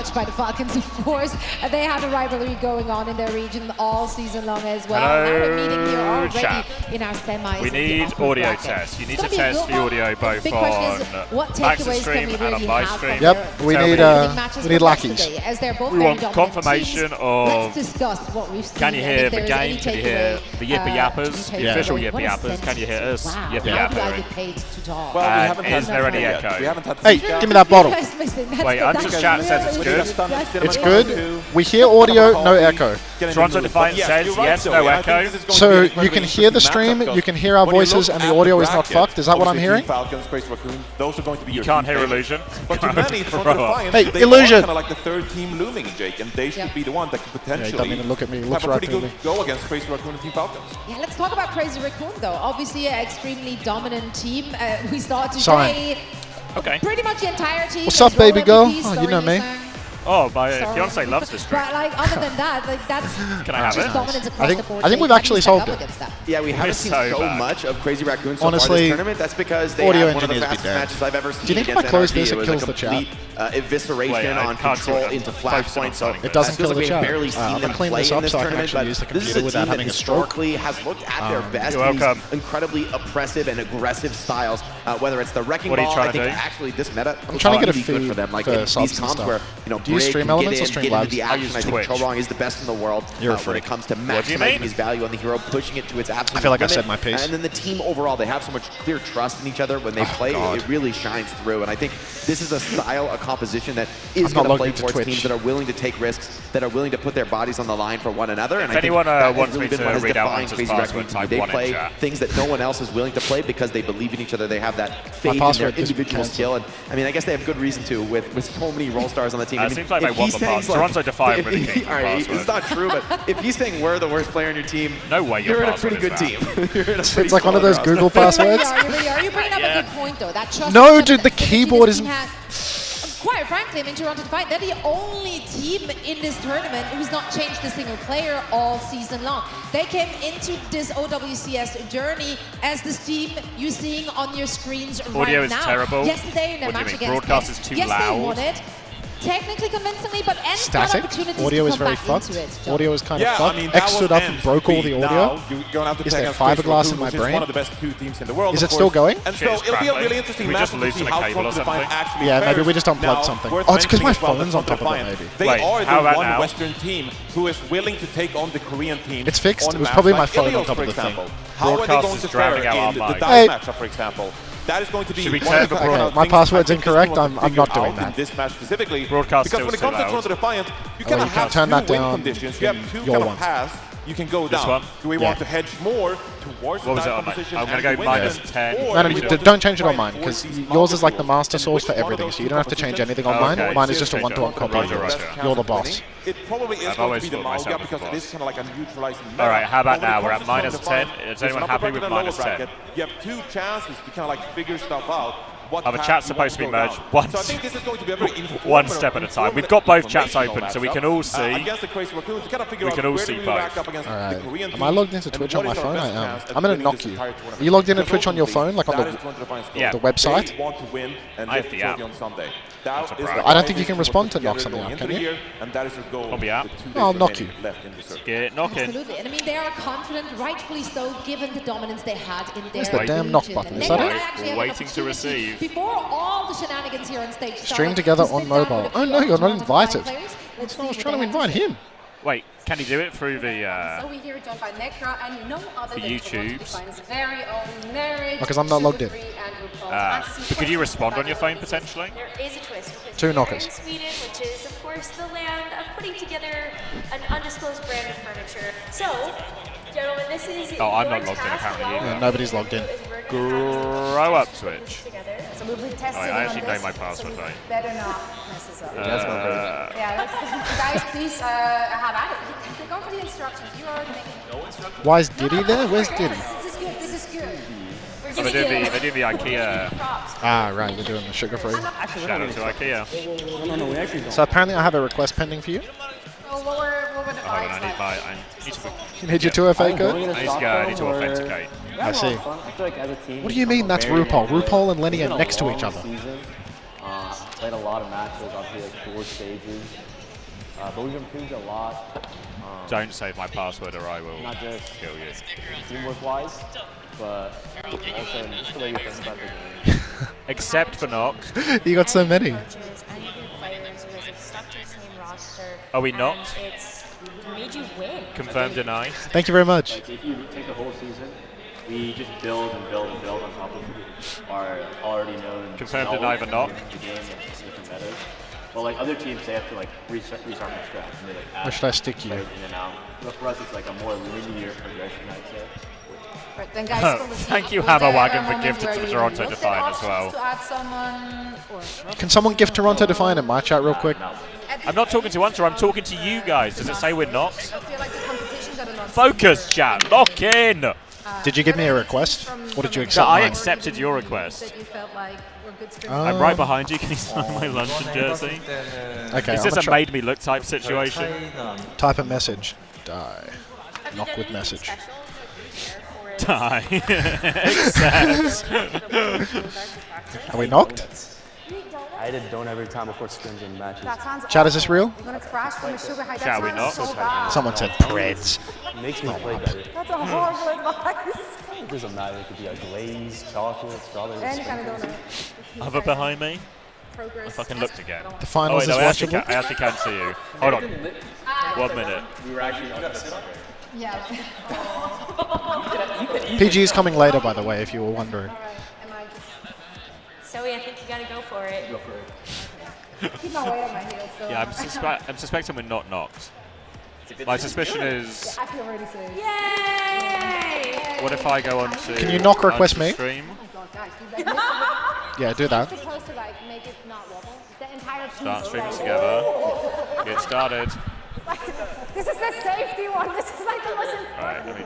touched by the Falcons, of course. They had a rivalry going on in their region all season long as well. Now we're meeting here already in our semis. We need audio tests. You need to test the audio both on Max's stream and on my stream. Yep, we need lackeys. We want confirmation of, can you hear the game, can you hear the Yippee Yappers, the official Yippee Yappers, can you hear us Yippee Yappering? Well, we haven't is there any echo? We haven't had Hey, give me that bottle. Wait, Untitled Chapter says it's good. It's good. We hear audio, no echo. Toronto Defiant says yes, no echo. So you can hear the stream, you can hear our voices, and the audio is not fucked. Is that what I'm hearing? You can't hear Illusion. Hey, Illusion! Kind of like the third team looming, Jake, and they should be the one that could potentially don't even look at me. He looks have a pretty right good go against Crazy Raccoon and Team Falcons. Yeah, let's talk about Crazy Raccoon though. Obviously, an extremely dominant team. We saw today. Okay. Pretty much the entire team. What's up, baby girl? Oh, you know me. Oh, my fiance loves this stream. But like, other than that, like that's Can I have it? dominance across the board. I think we've actually solved it. Yeah, we haven't seen so much of Crazy Raccoon so Honestly, far this tournament. That's because they audio have one of the engineers fastest matches I've ever seen. Do you think if I close this, it kills the chat? Evisceration on control into flashpoint. So it doesn't kill the we've chat. barely seen them clean play this in up this so I can tournament. actually use the This is computer a without team that having a stroke. historically has looked at their best. You're welcome. Incredibly oppressive and aggressive styles. Whether it's the wrecking What are you ball, trying I to think do? actually this meta. I'm trying to get a really good feed for them. Like for in these subs and comps stuff. where Do you stream elements or stream labs? I use think Twitch. Chorong is the best in the world You're a when it freak. comes to What do you maximizing mean? his value on the hero, pushing it to its absolute I feel like I limit. said my piece. And then the team overall, they have so much clear trust in each other when they play. God. It really shines through. And I think this is a style, a composition that is I'm not going to logged play into towards Twitch. teams that are willing to take risks, that are willing to put their bodies on the line for one another. And If I think anyone that has wants really me been to what has read out defined Hunter's Crazy password, Raccoon. type They 1 in play chat. things that no one else is willing to play because they believe in each other. They have that faith in their password is individual cancelled. skill. And I mean, I guess they have good reason to with so many role stars on the team. I It mean, seems like they if want he's the saying, pass. Toronto Defiant really keen for all right, password. it's not true, but if he's saying we're the worst player on your team, No way your you're in a password pretty is good that. team. You're in a pretty It's like one of solid those roster. Google passwords. You're bringing up a good point though. That trust No, each dude, other. the keyboard isn't. Quite frankly, I mean, Toronto Defiant, they're the only team in this tournament who's not changed a single player all season long. They came into this OWCS journey as the team you're seeing on your screens right now. Audio is terrible. Yesterday in their What do you match mean? against Broadcast Ents, is too yes, loud? they won it. Technically convincingly, but Ents got Static. opportunities Audio to is come very back fucked. into it. John. Audio is kind of Yeah, fucked. I mean, X stood up and broke all the audio. Now, you're going to have to Is take there out Crazy fiberglass in Raccoon, my which is brain? one of the best two teams in the world. Is of it still course. going? And Shit so is it'll be a crackling. really interesting We match just to loosen see a how cable or Toronto Defiant something? actually Yeah, maybe fares. we just unplugged Now, something. worth Oh, it's 'cause my mentioning as well phone's that on top of it, Defiant, maybe. They Wait, are how the about one now? Western team who is willing to take on the Korean team. It's fixed. on It was maps probably my like phone on Ilios, top for of the thing. example. How are they Broadcast going is to fare drowning out in our the mic. dive Hey. matchup, for example? That is going to be Should we one turn of the the kind broad- of my things I password's think is incorrect. going to I'm figure not doing out that. in this match specifically. Broadcast Because when still it comes to too Toronto Defiant, you Oh, cannot you can have turn that two win down conditions. You have in two your kind one. of paths. You can go This down. one? Do we Yeah. want to hedge more towards What was the it dive on mine? composition I'm gonna and go the win minus end, 10. or No, do no, we want to don't change it on try mine, and because force these yours is like the multiple master goals? source for And which one of everything, those so you don't have to change compositions anything on mine. Okay. Mine is just a Roger, one-to-one copy. Roger, the Roger. best chance You're the of boss. winning. It probably is I've going to always be the thought Mauga myself as because the it is boss. kind of like a neutralizing All right, how about But when now? it We're comes at to minus Defiant, 10. Is it's anyone an happy upper with bracket and minus lower 10? bracket. You have two chances to kind of like figure stuff out. What Our path chat's you want supposed to be go down. merged once. So I think this is going to be a very One step at a time. We've got both chats open, so we can all see. Against the Crazy Raccoons, to kind of figure We out can all where see do we both. rack up against the Alright. Korean Am I team, logged into and Twitch what on my is our phone? best I am. chance at I'm gonna winning knock this you. entire tournament? Are you logged into Because Twitch on your ultimately, phone, like on that the is Toronto Defiant's goal. Yeah. the website? They want to win and I have lift the the trophy app. on Sunday. That's That a is brag. the I don't think you idea can we're respond to putting knocks on the together app, going can into you? the year, and that is our goal On the app? with 2 days I'll knock remaining you. left in the circuit. Get knocking. Absolutely, and I mean they are confident, rightfully so, given the dominance they had in their Where's the damn knock button? Is that it? Waiting to receive. Before all the shenanigans here on stage started, Stream together to on sit down mobile. with a Oh few no, of you're the not Toronto Defiant invited. players. Let's I see was what trying to they have invite say. him. Wait, can he do it through the So we here joined by Necra and no other The than YouTubes. Defiant's very own marriage. Because I'm not logged in. but could you respond on your phone potentially? There is a twist. Because Two we are knockers. in Sweden, which is, of course, the land of putting together an undisclosed brand of furniture. So, gentlemen, this is Oh, I'm your not logged in, task apparently, while either. we're Yeah, nobody's logged in. is we're gonna have Grow up, these Twitch. together. So we'll be testing I on actually know this, my password, so though. we better not mess this up. Yeah, let's Guys, please have at it. Go for the instructions. You are making. Why is Diddy there? Where's Diddy? This is good. This is good. Oh, they do the IKEA. Ah, right, we're doing the sugar-free. Shout out to IKEA. So apparently I have a request pending for you. So what were the Oh, hold on, vibes I like? need to You need your 2FA code? I need to go. I need to authenticate. I see. What do you mean that's RuPaul? RuPaul and Lenny are next to each other. played a lot of matches, obviously like 4 stages. But we've improved a lot. Don't save my password or I will not just kill you. teamwork-wise, but also just the way you think about the game. Except for Nox. You got so many. Are we knocked? It's made you win. Confirm, deny. Thank you very much. Like if you take the whole season, we just build and build and build on top of our already known. Confirm, deny the knock. The game and different metas. Well, like other teams, they have to like restart from scratch. And they, like, add Where should I stick you? in and out. But for us, it's like a more linear progression, I'd say. Right, then guys, thank you, Hammerwagon, for gifting to Toronto Defiant as well. To add someone, Can someone gift Toronto Defiant in my chat real quick? I'm not talking to Hunter, I'm talking to you guys. Does it say we're not? I feel like the competition got a lot. Focus, chat. Lock in. Did you give me a request? Or did you So accept I mine? accepted your request. That you felt like were good I'm right behind you. Can you sign my London jersey? Okay, Is this a made me look type situation? Type a message. Die. Knock with message. Die. Accept. Are we knocked? I did don't every time before scrims and matches. Chat, is this real? You're gonna crash from a sugar high. Shall we not? Someone said Preds. It makes me play better. That's a horrible advice. It doesn't matter. It could be a glazed chocolate, strawberry. Any kind of donut. Other behind me? If I can look again. The finals oh, wait, no, is watchable. I actually can't see you. Hold on. 1 minute. We were actually on this. Yeah. PG is coming later, by the way, if you were wondering. Zoe, I think you gotta go for it. Go for it. Keep my weight on my heels. So Yeah, I'm suspecting we're not knocked. My suspicion is... I feel already safe. Yay! What if I go on to... Can you knock request me? Stream? Yeah, do that. Supposed to like make it not wobble. The entire team. Start streaming together. Get started. This is the safety one. This is like the most Alright,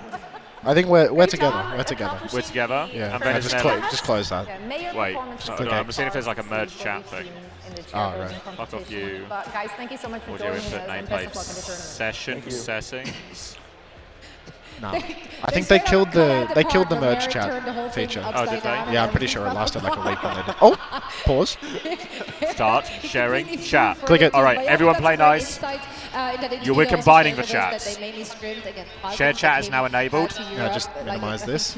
I think we're together. We're together. we're together. Yeah, And then yeah, it's just close that. Wait, Okay. I'm seeing if there's like a merge chat thing. Oh, right. Fuck off you. But guys, thank you so much for Audio joining us. input And best of luck in nameplate the tournament. session settings. No. I think they killed the merge chat feature. Oh, did they? Yeah, I'm pretty sure it lasted like a week when they did. Oh, pause. Start sharing chat. Click it. All right, everyone play nice. We're combining the chats. Share chat is now enabled. Yeah, just minimize this.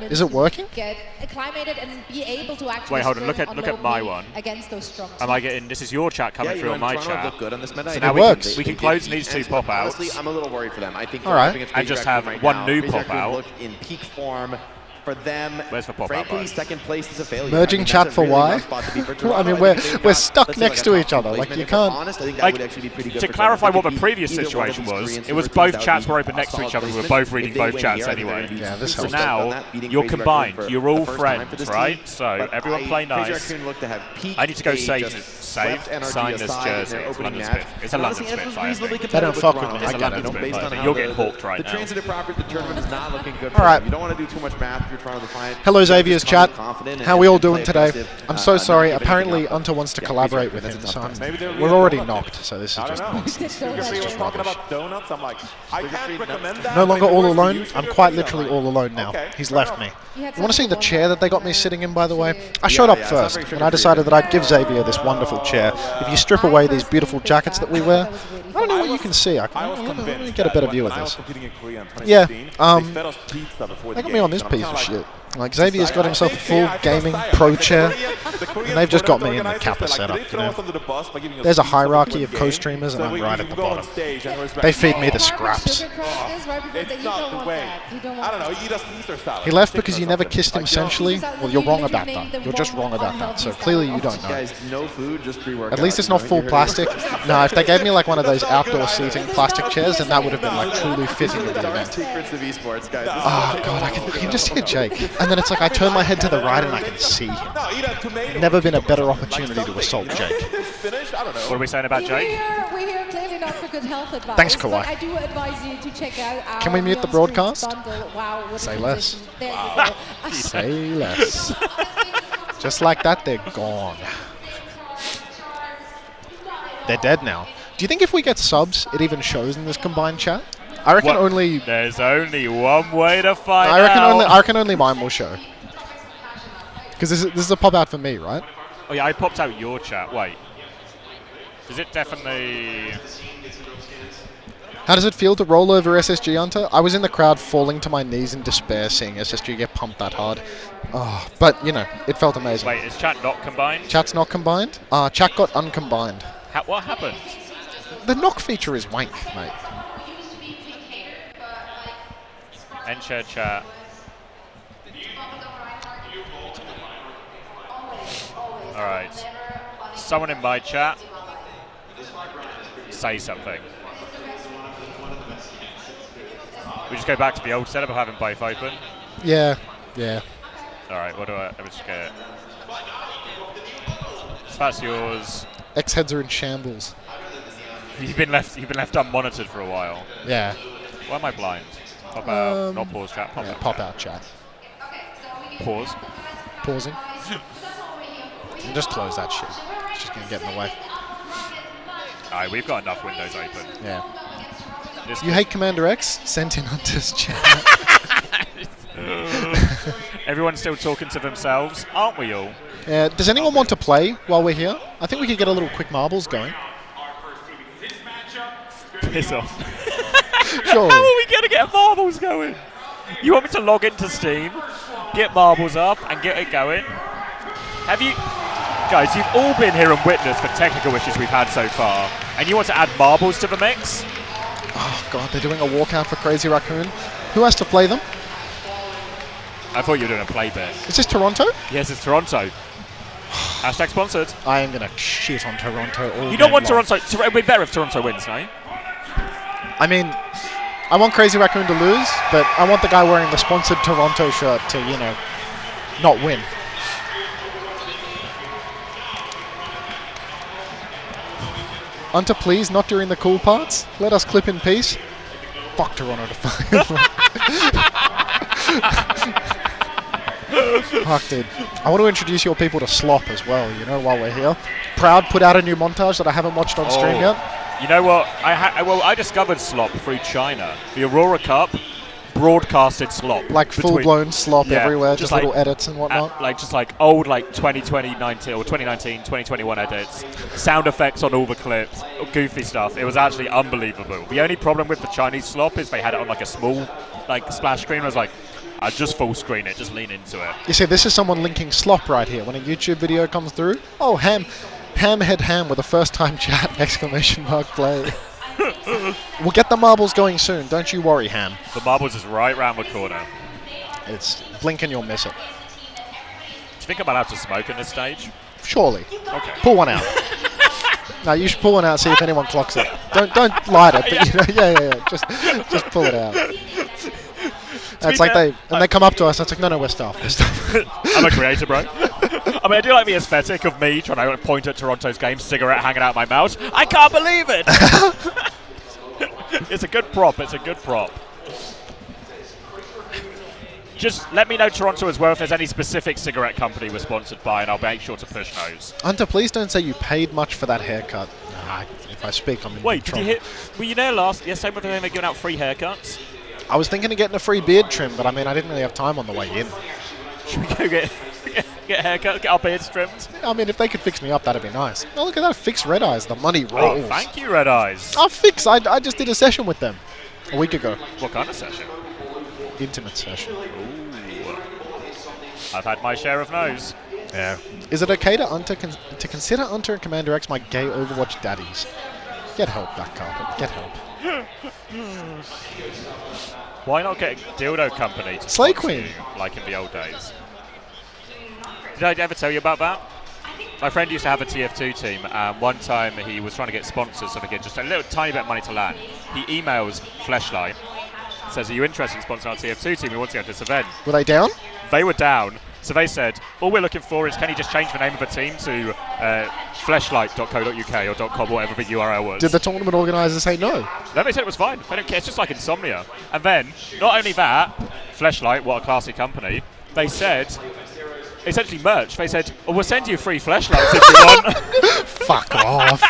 Is it working? Get acclimated and be able to actually. Wait, hold on. Look at my one. Against those strong. Am I getting? This is your chat coming through on my chat. Look good on this meta. So now It works. we can close these two pop outs. Honestly, I'm a little worried for them. I think All right. And just have one new pop out. Look in peak form for them. Where's the pop out? Frankly, second place is a failure. Merging I mean, chat that's a for really why? rough spot to be for I Toronto. mean, I think they've we're got, stuck let's say, next like to a each top other. two Like, you placement. If I'm can't- honest, I think that Like, would actually be pretty good to for clarify Toronto. what the If previous either one of situation these was, Korean it was super both teams, chats that were would open be next to a each other. We solid were both placement. reading If they both win chats here, they're gonna anyway. be Yeah, this super helps. stoked on Now that, beating you're Crazy combined. Raccoon for You're all the first time friends, for this right? team. So But everyone play Crazy nice. Raccoon look to have peaked. I need to go They save just save swept NRG sign this aside in jersey. their It's opening London match. Spit. It's a London Honestly, and it Spit. was I reasonably think. They don't competitive fuck with with me. Toronto. I get it. London Spit, Based I on think. how You're the- getting hawked right the now. transitive property of the tournament is not looking good. All right. For them. You don't want to do too much math if you're trying to define. Hello, Xavier's chat. Confident How we all and doing play today? aggressive, I'm so not sorry. giving Apparently, anything up. Hunter wants to Yeah, collaborate with that's him, a so tough test. we're already knocked. So this is I just don't know. nonsense. Because he was just talking rubbish. about donuts. I'm like, I can't recommend that. No longer Maybe all works for alone. you. I'm quite literally all alone now. Okay, He's fair left enough. me. You want to see the chair that they got me sitting in, by the way? I showed Yeah, up yeah, it's not first, very and I decided that I'd give Xavier this wonderful chair. If you strip away these beautiful jackets that we wear, I don't know what you can see. I was Let me convinced get a that better view when of I was this. competing in Korea in Yeah, 2016, they fed us pizza before they the got me on games, this and I'm piece of kinda shit. Like, Xavier's got himself a full gaming pro chair, and they've just got me in the Kappa setup, you know. There's a hierarchy of co-streamers, and I'm right at the bottom. They feed me the scraps. It's not the way. I don't know. You just Easter salad. He left because you never kissed him sensually? Well, you're wrong about that. You're just wrong about that, so clearly you don't know. Guys, no food, just pre-workout. At least it's not full plastic. No, if they gave me like one of those outdoor seating plastic chairs, then that would have been like truly fitting with the event. Secrets of esports, guys. Oh god, I can just hear Jake. And then it's like I turn my head to the right and I can see him. Never been a better opportunity to assault Jake. What are we saying about Jake? We're here clearly not for good health advice. Thanks, Kawhi. But I do advise you to check out our Can we mute the broadcast? bundle. Wow, what a Say less. transition. There you go. Say less. Just like that, they're gone. They're dead now. Do you think if we get subs, it even shows in this combined chat? I reckon only. There's only one way to find I out. reckon only mine will show. Because this is a pop out for me, right? Oh yeah, I popped out your chat. Wait. Is it definitely... How does it feel to roll over SSG, Hunter? I was in the crowd falling to my knees in despair seeing SSG get pumped that hard. Oh, but, you know, it felt amazing. Wait, is chat not combined? Chat's not combined? Chat got uncombined. What happened? The knock feature is wank, mate. End-share chat. Alright. Someone in my chat, say something. We just go back to the old setup of having both open? Yeah, yeah. Alright, what do I... Let me just get... So that's yours. X-heads are in shambles. You've been left unmonitored for a while. Yeah. Why am I blind? Pop out, not pause chat, pop yeah, out pop chat. out chat. Pause. Pausing. And just close that shit. It's just going to get in the way. Alright, we've got enough windows open. Yeah. You hate CommanderX? Send in Hunter's chat. Everyone's still talking to themselves, aren't we all? Yeah. Does anyone want to play while we're here? I think we could get a little quick marbles going. Piss off. Sure. How are we going to get marbles going? You want me to log into Steam, get marbles up, and get it going? Have you... Guys, you've all been here and witnessed the technical issues we've had so far, and you want to add marbles to the mix? Oh, God, they're doing a walkout for Crazy Raccoon. Who has to play them? I thought you were doing a play bit. Is this Toronto? Yes, it's Toronto. Hashtag sponsored. I am going to shit on Toronto all You don't want long. Toronto... It would be better if Toronto wins, no? I mean, I want Crazy Raccoon to lose, but I want the guy wearing the sponsored Toronto shirt to, you know, not win. Hunter, please, not during the cool parts. Let us clip in peace. Fuck Toronto Defiant. Fuck, dude. I want to introduce your people to Slop as well, you know, while we're here. Proud put out a new montage that I haven't watched on stream yet. You know what? I discovered Slop through China. The Aurora Cup broadcasted Slop. Like full-blown Slop everywhere, just like, little edits and whatnot. Just like old 2019 or 2019, 2021 edits. Sound effects on all the clips. Goofy stuff. It was actually unbelievable. The only problem with the Chinese Slop is they had it on like a small splash screen. I was like, I'd just full screen it, just lean into it. You see, this is someone linking Slop right here. When a YouTube video comes through, oh, Hamhead Ham with a first-time chat, ! Play. We'll get the marbles going soon, don't you worry, Ham. The marbles is right round the corner. It's blink and you'll miss it. Do you think I'm allowed to smoke in this stage? Surely. Okay. Pull one out. No, you should pull one out, see if anyone clocks it. Don't light it, but you know, yeah. Just pull it out. It's like they come up to us and it's like, no, we're staff. I'm a creator, bro. I mean, I do like the aesthetic of me trying to point at Toronto's game, cigarette hanging out my mouth. I can't believe it! It's a good prop, Just let me know, Toronto, as well, if there's any specific cigarette company we're sponsored by, and I'll make sure to push those. Hunter, please don't say you paid much for that haircut. If I speak, I'm in Wait, trouble. were you there yesterday when they were giving out free haircuts? I was thinking of getting a free beard trim, but I mean, I didn't really have time on the way in. Should we go get a haircut, get our beards trimmed? I mean, if they could fix me up, that'd be nice. Oh, look at that. Fix Red Eyes. The money rolls. Oh, thank you, Red Eyes. Oh, Fix. I just did a session with them a week ago. What kind of session? Intimate session. Ooh. I've had my share of no's. Yeah. Is it okay to consider Hunter and CommanderX my gay Overwatch daddies? Get help, Black Carpet. Get help. Why not get a dildo company to Slay sponsor Queen, you, like in the old days? Did I ever tell you about that? My friend used to have a TF2 team, and one time he was trying to get sponsors so they get just a little tiny bit of money to land. He emails Fleshlight, says, are you interested in sponsoring our TF2 team? We want to go to this event. Were they down? They were down. So they said, all we're looking for is, can you just change the name of the team to fleshlight.co.uk or .com, whatever the URL was. Did the tournament organisers say no? No, they said it was fine. They don't care. It's just like Insomnia. And then, not only that, Fleshlight, what a classy company, they said, essentially merch. They said, oh, we'll send you free fleshlights if you want. Fuck off.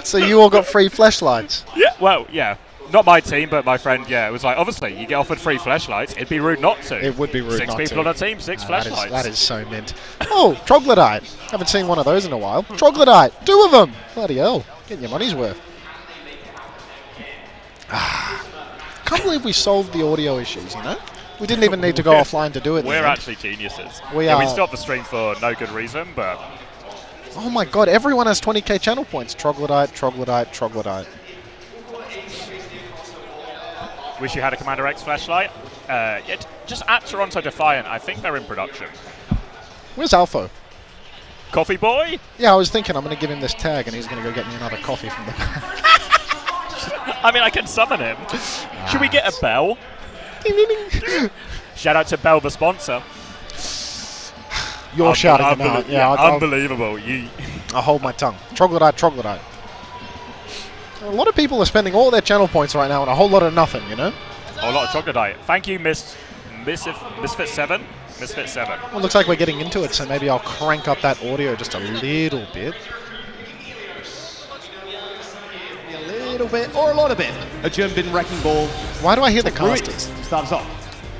So you all got free fleshlights? Yeah, well, yeah. Not my team, but my friend, yeah, it was like, obviously, you get offered free flashlights, it'd be rude not to. It would be rude not to. 6 people on a team, 6 flashlights. That is so mint. Oh, Troglodyte. Haven't seen one of those in a while. Troglodyte, 2 of them. Bloody hell, getting your money's worth. Can't believe we solved the audio issues, you know? We didn't even need to go offline to do it. We're actually geniuses. We stopped the stream for no good reason, but... Oh my god, everyone has 20k channel points. Troglodyte, Troglodyte, Troglodyte. Wish you had a CommanderX flashlight. Just at Toronto Defiant, I think they're in production. Where's Alpha? Coffee boy? Yeah, I was thinking I'm going to give him this tag and he's going to go get me another coffee from the back. I mean, I can summon him. Should we get a bell? Shout out to Bell, the sponsor. You're shouting him out. Yeah, unbelievable. I'll hold my tongue. Troglodyte, Troglodyte. A lot of people are spending all their channel points right now on a whole lot of nothing, you know? A lot of Troglodyte. Thank you, Misfit 7. Misfit 7. Well, it looks like we're getting into it, so maybe I'll crank up that audio just a little bit. A little bit, or a lot of it. A Jumbin wrecking ball. Why do I hear the casters? Starts off.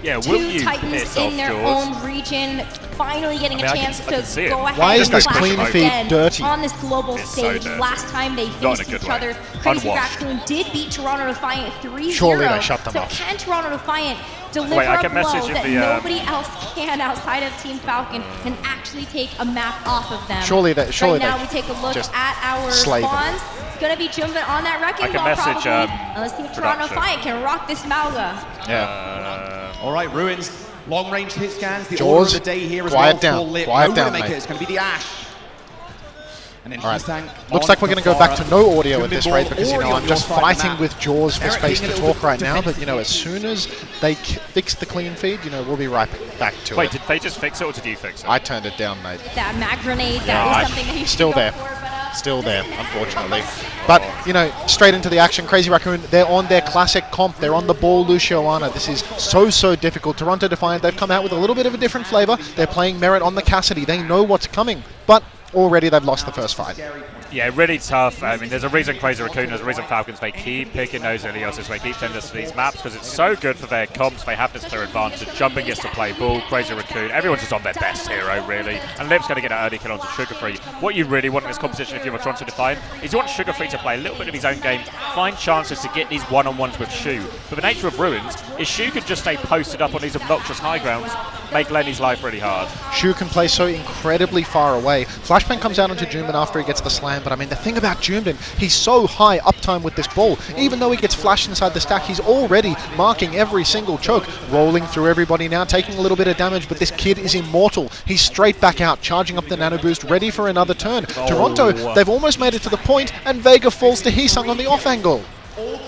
Yeah, will 2 you Titans piss in off, their Jaws? own region, finally getting a I chance can see to it. go ahead Why is and this clash clean again feed dirty? on this global It's so stage. dirty. Last time they Not in a faced good each way. other, Crazy Unwashed. Raccoon did beat Toronto Defiant 3-0. Surely they shut them so off. can Toronto Defiant deliver Wait, I a can blow message that the, nobody else can outside of Team Falcon and actually take a map off of them? Surely right now they we take a look just at our slay them. spawns. It's going to be jumping on that wrecking I can ball message, probably. And let's see if Toronto production. Defiant can rock this Malga. Yeah. All right, Ruins. Long-range hit scans. The Jaws, order of the day here as quiet well. down, Full lip. quiet No down, Widowmaker. mate. It's going to be the Ash. And then All right. Hisang Looks on like we're going to for go back to Farah. no audio at Jumbin this ball rate because, you know, already I'm on just your side of the fighting map. with Jaws for Merrick space being to a little talk bit right now, but, defensive. you know, as soon as they fix the clean feed, you know, we'll be right back to Wait, it. did they just fix it or did you fix it? I turned it down, mate. That mag grenade, Yeah, that is something that you should still go there. for, but, Still there, unfortunately. But, you know, straight into the action. Crazy Raccoon, they're on their classic comp. They're on the ball Luciana. This is so difficult. Toronto Defiant, they've come out with a little bit of a different flavor. They're playing Merit on the Cassidy. They know what's coming, but already they've lost the first fight. Yeah, really tough. I mean, there's a reason Crazy Raccoon, there's a reason Falcons, they keep picking those Ilioses, they keep sending us to these maps because it's so good for their comps. They have this clear advantage. Jumping gets to play ball, Crazy Raccoon, everyone's just on their best hero, really. And Lip's going to get an early kill onto Sugar Free. What you really want in this competition if you're a Toronto Defiant is you want Sugar Free to play a little bit of his own game, find chances to get these one-on-ones with Shu. But the nature of Ruins is Shu could just stay posted up on these obnoxious high grounds, make Lenny's life really hard. Shu can play so incredibly far away. Flashbang comes out onto Jumbin after he gets the slam, but I mean, the thing about Jumbin, he's so high uptime with this ball. Even though he gets flashed inside the stack, he's already marking every single choke, rolling through everybody now, taking a little bit of damage, but this kid is immortal. He's straight back out, charging up the nano boost, ready for another turn. Toronto, they've almost made it to the point, and Vega falls to Hisang on the off angle.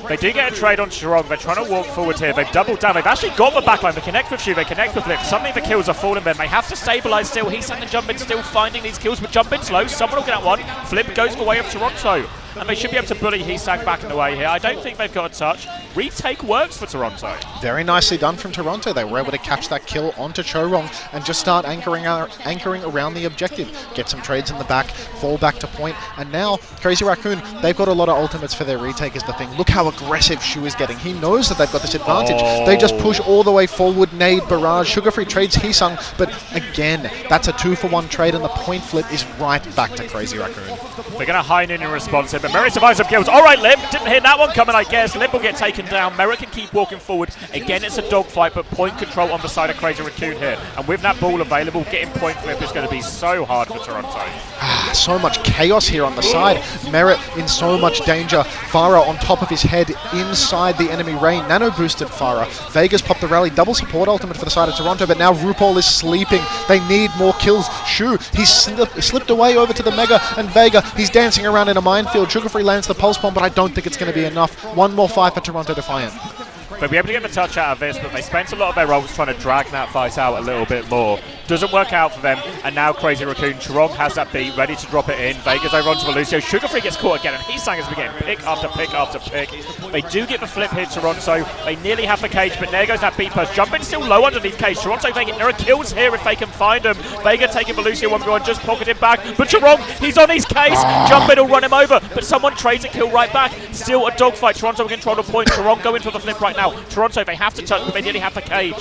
They do get a trade on Chirong. They're trying to walk forward here. They've doubled down. They've actually got the backline. They connect with Shu. They connect with Flip. Suddenly the kills are falling then. They have to stabilize still. He's and Jumpin still finding these kills, but Jumpin's low. Someone will get that one. Flip goes the way of Toronto. And they should be able to bully Hisang back in the way here. I don't think they've got a touch. Retake works for Toronto. Very nicely done from Toronto. They were able to catch that kill onto Chorong and just start anchoring around the objective. Get some trades in the back, fall back to point, and now Crazy Raccoon, they've got a lot of ultimates for their retake is the thing. Look how aggressive Shu is getting. He knows that they've got this advantage. They just push all the way forward, nade, barrage. Sugar Free trades Hisang, but again, that's a 2-for-1 trade and the point flip is right back to Crazy Raccoon. They're going to high in response here, but Merrick survives some kills. All right, Lip, didn't hear that one coming, I guess. Lip will get taken down. Merrick can keep walking forward. Again, it's a dogfight, but point control on the side of Crazy Raccoon here. And with that ball available, getting point flip is going to be so hard for Toronto. So much chaos here on the side. Merritt in so much danger. Farah on top of his head inside the enemy rain. Nano boosted Farah. Vegas popped the rally. Double support ultimate for the side of Toronto, but now RuPaul is sleeping. They need more kills. Shu, he's slipped away over to the Mega, and Vega, he's dancing around in a minefield. Sugar Free lands the pulse bomb, but I don't think it's going to be enough. One more fight for Toronto Defiant. They'll be able to get the touch out of this, but they spent a lot of their ults trying to drag that fight out a little bit more. Doesn't work out for them, and now Crazy Raccoon, Chirong has that beat, ready to drop it in. Vega's over onto Lucio. Sugarfree gets caught again, and Heesang has been getting pick after pick after pick. They do get the flip here, Toronto. They nearly have the cage, but there goes that beat push. Jumping still low underneath cage. Toronto, Vega, there are kills here if they can find him. Vega taking the Lucio 1v1, just pocketing back, but Chirong, he's on his case. Jumping will run him over, but someone trades a kill right back. Still a dogfight. Toronto in control of point. Chirong going for the flip right now. Toronto, they have to touch, but they nearly have the cage.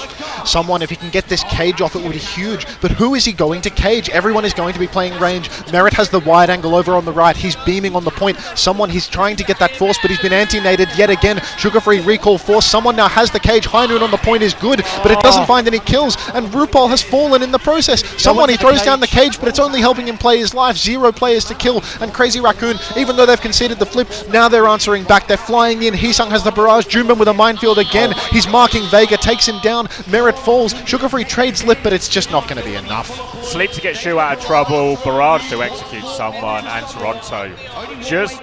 Someone, if he can get this cage off, it would be huge. But who is he going to cage? Everyone is going to be playing range. Merit has the wide angle over on the right. He's beaming on the point. Someone, he's trying to get that force, but he's been anti-nated yet again. Sugarfree recall force. Someone now has the cage. High Noon on the point is good, but it doesn't find any kills. And RuPaul has fallen in the process. Someone, he throws down the cage, but it's only helping him play his life. 0 players to kill. And Crazy Raccoon, even though they've conceded the flip, now they're answering back. They're flying in. Heesang has the barrage. Junbin with a minefield again. He's marking Vega, takes him down. Merit falls. Sugarfree trades lip, but it's just not going to be enough. Sleep to get Shu out of trouble, Barrage to execute someone, and Toronto.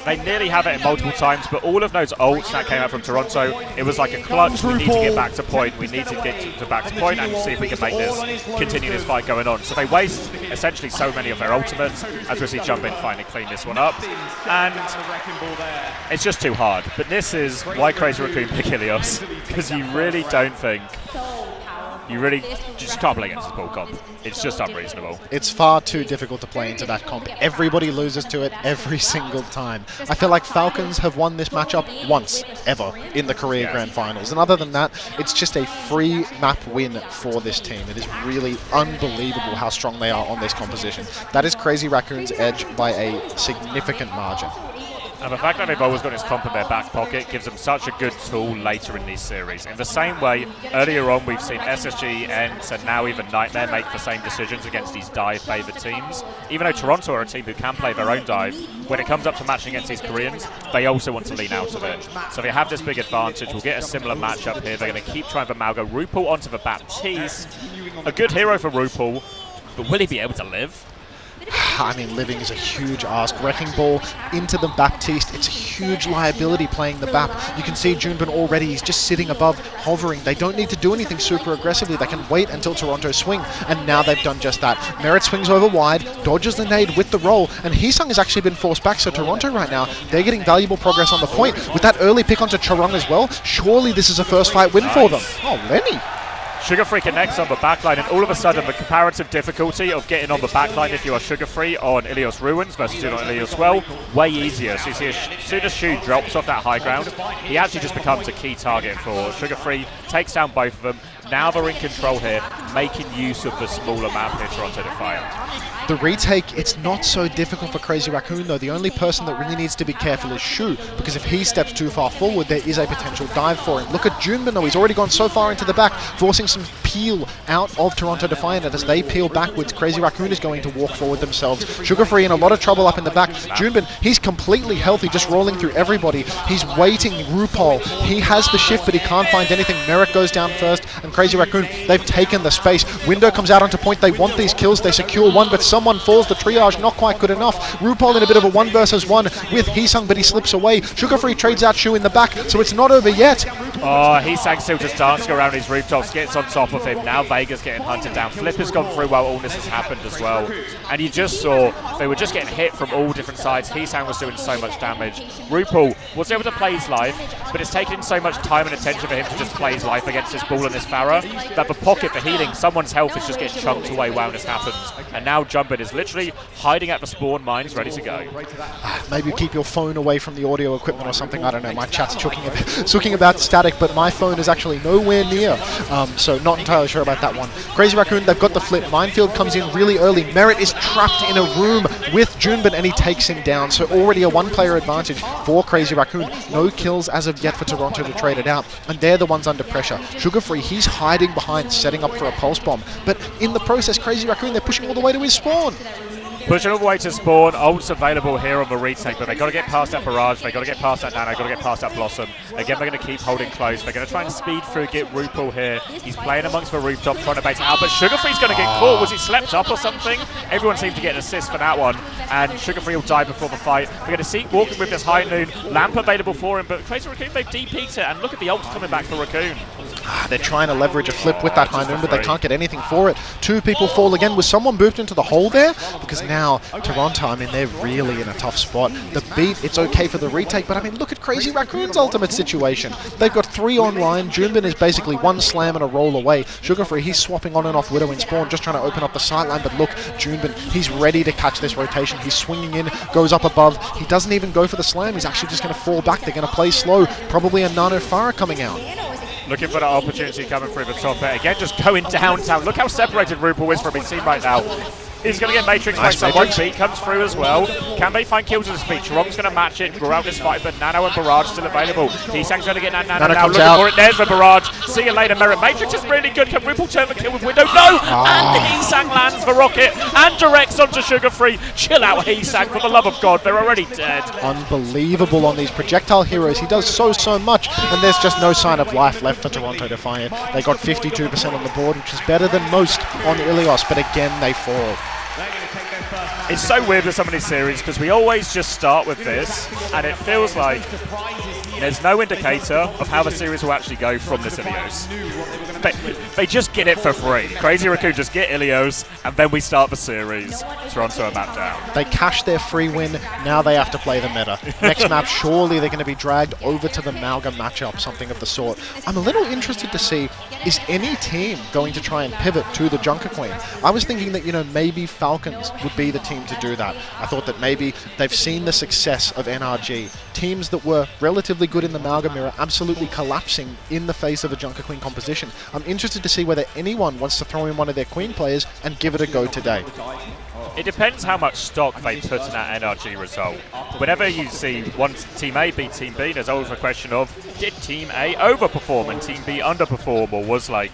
They nearly have it in multiple times, but all of those ults that came out from Toronto, it was like a clutch. We need to get back to point. We need to get to back to point and see if we can make this, continue this fight going on. So they waste essentially so many of their ultimates, as we see Jumpin finally clean this one up. And it's just too hard. But this is why Crazy Raccoon pick Ilios, because you really don't think... You really just can't play against this ball comp. It's just unreasonable. It's far too difficult to play into that comp. Everybody loses to it every single time. I feel like Falcons have won this matchup once, ever, in the career Grand Finals. And other than that, it's just a free map win for this team. It is really unbelievable how strong they are on this composition. That is Crazy Raccoon's edge by a significant margin. And the fact that they've always got this comp in their back pocket gives them such a good tool later in these series. In the same way, earlier on we've seen SSG, ENT, and now even Nightmare make the same decisions against these dive-favoured teams. Even though Toronto are a team who can play their own dive, when it comes up to matching against these Koreans, they also want to lean out of it. So they have this big advantage. We'll get a similar matchup here. They're going to keep trying to Malgo. RuPaul onto the Baptiste. A good hero for RuPaul, but will he be able to live? I mean, living is a huge ask. Wrecking Ball into the Baptiste. It's a huge liability playing the Bap. You can see Junbin already. He's just sitting above, hovering. They don't need to do anything super aggressively. They can wait until Toronto swing, and now they've done just that. Merit swings over wide, dodges the nade with the roll, and Heesang has actually been forced back, so Toronto right now, they're getting valuable progress on the point. With that early pick onto Chirong as well, surely this is a first fight win for them. Oh, Lenny. Sugarfree connects on the backline, and all of a sudden the comparative difficulty of getting on the backline if you are Sugarfree on Ilios Ruins versus on Ilios Well, way easier. So you see as soon as Shu drops off that high ground, he actually just becomes a key target for Sugarfree, takes down both of them. Now they're in control here, making use of the smaller map here, Toronto Defiant. The retake, it's not so difficult for Crazy Raccoon though. The only person that really needs to be careful is Shu, because if he steps too far forward, there is a potential dive for him. Look at Junbin though, he's already gone so far into the back, forcing some peel out of Toronto Defiant, and as they peel backwards, Crazy Raccoon is going to walk forward themselves. Sugarfree in a lot of trouble up in the back. Junbin, he's completely healthy, just rolling through everybody. He's waiting, RuPaul. He has the shift, but he can't find anything. Merrick goes down first, and Crazy Raccoon, they've taken the space. Window comes out onto point, they want these kills, they secure one, but someone falls. The triage not quite good enough. RuPaul in a bit of a 1 versus 1 with Heesang, but he slips away. Sugarfree trades out Shu in the back, so it's not over yet. Oh, Heesang still just dancing around his rooftops, gets on top of him. Now Vega's getting hunted down. Flip has gone through while all this has happened as well. And you just saw they were just getting hit from all different sides. Heesang was doing so much damage. RuPaul was able to play his life, but it's taken him so much time and attention for him to just play his life against this ball and this Pharah that the pocket for healing someone's health is just getting chunked away while this happens. And now Jumpin is literally hiding at the spawn mines, ready to go. Maybe keep your phone away from the audio equipment or something. I don't know. My chat's talking about static, but my phone is actually nowhere near. So not entirely sure about that one. Crazy Raccoon, they've got the flip. Minefield comes in really early. Merit is trapped in a room with Junbin, and he takes him down. So already a one-player advantage for Crazy Raccoon. No kills as of yet for Toronto to trade it out, and they're the ones under pressure. Sugarfree, he's hiding behind, setting up for a pulse bomb. But in the process, Crazy Raccoon, they're pushing all the way to his spawn. Pushing all the way to spawn. Ult's available here on the retake, but they got to get past that barrage. They got to get past that Nano. Got to get past that Blossom. Again, they're going to keep holding close. They're going to try and speed through, get Rupal here. He's playing amongst the rooftop, trying to bait it out, but Sugarfree's going to get caught. Was he slept up or something? Everyone seemed to get an assist for that one, and Sugarfree will die before the fight. We're going to see walking with this high noon. Lamp available for him, but Crazy Raccoon, they've DP'd it, and look at the ults coming back for Raccoon. They're trying to leverage a flip with that high noon, but they can't get anything for it. Two people fall again. Was someone booped into the hole there? Because now Toronto, I mean, they're really in a tough spot. The beat, it's okay for the retake, but I mean, look at Crazy Raccoon's ultimate situation. They've got 3 online. Junbin is basically 1 slam and a roll away. Sugarfree, he's swapping on and off Widow in spawn, just trying to open up the sideline, but look, Junbin, he's ready to catch this rotation. He's swinging in, goes up above. He doesn't even go for the slam. He's actually just going to fall back. They're going to play slow. Probably a Nano Farah coming out. Looking for that opportunity coming through the top there. Again, just going downtown. Look how separated Rupal is from his team right now. He's going to get Matrix by someone. Beat comes through as well. Can they find kills with the speed? Wrong's going to match it, draw out this fight, but Nano and Barrage still available. Heesang's going to get that Nano now. Looking for it. There's the Barrage. See you later, Merit. Matrix is really good. Can Rupal turn the kill with Window? No! And Heesang lands the rocket and directs onto Sugarfree. Chill out, Heesang, for the love of God. They're already dead. Unbelievable on these projectile heroes. He does so much, and there's just no sign of life left for Toronto Defiant. They got 52% on the board, which is better than most on Ilios, but again, they fall. It's so weird with some of these series because we always just start with this, and it feels like there's no indicator of how the series will actually go from this Ilios. They just get it for free. Crazy Raccoon just get Ilios, and then we start the series. Toronto are mapped down. They cash their free win, now they have to play the meta. Next map, surely they're going to be dragged over to the Malga matchup, something of the sort. I'm a little interested to see, is any team going to try and pivot to the Junker Queen? I was thinking that, you know, maybe Falcons would be the team to do that. I thought that maybe they've seen the success of NRG. Teams that were relatively good in the Malga mirror absolutely collapsing in the face of a Junker Queen composition. I'm interested to see whether anyone wants to throw in one of their Queen players and give it a go today. It depends how much stock they put in that NRG result. Whenever you see one Team A beat Team B, there's always a question of, did Team A overperform and Team B underperform, or was like,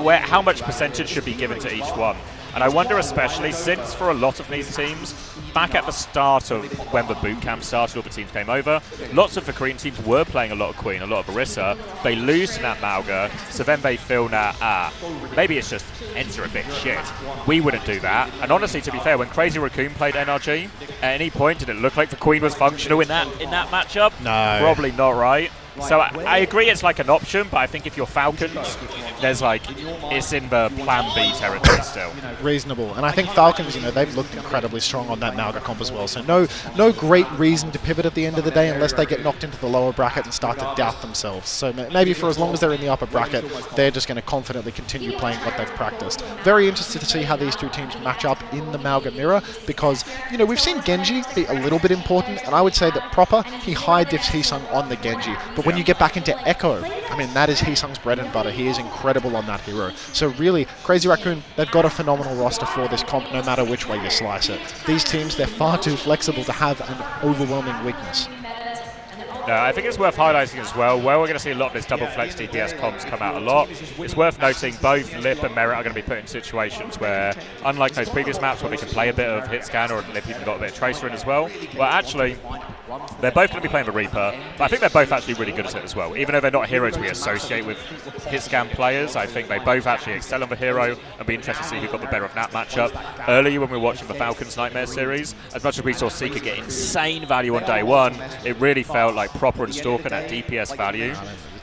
how much percentage should be given to each one? And I wonder especially since for a lot of these teams, back at the start of when the boot camp started, all the teams came over, lots of the Korean teams were playing a lot of Queen, a lot of Orisa. They lose to that Malga, so then they feel now, maybe it's just enter a bit shit. We wouldn't do that. And honestly, to be fair, when Crazy Raccoon played NRG, at any point did it look like the Queen was functional in that matchup? No. Probably not, right? So I agree it's like an option, but I think if you're Falcons, there's like, it's in the plan B territory still. Reasonable. And I think Falcons, you know, they've looked incredibly strong on that Malga comp as well. So no great reason to pivot at the end of the day unless they get knocked into the lower bracket and start to doubt themselves. So maybe for as long as they're in the upper bracket, they're just going to confidently continue playing what they've practiced. Very interested to see how these two teams match up in the Malga mirror because, you know, we've seen Genji be a little bit important, and I would say that proper, he high diffs Heesang on the Genji. But when you get back into Echo, I mean, that is Heesang's bread and butter. He is incredible on that hero. So really, Crazy Raccoon, they've got a phenomenal roster for this comp, no matter which way you slice it. These teams, they're far too flexible to have an overwhelming weakness. No, I think it's worth highlighting as well, where we're going to see a lot of this double flex DPS comps come out a lot. It's worth noting both Lip and Merit are going to be put in situations where, unlike those previous maps where they can play a bit of hit scan, or Lip even got a bit of Tracer in as well, actually, they're both going to be playing the Reaper, but I think they're both actually really good at it as well. Even though they're not heroes we associate with hit scan players, I think they both actually excel on the hero, and be interested to see who got the better of that matchup. Earlier when we were watching the Falcons Nightmare series, as much as we saw Seeker get insane value on day one, it really felt like Proper and Stalker, that DPS value,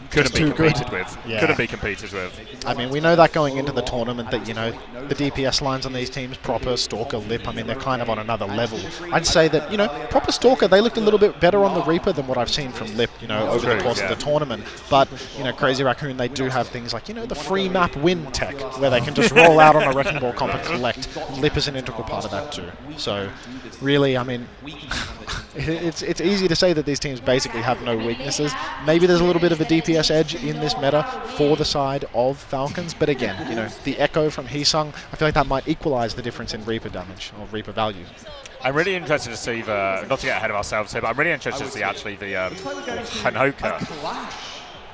couldn't be competed with. Yeah. Couldn't be competed with. I mean, we know that going into the tournament that, you know, the DPS lines on these teams, Proper, Stalker, Lip, I mean, they're kind of on another level. I'd say that, you know, Proper, Stalker, they looked a little bit better on the Reaper than what I've seen from Lip, you know, over the course of the tournament. But, you know, Crazy Raccoon, they do have things like, you know, the free map win tech, where they can just roll out on a Wrecking Ball comp and collect. Lip is an integral part of that too. So, really, I mean, it's easy to say that these teams basically have no weaknesses. Maybe there's a little bit of a DPS edge in this meta for the side of Falcons, but again, you know, the Echo from Heesang, I feel like that might equalize the difference in Reaper damage or Reaper value. I'm really interested to see not to get ahead of ourselves here, but I'm really interested to see actually the Hanoka.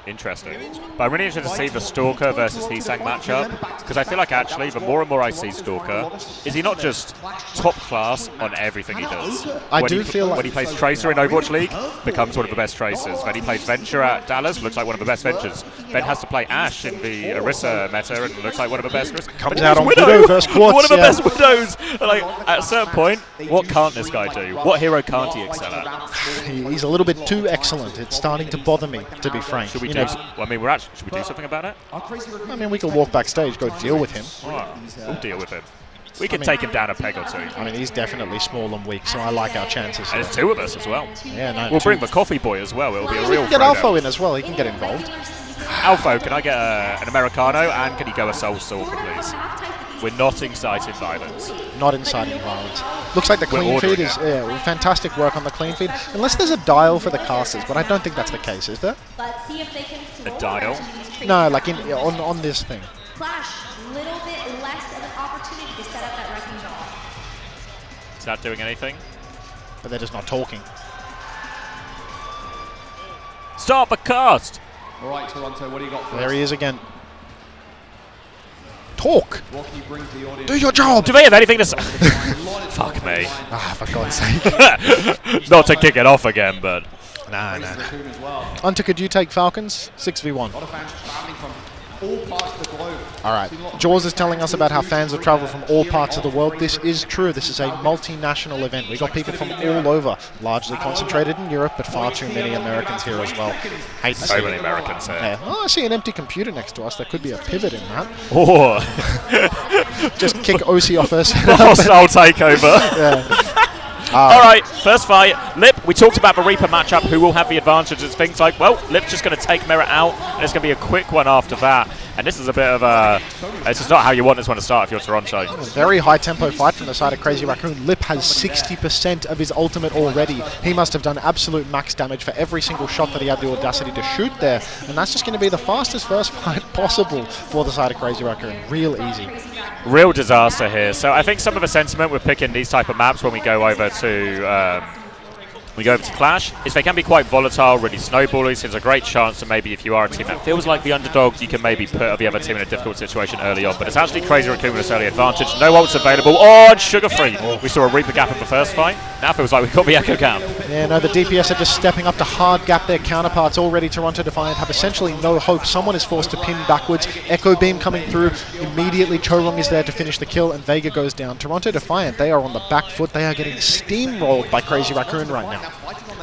Interesting. But I'm really interested to see the Stalker versus Heesang matchup, because I feel like actually the more and more I see Stalker, is he not just top class on everything he does? I do feel like when he plays Tracer in Overwatch League, becomes one of the best Tracers. When he plays Venture at Dallas, looks like one of the best Ventures. Then has to play Ashe in the Orisa meta and looks like one of the best. Comes out on Widow versus Quartz. One of the best Widows. Like, at a certain point, what can't this guy do? What hero can't he excel at? He's a little bit too excellent. It's starting to bother me, to be frank. Should we do? Well, I mean, should we do something about it? I mean, we can walk backstage, go deal with him. We'll deal with him. We can take him down a peg or two. I mean, he's definitely small and weak, so I like our chances. And there's two of us as well. Yeah, no. We'll bring the coffee boy as well. It'll be a real. We can get Alpha in as well. He can get involved. Alpha, can I get an Americano and can he go a Soul Stalker, please? We're not inciting violence. Not inciting violence. Looks like the clean feed is fantastic work on the clean feed. Unless there's a dial for the casters, but I don't think that's the case, is there? A dial? No, like on this thing. Clash, little bit less of an opportunity to set up that wrecking ball. Is that doing anything? But they're just not talking. Start the cast! All right, Toronto, what do you got for There us? he is again. Talk! What can you bring to the audience? Do your job! Do they have anything to say? Fuck me. Ah, for God's sake. Not to kick it off again, but... Nah. Hunter, could you take Falcons? 6v1. Alright, Jaws is telling us about how fans have travelled from all parts of the world. This is true. This is a multinational event. We got people from all over, largely concentrated in Europe, but far too many Americans here as well. Hate to So see many it. Americans here. Yeah. Oh, I see an empty computer next to us. There could be a pivot in that. Oh. Just kick OC off us. Hostile takeover. All right, first fight. Lip, we talked about the Reaper matchup, who will have the advantage. It's things like, well, Lip's just going to take Merit out, and it's going to be a quick one after that. And this is a bit of a... This is not how you want this one to start if you're Toronto. Very high tempo fight from the side of Crazy Raccoon. Lip has 60% of his ultimate already. He must have done absolute max damage for every single shot that he had the audacity to shoot there. And that's just going to be the fastest first fight possible for the side of Crazy Raccoon. Real easy. Real disaster here. So I think some of the sentiment we're picking these type of maps when we go over to Clash is they can be quite volatile, really snowbally, so there's a great chance that maybe if you are a team that feels like the underdog, you can maybe put the other team in a difficult situation early on. But it's actually Crazy Raccoon with this early advantage. No ults available. Oh, and Sugar Free. We saw a Reaper gap in the first fight. Now feels like we've got the Echo gap. Yeah, no, the DPS are just stepping up to hard gap their counterparts. Already Toronto Defiant have essentially no hope. Someone is forced to pin backwards. Echo Beam coming through. Immediately Chorong is there to finish the kill and Vega goes down. Toronto Defiant, they are on the back foot. They are getting steamrolled by Crazy Raccoon right now.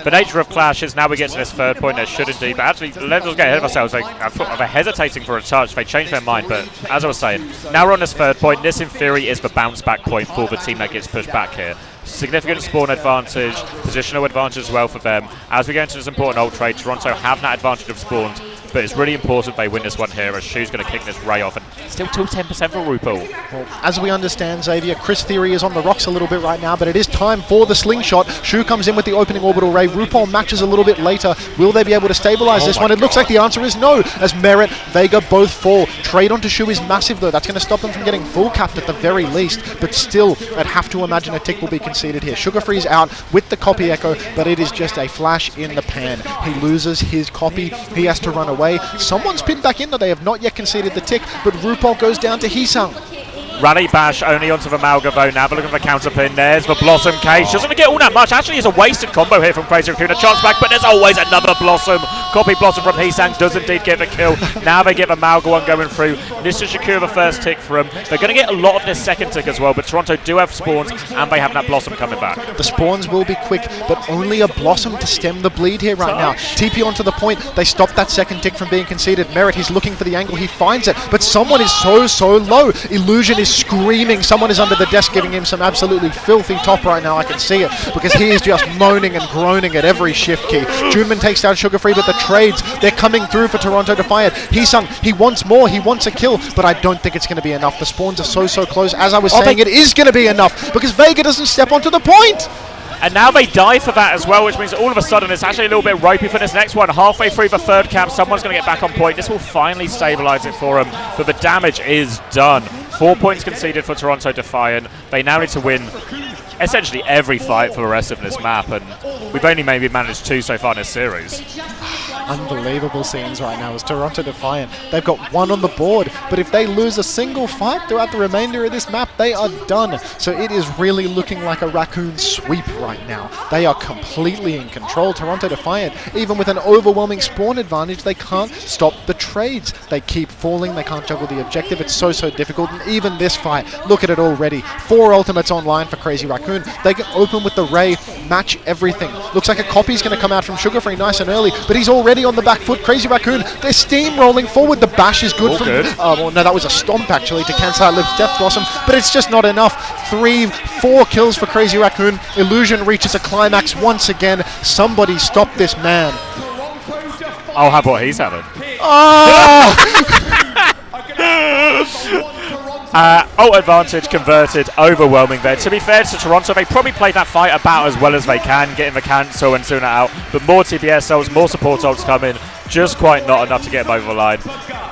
The nature of Clash is now we get to this third point, there should indeed, but actually, let's get ahead of ourselves. They're hesitating for a touch, they changed their mind, but as I was saying, now we're on this third point. This, in theory, is the bounce back point for the team that gets pushed back here. Significant spawn advantage, positional advantage as well for them. As we go into this important ult trade, Toronto have that advantage of spawns, but it's really important they win this one here, as Shu's going to kick this Ray off, and still 10% for RuPaul. Well, as we understand, Xavier, Chris Theory is on the rocks a little bit right now, but it is time for the slingshot. Shu comes in with the opening orbital ray. RuPaul matches a little bit later. Will they be able to stabilize this one? It looks like the answer is no, as Merit, Vega both fall. Trade onto Shu is massive, though. That's going to stop them from getting full capped at the very least, but still, I'd have to imagine a tick will be conceded here. Sugar Free's out with the copy Echo, but it is just a flash in the pan. He loses his copy. He has to run away. Someone's pinned back in, though. They have not yet conceded the tick, but RuPaul goes down to Heesang. Rally bash only onto the Malga though. Now we're looking for the counter pin. There's the Blossom cage. Doesn't get all that much. Actually, it's a wasted combo here from Crazy Raccoon. A chance back, but there's always another Blossom. Copy Blossom from Heesang does indeed get the kill. Now they get the Malga one going through. This is secure the first tick for them. They're going to get a lot of this second tick as well, but Toronto do have spawns and they have that Blossom coming back. The spawns will be quick, but only a Blossom to stem the bleed here right now. TP onto the point. They stop that second tick from being conceded. Merit, he's looking for the angle. He finds it, but someone is so low. Illusion is screaming. Someone is under the desk giving him some absolutely filthy top right now. I can see it because he is just moaning and groaning at every shift key. Juneman takes down Sugar Free, but the trades, they're coming through for Toronto Defiant. Heesang, he wants more. He wants a kill, but I don't think it's going to be enough. The spawns are so close. As I was saying, it is going to be enough because Vega doesn't step onto the point. And now they die for that as well, which means all of a sudden it's actually a little bit ropey for this next one. Halfway through the third cap, someone's going to get back on point. This will finally stabilize it for them, but the damage is done. 4 points conceded for Toronto Defiant. They now need to win essentially every fight for the rest of this map, and we've only maybe managed 2 so far in this series. unbelievable scenes right now as Toronto Defiant. They've got one on the board, but if they lose a single fight throughout the remainder of this map, they are done. So it is really looking like a Raccoon sweep right now. They are completely in control. Toronto Defiant, even with an overwhelming spawn advantage, they can't stop the trades. They keep falling, they can't juggle the objective. It's so difficult, and even this fight, look at it already. 4 ultimates online for Crazy Raccoon. They can open with the Ray, match everything. Looks like a copy's going to come out from Sugar Free nice and early, but he's already on the back foot. Crazy Raccoon, they're steamrolling forward. The bash is good for them. Well, no, that was a stomp actually to cancel out Liv's Death Blossom, but it's just not enough. 4 kills for Crazy Raccoon. Illusion reaches a climax once again. Somebody stop this man. I'll have what he's having. Ult advantage converted, overwhelming there. To be fair to Toronto, they probably played that fight about as well as they can, getting the cancel and Suna out. But more TPS ults, more support ults coming, just quite not enough to get them over the line.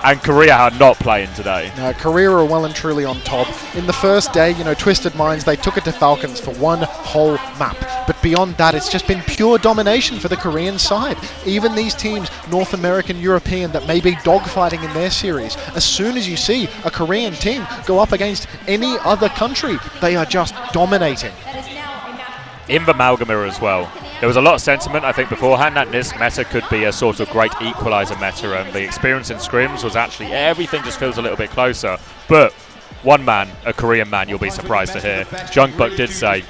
And Korea are not playing today. No, Korea are well and truly on top. In the first day, Twisted Minds, they took it to Falcons for one whole map. But beyond that, it's just been pure domination for the Korean side. Even these teams, North American, European, that may be dogfighting in their series, as soon as you see a Korean team go up against any other country, they are just dominating. In the Amalgama as well. There was a lot of sentiment, I think, beforehand that this meta could be a sort of great equaliser meta, and the experience in scrims was actually everything just feels a little bit closer. But one man, a Korean man, you'll be surprised to hear, Junkbuck did say,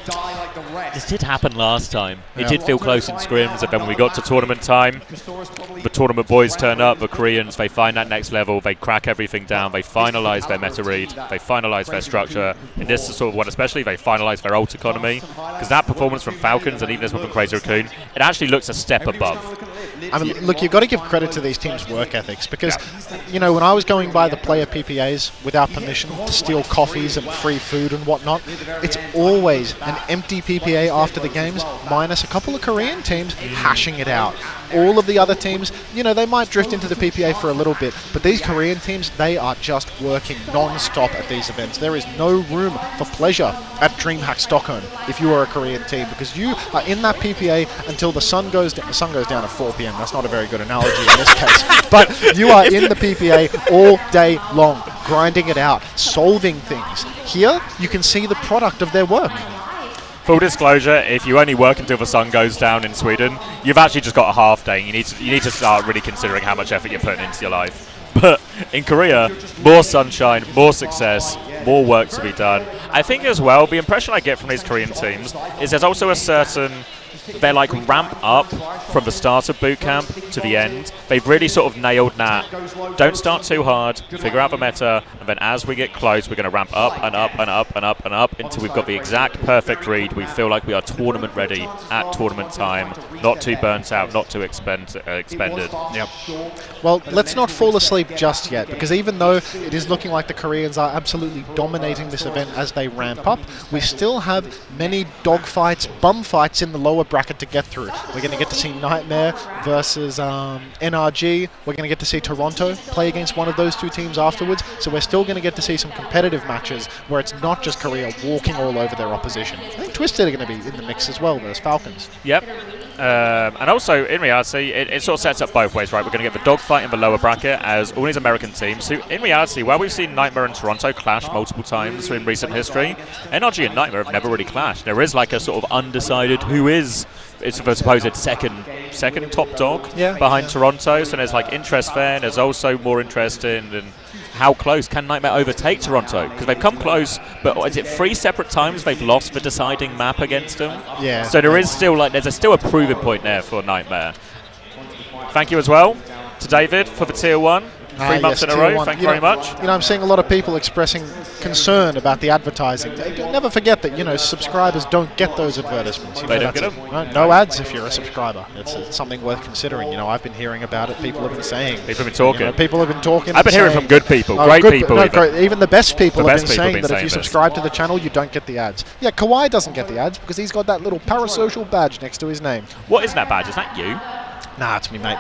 this did happen last time. It did feel close in scrims, and then when we got to tournament time, the tournament boys turn up, the Koreans, they find that next level, they crack everything down, they finalise their meta read, they finalise their structure. In this sort of one especially, they finalise their ult economy, because that performance from Falcons and even this one from Crazy Raccoon, it actually looks a step above. I mean, look, you've got to give credit to these teams' work ethics, because, when I was going by the player PPAs without permission to steal coffees and free food and whatnot, it's always an empty PPA after the games, minus a couple of Korean teams hashing it out. All of the other teams, they might drift into the PPA for a little bit, but these Korean teams, they are just working non-stop at these events. There is no room for pleasure at DreamHack Stockholm if you are a Korean team, because you are in that PPA until the sun goes down. The sun goes down at 4 p.m. That's not a very good analogy in this case, but you are in the PPA all day long, grinding it out, solving things. Here, you can see the product of their work. Full disclosure, if you only work until the sun goes down in Sweden, you've actually just got a half day. You need to start really considering how much effort you're putting into your life. But in Korea, more sunshine, more success, more work to be done. I think as well, the impression I get from these Korean teams is there's also a certain... They're like ramp up from the start of boot camp to the end. They've really sort of nailed that. Don't start too hard, figure out the meta, and then as we get close, we're going to ramp up and up and up and up and up until we've got the exact perfect read. We feel like we are tournament ready at tournament time, not too burnt out, not too expended. Yep. Well, let's not fall asleep just yet, because even though it is looking like the Koreans are absolutely dominating this event as they ramp up, we still have many dogfights, bum fights in the lower bracket to get through. We're going to get to see Nightmare versus NRG. We're going to get to see Toronto play against one of those two teams afterwards. So we're still going to get to see some competitive matches where it's not just Korea walking all over their opposition. I think Twisted are going to be in the mix as well versus Falcons. Yep. And also, in reality, it sort of sets up both ways, right? We're going to get the dogfight in the lower bracket as all these American teams who, in reality, while we've seen Nightmare and Toronto clash multiple times in recent history, NRG and Nightmare have never really clashed. There is like a sort of undecided who is it's the supposed second top dog behind Toronto, so there's like interest there, and there's also more interest in how close can Nightmare overtake Toronto? Because they've come close, but is it 3 separate times they've lost the deciding map against them? Yeah. So there is still there's still a proving point there for Nightmare. Thank you as well to David for the tier 1. 3 months in a row. Thank you very much. I'm seeing a lot of people expressing concern about the advertising. Never forget that, subscribers don't get those advertisements. They don't get them. No ads if you're a subscriber. It's something worth considering. I've been hearing about it. People have been saying. People have been talking. People have been talking. I've been hearing from good people, great people. Even the best people have been saying that if you subscribe to the channel, you don't get the ads. Yeah, Kawhi doesn't get the ads because he's got that little parasocial badge next to his name. What is that badge? Is that you? Nah, it's me, mate.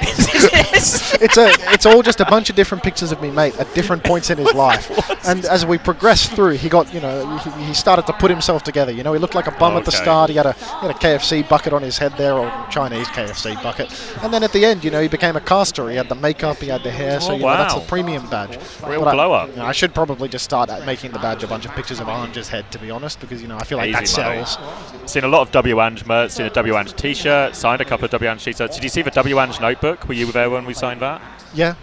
it's all just a bunch of different pictures of me, mate, at different points in his life. And as we progressed through, he got, he started to put himself together. He looked like a bum at the start. He had a KFC bucket on his head there, or Chinese KFC bucket. And then at the end, he became a caster. He had the makeup, he had the hair. So that's a premium badge. Real glow up. I should probably just start making the badge a bunch of pictures of Ange's head, to be honest, because I feel like that sells. Seen a lot of WANG merch. Seen a WANG t-shirt. Signed a couple of WANG t-shirts. Did you see the WANG notebook? Were you there when we signed that? Yeah.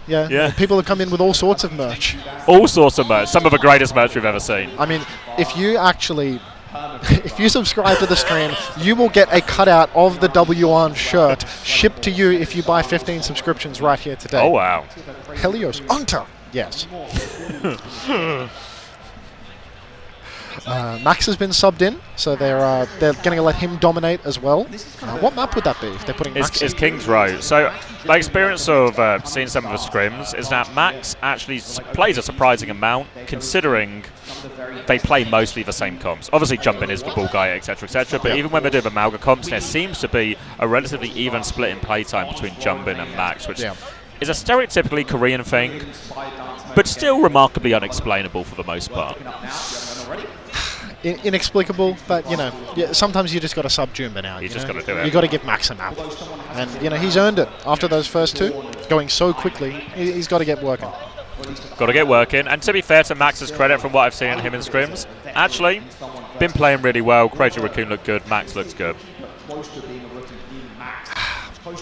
People have come in with all sorts of merch. All sorts of merch. Some of the greatest merch we've ever seen. I mean, if you subscribe to the stream, you will get a cutout of the WANG shirt shipped to you if you buy 15 subscriptions right here today. Oh, wow. Helios Unter. Yes. Max has been subbed in, so they're going to let him dominate as well. What map would that be if they're putting Max It's King's Row. So my experience of seeing some of the scrims is that Max actually plays a surprising amount, considering they play mostly the same comps. Obviously, Jumpin is the ball guy, etc., etc. But even when they're doing the Malga comps, there seems to be a relatively even split in playtime between Jumpin and Max, which is a stereotypically Korean thing, but still remarkably unexplainable for the most part. Inexplicable, but sometimes you just got to sub Jumba now. You just got to do it. You got to give Max a map, and he's earned it after those first two, going so quickly. He's got to get working. Got to get working, and to be fair to Max's credit, from what I've seen in him in scrims, actually been playing really well. Crazy Raccoon looked good. Max looks good.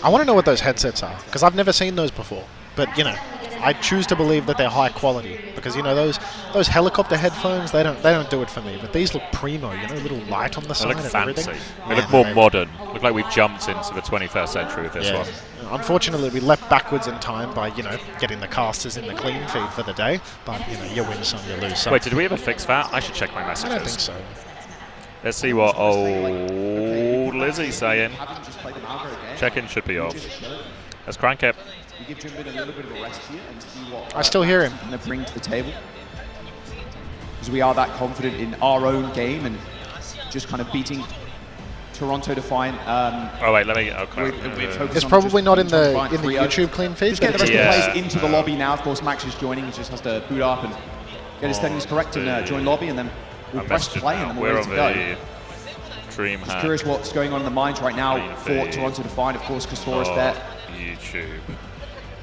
I want to know what those headsets are, because I've never seen those before. But I choose to believe that they're high quality, because those helicopter headphones, they don't do it for me. But these look primo, a little light on the side. They look fancy. Everything. They look more modern. Look like we've jumped into the 21st century with this one. Unfortunately, we leapt backwards in time by getting the casters in the clean feed for the day. But you win some, you lose some. Wait, did we ever fix that? I should check my messages. I don't think so. Let's see what old Lizzie's saying. Check-in should be off. Let's crank it. I still hear him. Going to bring to the table, because we are that confident in our own game and just kind of beating Toronto Defiant. Oh wait, let me. Okay. It's probably not in the YouTube clean feed. Just get the rest of the players into the lobby now. Of course, Max is joining. He just has to boot up and get his settings correct and join lobby, and then we'll press play and then we're ready to go. Dream just curious what's going on in the minds right now for Toronto Defiant. Of course, Kastora's there. YouTube.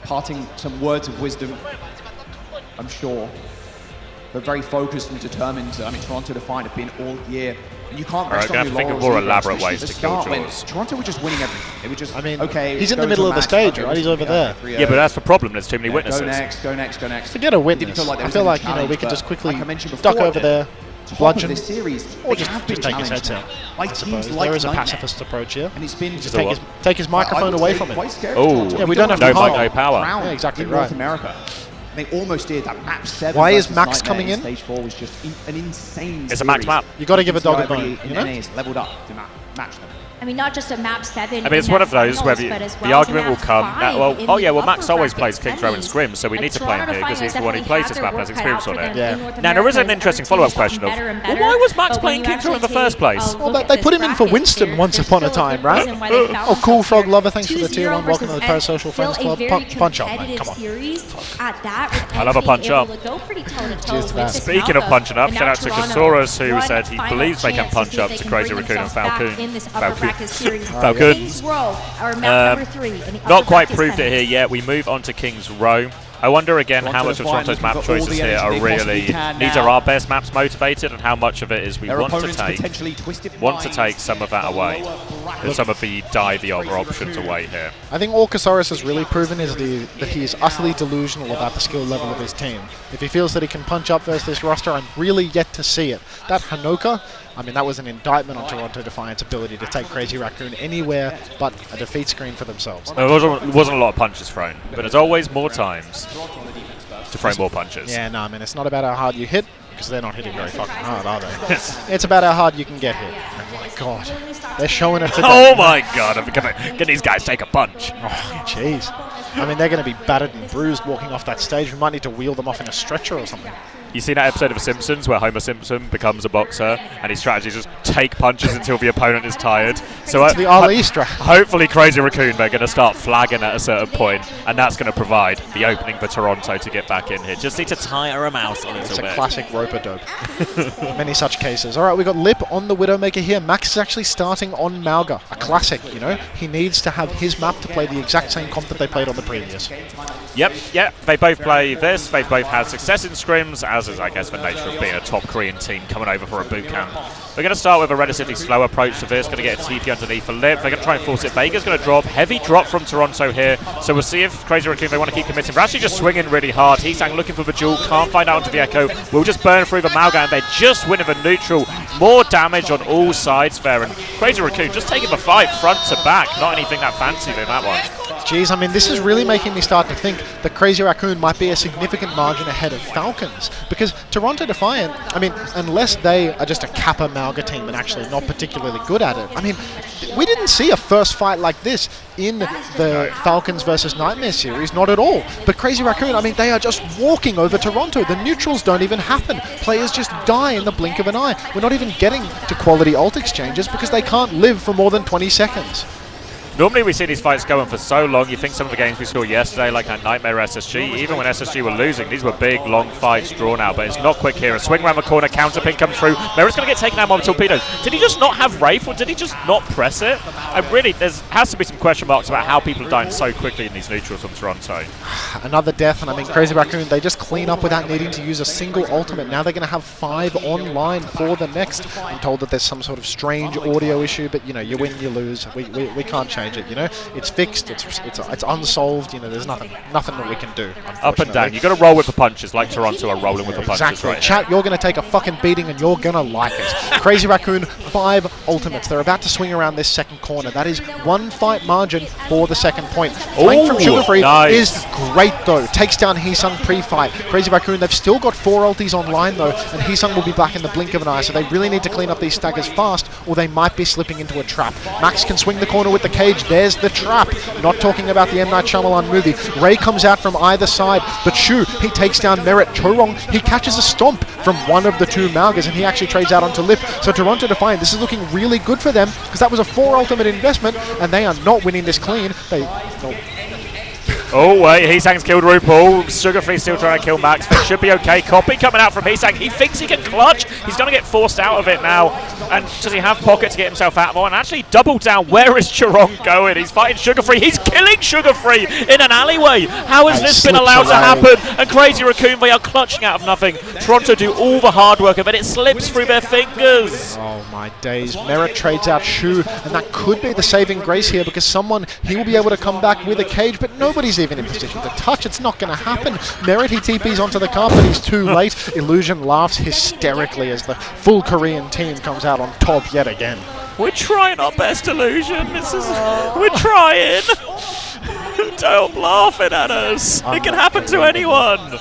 Parting some words of wisdom, I'm sure. But very focused and determined. I mean, Toronto Defiant have been all year. And you can't rest on your laurels. Think of more elaborate ways to kill Jaws. Toronto were just winning everything. They were just, okay, he's in the middle of the stage, right? He's over there. Yeah, but that's the problem. There's too many witnesses. Go next. Forget a witness. I feel like we could just quickly duck over there, bludgeon, this series, or just take his headset. I suppose there is a pacifist approach here. And it's been just take his microphone away from him. Oh, yeah, we don't have no mic, no power. Yeah, exactly in right. North America. They almost did that map 7. Why is Max coming in? Stage 4 was just an insane. It's a Max map. You got to give a dog a bone. NA is leveled up to match them. I mean, not just a map 7. I mean, it's one of those where the argument will come that, Max always plays King's Row and Scrims, so we need to play him here because he's the one who plays this map and has experience on it. Now, there is an interesting follow-up question of, well, why was Max playing King's Row in the first place? Well, they put him in for Winston once upon a time, right? Oh, Cool Frog Lover, thanks for the tier 1. Welcome to the Parasocial Friends Club. Punch up, man. Come on. I love a punch up. Speaking of punching up, shout out to Kasoros, who said he believes they can punch up to Crazy Raccoon and Falcoons. Not quite proved it here yet. We move on to King's Row. I wonder again how much of Toronto's map choices here are really, these are our best maps motivated, and how much of it is we want to take some of that away, and some of the the other options away here. I think all Kasaris has really proven is that he is utterly delusional about the skill level of his team. If he feels that he can punch up versus this roster, I'm really yet to see it. That Hanoka, I mean, that was an indictment on Toronto Defiant's ability to take Crazy Raccoon anywhere but a defeat screen for themselves. There wasn't a lot of punches thrown, but there's always more times to throw more punches. Yeah, no, I mean, it's not about how hard you hit, because they're not hitting very fucking hard, are they? It's about how hard you can get hit. Oh my god, they're showing it today. Oh my god, I'm gonna get these guys take a punch. Oh, jeez. I mean, they're going to be battered and bruised walking off that stage. We might need to wheel them off in a stretcher or something. You seen that episode of The Simpsons where Homer Simpson becomes a boxer and his strategy is just take punches until the opponent is tired? So It's the Ali strategy. hopefully Crazy Raccoon, they're going to start flagging at a certain point, and that's going to provide the opening for Toronto to get back in here. Just need to tire him out a little It's bit. a classic rope-a-dope. Many such cases. All right, we got Lip on the Widowmaker here. Max is actually starting on Mauga. A classic, you know. He needs to have his map to play the exact same comp that they played on the previous. Yep. They both play this. They both had success in scrims, as is, I guess, the nature of being a top Korean team coming over for a boot camp. We're going to start with a relatively slow approach to this. Going to get a TP underneath for Lip. They're going to try and force it. Vega's going to drop. Heavy drop from Toronto here. So we'll see if Crazy Raccoon, they want to keep committing. They're actually just swinging really hard. Heesang looking for the duel. Can't find out onto the Echo. We'll just burn through the Mauga, and they're just winning the neutral. More damage on all sides there. And Crazy Raccoon just taking the fight front to back. Not anything that fancy in that one. Geez, I mean, this is really making me start to think that Crazy Raccoon might be a significant margin ahead of Falcons. Because Toronto Defiant, I mean, unless they are just a Kappa Mauga team and actually not particularly good at it, I mean, we didn't see a first fight like this in the Falcons versus Nightmare series, not at all. But Crazy Raccoon, I mean, they are just walking over Toronto. The neutrals don't even happen. Players just die in the blink of an eye. We're not even getting to quality ult exchanges because they can't live for more than 20 seconds. Normally we see these fights going for so long. You think some of the games we saw yesterday, like that Nightmare SSG, even when SSG were losing, these were big, long fights drawn out. But it's not quick here. A swing around the corner, counter pin comes through. Merit's going to get taken out by torpedoes. Did he just not have Wraith, or did he just not press it? And really, there has to be some question marks about how people are dying so quickly in these neutrals from Toronto. Another death, and I mean, Crazy Raccoon, they just clean up without needing to use a single ultimate. Now they're going to have 5 online for the next. I'm told that there's some sort of strange audio issue, but, you know, you win, you lose. We can't change it, you know? It's fixed, it's unsolved, you know, there's nothing that we can do, Up and down. You've got to roll with the punches like Toronto are rolling with the punches. Exactly. Right Chat, you're going to take a fucking beating and you're going to like it. Crazy Raccoon, 5 ultimates. They're about to swing around this second corner. That is 1 fight margin for the second point. Flank from Sugar Free is great, though. Takes down Heesung pre-fight. Crazy Raccoon, they've still got 4 ultis online, though, and Heesung will be back in the blink of an eye, so they really need to clean up these staggers fast, or they might be slipping into a trap. Max can swing the corner with the cage. There's the trap. Not talking about the M. Night Shyamalan movie. Ray comes out from either side, but Shu, he takes down Merit. Chorong, he catches a stomp from one of the 2 Maugas, and he actually trades out onto Lip. So Toronto Defiant, this is looking really good for them, because that was a 4 ultimate investment, and they are not winning this clean. Oh, wait, Heesang's killed RuPaul. Sugar Free still trying to kill Max, but should be okay. Copy coming out from Heesang. He thinks he can clutch. He's going to get forced out of it now. And does he have pocket to get himself out of it? And actually double down. Where is Chorong going? He's fighting Sugar Free. He's killing Sugar Free in an alleyway. How has this been allowed to happen? And Crazy Raccoon, they are clutching out of nothing. Toronto do all the hard work of it. It slips through their fingers. Oh my days. Merit trades out Shu, and that could be the saving grace here, because he will be able to come back with a cage, but nobody's even in position to touch. It's not going to happen. Merit, he TPs onto the carpet. He's too late. Illusion laughs hysterically as the full Korean team comes out on top yet again. We're trying our best, Illusion. We're trying. Don't laughing at us. It can happen to anyone.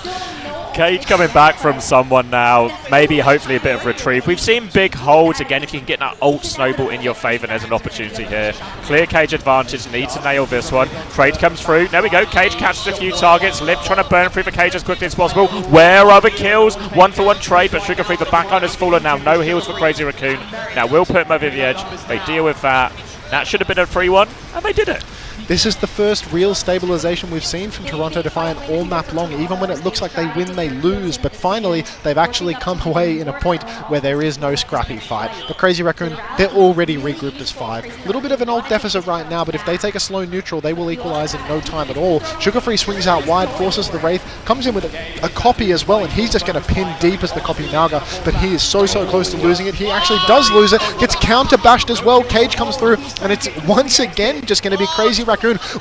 Cage coming back from someone now. Maybe, hopefully, a bit of retrieve. We've seen big holds. Again, if you can get that ult snowball in your favour, there's an opportunity here. Clear Cage advantage. Need to nail this one. Trade comes through. There we go. Cage catches a few targets. Lip trying to burn through the cage as quickly as possible. Where are the kills? 1-for-1 trade, but Sugar Free, the backline has fallen now. No heals for Crazy Raccoon. Now, we'll put him over the edge. They deal with that. That should have been a free one, and they did it. This is the first real stabilization we've seen from Toronto Defiant all map long. Even when it looks like they win, they lose. But finally, they've actually come away in a point where there is no scrappy fight. But Crazy Raccoon, they're already regrouped as 5. A little bit of an ult deficit right now, but if they take a slow neutral, they will equalize in no time at all. Sugar Free swings out wide, forces the Wraith, comes in with a copy as well, and he's just going to pin deep as the copy Mauga. But he is so close to losing it. He actually does lose it. Gets counter bashed as well. Cage comes through, and it's once again just going to be Crazy Raccoon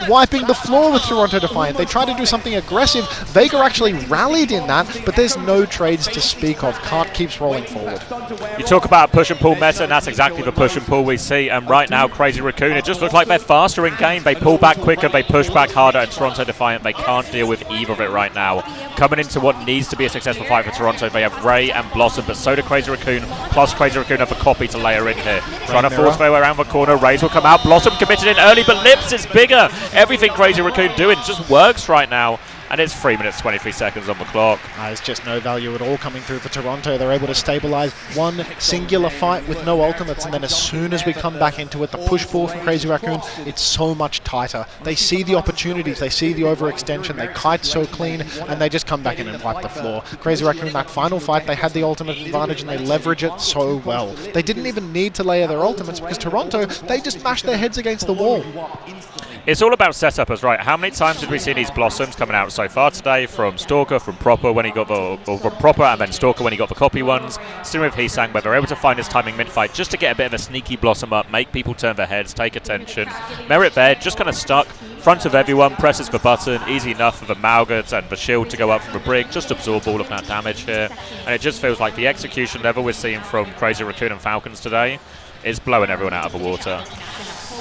wiping the floor with Toronto Defiant. They tried to do something aggressive. Vega actually rallied in that, but there's no trades to speak of. Cart keeps rolling forward. You talk about push and pull meta, and that's exactly the push and pull we see. And right now, Crazy Raccoon, it just looks like they're faster in game. They pull back quicker, they push back harder, and Toronto Defiant, they can't deal with either of it right now. Coming into what needs to be a successful fight for Toronto, they have Ray and Blossom, but so do Crazy Raccoon, plus Crazy Raccoon have a copy to layer in here. Trying to force their way around the corner. Rays will come out. Blossom committed in early, but Lips is bigger. Everything Crazy Raccoon doing just works right now. and it's 3 minutes 23 seconds on the clock. There's just no value at all coming through for Toronto. They're able to stabilize one singular fight with no ultimates, and then as soon as we come back into it, the push-pull from Crazy Raccoon, it's so much tighter. They see the opportunities, they see the overextension, they kite so clean, and they just come back in and wipe the floor. Crazy Raccoon, that final fight, they had the ultimate advantage and they leverage it so well. They didn't even need to layer their ultimates because Toronto, they just mashed their heads against the wall. It's all about setup as right. How many times did we see these blossoms coming out so far today from Stalker, from Proper when he got the, or from Proper and then Stalker when he got the copy ones. Same with Heesang, where they're able to find his timing mid-fight just to get a bit of a sneaky blossom up, make people turn their heads, take attention. Merit there, just kind of stuck, front of everyone, presses the button, easy enough for the Malgard and the shield to go up from the brig, just absorb all of that damage here. And it just feels like the execution level we're seeing from Crazy Raccoon and Falcons today is blowing everyone out of the water.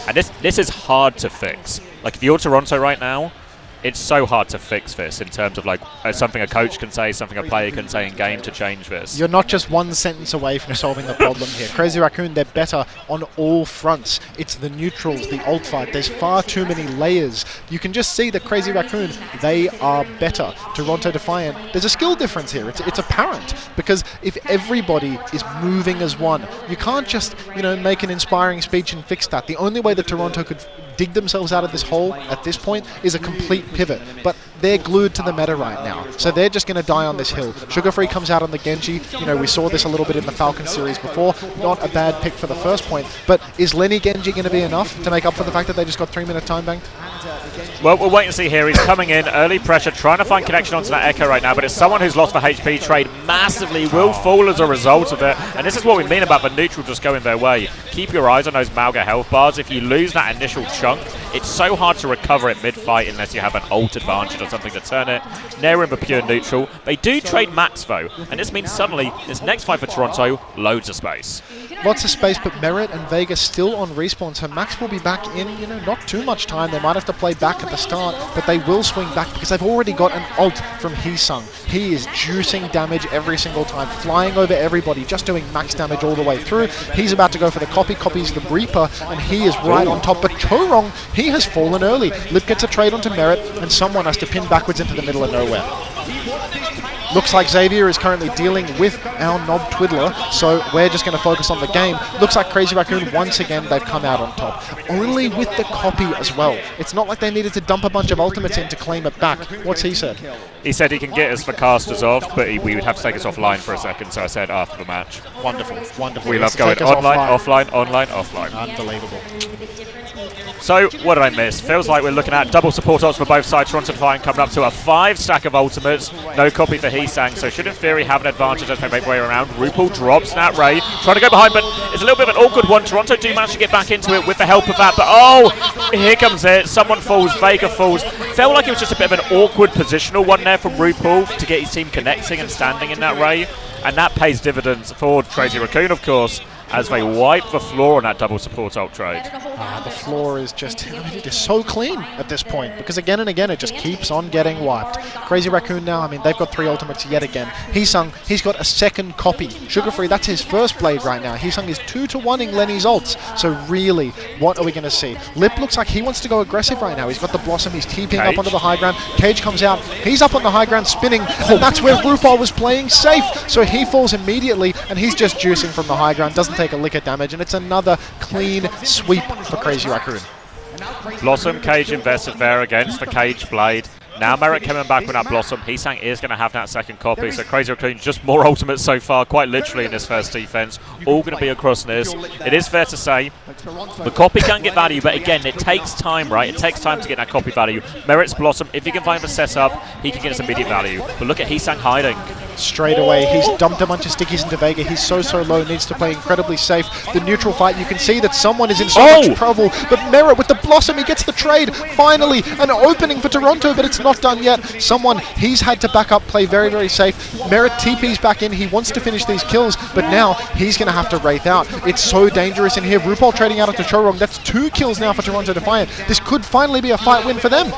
And this is hard to fix. Like, if you're Toronto right now, it's so hard to fix this in terms of like something a coach can say, something a player can say in game to change this. You're not just one sentence away from solving the problem here. Crazy Raccoon, they're better on all fronts. It's the neutrals, the ult fight. There's far too many layers. You can just see that Crazy Raccoon, they are better. Toronto Defiant, there's a skill difference here. It's apparent because if everybody is moving as one, you can't just, make an inspiring speech and fix that. The only way that Toronto could dig themselves out of this hole at this point is a complete pivot, but they're glued to the meta right now, so they're just going to die on this hill. Sugar Free comes out on the Genji. We saw this a little bit in the Falcon series before. Not a bad pick for the first point, but is Lenny Genji going to be enough to make up for the fact that they just got 3-minute time bank? Well, we'll wait and see here. He's coming in, early pressure, trying to find connection onto that Echo right now, but it's someone who's lost the HP trade massively, will fall as a result of it, and this is what we mean about the neutral just going their way. Keep your eyes on those Malga health bars. If you lose that initial chunk, it's so hard to recover it mid-fight unless you have an ult advantage or something to turn it. Nair in the pure neutral. They do trade max though, and this means suddenly this next fight for Toronto, loads of space. Lots of space, but Merit and Vega still on respawn, so Max will be back in, not too much time. They might have to play back at the start, but they will swing back because they've already got an ult from Heesang. He is juicing damage every single time, flying over everybody, just doing max damage all the way through. He's about to go for the copy, copies the Reaper, and he is right on top, but Chorong, he has fallen early. Lip gets a trade onto Merit, and someone has to pin backwards into the middle of nowhere. Looks like Xavier is currently dealing with our Knob Twiddler, so we're just going to focus on the game. Looks like Crazy Raccoon, once again, they've come out on top. Only with the copy as well. It's not like they needed to dump a bunch of ultimates in to claim it back. What's he said? He said he can get us the casters off, but we would have to take us offline for a second, so I said after the match. Wonderful, wonderful. We love going online, offline, online, offline. Unbelievable. So, what did I miss? Feels like we're looking at double support ults for both sides. Toronto Defiant coming up to a 5 stack of ultimates. No copy for Heesang, so should in theory have an advantage as they make way around. RuPaul drops that Ray, trying to go behind, but it's a little bit of an awkward one. Toronto do manage to get back into it with the help of that, but oh, here comes it. Someone falls, Vega falls. Felt like it was just a bit of an awkward positional one there from RuPaul to get his team connecting and standing in that Ray, and that pays dividends for Crazy Raccoon, of course, as they wipe the floor on that double support ult trade. The floor is just, it is so clean at this point, because again and again it just keeps on getting wiped. Crazy Raccoon now, they've got 3 ultimates yet again. Heesang, he's got a second copy. Sugar Free, that's his first blade right now. Heesang is 2-to-1ing Lenny's ults, so really, what are we going to see? Lip looks like he wants to go aggressive right now. He's got the Blossom, he's TPing up onto the high ground. Cage comes out, he's up on the high ground spinning, and that's where RuPaul was playing safe, so he falls immediately, and he's just juicing from the high ground, doesn't take a lick of damage, and it's another clean sweep for Crazy Raccoon. Blossom, Cage invested there against the Cage Blade. Now Merit coming back with that Blossom. Heesang is going to have that second copy, so Crazy Raccoon just more ultimates so far, quite literally in this first defense. All going to be across this. It is fair to say the copy can get value, but again, it takes time, right? It takes time to get that copy value. Merit's Blossom, if he can find the setup, he can get us immediate value. But look at Heesang hiding. Straight away, he's dumped a bunch of stickies into Vega. He's so low, needs to play incredibly safe. The neutral fight, you can see that someone is in so much trouble, but Merit with the Blossom, he gets the trade. Finally, an opening for Toronto, but it's not done yet. Someone, he's had to back up, play very safe. Merit TP's back in, he wants to finish these kills, but now he's going to have to wraith out. It's so dangerous in here. RuPaul trading out onto Chorong. That's 2 kills now for Toronto Defiant. This could finally be a fight win for them.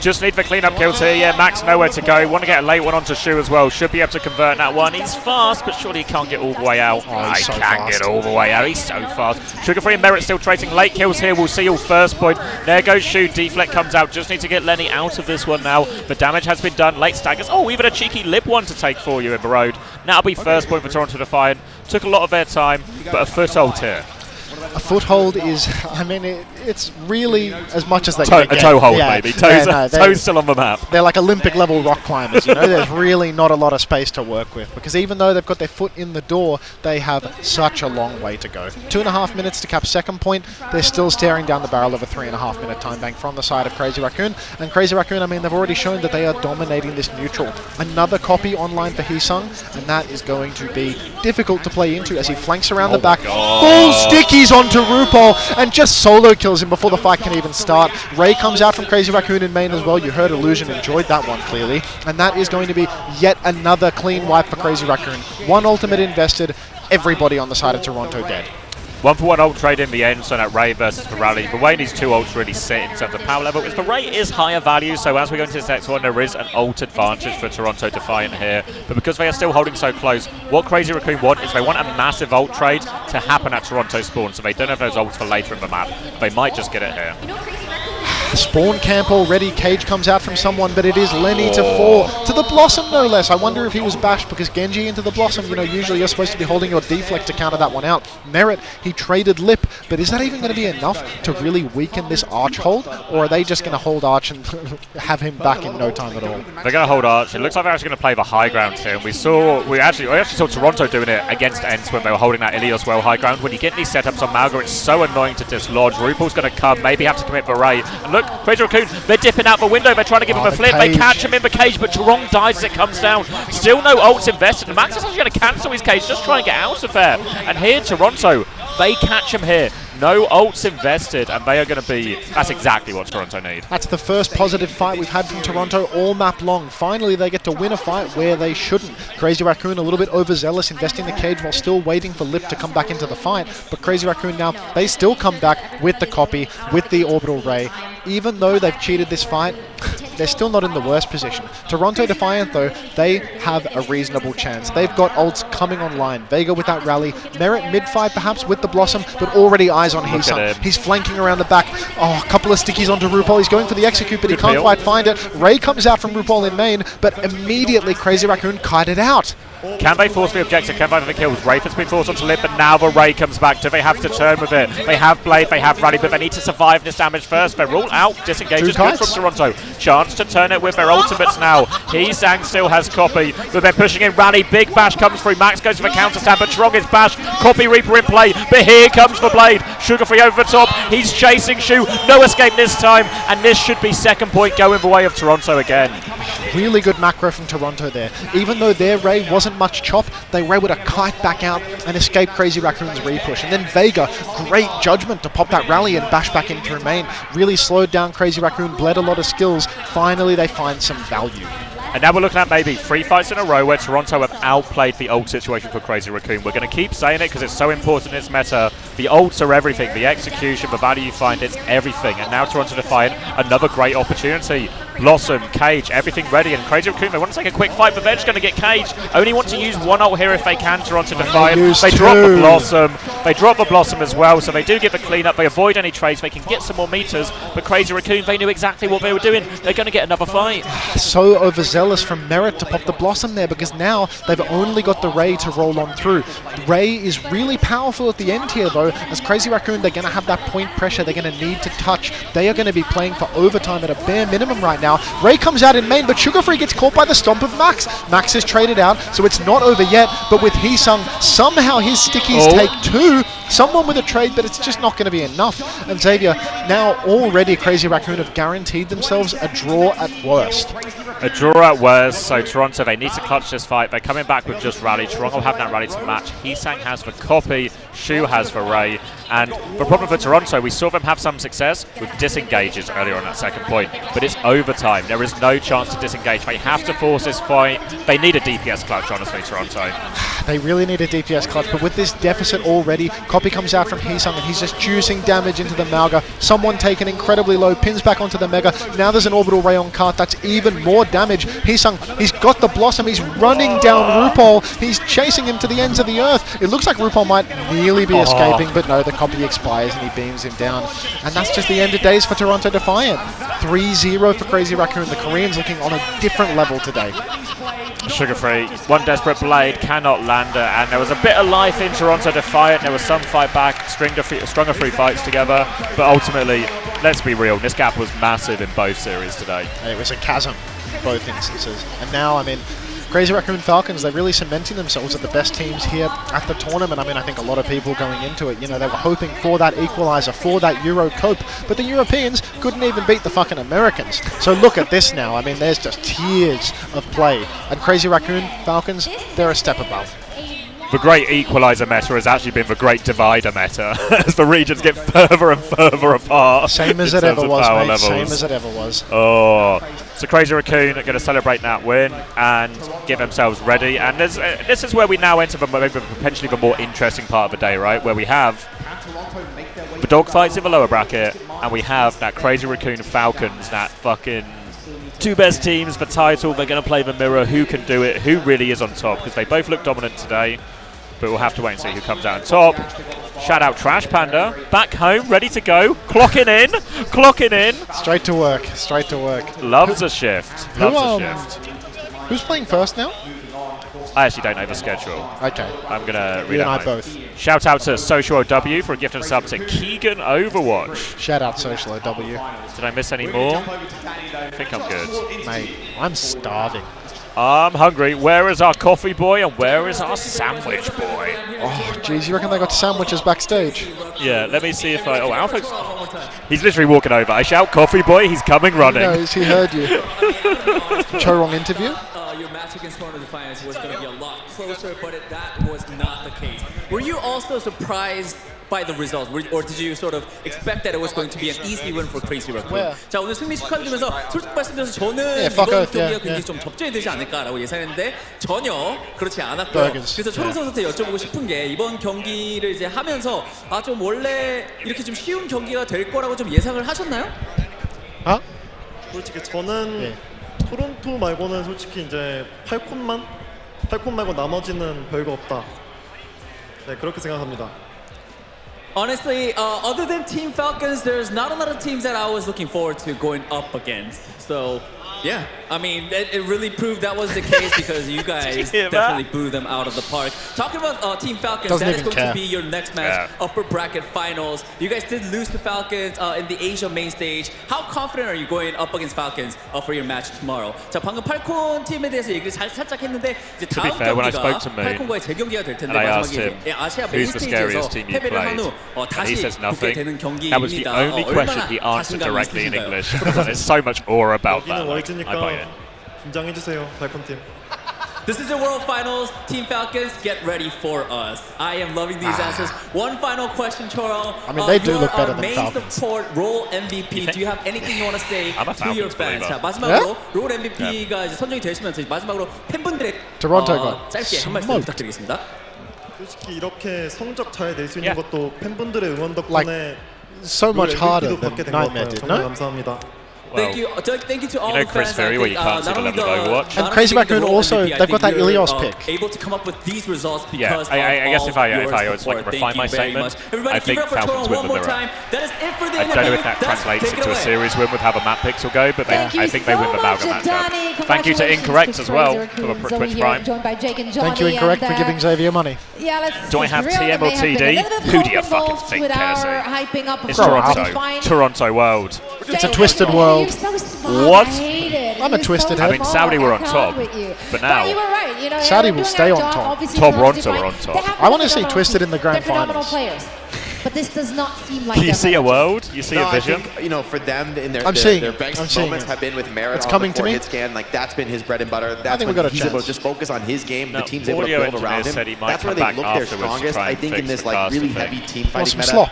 Just need the cleanup kills here. Yeah, Max nowhere to go. Want to get a late one onto Shu as well. Should be able to convert that one. He's fast, but surely he can't get all the way out. He's so can't fast. get all the way out. He's so fast. Sugar-Free and Merit still trading late kills here. We'll see your first point. There goes Shu. Deflect comes out. Just need to get Lenny out of this one now. The damage has been done. Late staggers. Oh, even a cheeky lip one to take for you in the road. That'll be first point for Toronto Defiant. Took a lot of their time, but a foothold here. A foothold is, I mean, it's really as much as they can get. A toe hold, maybe. Toes still on the map. They're like Olympic level rock climbers, you know. There's really not a lot of space to work with, because even though they've got their foot in the door, they have such a long way to go. 2.5 minutes to cap second point. They're still staring down the barrel of a 3.5 minute time bank from the side of Crazy Raccoon. And Crazy Raccoon, I mean, they've already shown that they are dominating this neutral. Another copy online for Heesung, and that is going to be difficult to play into as he flanks around the back. Full stickies onto RuPaul and just solo kills him before the fight can even start. Ray comes out from Crazy Raccoon in main as well. You heard Illusion enjoyed that one clearly. And that is going to be yet another clean wipe for Crazy Raccoon. One ultimate invested, everybody on the side of Toronto dead. 1-for-1 ult trade in the end, so that Ray versus the Rally. The way these two ults really sit in terms of power level is the Ray is higher value, so as we go into this next one, there is an ult advantage for Toronto Defiant here. But because they are still holding so close, what Crazy Raccoon want is they want a massive ult trade to happen at Toronto spawn, so they don't have those ults for later in the map. They might just get it here. Spawn camp already. Cage comes out from someone, but it is Lenny to fall. To the Blossom, no less. I wonder if he was bashed because Genji into the Blossom. You know, usually you're supposed to be holding your deflect to counter that one out. Merit, he traded Lip, but is that even going to be enough to really weaken this Arch hold? Or are they just going to hold Arch and have him back in no time at all? They're going to hold Arch. It looks like they're actually going to play the high ground here. And we actually saw Toronto doing it against Ents when they were holding that Ilios well high ground. When you get these setups on Malga, it's so annoying to dislodge. RuPaul's going to come, maybe have to commit the Ray. And look, Crazy Raccoon, they're dipping out the window. They're trying to give him a flip. They catch him in the cage, but Tarong dies as it comes down. Still no ults invested. And Max is actually going to cancel his cage, just try and get out of there. And here, Toronto, they catch him here. No ults invested, and they are going to be... That's exactly what Toronto need. That's the first positive fight we've had from Toronto all map long. Finally, they get to win a fight where they shouldn't. Crazy Raccoon a little bit overzealous, investing the cage while still waiting for Lip to come back into the fight. But Crazy Raccoon now, they still come back with the copy, with the orbital ray. Even though they've cheated this fight, they're still not in the worst position. Toronto Defiant, though, they have a reasonable chance. They've got ults coming online. Vega with that rally. Merit mid-fight perhaps with the Blossom, but already eyes on Heesung. He's flanking around the back. Oh, a couple of stickies onto RuPaul. He's going for the execute, but he can't quite find it. Ray comes out from RuPaul in main, but immediately Crazy Raccoon kited out. Can they force the objective? Can they find the kills? Wraith has been forced onto Lip, and now the Ray comes back. Do they have to turn with it? They have Blade, they have Rally, but they need to survive this damage first. They're all out. Disengages good from Toronto. Chance to turn it with their ultimates now. Heesang still has copy, but they're pushing in Rally. Big bash comes through. Max goes for the counter stand, but Trong is bashed. Copy Reaper in play, but here comes the Blade. Sugar-Free over the top. He's chasing Shu. No escape this time, and this should be second point going the way of Toronto again. Really good macro from Toronto there. Even though their Ray wasn't much chop, they were able to kite back out and escape Crazy Raccoon's repush. And then Vega, great judgment to pop that rally and bash back in through main. Really slowed down Crazy Raccoon, bled a lot of skills. Finally, they find some value. And now we're looking at maybe 3 fights in a row where Toronto have outplayed the ult situation for Crazy Raccoon. We're going to keep saying it because it's so important in its meta. The ults are everything. The execution, the value you find, it's everything. And now Toronto Defiant, another great opportunity. Blossom, Cage, everything ready. And Crazy Raccoon, they want to take a quick fight, but they're just going to get caged. Only want to use one ult here if they can, Toronto Defiant. They drop the Blossom. They drop the Blossom as well, so they do get the cleanup. They avoid any trades. They can get some more meters. But Crazy Raccoon, they knew exactly what they were doing. They're going to get another fight. So overzealous from Merit to pop the Blossom there, because now they've only got the Ray to roll on through. Ray is really powerful at the end here, though. As Crazy Raccoon, they're going to have that point pressure. They're going to need to touch. They are going to be playing for overtime at a bare minimum right now. Ray comes out in main, but Sugar-Free gets caught by the stomp of Max. Max is traded out, so it's not over yet. But with Heesung, somehow his stickies take 2. Someone with a trade, but it's just not going to be enough. And Xavier, now already Crazy Raccoon have guaranteed themselves a draw at worst. A draw at worst, so Toronto, they need to clutch this fight. They're coming back with just Rally. Toronto have that Rally to match. Heesang has the copy, Shu has the Ray. And the problem for Toronto, we saw them have some success with disengages earlier on that second point, but it's overtime. There is no chance to disengage. They have to force this fight. They need a DPS clutch, honestly, Toronto. They really need a DPS clutch, but with this deficit already, Copy comes out from Heesung and he's just juicing damage into the Mauga. Someone taken incredibly low, pins back onto the Mega. Now there's an orbital ray on cart, that's even more damage. Heesung, he's got the Blossom, he's running down RuPaul, he's chasing him to the ends of the earth. It looks like RuPaul might nearly be escaping, but no, the Copy expires and he beams him down. And that's just the end of days for Toronto Defiant. 3-0 for Crazy Raccoon. The Koreans looking on a different level today. Sugar Free, one desperate blade, cannot land her, and there was a bit of life in Toronto Defiant. There was some fight back, stronger free fights together, but ultimately, let's be real, this gap was massive in both series today. It was a chasm in both instances. And now, I mean, Crazy Raccoon Falcons, they're really cementing themselves as the best teams here at the tournament. I mean, I think a lot of people going into it, you know, they were hoping for that equalizer, for that Euro cope, but the Europeans couldn't even beat the fucking Americans. So look at this now. I mean, there's just tiers of play. And Crazy Raccoon Falcons, they're a step above. The great equalizer meta has actually been the great divider meta as the regions get further and further apart. Same as it ever was, mate. Same as it ever was. Oh, so Crazy Raccoon are going to celebrate that win and get themselves ready. And this is where we now enter potentially the more interesting part of the day, right? Where we have the dogfights in the lower bracket, and we have that Crazy Raccoon Falcons, that fucking two best teams for title. They're going to play the mirror. Who can do it? Who really is on top? Because they both look dominant today. But we'll have to wait and see who comes out on top. Shout out Trash Panda, back home, ready to go, clocking in. Straight to work, straight to work. Loves a shift, Who's playing first now? I actually don't know the schedule. Okay. I'm going to read you and out I both. Shout out to Social OW for a gift and sub to Keegan Overwatch. Shout out Social OW. Did I miss any more? I think I'm good. Mate, I'm starving. I'm hungry. Where is our coffee boy and where is our sandwich boy? Oh, jeez, you reckon they got sandwiches backstage? Yeah, let me see if I... Oh, Alpha's... He's literally walking over. I shout, coffee boy, he's coming running. He knows, he heard you. Cho Wrong interview? Your match against Toronto Defiant was going to be a lot closer, but that was not the case. Were you also surprised by the results, or did you sort of expect that it was going to be an easy win for Crazy Raccoon? 자, 오늘 승리 축하드리면서 솔직히 말씀드려서 저는 이번 경기가 굉장히 좀 접전이 되지 않을까라고 예상했는데 전혀 그렇지 않았고요. 그래서 초롱 선수한테 여쭤보고 싶은 게 이번 경기를 이제 하면서 좀 원래 이렇게 좀 쉬운 경기가 될 거라고 좀 예상을 하셨나요? 솔직히 저는 토론토 말고는 솔직히 이제 팔콘 말고 나머지는 별거 없다. 네, 그렇게 생각합니다. Honestly, other than Team Falcons, there's not a lot of teams that I was looking forward to going up against. So, yeah, I mean, it really proved that was the case because you guys definitely blew them out of the park. Talking about Team Falcons, that is going to be your next match, upper bracket finals. You guys did lose to Falcons in the Asia main stage. How confident are you going up against Falcons for your match tomorrow? 자, 방금 팔콘 팀에 대해서 얘기를 살짝 했는데 이제 다음 경기가 팔콘과의 재경기가 될 텐데 마지막에 아시아 메인 스테이지에서 패배를 한 후 다시 붙게 되는 경기입니다. That was the only question he answered directly in English. There's so much awe about that. I buy it. 긴장해주세요, 팔콘 팀. This is the World Finals. Team Falcons, get ready for us. I am loving these answers. One final question, Choro. I mean, they do look better than main Falcons. support role MVP. Do you have anything you want to say to your fans? 자, 마지막으로 롤 MVP가 이제 선정이 되시면서 마지막으로 팬분들의 짧게 한 말씀 부탁드리겠습니다. 솔직히 이렇게 성적 잘 낼 수 있는 것도 팬분들의 응원 덕분에 so much harder than Nightmare did, 정말 감사합니다. Thank you to all the fans. Ferry, where you can't see the level of Overwatch. And Crazy Raccoon also, they've got that Ilios pick. Able to come up with these results because I guess if I was like refine my statement, I think Falcons win the mirror. That is it for the I don't know if that translates into a series win with how the map picks will go, but I think they win the Malga matchup. Thank you to Incorrect as well for the Twitch Prime. Thank you, Incorrect, for giving Xavier money. Do I have TM or TD? Who do you fucking think, Tennessee? It's Toronto. Toronto World. It's a twisted world. What? I'm a twisted head. I mean, Saudi were on top, but now you were right. You know, Saudi will stay on top. Toronto are on top. I want to see Twisted in the grand finals. but this does not seem like. You their see a meta. world, you see a vision. I think, you know, for them in their I'm seeing their it. best I'm seeing moments it. have been with Merritt It's on coming the to court me. hit scan. Like that's been his bread and butter. That's think we when got a he's able chance. to just focus on his game. No, the team's able to audio build around engineer him. said he might That's where come they back look their afterwards to strongest. try I and think in fix this the like cast really thing. heavy team fighting some meta. slop.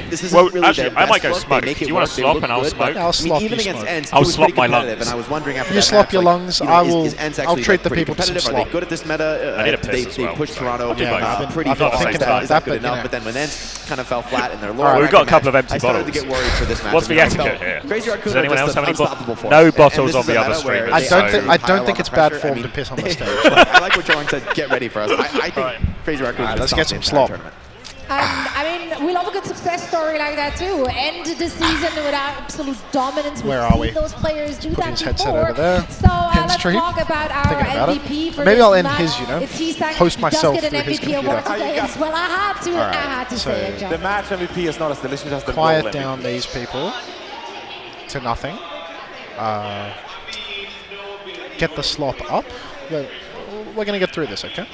This is Well, really actually, their I might best go look. smoke. They make Do it you wanna work. They slop look and I'll good. smoke? Yeah, I'll slop, even you against smoke. Ents, I'll he was slop pretty my competitive, lungs. and I was wondering after You that slop match, your like, lungs, you know, I is will- Ents I'll actually, treat like, the pretty people to some competitive? Are they slop. good at this meta? I need a They piss as well, pushed so Toronto I'll do both. I've been pretty thinking far. about That was that, good but, enough, you know. but then when Ents kind of fell flat in their All lower right, we've got a bracket couple of match, empty I started to bottles. get worried for this match. What's the I felt etiquette here? Crazy Raccoon Does are anyone just else have any unstoppable force. no And bottles this on is a the other meta where streamers? I they don't are think really I pile don't on think the it's bad pressure. I form mean, to piss on the stage. I like what Jordan said. Get ready for us. I think Crazy Raccoon. All right, can let's stop get the some entire slop. tournament. I mean, we love a good success story like that too. End the season with absolute dominance. We've Where are seen we? those players do Put that his before. headset over there. So End let's stream. talk about our Thinking about it. MVP for Maybe this I'll end match. his, you know, It's Heesang. host He myself does get an through his MVP award computer. today as well. I right, had to so say it, John. The match MVP is not as delicious as the Quiet goal down MVP. these people to nothing. Get the slop up. We're going to get through this, okay?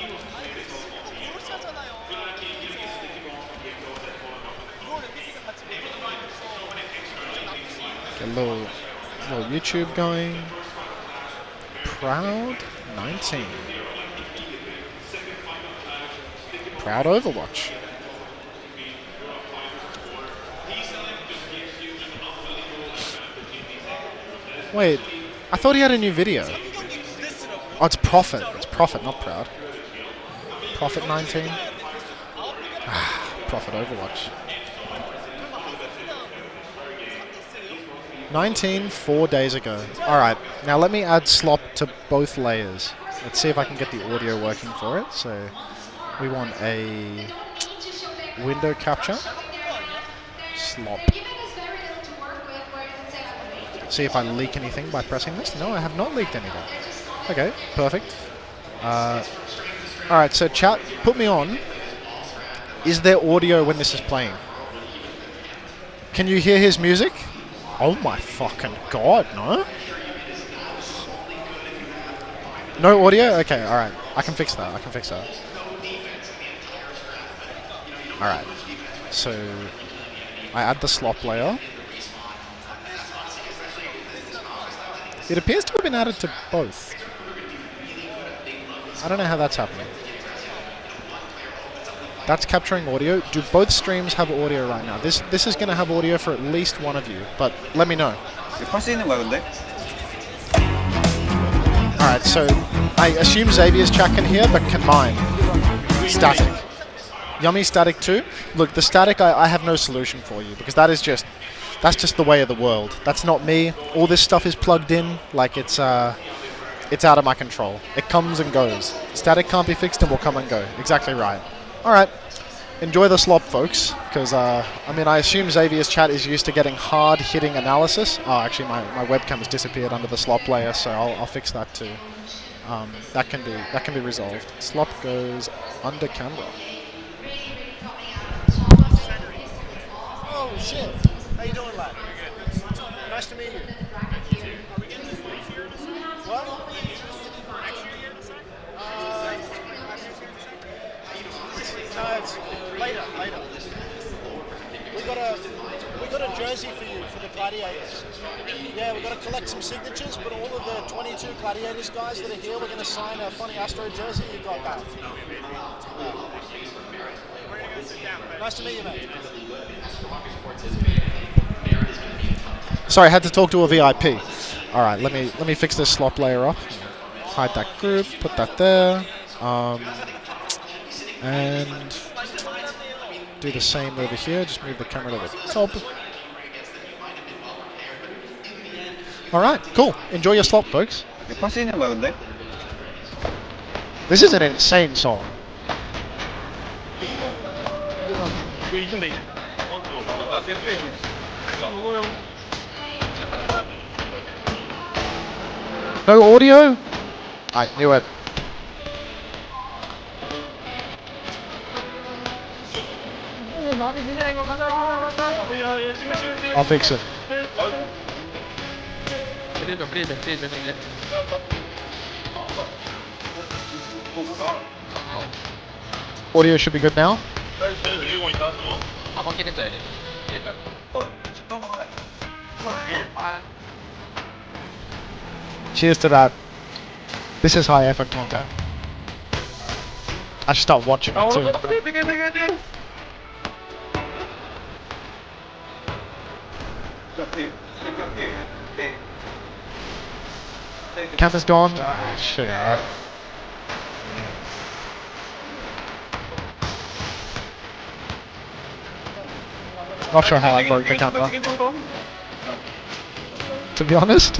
Get a little YouTube going. Proud 19. Proud Overwatch. Wait, I thought he had a new video. Oh, it's Profit. It's Profit, not Proud. Profit 19. Profit Overwatch. 19, 4 days ago. Alright, now let me add slop to both layers. Let's see if I can get the audio working for it. So, we want a window capture. Slop. See if I leak anything by pressing this. No, I have not leaked anything. Okay, perfect. Alright, so chat, put me on. Is there audio when this is playing? Can you hear his music? Oh my fucking god, no? No audio? Okay, alright. I can fix that, Alright. So, I add the slop layer. It appears to have been added to both. I don't know how that's happening. That's capturing audio. Do both streams have audio right now? This is going to have audio for at least one of you, but let me know. Alright, so I assume Xavier's chat can hear, but can mine? Static. Yummy static too? Look, the static, I have no solution for you, because that's just the way of the world. That's not me. All this stuff is plugged in, like it's out of my control. It comes and goes. Static can't be fixed and will come and go. Exactly right. Alright, enjoy the slop, folks, because, I mean, I assume Xavier's chat is used to getting hard-hitting analysis. Oh, actually, my webcam has disappeared under the slop layer, so I'll fix that too. That can be resolved. Slop goes under camera. Oh, shit. How you doing, lad? Nice to meet you. What? No, it's later. We got a jersey for you for the Gladiators. Yeah, we've got to collect some signatures, but all of the 22 Gladiators guys that are here, we're going to sign a funny Astro jersey. You got that. Nice to meet you, mate. Sorry, I had to talk to a VIP. All right, let me fix this slop layer up. Hide that group, put that there, and do the same over here. Just move the camera to the top. All right, cool. Enjoy your slop, folks. This is an insane song. No audio? I knew it. I'll fix it. Audio should be good now. Cheers to that. This is high effort content. I should start watching it too. Camera's gone. Ah, shit. Not sure how I broke the camera, to be honest.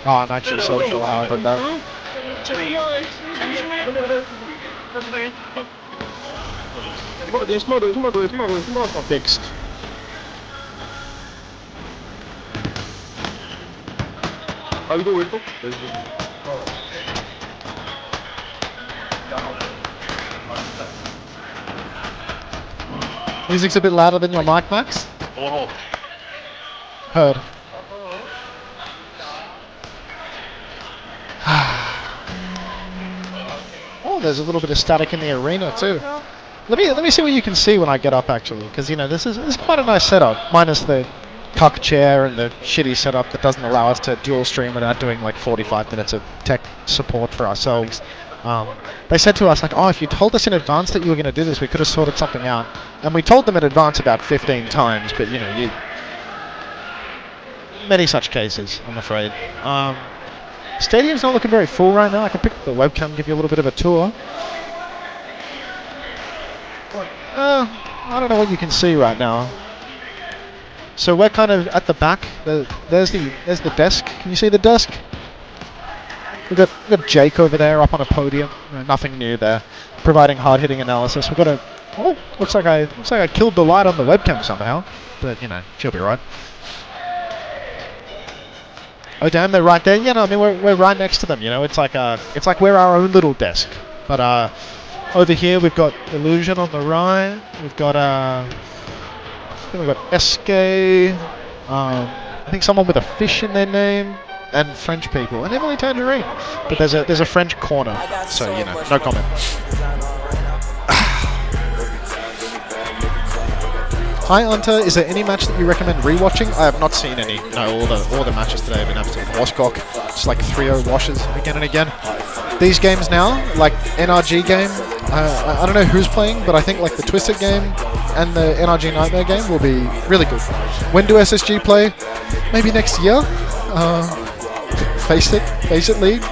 Oh, I'm actually so sure how I broke that. Fixed. Music's a bit louder than your mic, Max? Heard. Oh, there's a little bit of static in the arena too. Let me see what you can see when I get up actually, because you know this is quite a nice setup, minus the cuck chair and the shitty setup that doesn't allow us to dual stream without doing like 45 minutes of tech support for ourselves. They said to us like, oh, if you told us in advance that you were going to do this, we could have sorted something out. And we told them in advance about 15 times, but you know, many such cases, I'm afraid. Stadium's not looking very full right now. I can pick up the webcam, give you a little bit of a tour. I don't know what you can see right now. So we're kind of at the back. There's the desk. Can you see the desk? We've got Jake over there up on a podium. Nothing new there, providing hard-hitting analysis. We've got a. Oh, looks like I killed the light on the webcam somehow, but you know she'll be right. Oh damn, they're right there. Yeah, no, I mean we're right next to them. You know, it's like we're our own little desk. But over here we've got Illusion on the right. We've got SK. I think someone with a fish in their name. And French people, and Emily Tangerine. But there's a French corner, so you know, no comment. Hi Unta, is there any match that you recommend rewatching? I have not seen any. No, all the matches today have been absolute horsecock. Just like 3-0 washes again and again. These games now, like NRG game, I don't know who's playing, but I think like the Twisted game and the NRG Nightmare game will be really good. When do SSG play? Maybe next year? Face it league.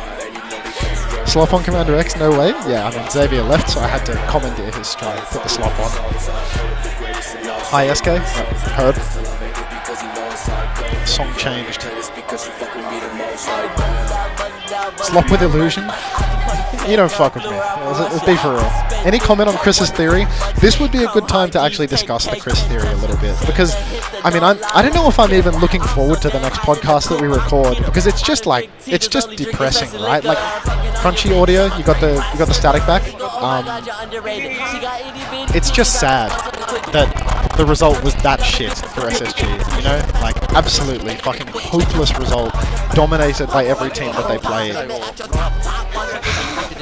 Slop on CommanderX, no way. Yeah, I mean Xavier left, so I had to commandeer his stride, put the slop on. Hi SK, heard. Song changed. Slop with Illusion. You don't fuck with me. Let's be for real. Any comment on Chris's theory? This would be a good time to actually discuss the Chris theory a little bit, because I mean I don't know if I'm even looking forward to the next podcast that we record, because it's just depressing, right? Like crunchy audio, you got the static back. It's just sad that the result was that shit for SSG, you know? Like absolutely fucking hopeless result, dominated by every team that they played.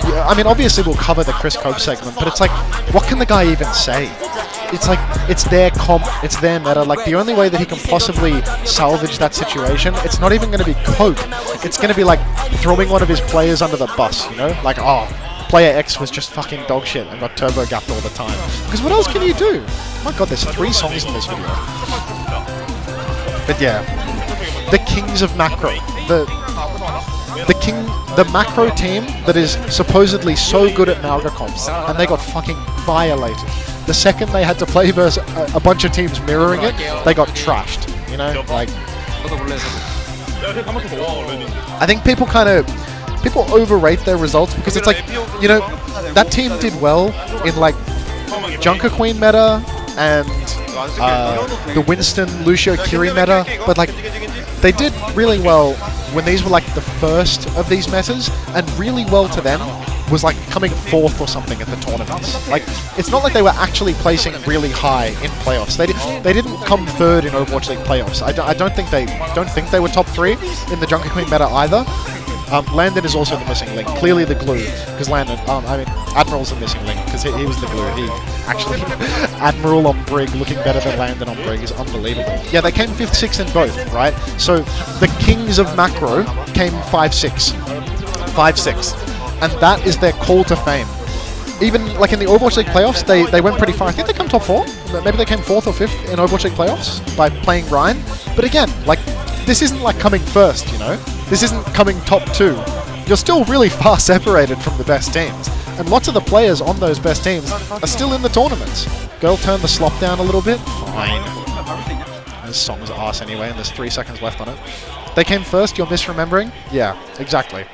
Yeah, I mean, obviously we'll cover the Chris Cope segment, but it's like, what can the guy even say? It's like, it's their comp, it's their meta. Like, the only way that he can possibly salvage that situation, it's not even going to be Cope. It's going to be like throwing one of his players under the bus, you know? Like, oh, player X was just fucking dog shit and got turbo gapped all the time. Because what else can you do? Oh my god, there's 3 songs in this video. But yeah, the kings of macro. The macro team that is supposedly so good at Malga comps, and they got fucking violated. The second they had to play versus a bunch of teams mirroring it, they got trashed. You know, like I think people overrate their results, because it's like, you know, that team did well in like Junker Queen meta and the Winston Lucio Kiri meta, but like they did really well when these were like the first of these metas, and really well to them was like coming 4th or something at the tournaments. Like, it's not like they were actually placing really high in playoffs. They didn't come 3rd in Overwatch League playoffs. I don't think they were top 3 in the Junker Queen meta either. Landon is also the missing link. Clearly the glue, because Landon, Admiral's the missing link, because he was the glue. He actually, Admiral on Brig looking better than Landon on Brig is unbelievable. Yeah, they came 5th, 6th in both, right? So the kings of macro came 5-6. 5-6. And that is their call to fame. Even like in the Overwatch League playoffs, they went pretty far. I think they come top 4. Maybe they came 4th or 5th in Overwatch League playoffs by playing Ryan. But again, like, this isn't like coming first, you know? This isn't coming top 2. You're still really far separated from the best teams. And lots of the players on those best teams are still in the tournaments. Girl, turn the slop down a little bit. Fine. This song's arse anyway, and there's 3 seconds left on it. They came first, you're misremembering? Yeah, exactly.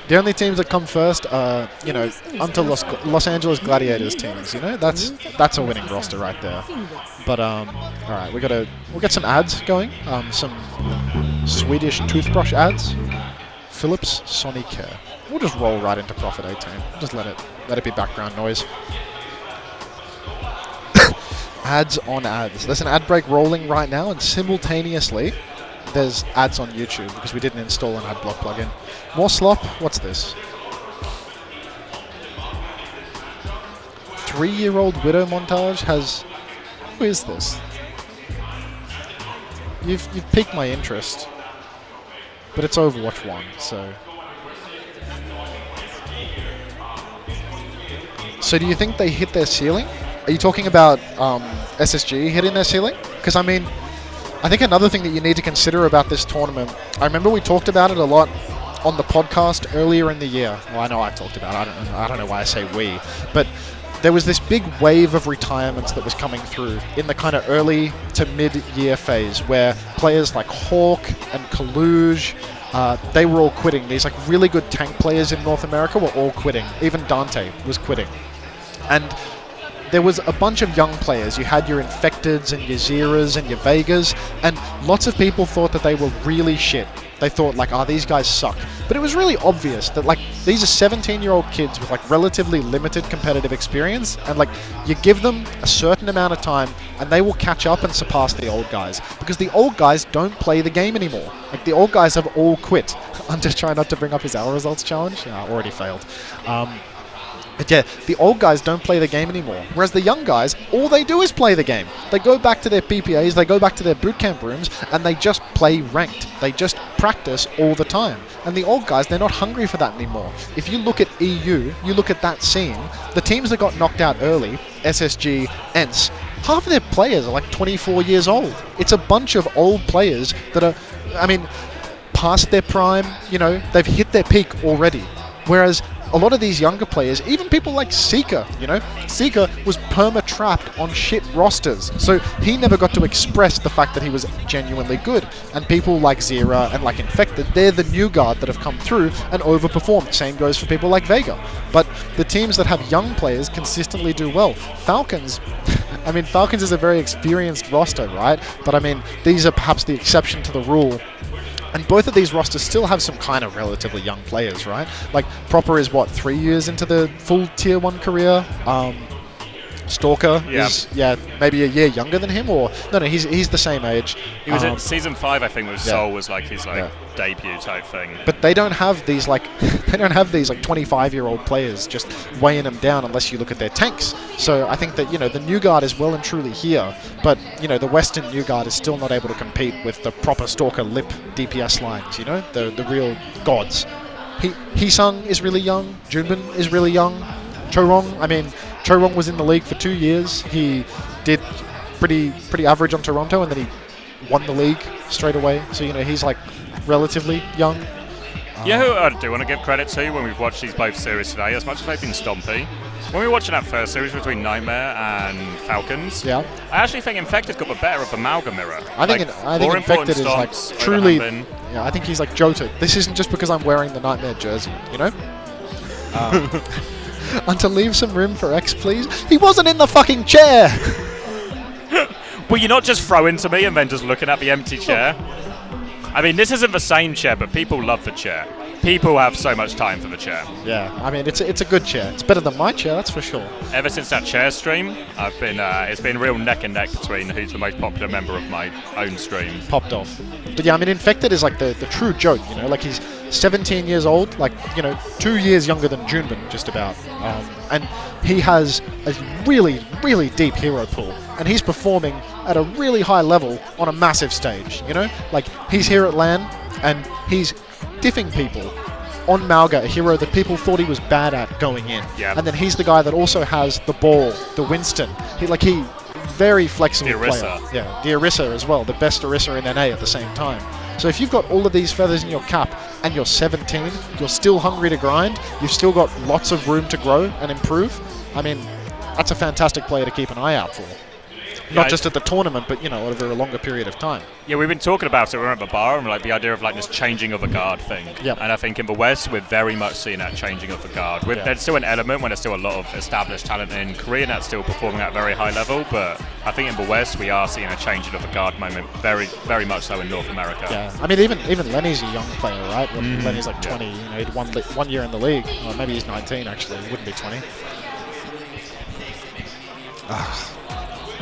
The only teams that come first are, you know, until Los Angeles Gladiators teams, you know? That's a winning roster right there. But, alright, we'll get some ads going. Some Swedish toothbrush ads. Philips Sonicare. We'll just roll right into Profit 18. Just let it be background noise. Ads on ads. There's an ad break rolling right now, and simultaneously there's ads on YouTube because we didn't install an ad block plugin. More slop? What's this? 3-year-old Widow montage has... Who is this? You've piqued my interest. But it's Overwatch 1, so... So do you think they hit their ceiling? Are you talking about SSG hitting their ceiling? Because I mean, I think another thing that you need to consider about this tournament, I remember we talked about it a lot on the podcast earlier in the year. Well, I know I talked about it. I don't know why I say we, but there was this big wave of retirements that was coming through in the kind of early to mid-year phase where players like Hawk and Kaluge, they were all quitting. These like really good tank players in North America were all quitting. Even Dante was quitting. And there was a bunch of young players. You had your Infecteds and your Zeras and your Vegas, and lots of people thought that they were really shit. They thought like, oh, these guys suck. But it was really obvious that like these are 17-year-old kids with like relatively limited competitive experience, and like you give them a certain amount of time and they will catch up and surpass the old guys, because the old guys don't play the game anymore. Like the old guys have all quit. I'm just trying not to bring up his hour results challenge. Already failed. But yeah, the old guys don't play the game anymore. Whereas the young guys, all they do is play the game. They go back to their PPAs, they go back to their bootcamp rooms, and they just play ranked. They just practice all the time. And the old guys, they're not hungry for that anymore. If you look at EU, you look at that scene, the teams that got knocked out early, SSG, ENCE, half of their players are like 24 years old. It's a bunch of old players that are, I mean, past their prime, you know, they've hit their peak already. Whereas a lot of these younger players, even people like Seeker, you know, Seeker was perma-trapped on shit rosters, so he never got to express the fact that he was genuinely good. And people like Zera and like Infected, they're the new guard that have come through and overperformed. Same goes for people like Vega. But the teams that have young players consistently do well. Falcons, I mean, Falcons is a very experienced roster, right? But I mean, these are perhaps the exception to the rule. And both of these rosters still have some kind of relatively young players, right? Like, Proper is, what, 3 years into the full Tier 1 career? Stalker is, maybe a year younger than him, or... No, he's the same age. He was at Season 5, I think, Soul was like his debut type thing. But they don't have these, like... they don't have these, like, 25-year-old players just weighing them down unless you look at their tanks. So I think that, you know, the new guard is well and truly here, but, you know, the Western new guard is still not able to compete with the proper Stalker lip DPS lines, you know? The real gods. Heesung is really young. Junbin is really young. Chorong, I mean... Chorong was in the league for 2 years. He did pretty average on Toronto, and then he won the league straight away. So, you know, he's like relatively young. Yeah, who I do want to give credit to when we've watched these both series today, as much as they've been stompy. When we were watching that first series between Nightmare and Falcons, I actually think Infected got the better of Amalgam Mirror. I think Infected is like truly... Yeah, I think he's like Jota. This isn't just because I'm wearing the Nightmare jersey, you know? And to leave some room for X, please. He wasn't in the fucking chair! Well, you're not just throwing to me and then just looking at the empty chair. I mean, this isn't the same chair, but people love the chair. People have so much time for the chair. Yeah, I mean, it's a good chair. It's better than my chair, that's for sure. Ever since that chair stream, I've been it's been real neck and neck between who's the most popular member of my own stream. Popped off. But yeah, I mean, Infected is like the true joke, you know, like he's 17 years old, like, you know, 2 years younger than Junebin, just about. And he has a really, really deep hero pool. And he's performing at a really high level on a massive stage, you know? Like, he's here at LAN, and he's diffing people on Malga, a hero that people thought he was bad at going in. Yep. And then he's the guy that also has the ball, the Winston. He very flexible the player. Yeah, the Orisa as well, the best Orisa in NA at the same time. So if you've got all of these feathers in your cap and you're 17, you're still hungry to grind, you've still got lots of room to grow and improve, I mean, that's a fantastic player to keep an eye out for. Not just at the tournament, but, you know, over a longer period of time. Yeah, we've been talking about it. We were at the bar, and like the idea of like this changing of the guard thing. Yep. And I think in the West, we're very much seeing that changing of the guard. There's still an element when there's still a lot of established talent in Korea, and that's still performing at a very high level. But I think in the West, we are seeing a changing of the guard moment, very, very much so in North America. Yeah, I mean, even Lenny's a young player, right? Lenny's like 20. You know, he'd 1 year in the league. Or maybe he's 19 actually. He wouldn't be 20.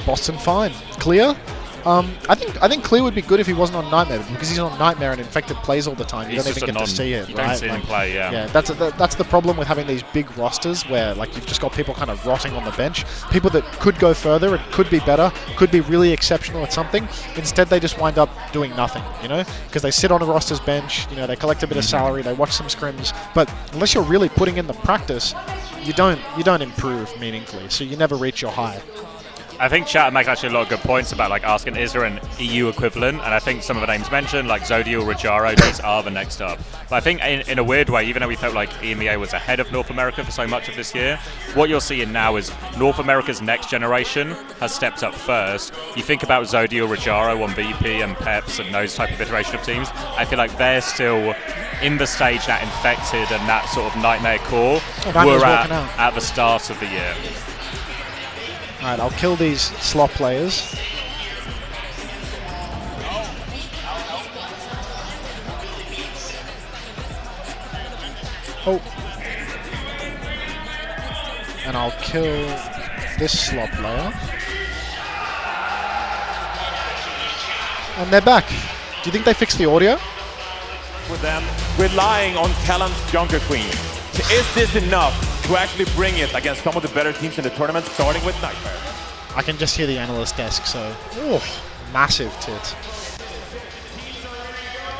Boston fine. Clear? I think Clear would be good if he wasn't on Nightmare, because he's on Nightmare and Infected plays all the time. You don't even get to see it, you right? don't see him play, yeah. Yeah, that's the problem with having these big rosters where like you've just got people kind of rotting on the bench. People that could go further and could be better, could be really exceptional at something. Instead, they just wind up doing nothing, you know? Because they sit on a roster's bench, you know, they collect a bit of salary, they watch some scrims, but unless you're really putting in the practice, you don't improve meaningfully, so you never reach your high. I think chat make actually a lot of good points about like asking is there an EU equivalent, and I think some of the names mentioned like Zodiel, Rajaro, these are the next up. But I think in a weird way, even though we felt like EMEA was ahead of North America for so much of this year, what you're seeing now is North America's next generation has stepped up first. You think about Zodiel, Rajaro on VP and Peps and those type of iteration of teams, I feel like they're still in the stage that Infected and that sort of Nightmare core were at the start of the year. Alright, I'll kill these slot players. Oh. And I'll kill this slot player. And they're back. Do you think they fixed the audio? With them relying on Talon's Junker Queen. Is this enough to actually bring it against some of the better teams in the tournament, starting with Nightmare? I can just hear the analyst desk, so... Ooh, massive tits.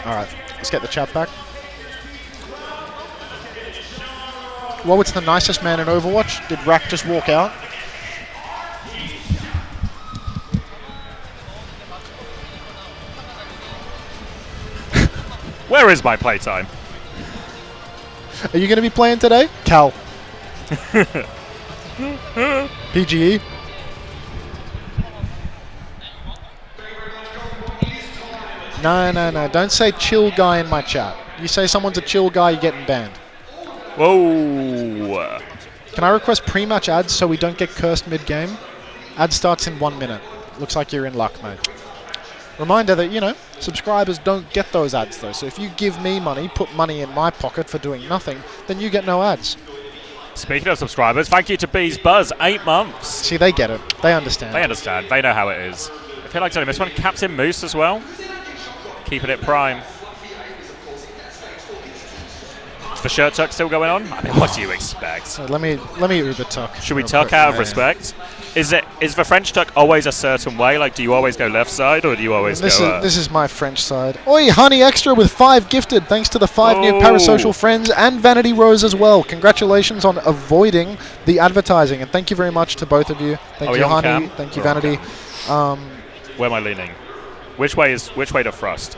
Alright, let's get the chat back. Well, it's the nicest man in Overwatch. Did Rack just walk out? Where is my playtime? Are you going to be playing today? Cal. PGE. No. Don't say chill guy in my chat. You say someone's a chill guy, you're getting banned. Whoa. Can I request pre-match ads so we don't get cursed mid-game? Ad starts in 1 minute. Looks like you're in luck, mate. Reminder that, you know, subscribers don't get those ads, though. So if you give me money, put money in my pocket for doing nothing, then you get no ads. Speaking of subscribers, thank you to Bees Buzz, 8 months. See, they get it. They understand. They understand. They know how it is. I feel like telling this one, Captain Moose as well. Keeping it prime. Is the shirt tuck still going on? I mean, what do you expect? So let me Uber tuck. Should we tuck out of respect? Is the French tuck always a certain way? Like, do you always go left side, or do you always go... This is my French side. Oi, Honey Extra with 5 gifted, thanks to the 5 new Parasocial friends and Vanity Rose as well. Congratulations on avoiding the advertising, and thank you very much to both of you. Thank you, Honey. Thank you, Vanity. Where am I leaning? Which way to thrust?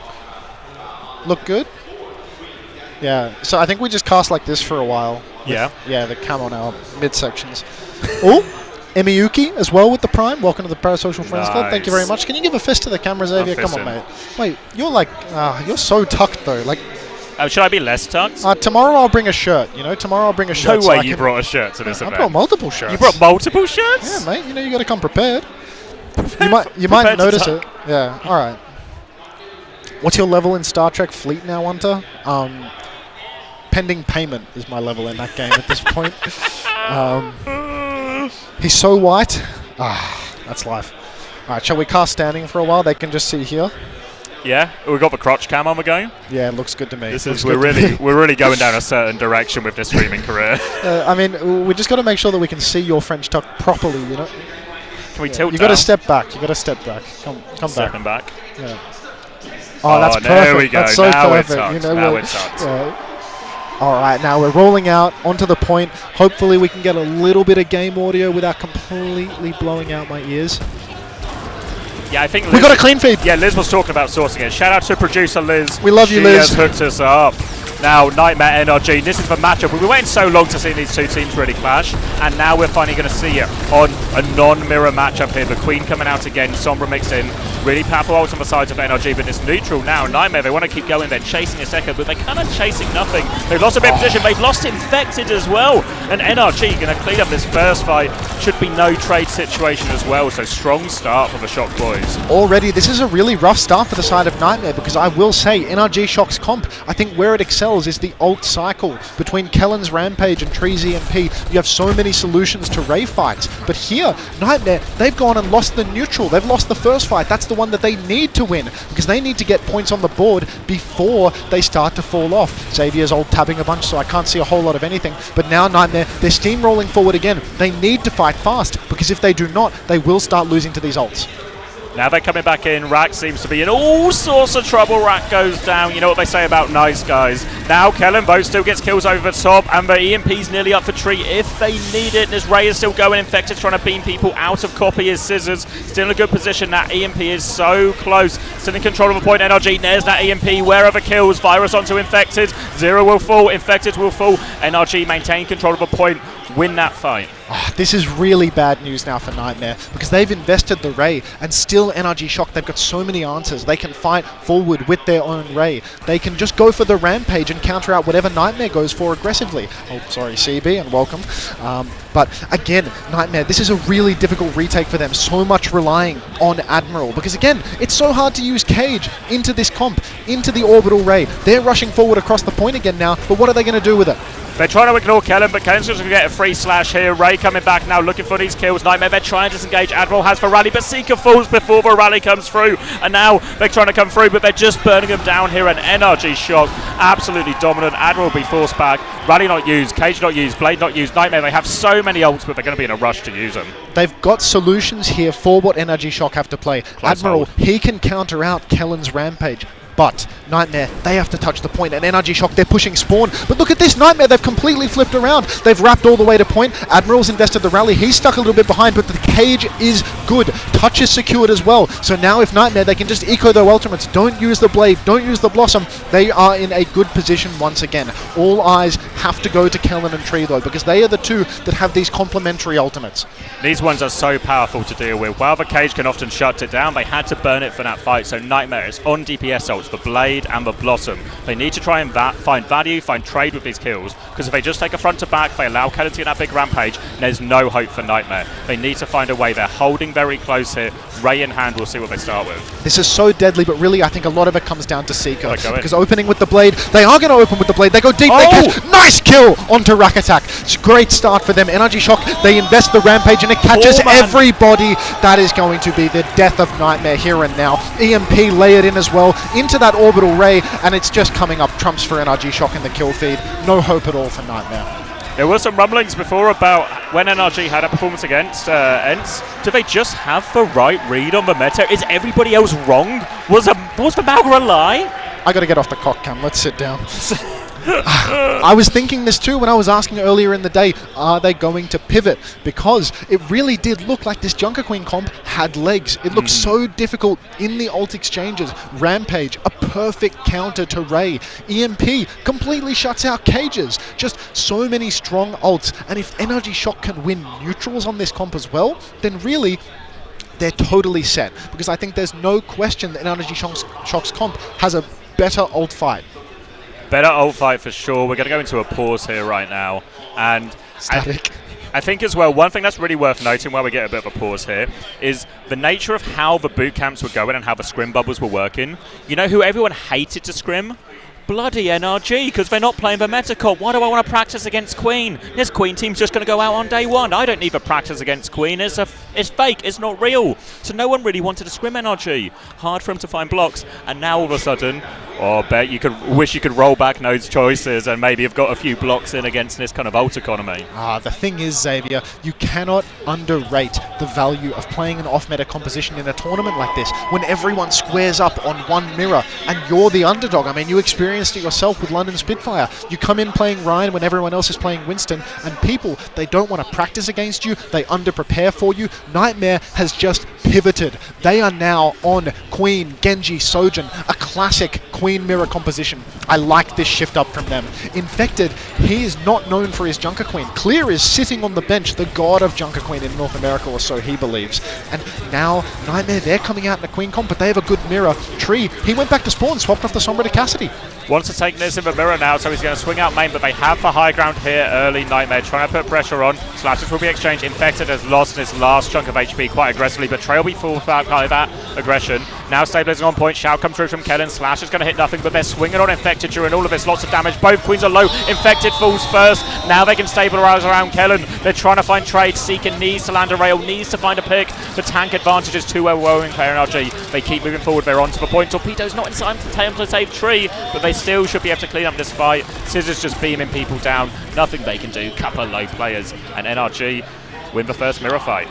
Look good? Yeah, so I think we just cast like this for a while. Yeah? Yeah, the cam on our midsections. Oh, Emiyuki as well with the Prime. Welcome to the Parasocial Friends Club. Thank you very much. Can you give a fist to the camera, Xavier? Come on, mate. Wait, you're like, you're so tucked though. Like, should I be less tucked? Tomorrow I'll bring a shirt, you know? Tomorrow I'll bring a shirt. No way you brought a shirt to this event. I brought multiple shirts. You brought multiple shirts? Yeah, mate. You know you got to come prepared. You might notice it. Yeah, all right. What's your level in Star Trek Fleet now, Hunter? pending payment is my level in that game at this point. He's so white. That's life. All right, shall we cast standing for a while? They can just see here. Yeah, we've got the crotch cam on the go. Yeah, it looks good to me. We're really going down a certain direction with this streaming career. I mean, we just got to make sure that we can see your French tuck properly, you know. Can we tilt? You got to step back. You got to step back. Come back. Stepping back. Yeah. Oh, that's perfect. There we go. That's so now perfect. It's tucked. Now it's tucked. All right, now we're rolling out onto the point. Hopefully, we can get a little bit of game audio without completely blowing out my ears. Yeah, I think Liz, we got a clean feed. Yeah, Liz was talking about sourcing it. Shout out to producer Liz. We love you, Liz. She has hooked us up. Now, Nightmare NRG, this is the matchup. We've been waiting so long to see these two teams really clash, and now we're finally going to see it on a non-mirror matchup here. The Queen coming out again, Sombra mixed in. Really powerful ults on the sides of NRG, but it's neutral now. Nightmare, they want to keep going. They're chasing a second, but they're kind of chasing nothing. They've lost a bit of position. They've lost Infected as well. And NRG going to clean up this first fight. Should be no trade situation as well, so strong start for the Shock boys. Already, this is a really rough start for the side of Nightmare, because I will say, NRG Shock's comp, I think where it excels is the ult cycle. Between Kellen's Rampage and Tree's EMP, you have so many solutions to Ray fights. But here, Nightmare, they've gone and lost the neutral. They've lost the first fight. That's the one that they need to win, because they need to get points on the board before they start to fall off. Xavier's ult tabbing a bunch, so I can't see a whole lot of anything. But now Nightmare, they're steamrolling forward again. They need to fight fast, because if they do not, they will start losing to these ults. Now they're coming back in. Rack seems to be in all sorts of trouble. Rack goes down. You know what they say about nice guys. Now Kellen Bow still gets kills over the top, and the EMP's nearly up for Tree if they need it. And as Ray is still going, Infected trying to beam people out of copy his Scissors. Still in a good position. That EMP is so close. Still in control of a point. NRG, there's that EMP. Where are the kills? Virus onto Infected. Zero will fall. Infected will fall. NRG maintain control of a point. Win that fight. This is really bad news now for Nightmare, because they've invested the Ray, and still NRG Shock, they've got so many answers. They can fight forward with their own Ray. They can just go for the Rampage and counter out whatever Nightmare goes for aggressively. Oh, sorry, CB, and welcome. But again, Nightmare, this is a really difficult retake for them, so much relying on Admiral, because again, it's so hard to use Cage into this comp, into the Orbital Ray. They're rushing forward across the point again now, but what are they going to do with it? They're trying to ignore Kellen, but Kellen's just going to get a free slash here. Ray coming back now, looking for these kills. Nightmare, they're trying to disengage. Admiral has for rally, but Seeker falls before the rally comes through. And now they're trying to come through, but they're just burning them down here. And NRG Shock, absolutely dominant. Admiral will be forced back. Rally not used, Cage not used, Blade not used. Nightmare, they have so many ults, but they're going to be in a rush to use them. They've got solutions here for what NRG Shock have to play. Close Admiral, hold. he can counter out Kellen's Rampage. But Nightmare, they have to touch the point, and NRG Shock, they're pushing Spawn. But look at this, Nightmare, they've completely flipped around. They've wrapped all the way to point. Admiral's invested the rally. He's stuck a little bit behind, but the Cage is good. Touch is secured as well. So now if Nightmare, they can just eco their ultimates. Don't use the Blade, don't use the Blossom. They are in a good position once again. All eyes have to go to Kellen and Tree, though, because they are the two that have these complementary ultimates. These ones are so powerful to deal with. While the Cage can often shut it down, they had to burn it for that fight. So Nightmare is on DPS ults, the Blade and the Blossom. They need to try and find value, find trade with these kills, because if they just take a front to back, they allow Kellen to get that big rampage, there's no hope for Nightmare. They need to find a way. They're holding very close here. Ray in hand, we'll see what they start with. This is so deadly, but really I think a lot of it comes down to Seeker. Go Because opening with the Blade, they are going to open with the Blade. They go deep, they catch. Nice kill onto Rack Attack. It's a great start for them. NRG Shock, they invest the Rampage and it catches everybody. That is going to be the death of Nightmare here and now. EMP layered in as well into that Orbital Ray, and it's just coming up trumps for NRG Shock in the kill feed. No hope at all for Nightmare. There were some rumblings before about when NRG had a performance against Ents. Do they just have the right read on the meta? Is everybody else wrong? Was the Malga a lie? I got to get off the cock cam. Let's sit down. I was thinking this too when I was asking earlier in the day, are they going to pivot? Because it really did look like this Junker Queen comp had legs. It looked so difficult in the ult exchanges. Rampage, a perfect counter to Ray. EMP completely shuts out Cages. Just so many strong ults. And if NRG Shock can win neutrals on this comp as well, then really they're totally set. Because I think there's no question that NRG Shock's comp has a better ult fight. Better ult fight for sure. We're going to go into a pause here right now. And Static. I think as well, one thing that's really worth noting while we get a bit of a pause here is the nature of how the boot camps were going and how the scrim bubbles were working. You know who everyone hated to scrim? bloody NRG because they're not playing the meta comp. Why do I want to practice against Queen? This Queen team's just going to go out on day one. I don't need to practice against Queen. It's fake. It's not real. So no one really wanted to scrim NRG. Hard for him to find blocks. And now all of a sudden, oh, bet you could wish you could roll back those choices and maybe have got a few blocks in against this kind of ult economy. The thing is, Xavier, you cannot underrate the value of playing an off-meta composition in a tournament like this when everyone squares up on one mirror and you're the underdog. I mean, you experienced it yourself with London Spitfire. You come in playing Ryan when everyone else is playing Winston, and people, they don't want to practice against you, they under-prepare for you. Nightmare has just pivoted. They are now on Queen, Genji, Sojin, a classic Queen mirror composition. I like this shift up from them. Infected, he is not known for his Junker Queen. Clear is sitting on the bench, the god of Junker Queen in North America, or so he believes. And now Nightmare, they're coming out in the Queen comp, but they have a good mirror. Tree, he went back to spawn, swapped off the Sombra to Cassidy. Wants to take this in the mirror now, so he's going to swing out main, but they have the high ground here early. Nightmare trying to put pressure on. Slashes will be exchanged. Infected has lost his last chunk of HP quite aggressively, but Trey will be fooled by that aggression. Now stabilizing on point. Shout comes through from Kellen. Slash is going to hit nothing, but they're swinging on Infected during all of this. Lots of damage. Both Queens are low. Infected falls first. Now they can stabilize around Kellen. They're trying to find trade. Seeker needs to land a rail, needs to find a pick. The tank advantage is too overwhelming for NRG. They keep moving forward. They're onto the point. Torpedo's not in time to save Tree, but they still should be able to clean up this fight. Scissors just beaming people down. Nothing they can do. Couple of low players, and NRG win the first mirror fight.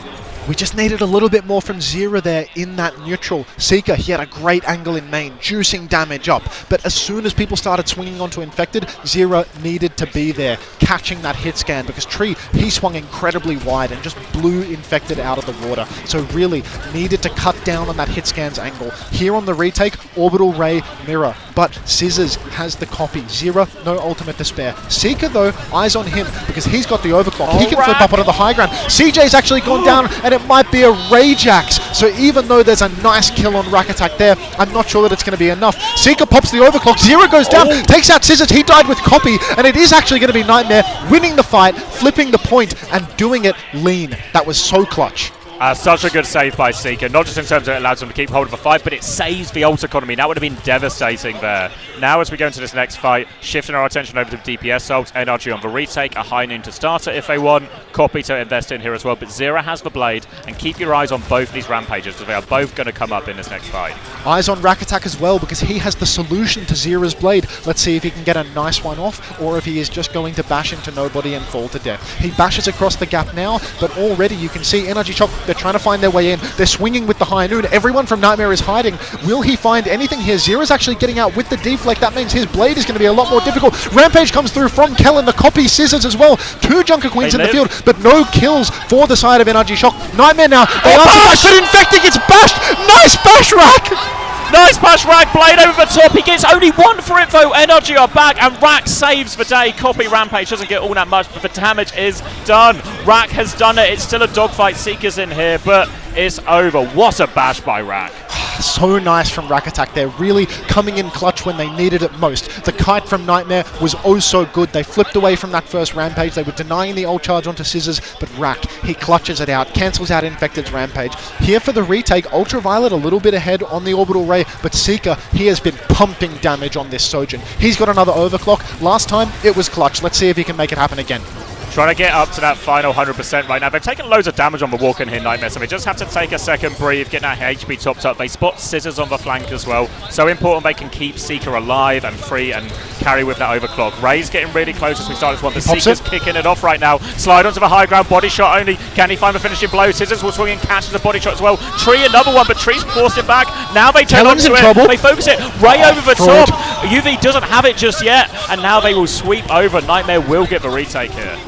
We just needed a little bit more from Zera there in that neutral. Seeker, he had a great angle in main, juicing damage up. But as soon as people started swinging onto Infected, Zera needed to be there, catching that hit scan, because Tree, he swung incredibly wide and just blew Infected out of the water. So really needed to cut down on that hit scan's angle. Here on the retake, Orbital Ray, Mirror. But Scissors has the copy. Zera, no ultimate to spare. Seeker, though, eyes on him, because he's got the overclock. He can flip up onto the high ground. CJ's actually gone down, and it might be a Rage Axe. So even though there's a nice kill on Rack Attack there, I'm not sure that it's going to be enough. Seeker pops the overclock. Zera goes down, takes out Scissors. He died with copy, and it is actually going to be Nightmare winning the fight, flipping the point, and doing it lean. That was so clutch. Such a good save by Seeker, not just in terms of it allows them to keep hold of the fight, but it saves the ult economy. That would have been devastating there. Now as we go into this next fight, shifting our attention over to DPS ult, NRG on the retake, a high noon to start it if they want, copy to invest in here as well, but Zera has the blade, and keep your eyes on both these rampages, because they are both going to come up in this next fight. Eyes on Rack Attack as well, because he has the solution to Zera's blade. Let's see if he can get a nice one off, or if he is just going to bash into nobody and fall to death. He bashes across the gap now, but already you can see NRG Shock, they're trying to find their way in. They're swinging with the high noon. Everyone from Nightmare is hiding. Will he find anything here? Zera's actually getting out with the deflect. That means his blade is going to be a lot more difficult. Rampage comes through from Kellen. The copy Scissors as well. Two Junker Queens in the field, but no kills for the side of NRG Shock. Nightmare now. They are bash, but Infected gets bashed. Nice bash, Rack! Nice bash, Rack, blade over the top. He gets only one for it though. NRG are back, and Rack saves the day. Copy Rampage doesn't get all that much, but the damage is done. Rack has done it. It's still a dogfight. Seeker's in here, but it's over. What a bash by Rack. So nice from Rack Attack. They're really coming in clutch when they needed it most. The kite from Nightmare was oh so good. They flipped away from that first Rampage. They were denying the ult charge onto Scissors, but Rack, he clutches it out, cancels out Infected's Rampage. Here for the retake, Ultraviolet a little bit ahead on the Orbital Ray, but Seeker, he has been pumping damage on this Sojin. He's got another overclock. Last time, it was clutch. Let's see if he can make it happen again. Trying to get up to that final 100% right now. They've taken loads of damage on the walk in here, Nightmare, so they just have to take a second breathe, get that HP topped up. They spot Scissors on the flank as well. So important they can keep Seeker alive and free and carry with that overclock. Ray's getting really close as we start this one. The Seeker's kicking it off right now. Slide onto the high ground, body shot only. Can he find the finishing blow? Scissors will swing and catches the body shot as well. Tree another one, but Tree's forced it back. Now they turn onto it. They focus it. Ray over the top. UV doesn't have it just yet, and now they will sweep over. Nightmare will get the retake here.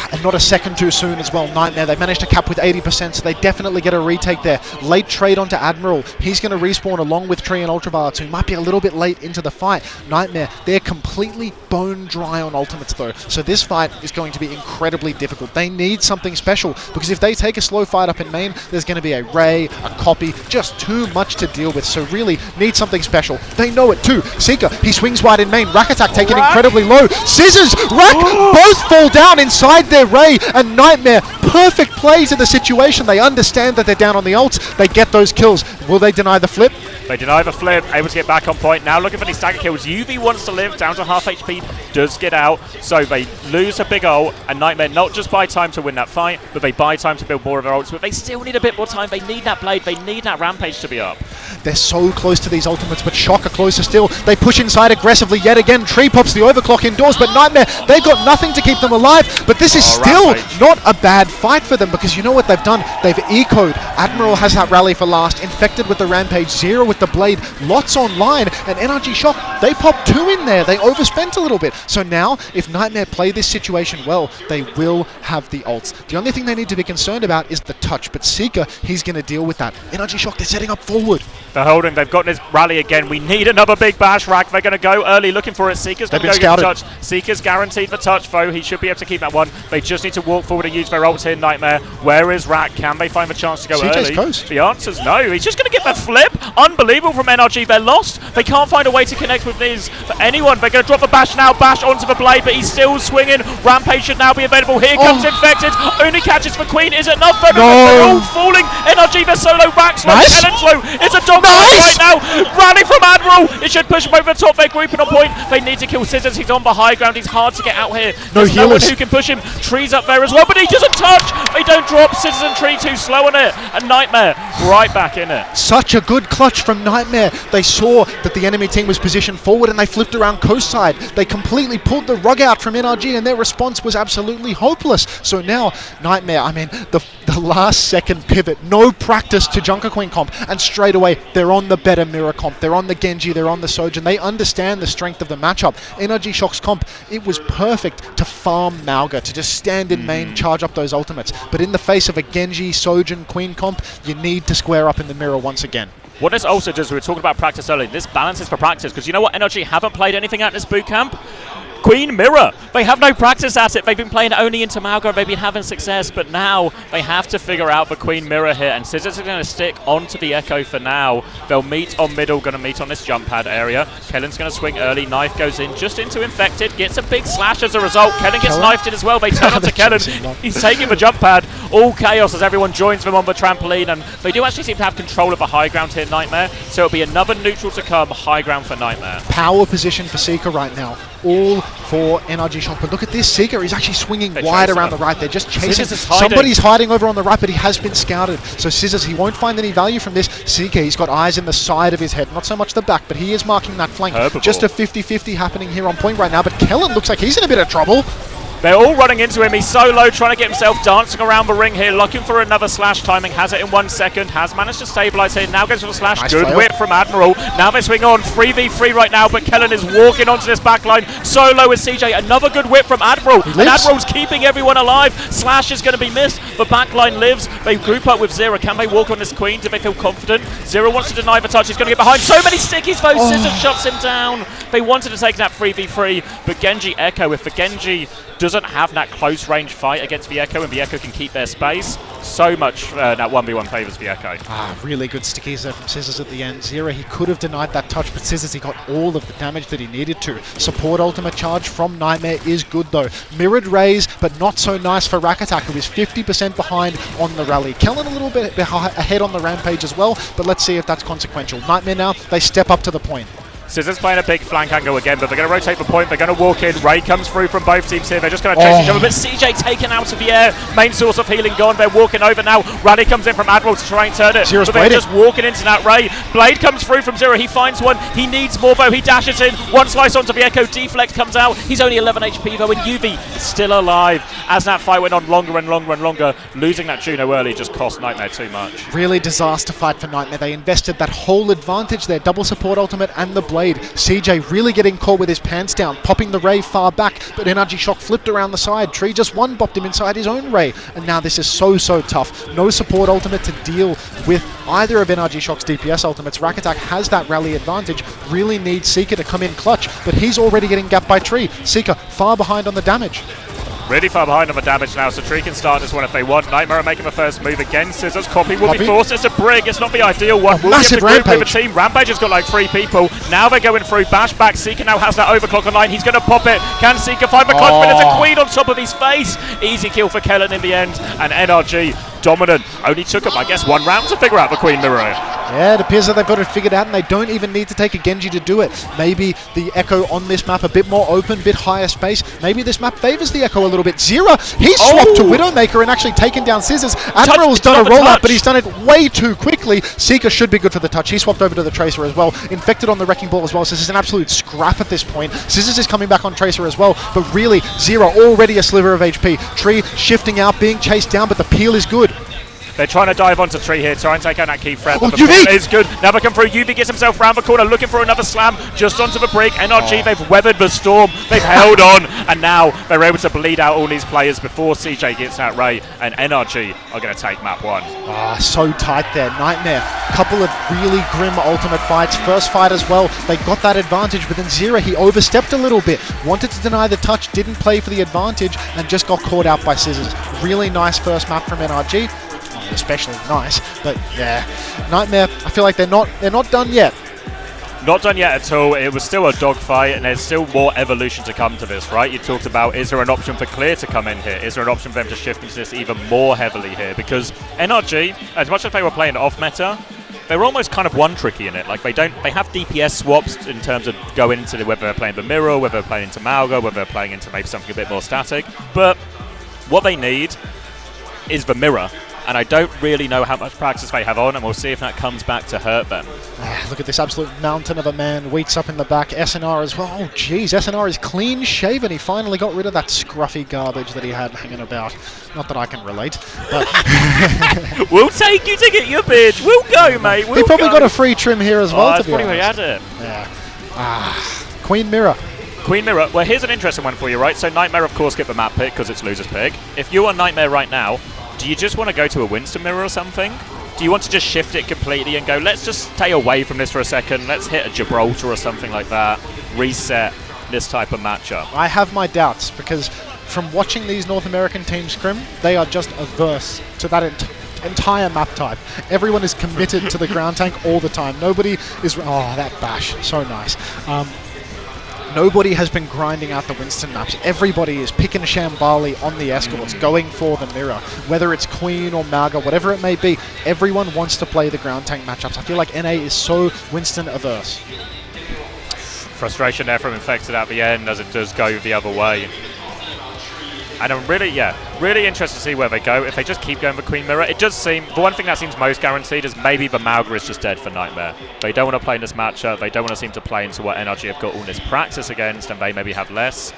And not a second too soon as well. Nightmare, they managed to cap with 80%, so they definitely get a retake there. Late trade onto Admiral. He's going to respawn along with Tree and Ultraviolet, so he might be a little bit late into the fight. Nightmare, they're completely bone dry on ultimates though, so this fight is going to be incredibly difficult. They need something special, because if they take a slow fight up in main, there's going to be a Ray, a copy, just too much to deal with, so really need something special. They know it too. Seeker, he swings wide in main. Rack Attack taken incredibly low. Scissors, Rack, both fall down inside their Ray, and Nightmare, perfect play to the situation. They understand that they're down on the ults. They get those kills. Will they deny the flip? They deny the flip, able to get back on point. Now looking for these stagger kills. UV wants to live, down to half HP, does get out. So they lose a big ult, and Nightmare not just buy time to win that fight, but they buy time to build more of their ults. But they still need a bit more time. They need that blade, they need that rampage to be up. They're so close to these ultimates, but Shock are closer still. They push inside aggressively yet again. Tree pops the overclock indoors, but Nightmare, they've got nothing to keep them alive. But this is still not a bad fight for them, because you know what they've done? They've ecoed. Admiral has that rally for last, Infected with the rampage, Zero with the blade, lots online, and NRG Shock, they popped 2 in there. They overspent a little bit. So now, if Nightmare play this situation well, they will have the ults. The only thing they need to be concerned about is the touch, but Seeker, he's going to deal with that. NRG Shock, they're setting up forward. They're holding, they've got this rally again. We need another big bash rack. They're going to go early looking for it. Seeker's going to go get the touch. Seeker's guaranteed the touch, though. He should be able to keep that one. They just need to walk forward and use their ults here, Nightmare. Where is Rack? Can they find the chance to go early? The answer's no. He's just going to get the flip. Unbelievable from NRG. They're lost. They can't find a way to connect with these for anyone. They're going to drop the bash now. Bash onto the blade, but he's still swinging. Rampage should now be available. Here comes Infected. Only catches for Queen. Is it enough? They're all falling. NRG, they're solo. Rack's low. Kellen's low. It's a dog right now. Rally from Admiral. It should push him over the top. They're grouping on point. They need to kill Scissors. He's on the high ground. He's hard to get out here. There's no one who can push him. Tree's up there as well, but he doesn't touch. They don't drop. Scissors and Tree too slow on it. And Nightmare right back in it. Such a good clutch from Nightmare. They saw that the enemy team was positioned forward and they flipped around coast side. They completely pulled the rug out from NRG and their response was absolutely hopeless. So now Nightmare, I mean, the last second pivot, no practice to Junker Queen comp, and straight away they're on the better mirror comp. They're on the Genji, they're on the Sojin. They understand the strength of the matchup. NRG Shock's comp, it was perfect to farm Mauga, to just stand in main, charge up those ultimates. But in the face of a Genji, Sojin, Queen comp, you need to square up in the mirror once again. What this also does, we were talking about practice earlier, this balances for practice, because you know what NRG haven't played anything at this boot camp? Queen Mirror. They have no practice at it. They've been playing only into Mauga. They've been having success, but now they have to figure out the Queen Mirror here, and Scissors are going to stick onto the Echo for now. They'll meet on middle, going to meet on this jump pad area. Kellen's going to swing early. Knife goes in just into Infected, gets a big slash as a result. Kellen gets knifed in as well. They turn onto Kellen. He's taking the jump pad. All chaos as everyone joins them on the trampoline, and they do actually seem to have control of the high ground here, Nightmare. So it'll be another neutral to come, high ground for Nightmare. Power position for Seeker right now. All for NRG Shock. But look at this, Seeker is actually swinging wide around the right. They're just chasing. Somebody's hiding over on the right, but he has been scouted. So Scissors, he won't find any value from this. Seeker, he's got eyes in the side of his head, not so much the back, but he is marking that flank. Just a 50-50 happening here on point right now, but Kellen looks like he's in a bit of trouble. They're all running into him. He's so low, trying to get himself dancing around the ring here, looking for another slash. Timing has it in 1 second. Has managed to stabilize here. Now goes for the slash. Nice good whip from Admiral. Now they swing on 3v3 right now, but Kellen is walking onto this backline. So low is CJ. Another good whip from Admiral. And Admiral's keeping everyone alive. Slash is going to be missed. The backline lives. They group up with Zero. Can they walk on this Queen? Do they feel confident? Zero wants to deny the touch. He's going to get behind. So many stickies though. Scissors shuts him down. They wanted to take that 3v3, but Genji Echo, if the Genji doesn't have that close range fight against the Echo and the Echo can keep their space, so much that 1v1 favours the Echo. Really good stickies there from Scissors at the end. Zero, he could have denied that touch, but Scissors, he got all of the damage that he needed to. Support ultimate charge from Nightmare is good though. Mirrored raise, but not so nice for Rack Attack, who is 50% behind on the rally. Kellen a little bit ahead on the rampage as well, but let's see if that's consequential. Nightmare now, they step up to the point. Scissors playing a big flank angle again, but they're going to rotate the point. They're going to walk in. Ray comes through from both teams here. They're just going to chase each other, but CJ taken out of the air. Main source of healing gone. They're walking over now. Rally comes in from Admiral to try and turn it. Zero's but they're just walking into that Ray. Blade comes through from Zero. He finds one. He needs more though. He dashes in. One slice onto the Echo. Deflect comes out. He's only 11 HP though, and UV is still alive. As that fight went on longer and longer and longer, losing that Juno early just cost Nightmare too much. Really disaster fight for Nightmare. They invested that whole advantage there. Double support ultimate and the Blade. CJ really getting caught with his pants down, popping the Ray far back, but NRG Shock flipped around the side. Tree just one-bopped him inside his own Ray, and now this is so tough. No support ultimate to deal with either of NRG Shock's DPS ultimates. Rack Attack has that rally advantage, really needs Seeker to come in clutch, but he's already getting gapped by Tree. Seeker far behind on the damage. Really far behind on the damage now, so Tree can start this one if they want. Nightmare are making the first move again. Scissors copy will be forced. It's a brig. It's not the ideal one. Massive Rampage. With a team. Rampage has got like 3 people. Now they're going through. Bash back. Seeker now has that overclock online. He's going to pop it. Can Seeker find the clutch? But there's a Queen on top of his face. Easy kill for Kellen in the end. And NRG dominant. Only took him, I guess, 1 round to figure out the Queen Mirror. Yeah, it appears that they've got it figured out and they don't even need to take a Genji to do it. Maybe the Echo on this map a bit more open, bit higher space. Maybe this map favors the Echo a little bit. Zira, he's swapped to Widowmaker and actually taken down Scissors. Admiral's done a rollout, but he's done it way too quickly. Seeker should be good for the touch. He swapped over to the Tracer as well. Infected on the Wrecking Ball as well. So this is an absolute scrap at this point. Scissors is coming back on Tracer as well, but really, Zira already a sliver of HP. Tree shifting out, being chased down, but the peel is good. They're trying to dive onto Tree here, try and take out that key threat. Oh, but the ball is good. Now they come through. UV gets himself round the corner, looking for another slam just onto the brick. NRG, they've weathered the storm. They've held on, and now they're able to bleed out all these players before CJ gets out Ray, and NRG are going to take map 1. So tight there. Nightmare. Couple of really grim ultimate fights. First fight as well. They got that advantage, but then Zira, he overstepped a little bit. Wanted to deny the touch, didn't play for the advantage, and just got caught out by Scissors. Really nice first map from NRG. Especially nice, but yeah, Nightmare, I feel like they're not done yet. Not done yet at all. It was still a dogfight, and there's still more evolution to come to this, right? You talked about, is there an option for Clear to come in here? Is there an option for them to shift into this even more heavily here? Because NRG, as much as they were playing off meta, they were almost kind of one-tricky in it. Like, they have DPS swaps in terms of going into whether they're playing the Mirror, whether they're playing into Malga, whether they're playing into maybe something a bit more static. But what they need is the Mirror. And I don't really know how much practice they have on, and we'll see if that comes back to hurt them. Look at this absolute mountain of a man. Weeks up in the back. SNR as well. Oh, jeez. SNR is clean shaven. He finally got rid of that scruffy garbage that he had hanging about. Not that I can relate, but... We'll take you to get your beard. We'll go, mate. He probably got a free trim here as well, to be honest. That's probably where he had it. Yeah. Queen Mirror. Queen Mirror. Well, here's an interesting one for you, right? So Nightmare, of course, get the map pick because it's loser's pick. If you are Nightmare right now, do you just want to go to a Winston Mirror or something? Do you want to just shift it completely and go, let's just stay away from this for a second, let's hit a Gibraltar or something like that, reset this type of matchup? I have my doubts, because from watching these North American teams scrim, they are just averse to that entire map type. Everyone is committed to the ground tank all the time. Nobody is... Oh, that bash. So nice. Nobody has been grinding out the Winston maps. Everybody is picking Shambali on the escorts, going for the Mirror. Whether it's Queen or Malga, whatever it may be, everyone wants to play the ground tank matchups. I feel like NA is so Winston averse. Frustration there from Infected at the end as it does go the other way. And I'm really interested to see where they go. If they just keep going for Queen Mirror, it does seem, the one thing that seems most guaranteed is maybe the Malga is just dead for Nightmare. They don't want to play in this matchup. They don't want to seem to play into what NRG have got all this practice against, and they maybe have less.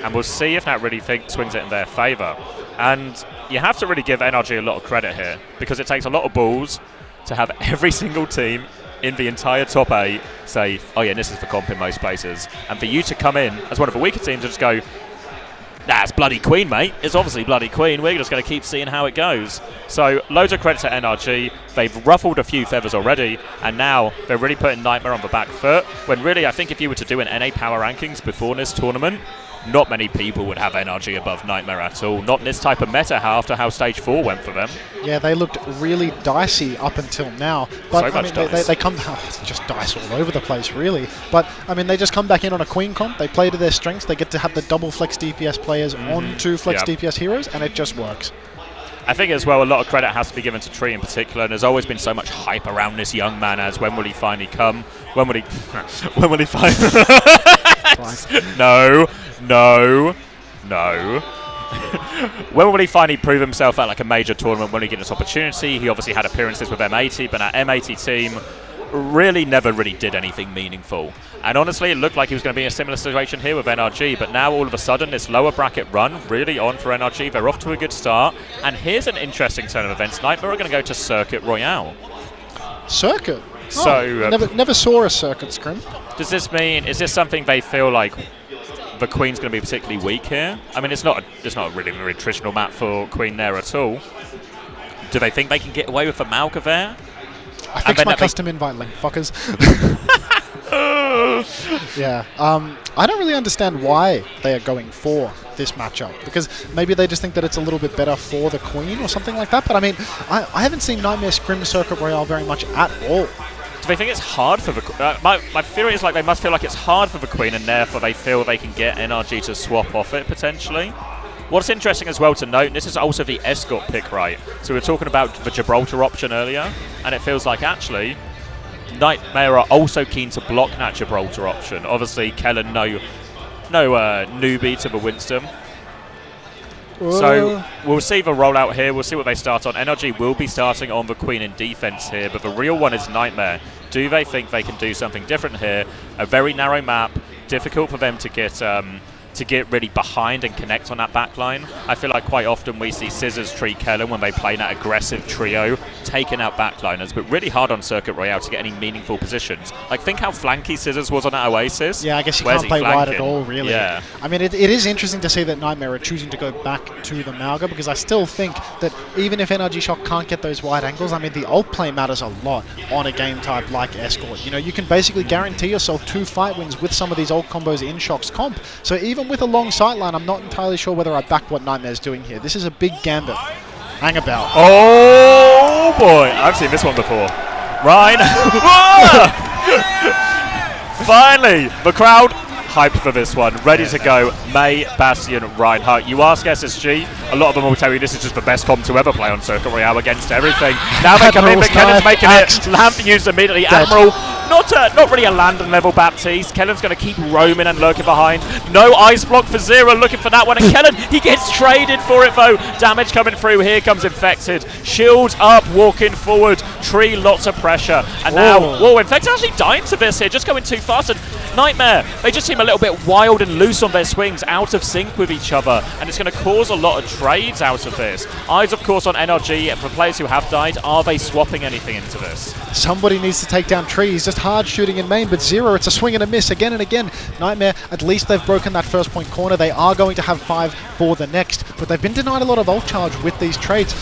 And we'll see if that really swings it in their favour. And you have to really give NRG a lot of credit here, because it takes a lot of balls to have every single team in the entire top 8 say, oh yeah, this is for comp in most places. And for you to come in as one of the weaker teams and just go, nah, it's bloody Queen, mate. It's obviously bloody Queen. We're just going to keep seeing how it goes. So, loads of credit to NRG. They've ruffled a few feathers already, and now they're really putting Nightmare on the back foot. When really, I think if you were to do an NA power rankings before this tournament, not many people would have NRG above Nightmare at all. Not in this type of meta after how Stage 4 went for them. Yeah, they looked really dicey up until now. But so I mean, they come... it's just dice all over the place, really. But, I mean, they just come back in on a Queen comp. They play to their strengths. They get to have the double flex DPS players on two flex DPS heroes, and it just works. I think as well, a lot of credit has to be given to Tree in particular, and there's always been so much hype around this young man as when will he finally come? When will he... when will he finally... No. When will he finally prove himself at like a major tournament? When he get this opportunity? He obviously had appearances with M80, but that M80 team really never really did anything meaningful. And honestly, it looked like he was going to be in a similar situation here with NRG, but now all of a sudden this lower bracket run really on for NRG. They're off to a good start. And here's an interesting turn of events. Nightmare are going to go to Circuit Royale. Circuit? So never saw a Circuit scrim. Does this mean, is this something they feel like the Queen's going to be particularly weak here? I mean, it's not a really very traditional map for Queen there at all. Do they think they can get away with a Malga there? I fixed my custom invite link, fuckers. Yeah. I don't really understand why they are going for this matchup, because maybe they just think that it's a little bit better for the Queen or something like that. But I mean, I haven't seen Nightmare scrim Circuit Royale very much at all. Do they think it's hard for the... my theory is like they must feel like it's hard for the Queen, and therefore they feel they can get NRG to swap off it, potentially. What's interesting as well to note, this is also the escort pick, right? So we were talking about the Gibraltar option earlier, and it feels like actually Nightmare are also keen to block that Gibraltar option. Obviously, Kellen, no newbie to the Winston. So we'll see the rollout here. We'll see what they start on. NRG will be starting on the Queen in defense here, but the real one is Nightmare. Do they think they can do something different here? A very narrow map, difficult for them to get really behind and connect on that back line. I feel like quite often we see Scissors treat Kellen when they play that aggressive trio, taking out backliners, but really hard on Circuit Royale to get any meaningful positions. Like, think how flanky Scissors was on that Oasis. Yeah, I guess you Where's can't play flanking? wide at all, really. Yeah. I mean, it is interesting to see that Nightmare are choosing to go back to the Malga, because I still think that even if NRG Shock can't get those wide angles, I mean, the ult play matters a lot on a game type like Escort. You know, you can basically guarantee yourself 2 fight wins with some of these ult combos in Shock's comp. So even with a long sight line, I'm not entirely sure whether I back what Nightmare's doing here. This is a big gambit. Hang about. Oh boy, I've seen this one before. Ryan. Finally, the crowd hyped for this one, ready to go. May, Bastion, Reinhardt. You ask SSG, a lot of them will tell you this is just the best comp to ever play on Circuit Royale against everything. Now they come in, but Kellen's making it. Lamp used immediately. Admiral, not really a Landon level Baptiste. Kellen's going to keep roaming and lurking behind. No ice block for Zero, looking for that one. And Kellen, he gets traded for it though. Damage coming through. Here comes Infected. Shield up, walking forward. Tree, lots of pressure. And now, Infected actually dying to this here, just going too fast. And Nightmare, they just seem a little bit wild and loose on their swings, out of sync with each other, and it's going to cause a lot of trades out of this. Eyes, of course, on NRG, and for players who have died, are they swapping anything into this? Somebody needs to take down Tree. He's just hard shooting in main, but Zero, it's a swing and a miss again and again. Nightmare, at least they've broken that first point corner. They are going to have 5 for the next, but they've been denied a lot of ult charge with these trades.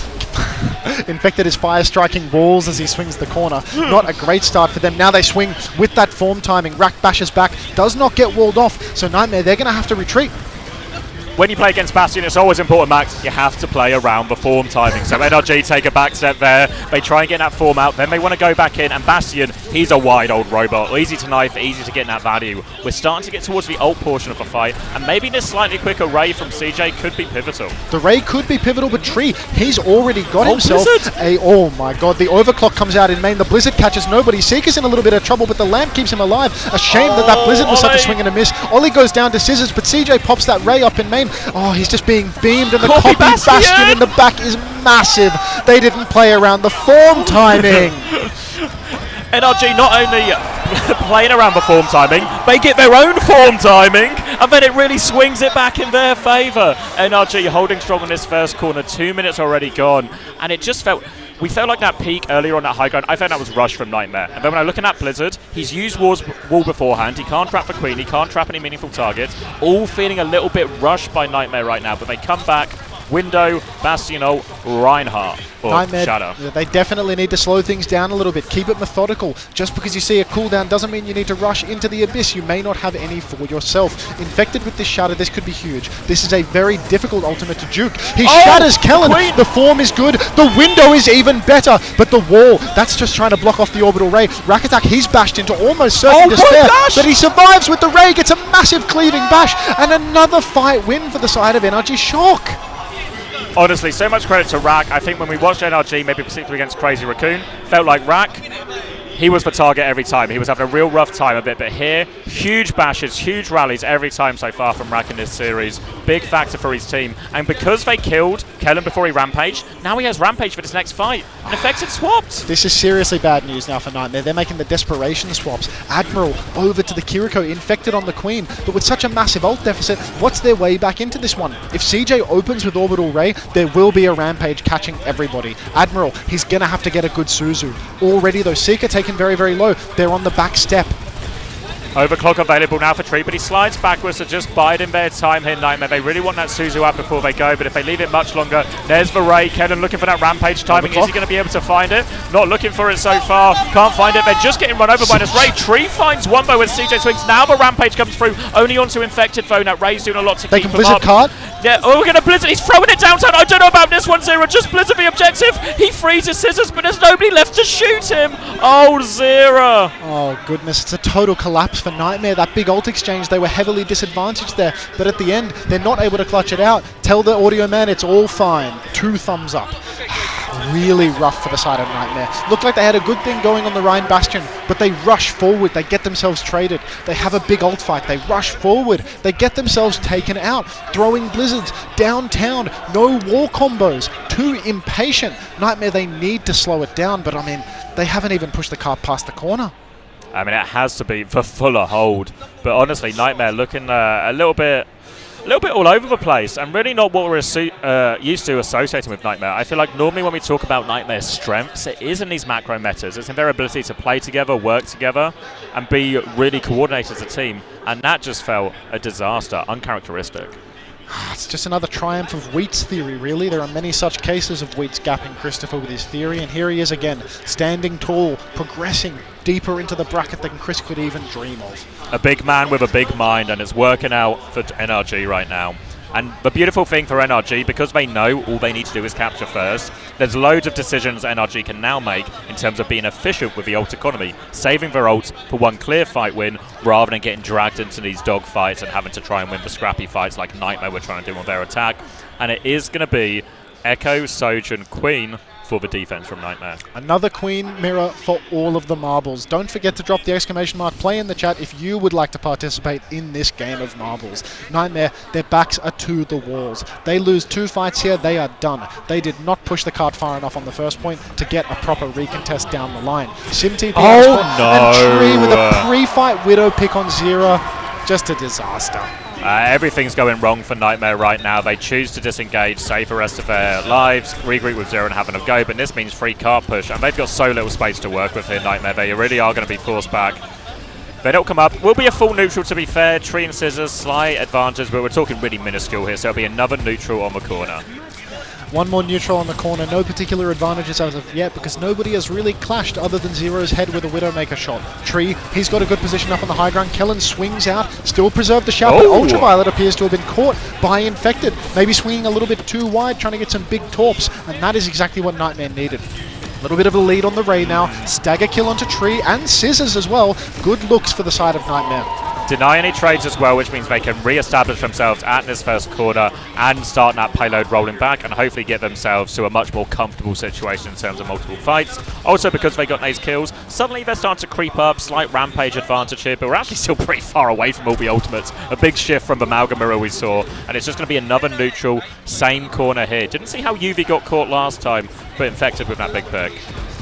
Infected is fire striking walls as he swings the corner. Not a great start for them. Now they swing with that form timing. Rack bashes back, does not get walled off, so Nightmare, they're going to have to retreat. When you play against Bastion, it's always important, Max, you have to play around the form timing. So NRG take a back step there. They try and get that form out. Then they want to go back in. And Bastion, he's a wide old robot. Easy to knife, easy to get in that value. We're starting to get towards the ult portion of the fight. And maybe this slightly quicker Ray from CJ could be pivotal. The Ray could be pivotal, but Tree, he's already got himself a... Oh my god, the overclock comes out in main. The Blizzard catches nobody. Seeker's in a little bit of trouble, but the lamp keeps him alive. A shame that Blizzard was such a swing and a miss. Ollie goes down to Scissors, but CJ pops that Ray up in main. Oh, he's just being beamed, and the copy Bastion in the back is massive. They didn't play around the form timing. NRG not only playing around the form timing, they get their own form timing, and then it really swings it back in their favour. NRG holding strong in this first corner, 2 minutes already gone, and it just felt... We felt like that peak earlier on that high ground. I felt that was rushed from Nightmare. And then when I look at Blizzard, he's used wall beforehand. He can't trap the Queen. He can't trap any meaningful targets. All feeling a little bit rushed by Nightmare right now. But they come back. Window, Bastion, Reinhardt, or Nightmare, Shadow. They definitely need to slow things down a little bit. Keep it methodical. Just because you see a cooldown doesn't mean you need to rush into the abyss. You may not have any for yourself. Infected with this Shatter, this could be huge. This is a very difficult ultimate to juke. He shatters Kellen. Queen. The form is good. The window is even better. But the wall, that's just trying to block off the orbital ray. Rack Attack, he's bashed into almost certain despair. But he survives with the ray, gets a massive cleaving bash, and another fight win for the side of NRG Shock. Honestly, so much credit to Rack. I think when we watched NRG, maybe particularly against Crazy Raccoon, felt like Rack, he was the target every time. He was having a real rough time a bit, but here, huge bashes, huge rallies every time so far from Rack in this series. Big factor for his team. And because they killed Kellen before he rampaged, now he has Rampage for this next fight. And Infected swapped. This is seriously bad news now for Nightmare. They're making the desperation swaps. Admiral over to the Kiriko, Infected on the Queen. But with such a massive ult deficit, what's their way back into this one? If CJ opens with Orbital Ray, there will be a Rampage catching everybody. Admiral, he's going to have to get a good Suzu. Already though, Seeker taken very, very low. They're on the back step. Overclock available now for Tree, but he slides backwards to just bide in their time here, Nightmare. They really want that Suzu out before they go, but if they leave it much longer, there's the Ray. Kellen looking for that Rampage timing. Is he going to be able to find it? Not looking for it so far. Can't find it. They're just getting run over by this Ray. Tree finds one though as CJ swings. Now the Rampage comes through, only onto Infected though. Now Ray's doing a lot to keep him up. Blizzard card. Yeah, we're going to Blizzard. He's throwing it downtown. I don't know about this one, Zero. Just Blizzard the objective. He freezes Scissors, but there's nobody left to shoot him. Oh, Zero. Oh, goodness. It's a total collapse for Nightmare. That big ult exchange, they were heavily disadvantaged there. But at the end, they're not able to clutch it out. Tell the audio man it's all fine. 2 thumbs up. really rough for the side of Nightmare. Looked like they had a good thing going on the Rhine Bastion, but they rush forward, they get themselves traded, they have a big ult fight, they rush forward, they get themselves taken out, throwing blizzards downtown, no wall combos, too impatient. Nightmare, they need to slow it down, but I mean, they haven't even pushed the car past the corner. I mean, it has to be for fuller hold, but honestly, Nightmare looking a little bit all over the place, and really not what we're used to associating with Nightmare. I feel like normally when we talk about Nightmare's strengths, it is in these macro metas. It's in their ability to play together, work together, and be really coordinated as a team, and that just felt a disaster, uncharacteristic. It's just another triumph of Wheat's theory, really. There are many such cases of Wheat's gapping Christopher with his theory, and here he is again, standing tall, progressing deeper into the bracket than Chris could even dream of. A big man with a big mind, and it's working out for NRG right now. And the beautiful thing for NRG, because they know all they need to do is capture first, there's loads of decisions NRG can now make in terms of being efficient with the ult economy, saving their ults for one clear fight win rather than getting dragged into these dog fights and having to try and win the scrappy fights like Nightmare were trying to do on their attack. And it is going to be Echo, Sojourn, Queen for the defense from Nightmare. Another Queen mirror for all of the marbles. Don't forget to drop the exclamation mark play in the chat if you would like to participate in this game of marbles. Nightmare, their backs are to the walls. They lose 2 fights here, they are done. They did not push the cart far enough on the first point to get a proper recontest down the line. SimTP and Tree with a pre-fight Widow pick on Zero. Just a disaster. Everything's going wrong for Nightmare right now. They choose to disengage, save the rest of their lives, regroup with Zero and having a go, but this means free card push, and they've got so little space to work with here, Nightmare. They really are going to be forced back. They don't come up. Will be a full neutral, to be fair. Tree and Scissors, slight advantage, but we're talking really minuscule here, so it'll be another neutral on the corner. One more neutral on the corner, no particular advantages as of yet because nobody has really clashed other than Zero's head with a Widowmaker shot. Tree, he's got a good position up on the high ground. Kellen swings out, still preserved the shout, but Ultraviolet appears to have been caught by Infected. Maybe swinging a little bit too wide, trying to get some big torps, and that is exactly what Nightmare needed. A little bit of a lead on the Ray now. Stagger kill onto Tree and Scissors as well. Good looks for the side of Nightmare. Deny any trades as well, which means they can re-establish themselves at this first corner and start that payload rolling back and hopefully get themselves to a much more comfortable situation in terms of multiple fights. Also, because they got nice kills, suddenly they're starting to creep up, slight rampage advantage here, but we're actually still pretty far away from all the ultimates. A big shift from the Amalgam mirror we saw, and it's just going to be another neutral, same corner here. Didn't see how UV got caught last time, but Infected with that big pick.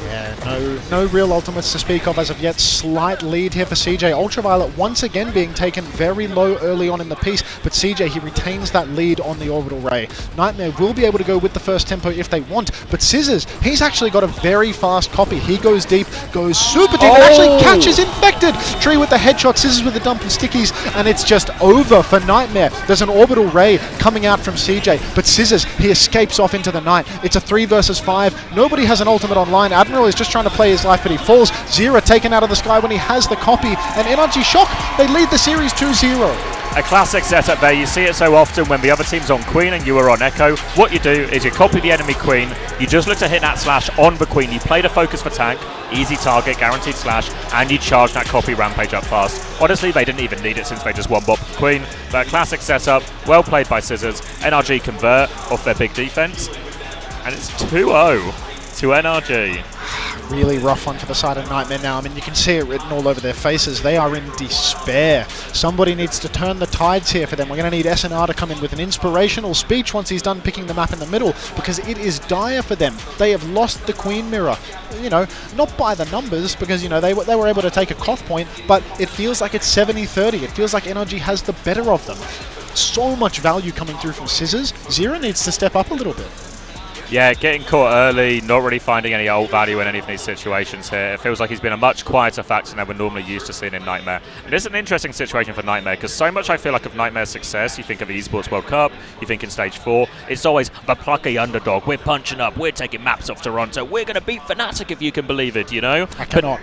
Yeah, no real ultimates to speak of as of yet. Slight lead here for CJ. Ultraviolet once again being taken very low early on in the piece, but CJ, he retains that lead on the Orbital Ray. Nightmare will be able to go with the first tempo if they want, but Scissors, he's actually got a very fast copy. He goes deep, goes super deep, and actually catches Infected. Tree with the headshot, Scissors with the dump and stickies, and it's just over for Nightmare. There's an Orbital Ray coming out from CJ, but Scissors, he escapes off into the night. It's a 3 versus 5. Nobody has an ultimate online. Admiral is just trying to play his life, but he falls. Zero taken out of the sky when he has the copy, and NRG Shock, they lead the series 2-0. A classic setup there. You see it so often when the other team's on Queen and you are on Echo. What you do is you copy the enemy Queen, you just look to hit that slash on the Queen, you play the focus for tank, easy target, guaranteed slash, and you charge that copy rampage up fast. Honestly, they didn't even need it since they just one-bop the Queen, but a classic setup, well played by Scissors. NRG convert off their big defense, and it's 2-0 to NRG. Really rough one for the side of Nightmare now. I mean, you can see it written all over their faces. They are in despair. Somebody needs to turn the tides here for them. We're going to need SNR to come in with an inspirational speech once he's done picking the map in the middle, because it is dire for them. They have lost the Queen mirror. You know, not by the numbers, because, you know, they were able to take a cough point, but it feels like it's 70-30. It feels like NRG has the better of them. So much value coming through from Scissors. Zero needs to step up a little bit. Yeah, getting caught early, not really finding any ult value in any of these situations here. It feels like he's been a much quieter factor than we're normally used to seeing in Nightmare. And this is an interesting situation for Nightmare, because so much I feel like of Nightmare's success, you think of the Esports World Cup, you think in Stage 4, it's always the plucky underdog, we're punching up, we're taking maps off Toronto, we're going to beat Fnatic if you can believe it, you know? I cannot.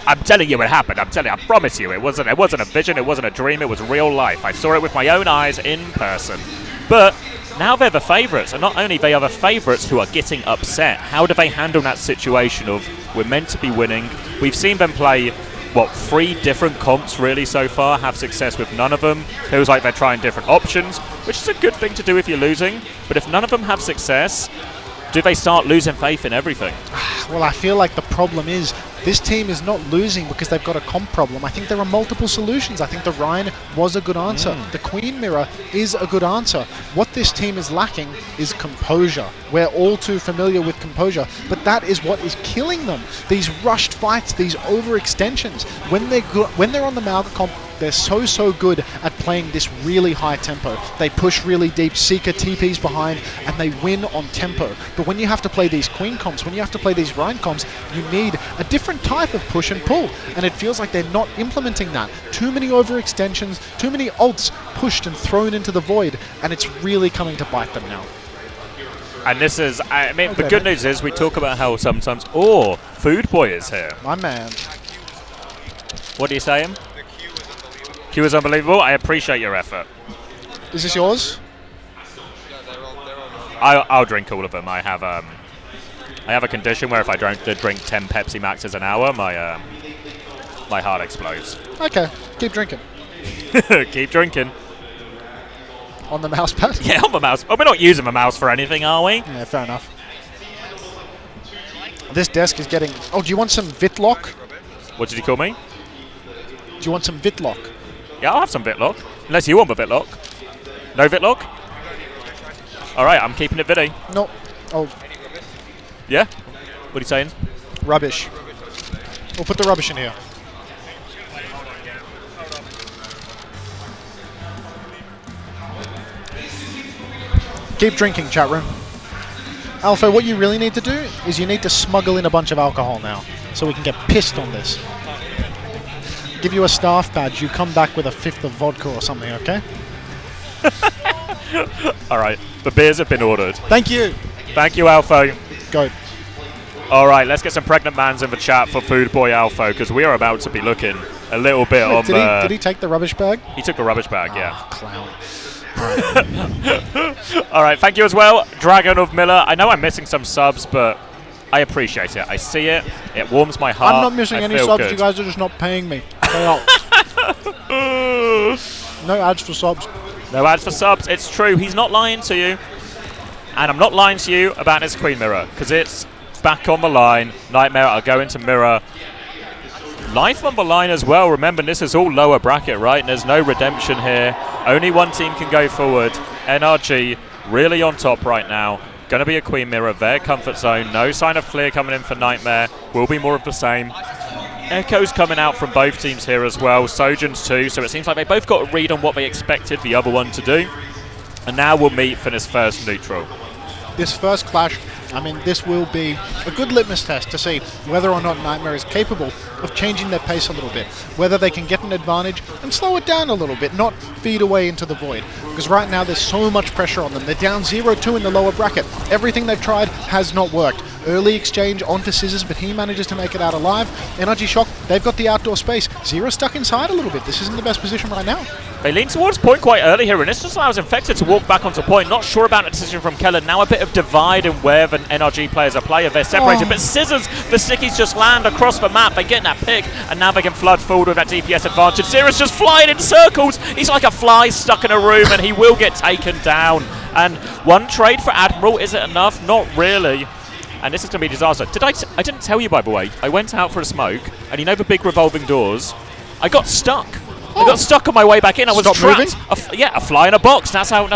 I'm telling you it happened, I promise you, it wasn't a vision, it wasn't a dream, it was real life. I saw it with my own eyes in person. But now they're the favourites, and not only they are the favourites who are getting upset. How do they handle that situation of, we're meant to be winning? We've seen them play, 3 different comps really so far, have success with none of them. Feels like they're trying different options, which is a good thing to do if you're losing. But if none of them have success, do they start losing faith in everything? Well, I feel like the problem is this team is not losing because they've got a comp problem. I think there are multiple solutions. I think the Rhine was a good answer. The Queen Mirror is a good answer. What this team is lacking is composure. We're all too familiar with composure, but that is what is killing them. These rushed fights, these overextensions. When they're on the Malga comp, they're so good at playing this really high tempo. They push really deep, Seeker TPs behind, and they win on tempo. But when you have to play these Queen comps, when you have to play these Rhine comps, you need a different type of push and pull. And it feels like they're not implementing that. Too many overextensions, too many ults pushed and thrown into the void, and it's really coming to bite them now. And this is, I mean, the good news is we talk about how sometimes, Food Boy is here. My man. What are you saying? Q is unbelievable. I appreciate your effort. Is this yours? I'll drink all of them. I have a condition where if I drink 10 Pepsi Maxes an hour, my heart explodes. Okay, keep drinking. Keep drinking. On the mouse pad? Yeah, on the mouse. Oh, we're not using the mouse for anything, are we? Yeah, fair enough. This desk is getting... Oh, do you want some Vitlock? What did you call me? Do you want some Vitlock? Yeah, I'll have some Vitlock. Unless you want the Vitlock. No Vitlock? Alright, I'm keeping it Vitty. No. Oh. Yeah? What are you saying? Rubbish. We'll put the rubbish in here. Keep drinking, chat room. Alpha, what you really need to do is you need to smuggle in a bunch of alcohol now, so we can get pissed on this. Give you a staff badge, you come back with a fifth of vodka or something, okay? Alright, the beers have been ordered. Thank you. Thank you, Alpha. Go. Alright, let's get some pregnant mans in the chat for Food Boy Alpha, because we are about to be looking a little bit on the... Did he take the rubbish bag? He took the rubbish bag, yeah. Clown. Alright, thank you as well, Dragon of Miller. I know I'm missing some subs, but I appreciate it. I see it. It warms my heart. I'm not missing any subs. Good. You guys are just not paying me. No ads for subs. No ads for subs. It's true. He's not lying to you. And I'm not lying to you about this Queen Mirror, because it's back on the line. Nightmare, I'll go into Mirror. Life on the line as well. Remember, this is all lower bracket, right? And there's no redemption here. Only one team can go forward. NRG really on top right now. Going to be a Queen Mirror, their comfort zone. No sign of clear coming in for Nightmare. Will be more of the same. Echo's coming out from both teams here as well. Sojourns too. So it seems like they both got a read on what they expected the other one to do. And now we'll meet for this first neutral. This first clash, I mean, this will be a good litmus test to see whether or not Nightmare is capable of changing their pace a little bit, whether they can get an advantage and slow it down a little bit, not feed away into the void. Because right now there's so much pressure on them. They're down 0-2 in the lower bracket. Everything they've tried has not worked. Early exchange onto Scissors, but he manages to make it out alive. NRG Shock, they've got the outdoor space. Zero stuck inside a little bit. This isn't the best position right now. They lean towards point quite early here, and this just allows Infected to walk back onto point. Not sure about a decision from Kellen. Now a bit of divide in where the NRG players are playing. They're separated, but Scissors, the stickies just land across the map. They get that pick, and now they can flood forward with that DPS advantage. Cirrus just flying in circles. He's like a fly stuck in a room, and he will get taken down. And one trade for Admiral, is it enough? Not really. And this is going to be a disaster. I didn't tell you, by the way. I went out for a smoke, and you know the big revolving doors? I got stuck. I got stuck on my way back in. I was trapped. A fly in a box. That's how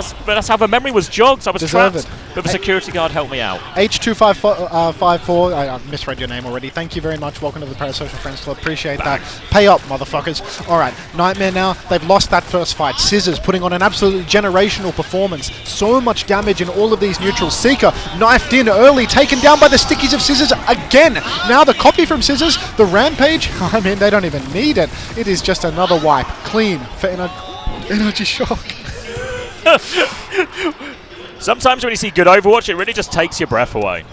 the memory was jogged. I was trapped. But the security guard helped me out. H2554, I misread your name already. Thank you very much. Welcome to the Parasocial Friends Club. Appreciate that. Pay up, motherfuckers. All right, Nightmare now. They've lost that first fight. Scissors putting on an absolutely generational performance. So much damage in all of these neutrals. Seeker knifed in early, taken down by the stickies of Scissors again. Now the copy from Scissors, the Rampage. I mean, they don't even need it. It is just another wipe. Clean for NRG Shock. Sometimes when you see good Overwatch, it really just takes your breath away.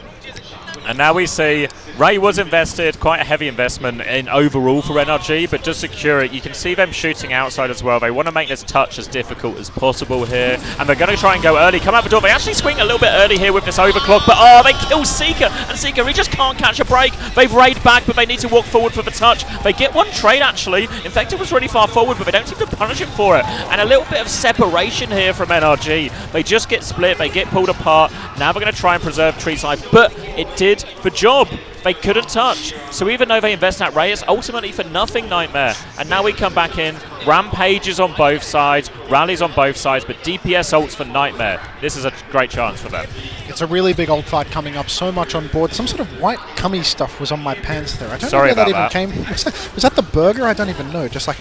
And now we see Ray was invested, quite a heavy investment in overall for NRG, but just secure it. You can see them shooting outside as well. They want to make this touch as difficult as possible here, and they're going to try and go early. Come out the door. They actually swing a little bit early here with this overclock, but they kill Seeker, and Seeker, he just can't catch a break. They've raid back, but they need to walk forward for the touch. They get one trade actually. Infected was really far forward, but they don't seem to punish him for it. And a little bit of separation here from NRG. They just get split, they get pulled apart. Now they're going to try and preserve Tree's life, but it did the job. They couldn't touch. So even though they invest in that Ray, it's ultimately for nothing, Nightmare. And now we come back in. Rampages on both sides, rallies on both sides, but DPS ults for Nightmare. This is a great chance for them. It's a really big ult fight coming up, so much on board. Some sort of white cummy stuff was on my pants there. I don't know where that even came. Was that the burger? I don't even know. Just like,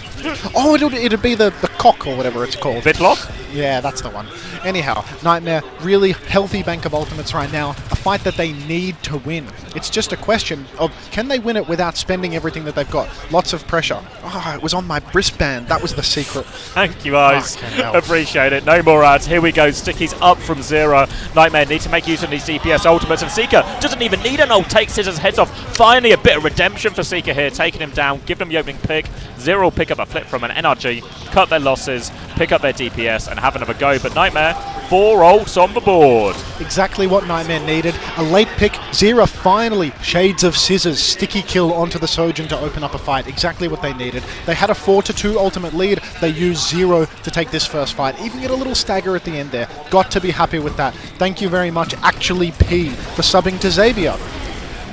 oh, it'd be the cock or whatever it's called. Bitlock? Yeah, that's the one. Anyhow, Nightmare, really healthy bank of ultimates right now. A fight that they need to win. It's just a question of, can they win it without spending everything that they've got? Lots of pressure. Oh, it was on my wristband. That was the secret. Thank you, guys. Appreciate it. No more ads. Here we go. Sticky's up from 0. Nightmare need to make use of these DPS ultimates, and Seeker doesn't even need an ult. Takes Scissors' heads off. Finally, a bit of redemption for Seeker here. Taking him down. Give them the opening pick. 0 will pick up a flip from an NRG. Cut their losses. Pick up their DPS and have another go. But Nightmare, 4 ults on the board. Exactly what Nightmare needed. A late pick. Zera finally, Shades of Scissors, sticky kill onto the Sojourn to open up a fight. Exactly what they needed. They had a 4-2 ultimate lead. They used 0 to take this first fight. Even get a little stagger at the end there. Got to be happy with that. Thank you very much, Actually P, for subbing to Xavier.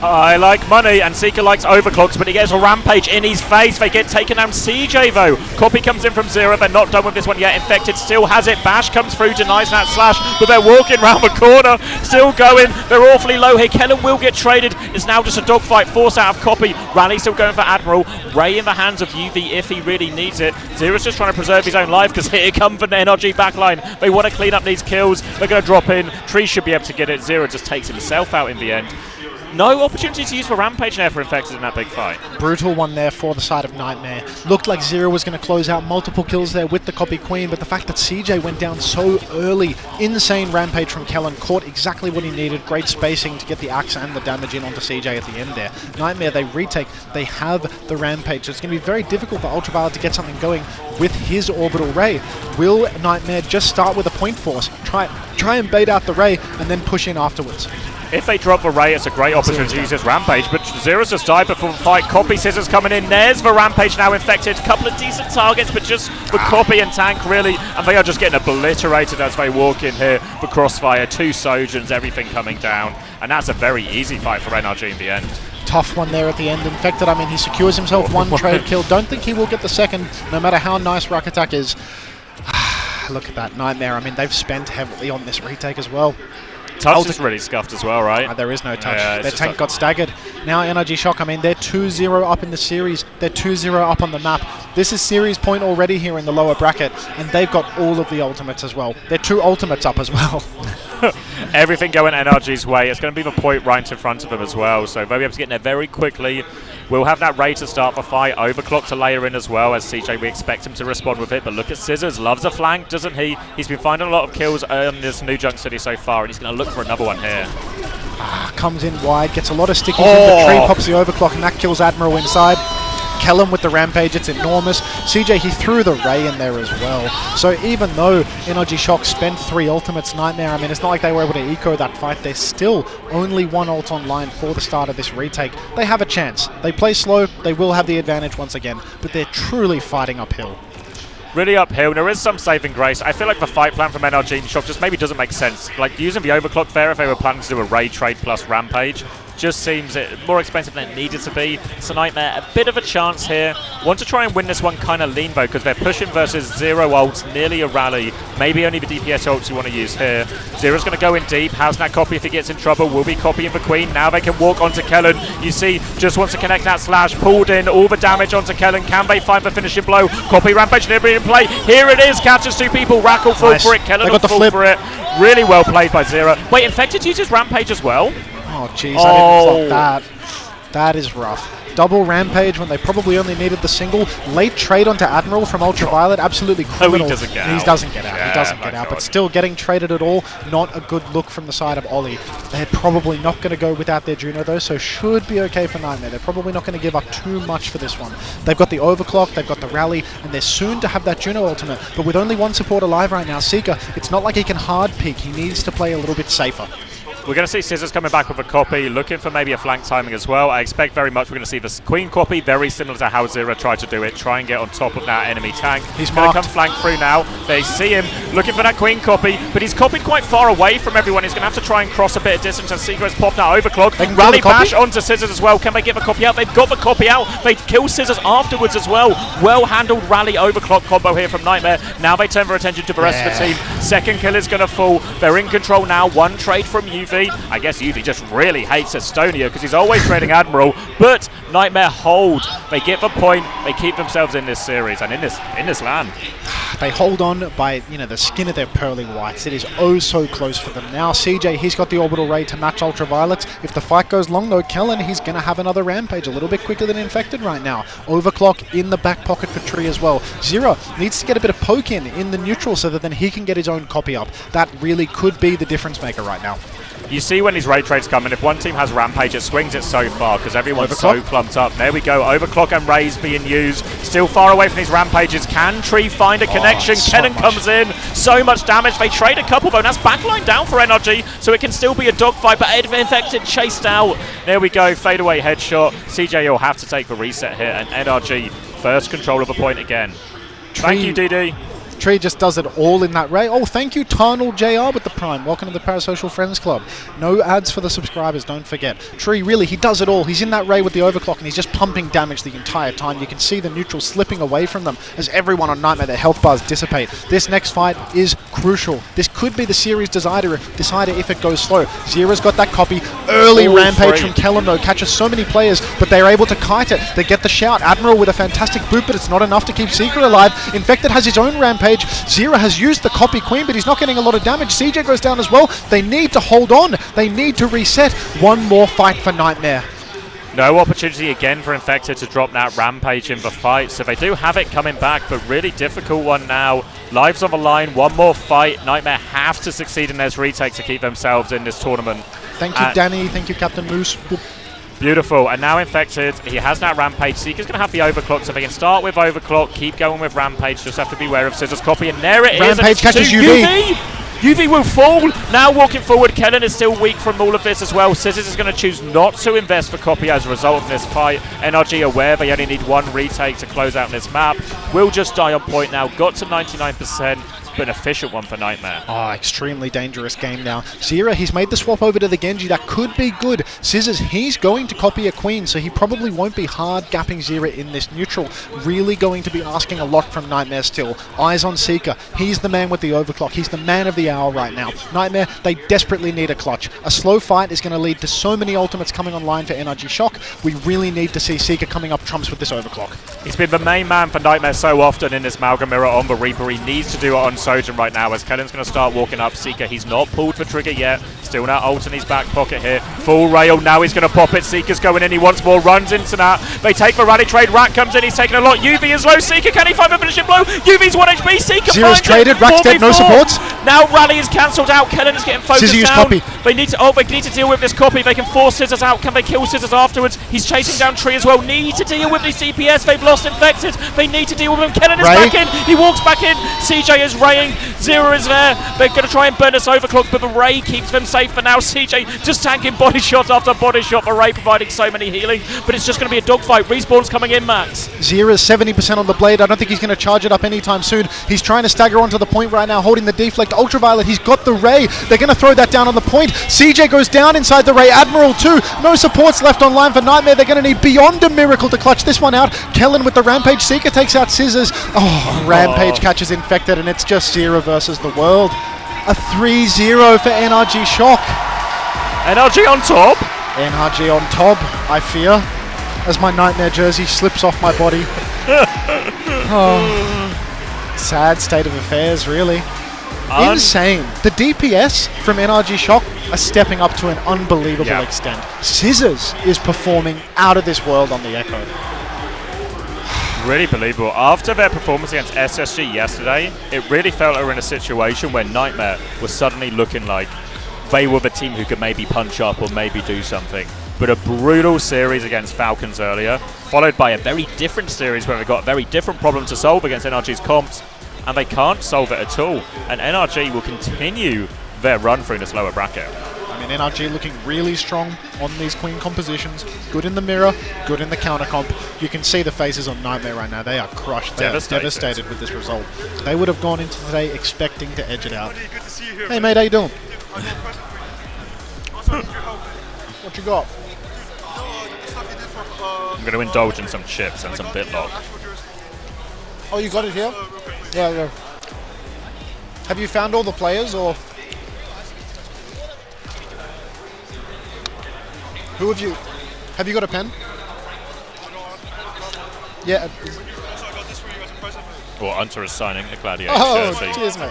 I like money, and Seeker likes overclocks, but he gets a rampage in his face. They get taken down. CJ, though. Copy comes in from 0. They're not done with this one yet. Infected still has it. Bash comes through, denies that slash, but they're walking round the corner. Still going. They're awfully low here. Kellen will get traded. It's now just a dogfight. Force out of Copy. Rally still going for Admiral. Ray in the hands of UV if he really needs it. Zero's just trying to preserve his own life, because here comes the NRG backline. They want to clean up these kills. They're going to drop in. Tree should be able to get it. Zero just takes himself out in the end. No opportunity to use for Rampage there for Infected in that big fight. Brutal one there for the side of Nightmare. Looked like Zero was going to close out multiple kills there with the Copy Queen, but the fact that CJ went down so early, insane Rampage from Kellen, caught exactly what he needed. Great spacing to get the axe and the damage in onto CJ at the end there. Nightmare, they retake. They have the Rampage. So it's going to be very difficult for Ultraviolet to get something going with his Orbital Ray. Will Nightmare just start with a point force, try and bait out the Ray, and then push in afterwards? If they drop the Ray, it's a great opportunity to use this Rampage, but Zero's just died before the fight. Copy Scissors coming in. There's the Rampage now Infected. Couple of decent targets, but just the Copy and Tank, really. And they are just getting obliterated as they walk in here. The Crossfire, 2 Sojourns, everything coming down. And that's a very easy fight for NRG in the end. Tough one there at the end. Infected, I mean, he secures himself 1 trade kill. Don't think he will get the second, no matter how nice Rock Attack is. Look at that Nightmare. I mean, they've spent heavily on this retake as well. Touch is really scuffed as well, right? There is no touch. Their tank got staggered. Now NRG Shock, I mean, they're 2-0 up in the series. They're 2-0 up on the map. This is series point already here in the lower bracket, and they've got all of the ultimates as well. They're 2 ultimates up as well. Everything going NRG's way. It's going to be the point right in front of them as well, so they'll be able to get in there very quickly. We'll have that Ray to start the fight. Overclock to layer in as well, as CJ, we expect him to respond with it. But look at Scissors, loves a flank, doesn't he? He's been finding a lot of kills in this New Junk City so far, and he's going to look for another one here. Comes in wide, gets a lot of stickies in the tree, pops the Overclock, and that kills Admiral inside. Kellen with the Rampage, it's enormous. CJ, he threw the Ray in there as well. So even though NRG Shock spent 3 ultimates, Nightmare, I mean, it's not like they were able to eco that fight. There's still only 1 ult online for the start of this retake. They have a chance. They play slow, they will have the advantage once again, but they're truly fighting uphill. Really uphill. There is some saving grace. I feel like the fight plan from NRG Shock just maybe doesn't make sense. Like using the Overclock there, if they were planning to do a Ray trade plus Rampage, just seems more expensive than it needed to be. So Nightmare, a bit of a chance here. Want to try and win this one kind of lean though, because they're pushing versus 0 ults, nearly a rally. Maybe only the DPS ults you want to use here. Zero's going to go in deep. How's that Copy if he gets in trouble? Will be copying the Queen. Now they can walk onto Kellen. You see, just wants to connect that slash. Pulled in all the damage onto Kellen. Can they find the finishing blow? Copy Rampage nearly in play. Here it is. Catches 2 people. Raccoon fall for it. Kellen will fall for it. Really well played by Zero. Wait, Infected uses Rampage as well? Oh, jeez, I didn't clock that. That is rough. Double Rampage when they probably only needed the single. Late trade onto Admiral from Ultraviolet, absolutely criminal. He doesn't get out. He doesn't get out. Yeah, he doesn't get out. But still getting traded at all, not a good look from the side of Ollie. They're probably not going to go without their Juno though, so should be okay for Nightmare. They're probably not going to give up too much for this one. They've got the Overclock, they've got the Rally, and they're soon to have that Juno ultimate. But with only one support alive right now, Seeker, it's not like he can hard peek. He needs to play a little bit safer. We're going to see Scissors coming back with a copy, looking for maybe a flank timing as well. I expect very much we're going to see this Queen copy, very similar to how Zira tried to do it, try and get on top of that enemy tank. He's going to marked. come flank through now. They see him looking for that Queen copy, but he's copied quite far away from everyone. He's going to have to try and cross a bit of distance as Seeker has popped now Overclock. Rally bash onto Scissors as well. Can they give a copy out? They've got the copy out. They kill Scissors afterwards as well. Well-handled Rally Overclock combo here from Nightmare. Now they turn their attention to the rest of the team. Second kill is going to fall. They're in control now. One trade from UV. I guess UV just really hates Estonia because he's always trading Admiral, but Nightmare hold. They get the point. They keep themselves in this series and in this land. They hold on by, the skin of their pearly whites. It is oh so close for them. Now CJ, he's got the Orbital Ray to match Ultraviolets. If the fight goes long though, Kellen, he's going to have another Rampage a little bit quicker than Infected right now. Overclock in the back pocket for Tree as well. Zero needs to get a bit of poke in the neutral so that then he can get his own copy up. That really could be the difference maker right now. You see when these raid trades come, and if one team has Rampage, it swings it so far because everyone's so clumped up. There we go, Overclock and Rays being used. Still far away from these Rampages. Can Tree find a connection? Kennen comes in. So much damage. They trade a couple though, and that's backline down for NRG, so it can still be a dogfight, but Infected chased out. There we go, fadeaway headshot. CJ will have to take the reset here, and NRG first control of a point again. Thank you, DD. Tree just does it all in that Ray. Oh, thank you, Tarnal JR with the Prime. Welcome to the Parasocial Friends Club. No ads for the subscribers, don't forget. Tree, really, he does it all. He's in that Ray with the Overclock, and he's just pumping damage the entire time. You can see the neutral slipping away from them as everyone on Nightmare, their health bars dissipate. This next fight is crucial. This could be the series decider if it goes slow. Zira's got that copy. Early Rampage from Kellen, though, catches so many players, but they're able to kite it. They get the shout. Admiral with a fantastic boot, but it's not enough to keep Seeker alive. Infected has his own Rampage. Zira has used the copy Queen, but he's not getting a lot of damage. CJ goes down as well. They need to hold on. They need to reset. One more fight for Nightmare. No opportunity again for Infected to drop that Rampage in the fight, so they do have it coming back, but really difficult one now. Lives on the line, one more fight. Nightmare have to succeed in their retake to keep themselves in this tournament. Thank you, Danny. Thank you, Captain Moose. Beautiful, and now Infected, he has that Rampage. Seeker's going to have the Overclock, so they can start with Overclock, keep going with Rampage, just have to beware of Scissors copy, and there it is. Rampage catches UV. UV will fall. Now walking forward, Kellen is still weak from all of this as well. Scissors is going to choose not to invest for copy as a result of this fight. NRG aware they only need one retake to close out this map. Will just die on point now, got to 99%. An efficient one for Nightmare. Oh, extremely dangerous game now. Zira, he's made the swap over to the Genji. That could be good. Scissors, he's going to copy a Queen, so he probably won't be hard gapping Zira in this neutral. Really going to be asking a lot from Nightmare still. Eyes on Seeker. He's the man with the Overclock. He's the man of the hour right now. Nightmare, they desperately need a clutch. A slow fight is going to lead to so many ultimates coming online for NRG Shock. We really need to see Seeker coming up trumps with this Overclock. He's been the main man for Nightmare so often in this Malga Mirror on the Reaper. He needs to do it on Sojourn right now as Kellen's going to start walking up. Seeker, he's not pulled the trigger yet. Still now ult in his back pocket here. Full rail, now he's going to pop it. Seeker's going in, he wants more, runs into that. They take the rally trade, Rat comes in, he's taking a lot. UV is low, Seeker, can he find the finishing blow? UV's 1 HP, Seeker Zero's traded, Rat's dead, no supports. Now Rally is cancelled out, Kellen is getting focused down. Copy. They need to deal with this copy. They can force Scissors out. Can they kill Scissors afterwards? He's chasing down Tree as well. Need to deal with the CPS. They've lost Infected. They need to deal with him. Kellen is back in. He walks back in. CJ is raying. Zero is there. They're going to try and burn this Overclock, but the Ray keeps them safe for now. CJ just tanking body shot after body shot. The Ray providing so many healing, but it's just going to be a dogfight. Respawn's coming in, Max. Zira's 70% on the blade. I don't think he's going to charge it up anytime soon. He's trying to stagger onto the point right now, holding the deflect. Ultraviolet, he's got the Ray. They're going to throw that down on the point. CJ goes down inside the Ray. Admiral too. No supports left online for Nightmare. They're going to need beyond a miracle to clutch this one out. Kellen with the Rampage. Seeker takes out Scissors. Oh, Rampage catches Infected, and it's just Zira versus the world. A 3-0 for NRG Shock. NRG on top. NRG on top, I fear, as my Nightmare jersey slips off my body. Oh, sad state of affairs, really. Insane. The DPS from NRG Shock are stepping up to an unbelievable extent. Scissors is performing out of this world on the Echo. Really believable. After their performance against SSG yesterday, it really felt like we're in a situation where Nightmare was suddenly looking like they were the team who could maybe punch up or maybe do something. But a brutal series against Falcons earlier, followed by a very different series where they got a very different problem to solve against NRG's comps, and they can't solve it at all. And NRG will continue their run through this lower bracket. I mean, NRG looking really strong on these Queen compositions. Good in the mirror, good in the counter comp. You can see the faces on Nightmare right now. They are crushed. They are devastated with this result. They would have gone into today expecting to edge it out. Hey, mate, how you doing? What you got? I'm going to indulge in some chips and some BitLock. Oh, you got it here? Yeah. Have you found all the players, or who have you? Have you got a pen? Yeah. Well, Hunter is signing a Gladiator jersey. Cheers, mate.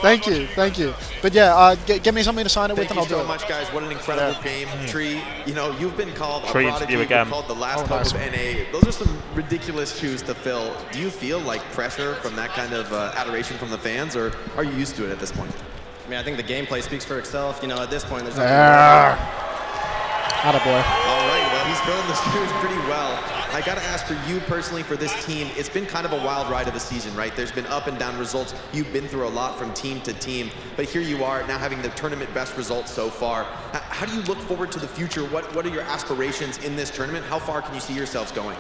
Thank you. But yeah, get me something to sign it with, and I'll do it. Thank you so much, guys. What an incredible game. Tree, you know, you've been called a Tree prodigy, interview again. called the last hope of NA. Those are some ridiculous shoes to fill. Do you feel like pressure from that kind of adoration from the fans, or are you used to it at this point? I mean, I think the gameplay speaks for itself. You know, at this point, there's Attaboy. All right, well, he's filling the shoes pretty well. I got to ask for you personally, for this team, it's been kind of a wild ride of a season, right? There's been up and down results. You've been through a lot from team to team, but here you are now having the tournament best results so far. How do you look forward to the future? What are your aspirations in this tournament? How far can you see yourselves going?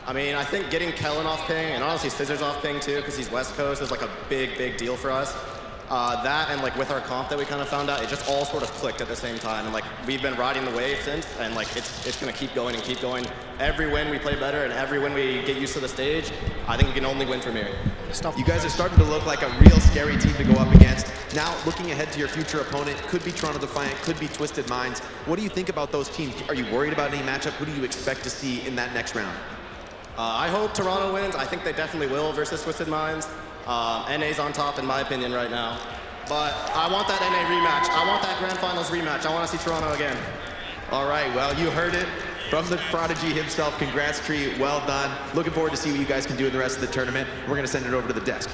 I mean, I think getting Kellen off ping, and honestly Scissors off ping too, because he's West Coast, is like a big deal for us. That and like with our comp that we kind of found out, it just all sort of clicked at the same time, and like we've been riding the wave since, and like it's gonna keep going and keep going. Every win we play better, and every win we get used to the stage, I think we can only win from here. You guys are starting to look like a real scary team to go up against. Now, looking ahead to your future opponent, could be Toronto Defiant, could be Twisted Minds. What do you think about those teams? Are you worried about any matchup? Who do you expect to see in that next round? I hope Toronto wins. I think they definitely will versus Twisted Minds. NA's on top in my opinion right now. But I want that NA rematch. I want that Grand Finals rematch. I want to see Toronto again. All right, well, you heard it from the prodigy himself. Congrats, Tree. Well done. Looking forward to see what you guys can do in the rest of the tournament. We're going to send it over to the desk.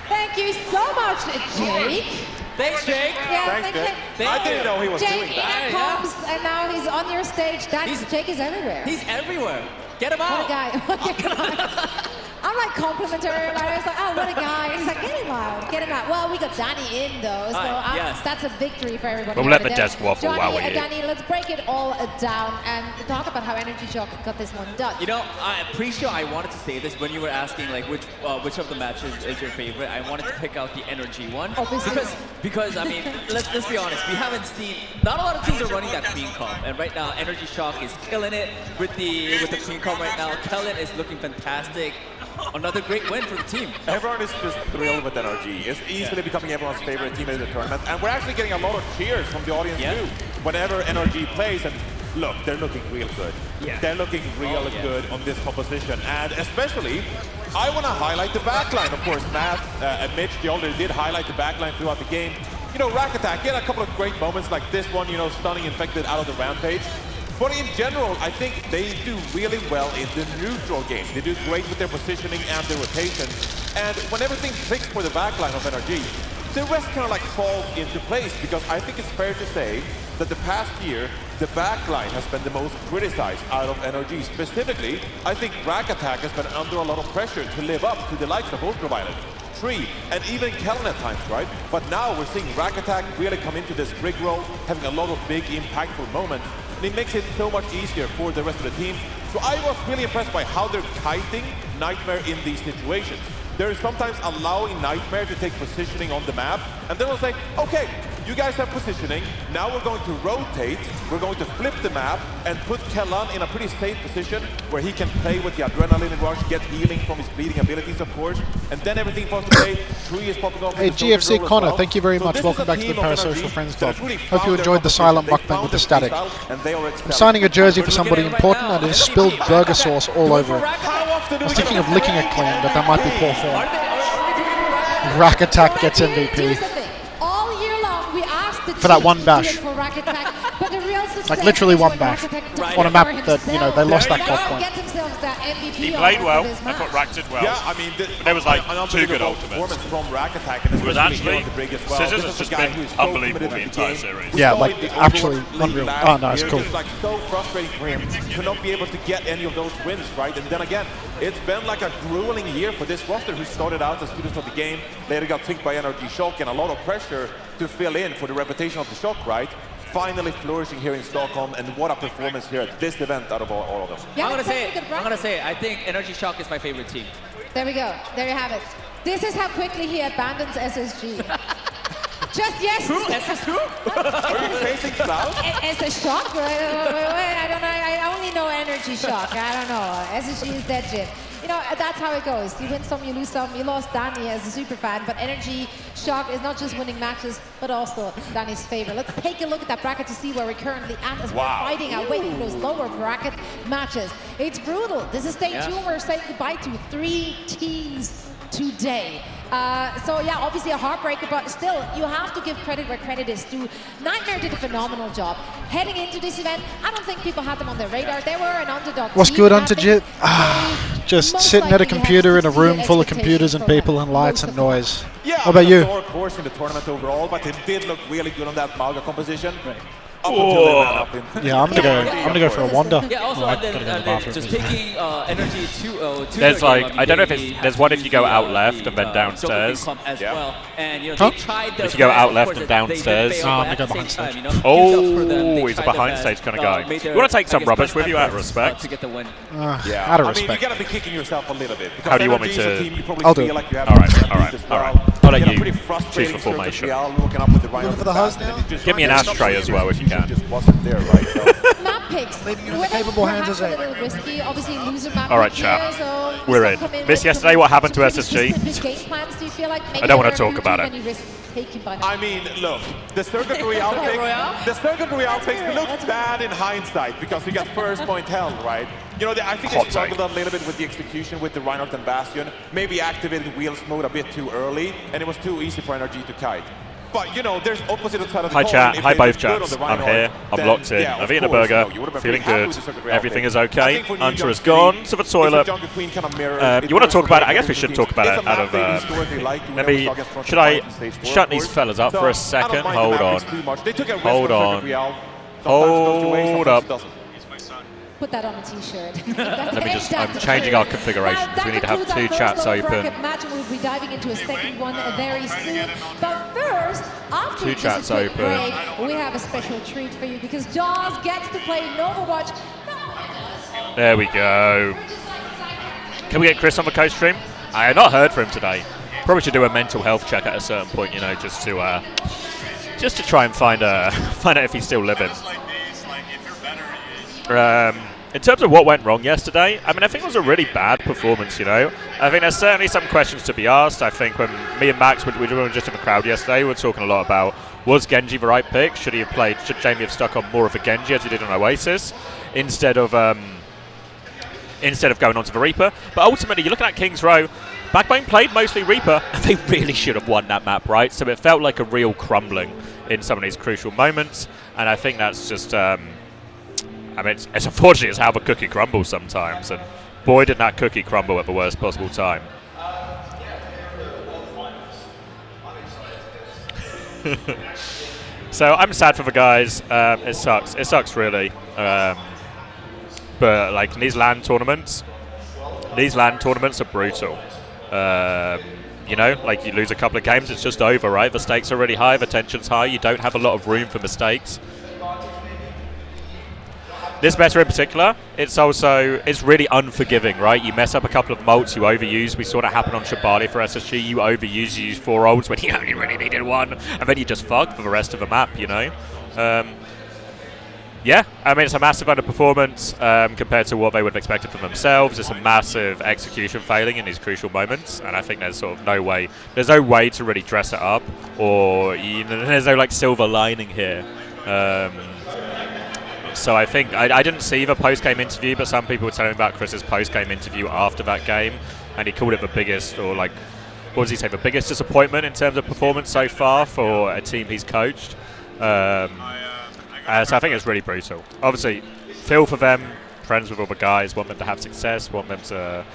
Thank you so much, Jake. Thanks, Jake. Yeah, thanks, Jake. I didn't know he was Jake doing that. comes, and now he's on your stage. Jake is everywhere. He's everywhere. Get him What a out. guy. I'm like complimentary about it. It's like, oh, what a guy. And he's like, get him out, get him out. Well, we got Danny in though, so yes. that's a victory for everybody. We'll let the desk waffle while we're here. Danny, let's break it all down and talk about how NRG Shock got this one done. You know, I'm pretty sure I wanted to say this when you were asking like which of the matches is your favorite. I wanted to pick out the NRG one. Obviously. Because I mean, let's be honest. We haven't seen, not a lot of teams are running that Queen comp, and right now NRG Shock is killing it with the Queen comp right now. Kellen is looking fantastic. Another great win for the team. Everyone is just thrilled with NRG. It's easily becoming everyone's favorite team in the tournament, and we're actually getting a lot of cheers from the audience too. Whenever NRG plays, and look, they're looking real good. They're looking real good on this composition, and especially, I want to highlight the backline. Of course, Matt and Mitch, they already did highlight the backline throughout the game. You know, Rack Attack, he had a couple of great moments like this one, you know, stunning Infected out of the Rampage. But in general, I think they do really well in the neutral game. They do great with their positioning and their rotations. And when everything clicks for the backline of NRG, the rest kind of like falls into place, because I think it's fair to say that the past year, the backline has been the most criticized out of NRG. Specifically, I think Rack Attack has been under a lot of pressure to live up to the likes of Ultraviolet, Tree, and even Kellen at times, right? But now we're seeing Rack Attack really come into this rig role, having a lot of big, impactful moments. And it makes it so much easier for the rest of the team. So I was really impressed by how they're kiting Nightmare in these situations. They're sometimes allowing Nightmare to take positioning on the map, and then we'll say, okay, you guys have positioning. Now we're going to rotate. We're going to flip the map and put Kellan in a pretty safe position where he can play with the adrenaline rush, get healing from his bleeding abilities, of course, and then everything falls to play. Tree is popping off. Hey, GFC Connor, thank you very much. Welcome back to the Parasocial Friends Club. Hope you enjoyed the silent mukbang with the static. I'm signing a jersey for somebody important and it spilled burger sauce all over it. I was thinking of licking it clean, but that might be poor form. Rack Attack gets MVP. All year long, we asked the For that one bash. for Rack Attack, but the real Like literally one bash. On a map that, you know, they lost that clock point. He played well. I thought Rack did well. Yeah, I mean, there was like two good ultimates. From Rack Attack, and it was actually, well. Scissors has just been unbelievable the entire series. Yeah, like actually unreal. Oh, no, it's cool. It's like so frustrating for him to not be able to get any of those wins, right? And then again, it's been like a grueling year for this roster who started out as students of the game, later got picked by NRG Shock, and a lot of pressure to fill in for the reputation of the Shock, right? Finally flourishing here in Stockholm, and what a performance here at this event out of all of them. Yeah, I'm gonna say, I think NRG Shock is my favorite team. There we go. There you have it. This is how quickly he abandons SSG. Just yes. Who? SS2? Are you facing Cloud? SS Shock? Wait, I don't know. I only know NRG Shock. I don't know. SSG is dead shit. You know, that's how it goes. You win some, you lose some. You lost Danny as a super fan, but NRG Shock is not just winning matches, but also Danny's favorite. Let's take a look at that bracket to see where we're currently at as we're fighting our way through those lower bracket matches. It's brutal. This is day 2, and we're saying goodbye to 3 teams today. So yeah, obviously a heartbreaker, but still, you have to give credit where credit is due. Nightmare did a phenomenal job. Heading into this event, I don't think people had them on their radar. They were an underdog. What's good, Untitled? Just sitting at a computer in a room full of computers and people and lights and noise. Yeah, how about you? Dark horse in the tournament overall, but it did look really good on that Malga composition. Right. Yeah, I'm gonna go for a wander. Yeah, also, I'm and gonna then, go to the bathroom. just taking energy to There's like, I don't know if it's, there's one if you go out left and then downstairs. Well. And, you know, Huh? they tried their If you go out best, left and downstairs. No, I'm gonna go behind stage. Oh, he's a behind stage kind of guy. You want to take some rubbish with you out of respect? To get the win. Yeah, out of I mean, respect. you gotta be kicking yourself a little bit. How do you want me NRG is a to? team you probably I'll do feel it. like you have All right. to I'll let you pretty choose frustrating for formation. Looking for the host now? Give me an ashtray as well if you can. Just wasn't there, right? So. Map picks. Leaving you in the capable hands as a a. little risky. Obviously, loser map All right, pick chat. here, so We're some in. come Missed with yesterday some what happened to pretty SSG? specific game plans. Do you feel like maybe I don't want to there are talk too about it. many risks taken by now? I mean, look, the Circuit Royale pick, the Circuit Royale pick looked bad in hindsight because we got first point held, right? You know, I think they struggled a little bit with the execution with the Reinhardt and Bastion. Maybe activated wheels mode a bit too early, and it was too easy for NRG to kite. But, you know, there's opposite side of the Hi coin. chat, If hi they both look good on chats. the I'm Reinhardt, here, I'm then, locked in, yeah, I've of eaten a course, burger, you would've been feeling pretty happy good, with the Circuit Royale everything pick. is I okay, think for New Hunter York is City, gone to the if the toilet. Jungle Queen kind of mirrors, You want to talk about it? I guess we it's should talk about a it map out they of, historically like when maybe, they saw against should I Frontier Stage 4, shut of these course. fellas up So, for a I don't second? mind the Hold map, it's on. too much. They took a risk Hold on on. Circuit Royale. Sometimes it goes your way, Hold sometimes up. it doesn't. Put that on a t-shirt. Let me just, I'm changing our configurations. We need to have 2 chats open. Match, and we'll be diving into a second one very soon. But first, after 2 this chats quick open. break, we have a special treat for you because Jaws gets to play in Overwatch. There we go. Can we get Chris on the CoStream? I have not heard from him today. Probably should do a mental health check at a certain point, you know, just to try and find out if he's still living. In terms of what went wrong yesterday, I mean, I think it was a really bad performance, you know. I think there's certainly some questions to be asked. I think when me and Max, we were just in the crowd yesterday, we were talking a lot about, was Genji the right pick? Should Jamie have stuck on more of a Genji as he did on Oasis, instead of going on to the Reaper? But ultimately, you're looking at King's Row, Backbone played mostly Reaper, and they really should have won that map, right? So it felt like a real crumbling in some of these crucial moments, and I think that's just... I mean, it's unfortunate it's how the cookie crumbles sometimes, and boy did that cookie crumble at the worst possible time. So I'm sad for the guys. It sucks really. But like these LAN tournaments are brutal. You know, like you lose a couple of games, it's just over, right? The stakes are really high, the tension's high, you don't have a lot of room for mistakes. This meta in particular, it's really unforgiving, right? You mess up a couple of mults, you overuse. We saw that happen on Shabali for SSG. You overuse, you use 4 ults when you only really needed 1, and then you just fuck for the rest of the map, you know? Yeah, I mean, it's a massive underperformance compared to what they would have expected from themselves. It's a massive execution failing in these crucial moments, and I think there's sort of no way to really dress it up, or there's no like silver lining here. So I think, I didn't see the post-game interview, but some people were telling me about Chris's post-game interview after that game, and he called it the biggest, or like, what does he say, the biggest disappointment in terms of performance so far for a team he's coached. So I think it's really brutal. Obviously, feel for them, friends with all the guys, want them to have success, want them to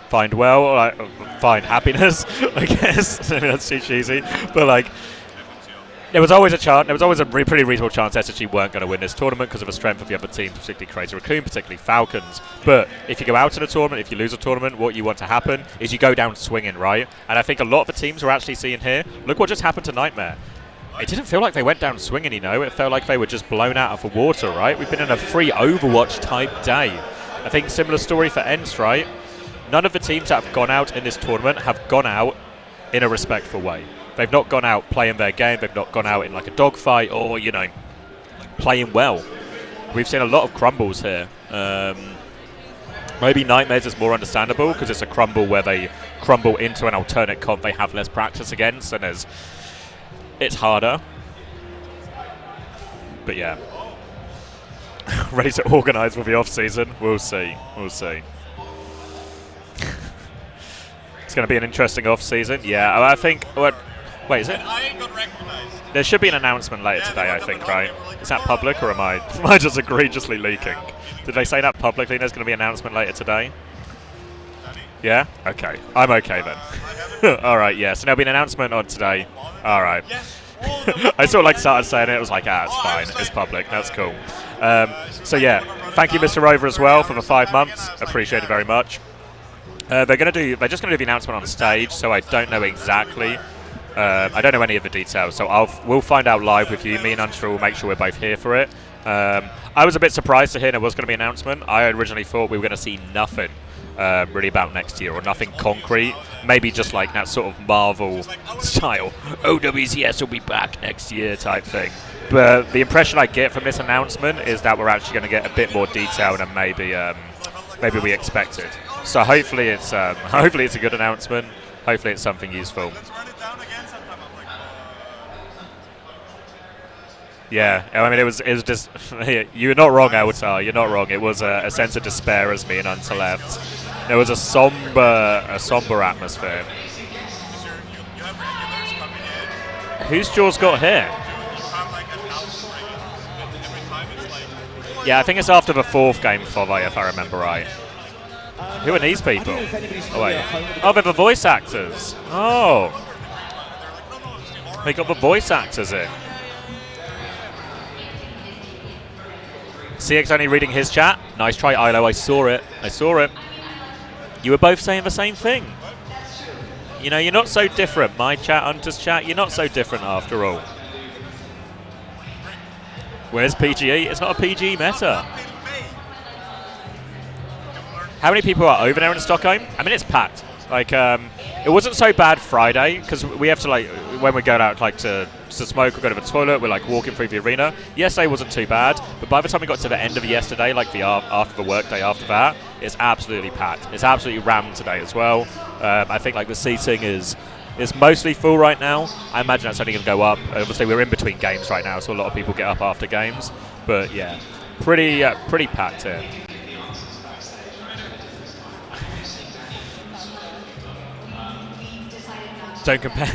find find happiness, I guess. I mean, that's too cheesy, but like, there was always a chance. There was always a pretty reasonable chance SSG weren't going to win this tournament because of the strength of the other teams, particularly Crazy Raccoon, particularly Falcons. But if you go out in a tournament, if you lose a tournament, what you want to happen is you go down swinging, right? And I think a lot of the teams we're actually seeing here, look what just happened to Nightmare. It didn't feel like they went down swinging, you know. It felt like they were just blown out of the water, right? We've been in a free Overwatch type day. I think similar story for ENCE, right? None of the teams that have gone out in this tournament have gone out in a respectful way. They've not gone out playing their game. They've not gone out in like a dogfight or, you know, playing well. We've seen a lot of crumbles here. Maybe Nightmares is more understandable because it's a crumble where they crumble into an alternate comp they have less practice against, and it's harder. But yeah. Ready to organise for the off-season? We'll see. We'll see. It's going to be an interesting off-season. Yeah, I think... Wait, is it? There should be an announcement later today, I think, right? Is that public, or am I just egregiously leaking? Did they say that publicly? There's going to be an announcement later today? Yeah? Okay. I'm okay then. All right, yeah. So there'll be an announcement on today. All right. I sort of like started saying it. It was like, it's fine. It's public. That's cool. So yeah, thank you, Mr. Rover, as well for the 5 months. Appreciate it very much. They're just going to do the announcement on stage, so I don't know exactly. I don't know any of the details, so we'll find out live with you. Me and Untitled will make sure we're both here for it. I was a bit surprised to hear there was going to be an announcement. I originally thought we were going to see nothing really about next year, or nothing concrete. Maybe just like that sort of Marvel style, OWCS will be back next year type thing. But the impression I get from this announcement is that we're actually going to get a bit more detail than maybe we expected. So hopefully it's a good announcement. Hopefully it's something useful. Yeah, I mean, it was just... You're not wrong, Avatar. You're not wrong. It was a sense of despair as me and Unta left. There was a somber atmosphere. Who's Jaws got here? Yeah, I think it's after the 4th game for if I remember right. Who are these people? Oh, wait. Oh, they're the voice actors. Oh. They got the voice actors in. CX only reading his chat. Nice try, Ilo. I saw it. I saw it. You were both saying the same thing. You know, you're not so different. My chat, Hunter's chat, you're not so different after all. Where's PGE? It's not a PGE meta. How many people are over there in Stockholm? I mean, it's packed. Like, it wasn't so bad Friday, because we have to, like, when we go out, like, to smoke or go to the toilet, we're, like, walking through the arena. Yesterday wasn't too bad, but by the time we got to the end of yesterday, like, after the work day after that, it's absolutely packed. It's absolutely rammed today as well. I think, like, the seating is mostly full right now. I imagine that's only going to go up. Obviously, we're in between games right now, so a lot of people get up after games. But, yeah, pretty packed here. Don't compare.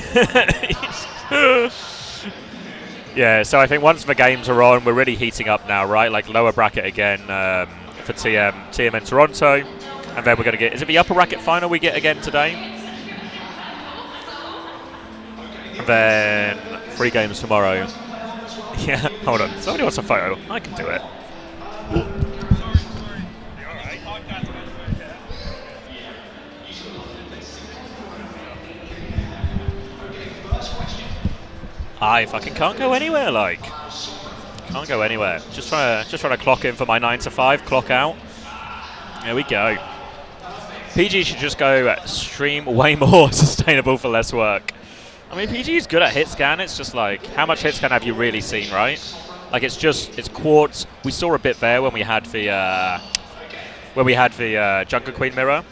Yeah, so I think once the games are on, we're really heating up now, right? Like lower bracket again for TM in Toronto. And then we're going to get... Is it the upper bracket final we get again today? And then 3 games tomorrow. Yeah, hold on. Somebody wants a photo. I can do it. I fucking can't go anywhere, like. Can't go anywhere. Just trying to clock in for my 9 to 5, clock out. There we go. PG should just go stream way more sustainable for less work. I mean, PG is good at hit scan. It's just like, how much hit scan have you really seen, right? Like, it's quartz. We saw a bit there when we had the Junker Queen mirror,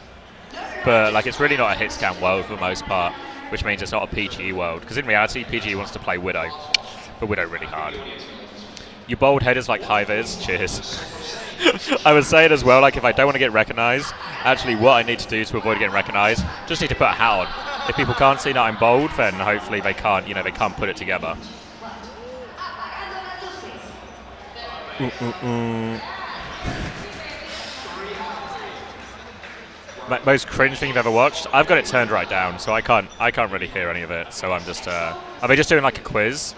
but like, it's really not a hit scan world for the most part, which means it's not a PG world. Because in reality, PG wants to play Widow, but Widow really hard. Your bold head is like high vis. Cheers. I would say it as well, like if I don't want to get recognized, actually what I need to do to avoid getting recognized, just need to put a hat on. If people can't see that I'm bold, then hopefully they can't, they can't put it together. Most cringe thing you've ever watched? I've got it turned right down, so I can't really hear any of it. So I'm just, are they just doing like a quiz?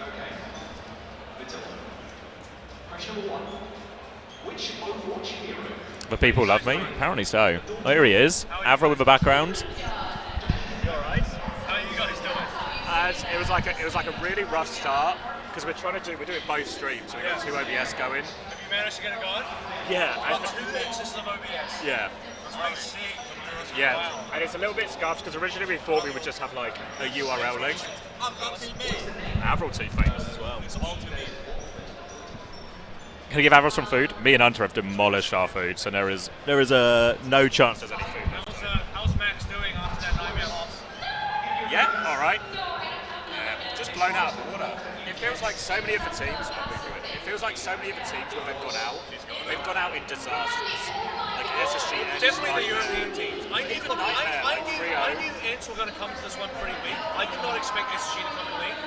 The people love me? Apparently so. Oh, here he is. Avro with the background. You alright? How are you guys doing? It was like a really rough start because we're doing both streams. So we got 2 OBS going. Have you managed to get it going? Yeah. Got 2 instances of OBS. Yeah. I see. Yeah, wow. and it's a little bit scuffed because originally we thought we would just have like a URL link. Avril too famous as well. It's all to me. Can I give Avril some food? Me and Hunter have demolished our food, so there is no chance there's any food left. How's Max doing after that Nightmare loss? Yeah, all right. Just blown out of the water. It feels like so many of the teams. It feels like so many of the teams when they've gone out in disasters. Like SSG, definitely the European teams. I knew Ents were going to come to this one pretty weak. I did not expect SSG to come in weak.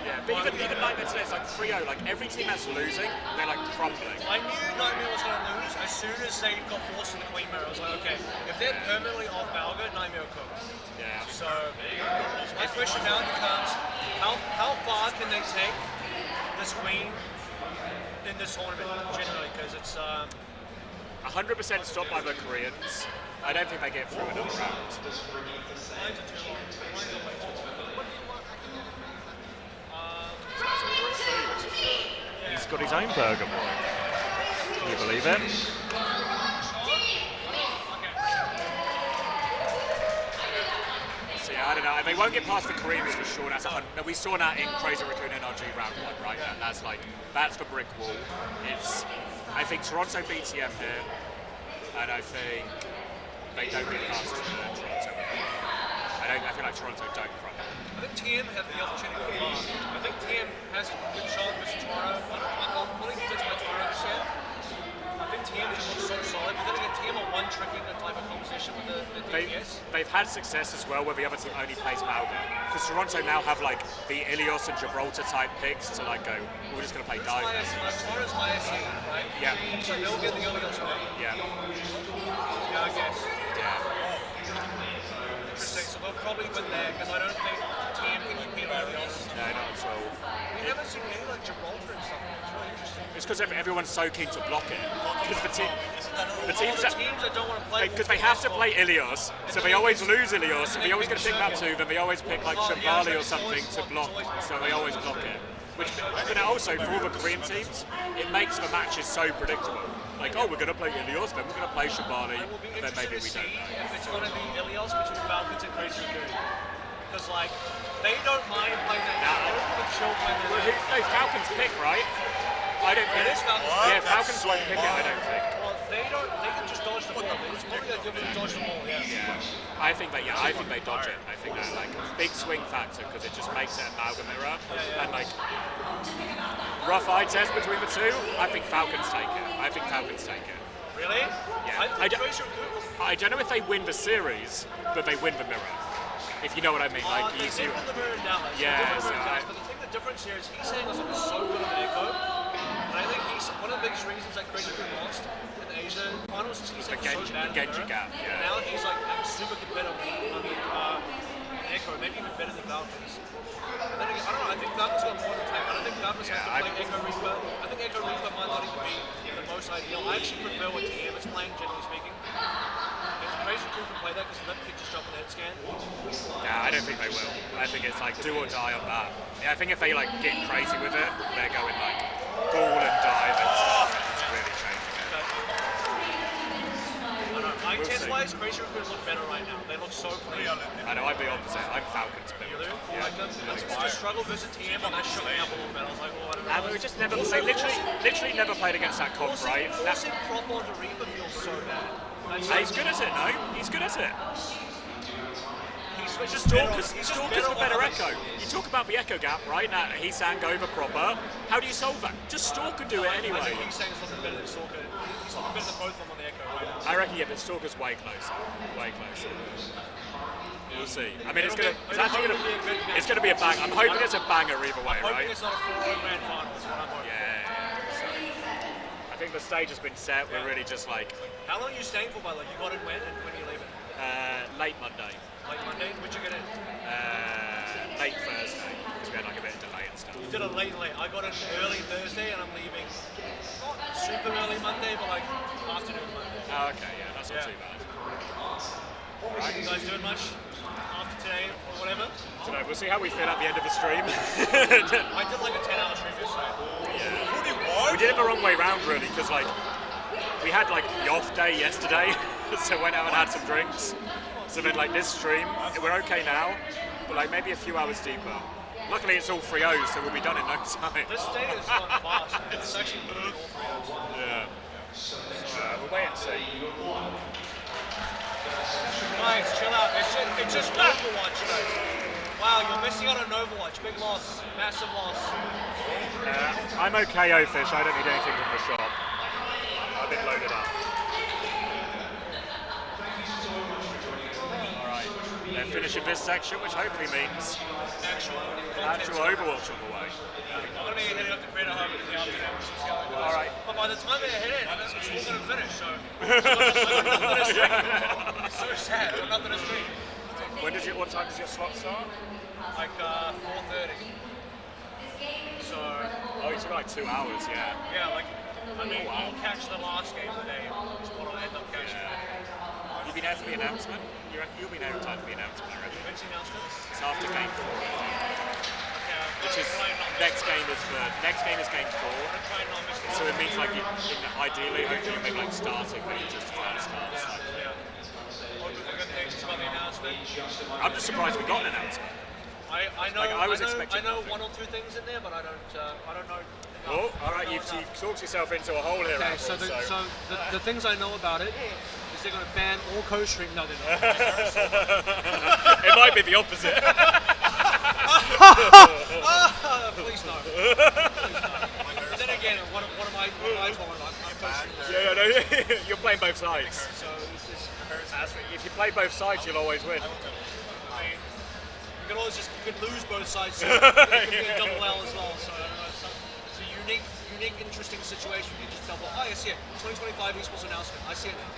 Yeah, but even Nightmare today, it's like 3-0. Like every team that's losing, they're like crumbling. I knew Nightmare was going to lose as soon as they got forced in the Queen Mirror. I was like, okay, if they're permanently off Malga, Nightmare cooked. Yeah. So my question now becomes, how far can they take this Queen in this tournament generally? Because it's 100% stopped by the Koreans. I don't think they get through another round. He's got his own burger, boy. Can you believe it? So yeah, I don't know. They won't get past the Koreans for sure. That's we saw that in Crazy Raccoon NRG round 1, right? And that's the brick wall. I think Toronto beats TM here, and I think they don't get past Toronto. I feel like Toronto don't crumble. I think TM have the opportunity to go far. I think TM has a good shot versus Toronto. I'm fully convinced by Toronto this year. I think TM is just so solid. But then again, TM are one tricking the type of composition with the DPS. They've had success as well where the other team only plays Malga. Because Toronto now have like the Ilios and Gibraltar type picks to like go, we're just going to play dive. Toronto's ISC, right? Yeah. So they'll get the Ilios right? Yeah. Yeah, I guess. Yeah. Interesting, so they'll probably win there because I don't think TM can compete with Ilios. No, not at all. We haven't seen any like Gibraltar and stuff. It's really interesting. It's because everyone's so keen to block it. Because the teams that don't want to play. Because they have to play Ilios, so they always lose Ilios, and they always get to pick map 2, then they always pick like Shambali or something to block, so they always block it. But also, for all the Korean teams, it makes the matches so predictable. Like, oh, we're going to play Ilios, then we're going to play Shambali, and then maybe we don't know. If it's going to be Ilios between Falcons and Crazy Raccoon. Because, like, they don't mind playing that game. They're really chill playing that game. No, Falcons pick, right? I don't think. It is Falcons. Yeah, Falcons won't pick it, I don't think. Well, they can just dodge the ball. It's probably their job to dodge the ball, yeah. I think they dodge it. I think they're like big swing factor because it just makes it a Malga mirror. And like rough eye test between the two, I think Falcons take it. Really? Yeah. I don't know if they win the series, but they win the mirror. If you know what I mean, like they win the mirror now. Yeah. But I think the difference here is he's saying it's so good of an echo, and I think he's one of the biggest reasons that Crazy Raccoon lost in the Asia finals is he's so bad. Genji gap. Yeah. Now he's like super competitive. I mean, Echo, maybe even better than Falcons. But then again, I don't know. I think Falcons got more of a tank. I don't think Falcons has to play Echo Reaper. I think Echo Reaper might not even be the most ideal. I actually prefer what TM is playing, generally speaking. It's Crazy Raccoon can play that because let the kick just drop on the head scan. Yeah, I don't think they will. I think it's like do or die on that. Yeah, I think if they like get crazy with it, they're going like ball and dive and stuff. It's really changing it. Like test-wise, Crazy Raccoon look better right now. They look so clean. I know, I'd be opposite. I'm Falcons build. You do? Yeah. Like them? Just struggle versus TM on that shook me up a little bit. I was like, oh, I don't know. And we just never, literally never played against that comp, right? Forcing prop onto Reaper feels so bad. He's good at it, no? He's good at it. He's just Stalker's the better Echo. You talk about the Echo gap, right? Now, he's sang over proper. How do you solve that? Just Stalker do it anyway. I think he's saying he's looking better than Stalker. He's looking better than both of them on the Echo right now. I reckon, yeah, but Stalker's way closer. Way closer. We'll see. I mean, it's gonna be a bang. I'm hoping it's a banger either way, I'm right? hoping it's not a 4-0 grand final. That's what I'm hoping. Yeah. So, I think the stage has been set. We're really just like. How long are you staying for, by the way? You got in when, and when are you leaving? Late Monday. Late Monday? When'd you get in? Late Thursday, because we had like a bit of delay and stuff. You did a late. I got in early Thursday, and I'm leaving not super early Monday, but like afternoon Monday. Oh, okay, yeah, that's not too bad. Alright, you guys doing much after today or whatever? We'll see how we feel at the end of the stream. I did like a 10-hour stream yesterday. Yeah. We did it the wrong way round, really, because like we had like the off day yesterday, so went out and had some drinks. So then like this stream, we're okay now, but like maybe a few hours deeper. Luckily it's all 3-0, so we'll be done in no time. This day is gone fast. It's actually literally all 3-0. Yeah. So we'll wait and see. Guys, chill out. It's just Overwatch, guys. Wow, you're missing out on Overwatch. Big loss. Massive loss. I'm okay, O-Fish. I don't need anything from the shop. I've been loaded up. Alright, they're finishing this section, which hopefully means actual Overwatch on the way. I'm going to be heading up to Creator Hub in the afternoon. Alright. But by the time they head in, it's all going to finish, so it's so sad. I've got nothing to stream. What time does your slot start? Like 4:30. So. Oh, it's like 2 hours, yeah. Yeah, like, I mean, I'll catch the last game of the day. Is what I'll end up catching. You'll be there for the announcement? You'll be there in time for the announcement, I reckon. When's the announcement? It's after game 4. Which is next game is game 4. So it means like ideally, hopefully you make like starting when you just try to start. Yeah. About the announcement. I'm just surprised we got an announcement. I know. Like, I know one or two things in there, but I don't know. Oh, all right. You've talked yourself into a hole here. Okay, so the things I know about it is they're going to ban all CoStream. No, they're not. It might be the opposite. Please no. But then again, what am I talking about? Yeah, no, you're playing both sides. So if you play both sides, you'll always win. You can always you can lose both sides. So it could be a double L as well. So I don't know. It's a unique, interesting situation. You can just double. Oh, I see it. 2025 esports announcement. I see it now.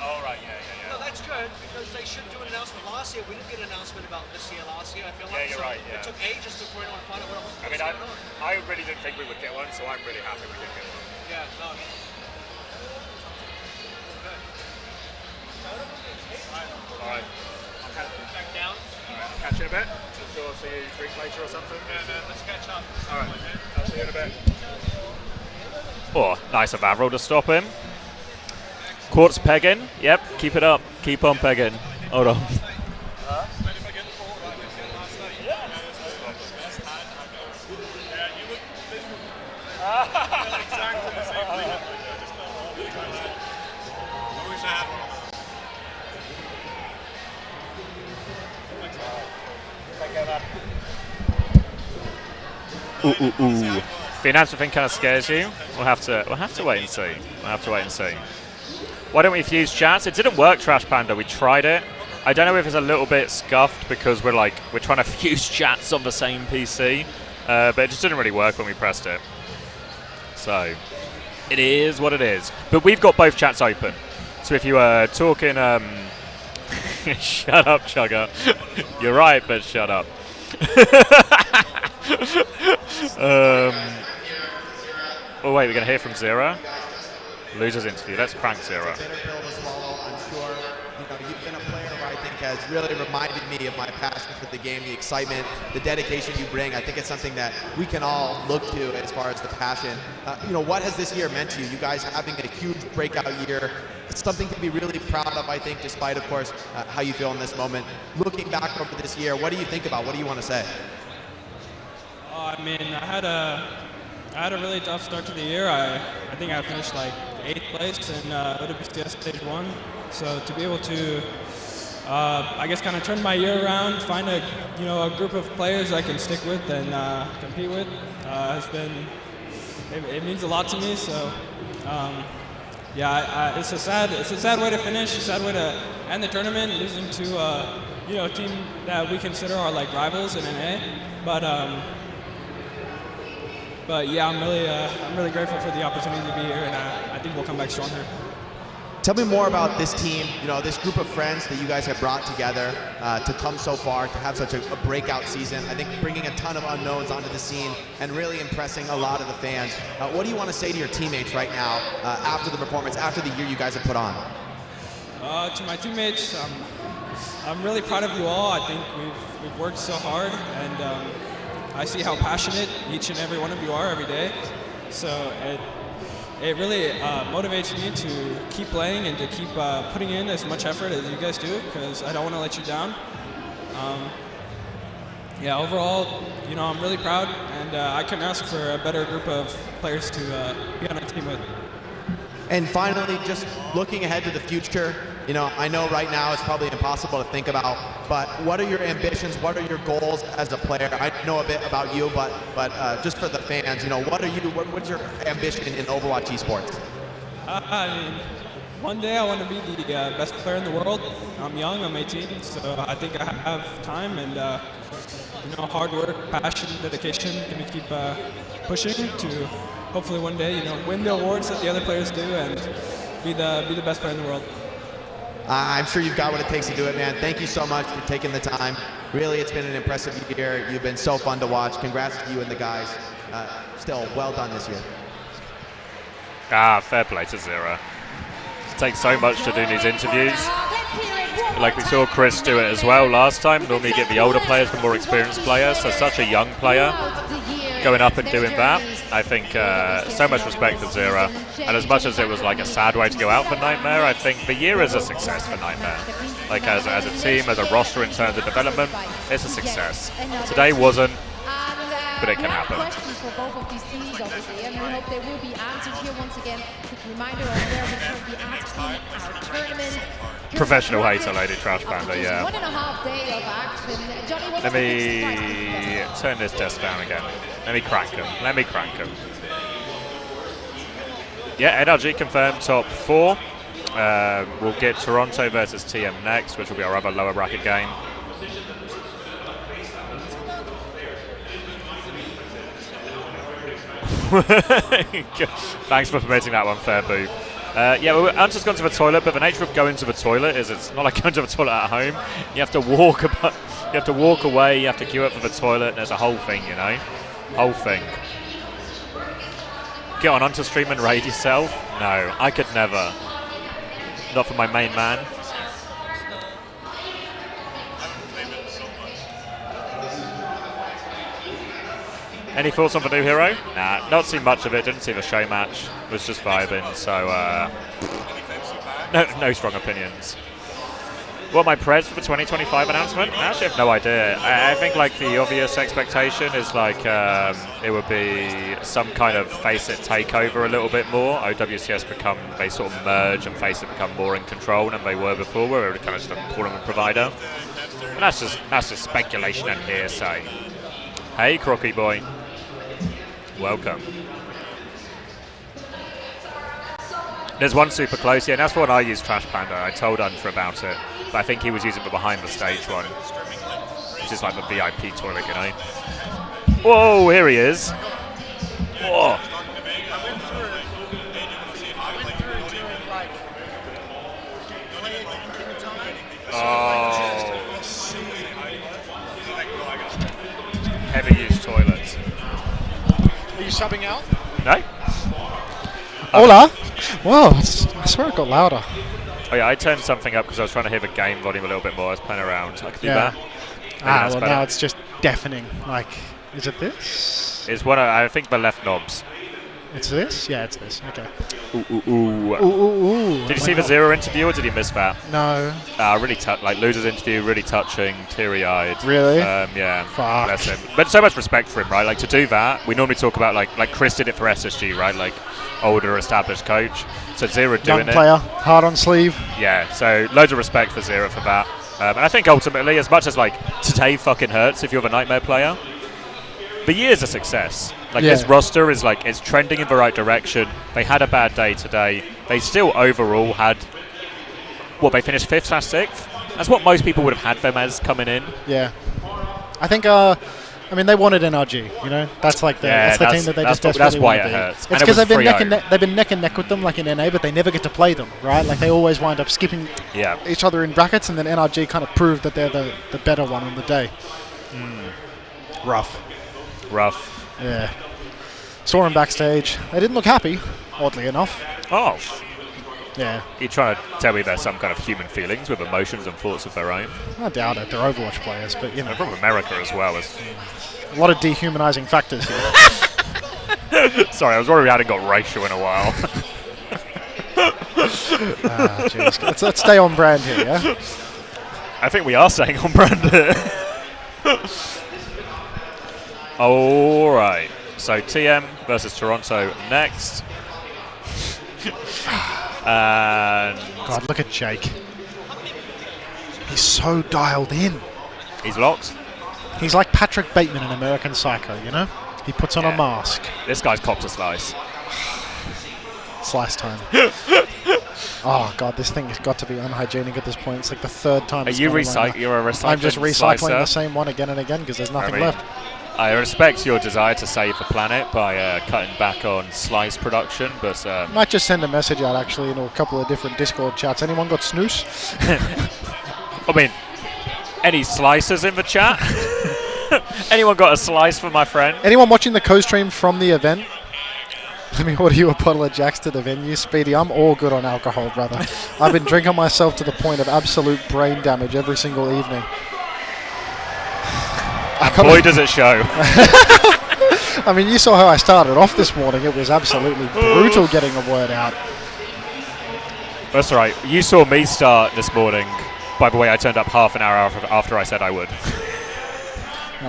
All right, yeah. No, that's good because they should do an announcement. Last year we didn't get an announcement about this year. Last year, I feel like. Yeah, you're right. Yeah. It took ages for anyone to find out what was going on. I really didn't think we would get one, so I'm really happy we did get one. Yeah, no. All right. Back down. All right, I'll catch you in a bit. Sure, I'll see you drink later or something. Yeah, man, let's catch up. All right, I'll see you in a bit. Oh, nice of Avril to stop him. Quartz pegging. Yep, keep it up. Keep on pegging. Hold on. Ooh. The announcement thing kind of scares you. We'll have to wait and see. Why don't we fuse chats? It didn't work, Trash Panda. We tried it. I don't know if it's a little bit scuffed because we're trying to fuse chats on the same PC, but it just didn't really work when we pressed it. So it is what it is. But we've got both chats open. So if you are talking, shut up, Chugger. You're right, but shut up. Oh wait, we're gonna hear from Zero. Losers interview. Let's prank Zero. It's a bitter pill to swallow, I'm sure. You've been a player who I think has really reminded me of my passion for the game, the excitement, the dedication you bring. I think it's something that we can all look to as far as the passion. What has this year meant to you? You guys having a huge breakout year. It's something to be really proud of, I think, despite, of course, how you feel in this moment. Looking back over this year, what do you think about? What do you want to say? I mean, I had a really tough start to the year. I think I finished like 8th place in OWCS Stage 1. So to be able to, I guess, kind of turn my year around, find a group of players I can stick with and compete with, has been, it means a lot to me. So yeah, it's a sad way to finish, a sad way to end the tournament, losing to a team that we consider our like rivals in NA. But yeah, I'm really grateful for the opportunity to be here, and I think we'll come back stronger. Tell me more about this team, this group of friends that you guys have brought together to come so far, to have such a breakout season. I think bringing a ton of unknowns onto the scene and really impressing a lot of the fans. What do you want to say to your teammates right now after the performance, after the year you guys have put on? To my teammates, I'm really proud of you all. I think we've worked so hard, and I see how passionate each and every one of you are every day. So it really motivates me to keep playing and to keep putting in as much effort as you guys do, because I don't want to let you down. Yeah, overall, I'm really proud, and I couldn't ask for a better group of players to be on a team with. And finally, just looking ahead to the future, I know right now it's probably impossible to think about, but what are your ambitions? What are your goals as a player? I know a bit about you, but just for the fans, what's your ambition in Overwatch esports? I mean, one day I want to be the best player in the world. I'm young, I'm 18, so I think I have time, and hard work, passion, dedication, going to keep pushing to hopefully one day, win the awards that the other players do and be the best player in the world. I'm sure you've got what it takes to do it, man. Thank you so much for taking the time. Really, it's been an impressive year. You've been so fun to watch. Congrats to you and the guys. Still, well done this year. Fair play to Zero. It takes so much to do these interviews. Like we saw Chris do it as well last time. Normally you get the older players, the more experienced players. So such a young player going up and doing that. I think so much respect for Zero. And as much as it was like a sad way to go out for Nightmare, I think the year is a success for Nightmare. Like as a team, as a roster in terms of development, it's a success. Today wasn't, but it can happen. Questions for both of these teams, obviously, and we hope they will be answered here once again. Quick reminder of where we currently at in our tournament. Professional hater, Lady Trash Panda, yeah. 1.5 day of action. Johnny, what Let me turn this desk down again. Let me crank him. Yeah, NRG confirmed top 4. We'll get Toronto versus TM next, which will be our other lower bracket game. Thanks for permitting that one, fair boo. Yeah, well, Hunter's gone to the toilet, but the nature of going to the toilet is it's not like going to the toilet at home. You have to walk away, you have to queue up for the toilet, and there's a whole thing, Whole thing. Get on Hunter stream and raid yourself? No, I could never. Not for my main man. Any thoughts on the new hero? Nah, not seen much of it. Didn't see the show match. Was just vibing. So, no strong opinions. What are my preds for the 2025 announcement? I actually have no idea. I think like the obvious expectation is like it would be some kind of FACEIT takeover a little bit more. OWCS they sort of merge and FACEIT become more in control than they were before, where they were kind of just a tournament provider. And that's just speculation and hearsay. Hey, Crocky boy. Welcome. There's one super close, yeah, and that's the one I used, Trash Panda. I told Untra about it, but I think he was using the behind the stage one, which is like the VIP toilet, Whoa, here he is. Whoa. Oh. Heavy use toilets. Are you subbing out? No. Hola. Whoa, I swear it got louder. Oh yeah, I turned something up because I was trying to hear the game volume a little bit more. I was playing around. I could do that. Well, now it's just deafening. Like, is it this? It's one of, I think, the left knobs. It's this? Yeah, it's this. Okay. Ooh. Did you see the Zero interview, or did you miss that? No. Really like Loser's interview, really touching, teary-eyed. Really? Yeah. Fuck. Bless him. But so much respect for him, right? Like, to do that, we normally talk about, like Chris did it for SSG, right? Like, older, established coach. So Zero doing Young player, hard on sleeve. Yeah, so loads of respect for Zero for that. And I think ultimately, as much as, like, today fucking hurts if you're the Nightmare player, the year's a success. Like, this roster is, like, it's trending in the right direction. They had a bad day today. They still overall had, they finished 5th/6th? That's what most people would have had them as coming in. Yeah. I think, I mean, they wanted NRG, you know? That's like that's the team that they just desperately That's why want to it be. hurts. It's because they've been neck and neck with them, like in NA, but they never get to play them, right? Like, they always wind up skipping each other in brackets, and then NRG kind of proved that they're the better one on the day. Rough. Yeah. Saw him backstage. They didn't look happy, oddly enough. Oh. Yeah. You're trying to tell me there's some kind of human feelings with emotions and thoughts of their own? I doubt it. They're Overwatch players, but, you know. They're from America as well. A lot of dehumanizing factors here. Sorry, I was worried we hadn't got racial in a while. Jeez. Let's stay on brand here, yeah? I think we are staying on brand here. All right. So TM versus Toronto next. And God, look at Jake. He's so dialed in. He's locked. He's like Patrick Bateman in American Psycho, you know? He puts on a mask. This guy's copped a slice. Slice time. Oh God, this thing has got to be unhygienic at this point. It's like the third time. You're a recycling. I'm just recycling slicer. the same one again and again because there's nothing left. I respect your desire to save the planet by cutting back on slice production, but might just send a message out actually in a couple of different Discord chats. Anyone got snooze? I mean, any slicers in the chat? Anyone got a slice for my friend? Anyone watching the CoStream from the event? Let me order you a bottle of Jacks to the venue. Speedy, I'm all good on alcohol, brother. I've been drinking myself to the point of absolute brain damage every single evening. Boy, does it show. I mean, you saw how I started off this morning. It was absolutely brutal getting a word out. That's all right. You saw me start this morning. By the way, I turned up half an hour after I said I would.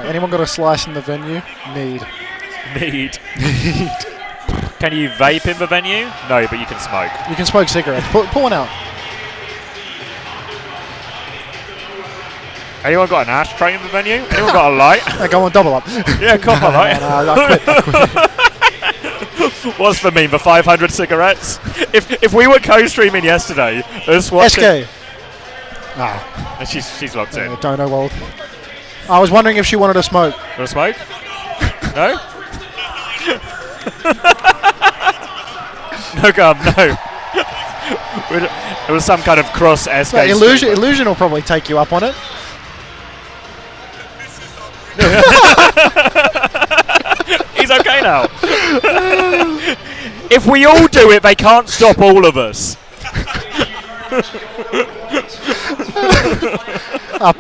Anyone got a slice in the venue? Need. Can you vape in the venue? No, but you can smoke. You can smoke cigarettes. Pull one out. Anyone got an ashtray in the venue? Anyone got a light? Go on, double up. Yeah, come on, light. I quit. What's the mean? The 500 cigarettes? If we were co-streaming yesterday, us watching. SK. Ah. She's locked in. Don't know old. I was wondering if she wanted to smoke. Want to smoke? No? No gum, no. It was some kind of cross SK. Illusion will probably take you up on it. He's okay now. If we all do it, they can't stop all of us.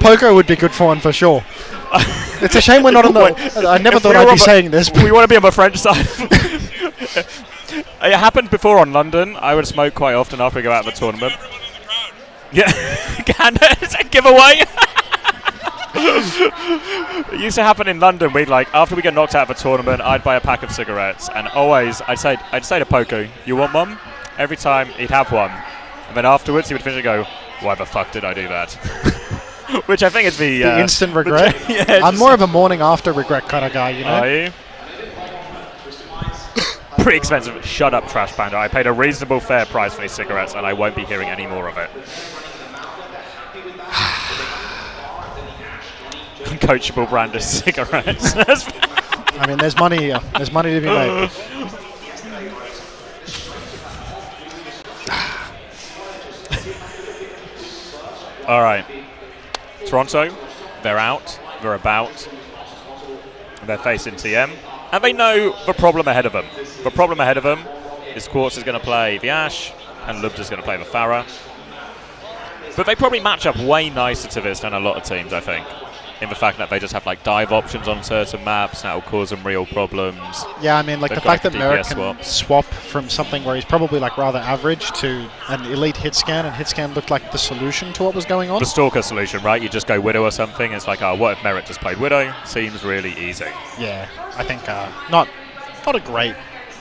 Poker would be good fun for sure. It's a shame we're not on the... I never thought I'd be saying this. We want to be on the French side. It happened before on London. I would smoke quite often after we go out of the tournament. Yeah. It's a giveaway. It used to happen in London. We'd after we get knocked out of a tournament, I'd buy a pack of cigarettes, and always I'd say to Poco, "You want one?" Every time he'd have one, and then afterwards he would finish and go, "Why the fuck did I do that?" Which I think is the instant regret. Yeah, I'm more of a morning after regret kind of guy, you know. Are you? Pretty expensive. Shut up, Trash Panda. I paid a reasonable fair price for these cigarettes, and I won't be hearing any more of it. Uncoachable brand of cigarettes. I mean, there's money here. There's money to be made. All right. Toronto, they're out. They're about. They're facing TM. And they know the problem ahead of them. The problem ahead of them is Quartz is going to play the Ash, and Lubda's going to play the Farah. But they probably match up way nicer to this than a lot of teams, I think. In the fact that they just have like dive options on certain maps, that will cause them real problems. Yeah, I mean, like They've the got, fact that Merit can swap. swap from something where he's probably like rather average to an elite hit scan, and hit scan looked like the solution to what was going on. The Stalker solution, right? You just go Widow or something. It's like, oh, what if Merit just played Widow? Seems really easy. Yeah, I think not a great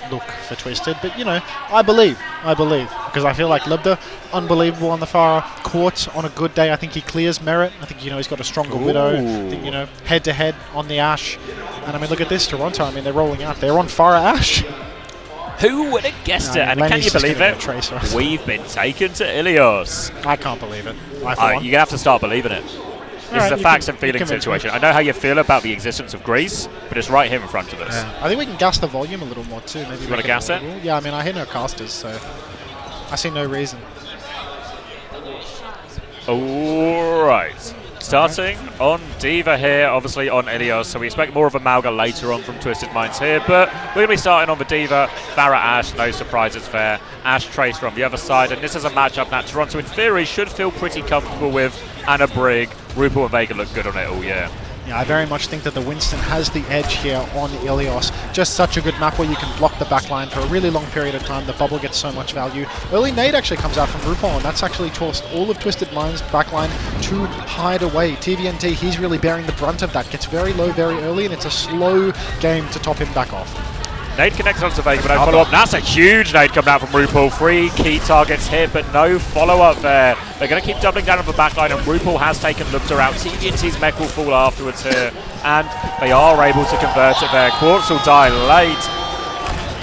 look for Twisted, but you know, I believe, because I feel like Libda, unbelievable on the far court on a good day. I think he clears Merit. I think, you know, he's got a stronger Widow. I think, you know, head to head on the Ashe. And I mean, look at this, Toronto. I mean, they're rolling out. They're on Farah Ashe. Who would have guessed it? And can you believe it? We've been taken to Ilios. I can't believe it. You're going to have to start believing it. This is a facts and feelings situation. I know how you feel about the existence of Greece, but it's right here in front of us. Yeah. I think we can gas the volume a little more too. Maybe you want to gas it? Yeah, I mean, I hear no casters, so I see no reason. All right. Starting on D.Va here, obviously on Ilios, so we expect more of a Malga later on from Twisted Minds here, but we're going to be starting on the D.Va, Farah Ashe, no surprises there. Ashe Tracer on the other side, and this is a matchup that Toronto, in theory, should feel pretty comfortable with. Anna Brig, RuPaul and Vega look good on it all year. Yeah, I very much think that the Winston has the edge here on Ilios. Just such a good map where you can block the backline for a really long period of time. The bubble gets so much value. Early nade actually comes out from RuPaul, and that's actually forced all of Twisted Minds' backline to hide away. TVNT, he's really bearing the brunt of that. Gets very low very early, and it's a slow game to top him back off. Nade connects onto Vega, but no follow-up. That's a huge nade coming out from RuPaul. 3 key targets hit, but no follow-up there. They're going to keep doubling down on the backline, and RuPaul has taken Lubda out. TVNT's mech will fall afterwards here, and they are able to convert it there. Quartz will die late,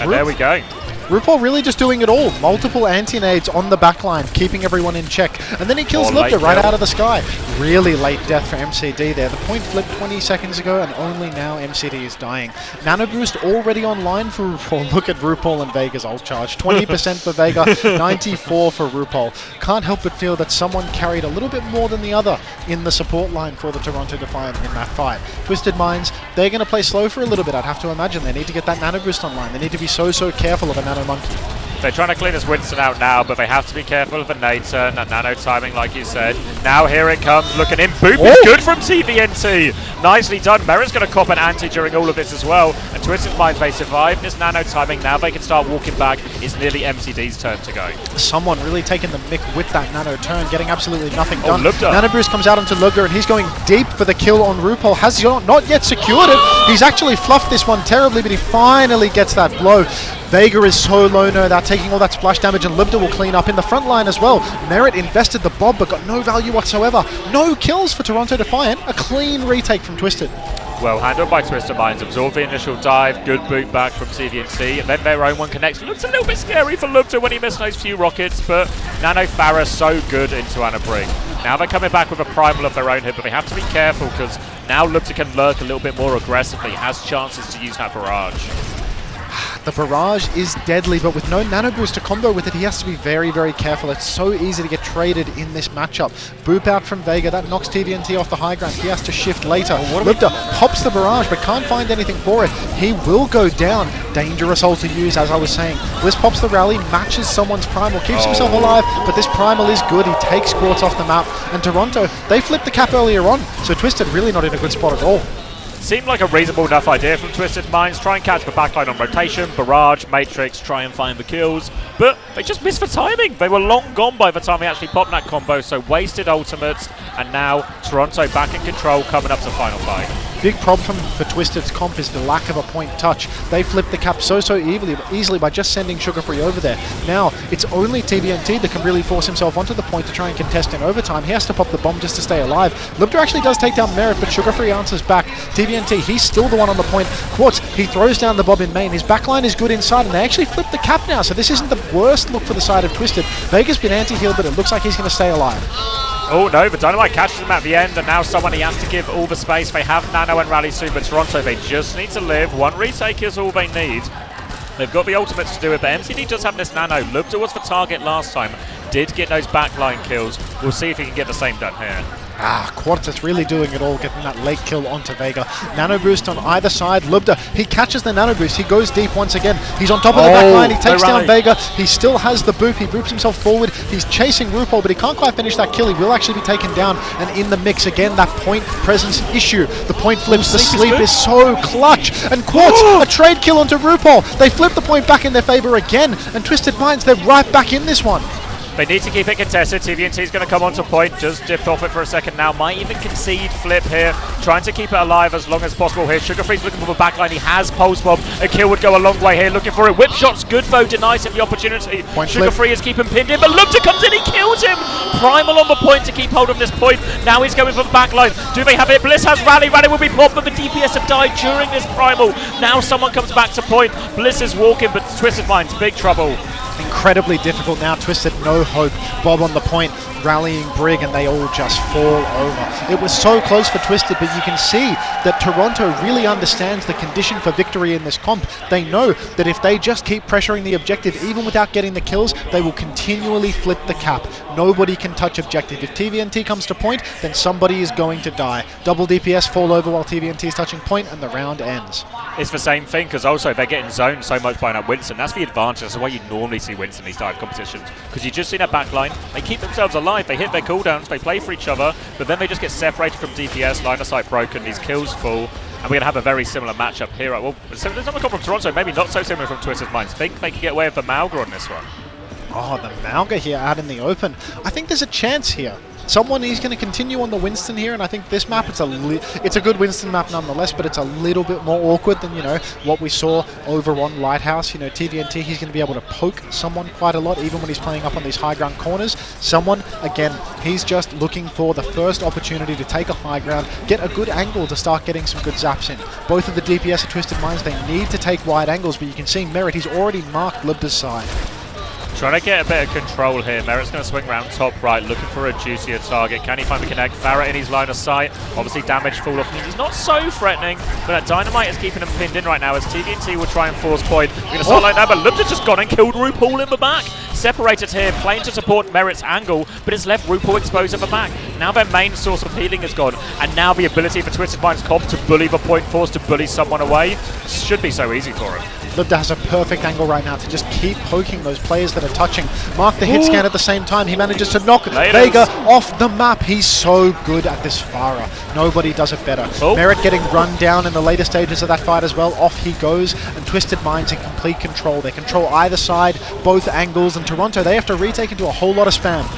and there we go. RuPaul really just doing it all. Multiple anti-nades on the backline, keeping everyone in check. And then he kills Lubda right out of the sky. Really late death for MCD there. The point flipped 20 seconds ago, and only now MCD is dying. Nano Boost already online for RuPaul. Look at RuPaul and Vega's ult charge. 20% for Vega, 94 for RuPaul. Can't help but feel that someone carried a little bit more than the other in the support line for the Toronto Defiant in that fight. Twisted Minds, they're going to play slow for a little bit, I'd have to imagine. They need to get that Nano Boost online. They need to be so careful of a Nano Monkey. They're trying to clean this Winston out now, but they have to be careful of the nade turn, that nano timing, like you said. Now here it comes, looking in. Boop is good from TVNT. Nicely done. Merit's going to cop an anti during all of this as well. And Twisted Minds, they survive this nano timing. Now they can start walking back. It's nearly MCD's turn to go. Someone really taking the mick with that nano turn, getting absolutely nothing done. Lubda. Nano Bruce comes out onto Lubda, and he's going deep for the kill on RuPaul. Has not yet secured it. He's actually fluffed this one terribly, but he finally gets that blow. Vega is so low now, they're taking all that splash damage, and Lubda will clean up in the front line as well. Merit invested the bob, but got no value whatsoever. No kills for Toronto Defiant. A clean retake from Twisted. Well handled by Twisted Minds, absorb the initial dive, good boot back from TVNT, and then their own one connects. Looks a little bit scary for Lubda when he missed those few rockets, but Nano Farah so good into Anna Brig. Now they're coming back with a primal of their own here, but they have to be careful because now Lubda can lurk a little bit more aggressively, has chances to use that barrage. The barrage is deadly, but with no nano boost to combo with it, he has to be very careful. It's so easy to get traded in this matchup. Boop out from Vega, that knocks TVNT off the high ground. He has to shift later. Lubda pops the barrage, but can't find anything for it. He will go down. Dangerous ult to use, as I was saying. Bliss pops the rally, matches someone's primal, keeps himself alive, but this primal is good. He takes Quartz off the map, and Toronto, they flipped the cap earlier on, so Twisted really not in a good spot at all. Seemed like a reasonable enough idea from Twisted Minds. Try and catch the backline on rotation, barrage, matrix, try and find the kills. But they just missed the timing. They were long gone by the time they actually popped that combo, so wasted ultimates. And now Toronto back in control, coming up to final fight. Big problem for Twisted's comp is the lack of a point touch. They flipped the cap so easily by just sending Sugar Free over there. Now, it's only TVNT that can really force himself onto the point to try and contest in overtime. He has to pop the bomb just to stay alive. Lubda actually does take down Merit, but Sugar Free answers back. TVNT, he's still the one on the point. Quartz, he throws down the bob in main. His backline is good inside, and they actually flip the cap now, so this isn't the worst look for the side of Twisted. Vega's been anti-healed, but it looks like he's going to stay alive. Oh no, but Dynamite catches him at the end, and now someone he has to give all the space. They have Nano and Rally soon, but Toronto, they just need to live. One retake is all they need. They've got the ultimates to do it, but MCD does have this Nano. Lubda was the target last time, did get those backline kills. We'll see if he can get the same done here. Quartz really doing it all, getting that late kill onto Vega. Nano boost on either side. Lubda, he catches the nano boost. He goes deep once again. He's on top of the back line. He takes down Vega. He still has the boop. He boops himself forward. He's chasing RuPaul, but he can't quite finish that kill. He will actually be taken down. And in the mix again, that point presence issue. The point flips. The sleep is so clutch. And Quartz, a trade kill onto RuPaul. They flip the point back in their favor again. And Twisted Minds, they're right back in this one. They need to keep it contested. TVNT is going to come onto point, just dipped off it for a second now. Might even concede flip here, trying to keep it alive as long as possible here. Sugarfree's looking for the backline. He has Pulse Bomb. A kill would go a long way here, looking for it. Whip shot's good though, denies him the opportunity. Sugarfree is keeping pinned in, but Lubda comes in, he kills him. Primal on the point to keep hold of this point. Now he's going for the backline. Do they have it? Bliss has Rally. Rally will be popped, but the DPS have died during this Primal. Now someone comes back to point. Bliss is walking, but Twisted Minds, big trouble. Incredibly difficult now. Twisted, no hope. Bob on the point, rallying Brig, and they all just fall over. It was so close for Twisted, but you can see that Toronto really understands the condition for victory in this comp. They know that if they just keep pressuring the objective, even without getting the kills, they will continually flip the cap. Nobody can touch objective. If TVNT comes to point, then somebody is going to die. Double DPS fall over while TVNT is touching point, and the round ends. It's the same thing, because also they're getting zoned so much by now Winston. That's the advantage. That's the way you normally see Winston in these type of competitions, because you just see that backline. They keep themselves alive. They hit their cooldowns. They play for each other, but then they just get separated from DPS. Line of sight broken. These kills fall, and we're going to have a very similar matchup here. Well, there's something come from Toronto. Maybe not so similar from Twisted Minds. Think they could get away with the Malga on this one. Oh, the Malga here out in the open. I think there's a chance here. Someone is going to continue on the Winston here, and I think this map, it's a good Winston map nonetheless, but it's a little bit more awkward than, what we saw over on Lighthouse. TVNT, he's going to be able to poke someone quite a lot, even when he's playing up on these high ground corners. Someone, again, he's just looking for the first opportunity to take a high ground, get a good angle to start getting some good zaps in. Both of the DPS are Twisted Minds. They need to take wide angles, but you can see Merit, he's already marked Lubda's side. Trying to get a bit of control here. Merit's going to swing around top right, looking for a juicier target. Can he find the connect? Farah in his line of sight. Obviously, damage fall off means he's not so threatening, but that Dynamite is keeping him pinned in right now as TVNT will try and force point. We're going to start like that, but Lubda's just gone and killed RuPaul in the back. Separated here, playing to support Merit's angle, but it's left RuPaul exposed at the back. Now their main source of healing is gone, and now the ability for Twisted Minds comp to bully the point force, to bully someone away, should be so easy for him. Lubda has a perfect angle right now to just keep poking those players that are touching. Mark the hit scan at the same time. He manages to knock Vega off the map. He's so good at this Farah. Nobody does it better. Merit getting run down in the later stages of that fight as well. Off he goes, and Twisted Minds in complete control. They control either side, both angles, and Toronto, they have to retake into a whole lot of spam.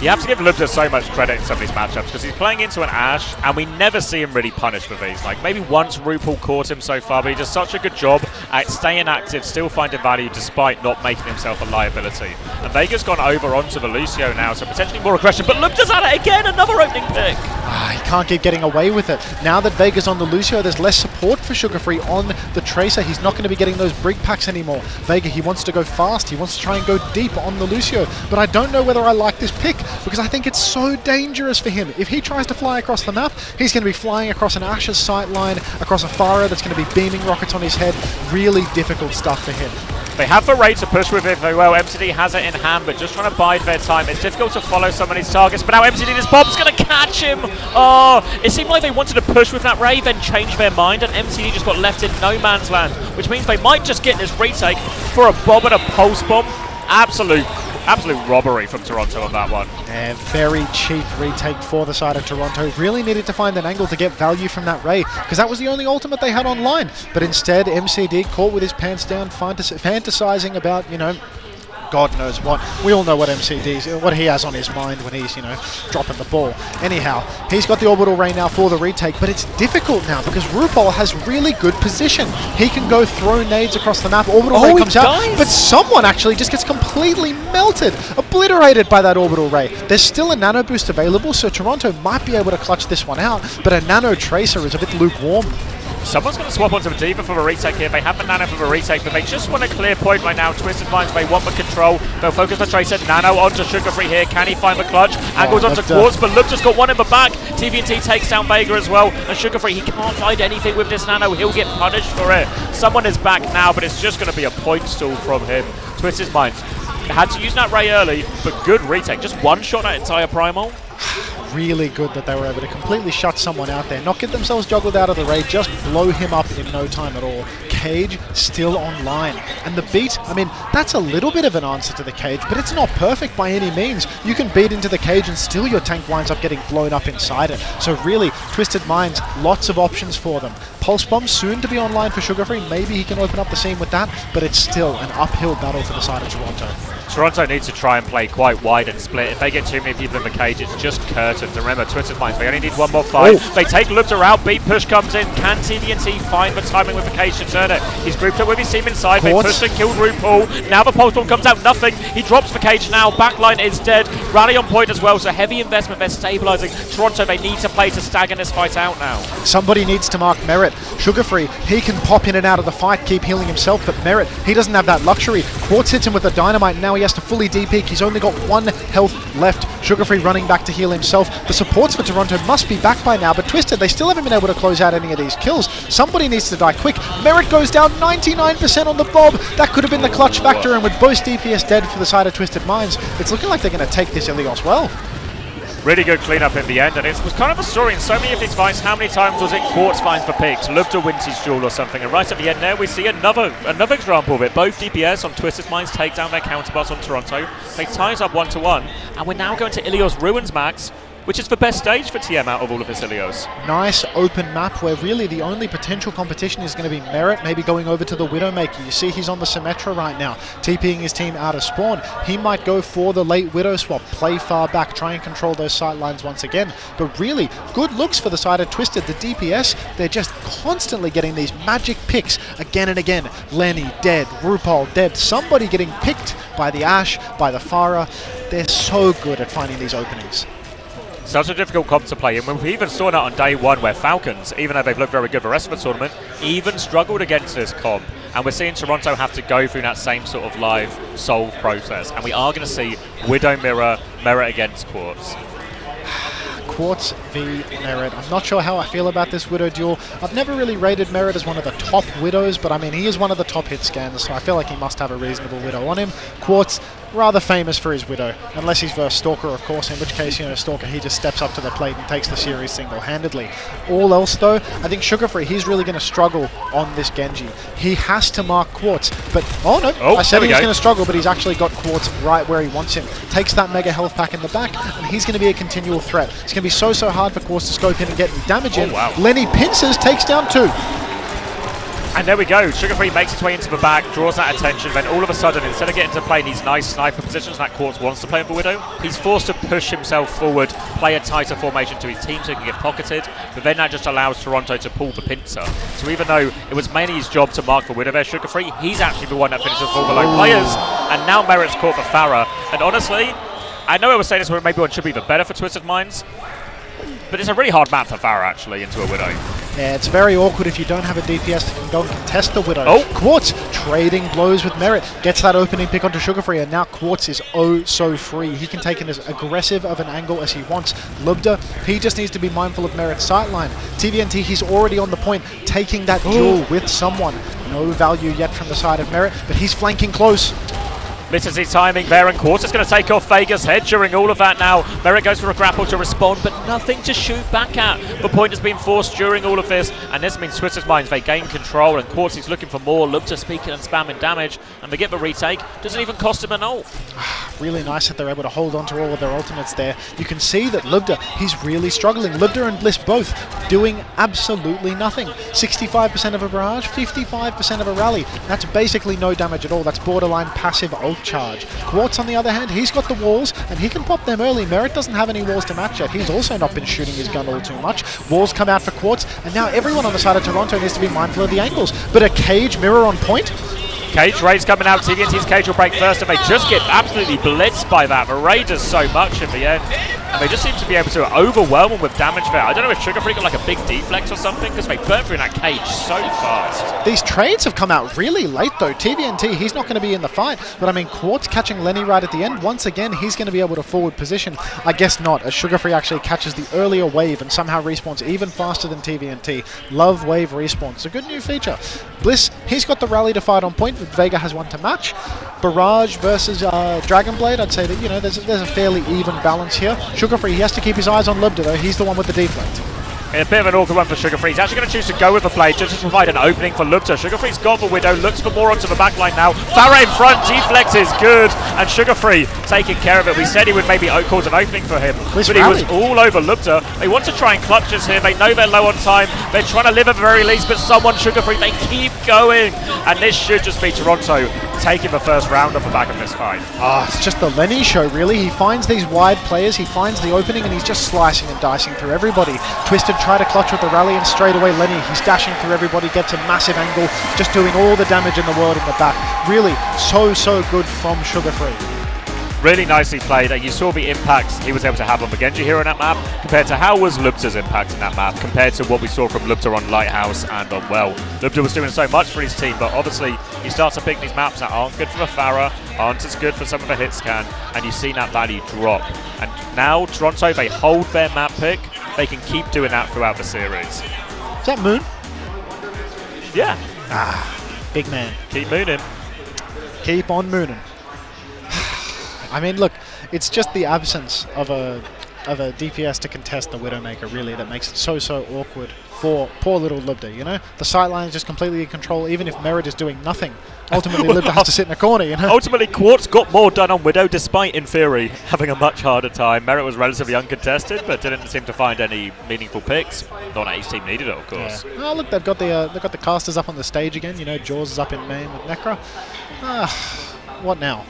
You have to give Lubda so much credit in some of these matchups because he's playing into an Ashe, and we never see him really punished for these. Like, maybe once RuPaul caught him so far, but he does such a good job at staying active, still finding value despite not making himself a liability. And Vega's gone over onto the Lucio now, so potentially more aggression, but Lubda's at it again, another opening pick. He can't keep getting away with it. Now that Vega's on the Lucio, there's less support for Sugarfree on the Tracer. He's not going to be getting those Brig packs anymore. Vega, he wants to go fast. He wants to try and go deep on the Lucio, but I don't know whether I like this pick because I think it's so dangerous for him. If he tries to fly across the map, he's going to be flying across an Ashe's sight line, across a Farah that's going to be beaming rockets on his head. Really difficult stuff for him. They have the rate to push with it very well. MCD has it in hand, but just trying to bide their time. It's difficult to follow some of these targets, but now MCD, this bomb's going to catch him. Oh, it seemed like they wanted to push with that ray, then change their mind, and MCD just got left in no man's land, which means they might just get this retake for a bomb and a pulse bomb. Absolute robbery from Toronto on that one. And very cheap retake for the side of Toronto. Really needed to find an angle to get value from that Ray, because that was the only ultimate they had online. But instead, MCD caught with his pants down, fantasizing about, God knows what. We all know what what he has on his mind when he's, dropping the ball. Anyhow, he's got the orbital ray now for the retake, but it's difficult now because RuPaul has really good position. He can go throw nades across the map. Orbital ray comes out, but someone actually just gets completely melted, obliterated by that orbital ray. There's still a nano boost available, so Toronto might be able to clutch this one out, but a nano tracer is a bit lukewarm. Someone's going to swap onto the D.Va for a retake here. They have the Nano for the retake, but they just want a clear point right now. Twisted Minds, they want the control. They'll focus the Tracer. Nano onto Sugarfree here. Can he find the clutch? Angles onto Quartz, but Lubda's got one in the back. TVNT takes down Vega as well. And Sugarfree, he can't find anything with this Nano. He'll get punished for it. Someone is back now, but it's just going to be a point stall from him. Twisted Minds had to use that Ray early, but good retake. Just one shot that entire Primal. Really good that they were able to completely shut someone out there, not get themselves juggled out of the raid, just blow him up in no time at all. Cage still online. And the beat, I mean, that's a little bit of an answer to the cage, but it's not perfect by any means. You can beat into the cage and still your tank winds up getting blown up inside it. So really, Twisted Minds, lots of options for them. Pulse Bomb soon to be online for Sugar Free. Maybe he can open up the scene with that, but it's still an uphill battle for the side of Toronto. Toronto needs to try and play quite wide and split. If they get too many people in the cage, it's just curtains. And remember, Twisted Minds, they only need one more fight. Oh. They take Lubda out, beat push comes in. Can TVNT find the timing with the cage to turn it? He's grouped up with his team inside. They pushed and killed RuPaul. Now the Pulse Bomb comes out, nothing. He drops the cage now. Backline is dead. Rally on point as well, so heavy investment. They're stabilizing. Toronto, they need to play to stagger this fight out now. Somebody needs to mark Merit. Sugar Free, he can pop in and out of the fight, keep healing himself, but Merit, he doesn't have that luxury. Quartz hits him with a dynamite, and now he has to fully DP. He's only got 1 health left. Sugar Free running back to heal himself. The supports for Toronto must be back by now, but Twisted, they still haven't been able to close out any of these kills. Somebody needs to die quick. Merit goes down 99% on the Bob. That could have been the clutch factor, and with both DPS dead for the side of Twisted Minds, it's looking like they're going to take this Ilios well. Really good cleanup in the end, and it was kind of a story in so many of these fights. How many times was it Quartz finds the picks, Lubda wins his duel or something, and right at the end there we see another example of it. Both DPS on Twisted Minds take down their counterparts on Toronto. They tie us up 1-1, and we're now going to Ilios Ruins, Max, which is the best stage for TM out of all of this Ilios. Nice open map where really the only potential competition is going to be Merit, maybe going over to the Widowmaker. You see he's on the Symmetra right now, TPing his team out of spawn. He might go for the late Widow swap, play far back, try and control those sight lines once again. But really, good looks for the side of Twisted. The DPS, they're just constantly getting these magic picks again and again. Lenny dead, RuPaul dead, somebody getting picked by the Ashe, by the Pharah. They're so good at finding these openings. Such a difficult comp to play, and we even saw that on day one where Falcons, even though they've looked very good the rest of the tournament, even struggled against this comp. And we're seeing Toronto have to go through that same sort of live solve process. And we are going to see Widow Mirror, Merit against Quartz. Quartz v Merit. I'm not sure how I feel about this Widow duel. I've never really rated Merit as one of the top Widows, but I mean, he is one of the top hit scans, so I feel like he must have a reasonable Widow on him. Quartz, rather famous for his Widow, unless he's versus Stalker, of course, in which case, you know, Stalker, he just steps up to the plate and takes the series single-handedly. All else, though, I think Sugar Free, he's really going to struggle on this Genji. He has to mark Quartz, but, oh no, I said he was going to struggle, but he's actually got Quartz right where he wants him. Takes that mega health pack in the back, and he's going to be a continual threat. It's going to be so hard for Quartz to scope in and get damage in. Wow. Lenny pinces, takes down 2. And there we go, Sugar Free makes its way into the back, draws that attention, then all of a sudden, instead of getting to play in these nice sniper positions that Quartz wants to play in the Widow, he's forced to push himself forward, play a tighter formation to his team so he can get pocketed, but then that just allows Toronto to pull the pincer. So even though it was mainly his job to mark the Widow there, Sugar Free, he's actually the one that finishes all the low players, and now Merit's caught the Pharah. And honestly, I know I was saying this where maybe one should be the better for Twisted Minds, but it's a really hard map for Pharah actually into a Widow. Yeah, it's very awkward if you don't have a DPS that can go and contest the Widow. Oh! Quartz trading blows with Merit, gets that opening pick onto Sugar Free, and now Quartz is oh so free. He can take in as aggressive of an angle as he wants. Lubda, he just needs to be mindful of Merit's sightline. TVNT, he's already on the point, taking that duel with someone. No value yet from the side of Merit, but he's flanking close. Misses his timing there, and Quartz is going to take off Vega's head during all of that now. Merit goes for a grapple to respond, but nothing to shoot back at. The point has been forced during all of this, and this means Twisted Minds, they gain control, and Quartz is looking for more. Lubda speaking and spamming damage, and they get the retake. Doesn't even cost him an ult. Really nice that they're able to hold on to all of their ultimates there. You can see that Lubda, he's really struggling. Lubda and Bliss both doing absolutely nothing. 65% of a barrage, 55% of a rally. That's basically no damage at all. That's borderline passive ult charge. Quartz, on the other hand, he's got the walls, and he can pop them early. Merit doesn't have any walls to match yet. He's also not been shooting his gun all too much. Walls come out for Quartz, and now everyone on the side of Toronto needs to be mindful of the angles. But a cage mirror on point. Cage Raid's coming out. TVNT's cage will break first, and they just get absolutely blitzed by that. The Raid does so much in the end, and they just seem to be able to overwhelm them with damage there. I don't know if Sugar Free got like a big deflex or something, because they burn through that cage so fast. These trades have come out really late though. TVNT, he's not going to be in the fight, but I mean, Quartz catching Lenny right at the end. Once again, he's going to be able to forward position. I guess not, as Sugar Free actually catches the earlier wave and somehow respawns even faster than TVNT. Love wave respawns. It's a good new feature. Bliss, he's got the rally to fight on point, but Vega has one to match. Barrage versus Dragonblade, I'd say that, you know, there's a fairly even balance here. Sugar Free, he has to keep his eyes on Lubda though. He's the one with the deflect. A bit of an awkward one for Sugar Free. He's actually going to choose to go with the blade just to provide an opening for Lubta. Sugar Free's got the Widow, looks for more onto the back line now. Farah in front, deflect is good, and Sugar Free taking care of it. We said he would maybe cause an opening for him, but he was all over Lubta. They want to try and clutch us here. They know they're low on time. They're trying to live at the very least, but someone Sugar Free, they keep going. And this should just be Toronto taking the first round off the back of this fight. It's just the Lenny show, really. He finds these wide players, he finds the opening, and he's just slicing and dicing through everybody. Twisted try to clutch with the rally, and straight away Lenny, he's dashing through everybody, gets a massive angle, just doing all the damage in the world in the back. Really, so good from Sugar Free. Really nicely played. You saw the impact he was able to have on the Genji here on that map compared to how was Lubta's impact in that map compared to what we saw from Lubta on Lighthouse and on Well. Lubta was doing so much for his team, but obviously you start to pick these maps that aren't good for the Farah, aren't as good for some of the hit scan, and you've seen that value drop. And now Toronto, they hold their map pick. They can keep doing that throughout the series. Is that Moon? Yeah. Big man. Keep mooning. Keep on mooning. I mean, look, it's just the absence of a DPS to contest the Widowmaker, really, that makes it so awkward for poor little Lubda, you know? The sideline is just completely in control, even if Merit is doing nothing. Ultimately, Lubda has to sit in a corner, you know? Ultimately, Quartz got more done on Widow, despite, in theory, having a much harder time. Merit was relatively uncontested, but didn't seem to find any meaningful picks. Not that his team needed it, of course. Yeah. Oh, look, they've got the casters up on the stage again, you know, Jaws is up in main with Necra. What now?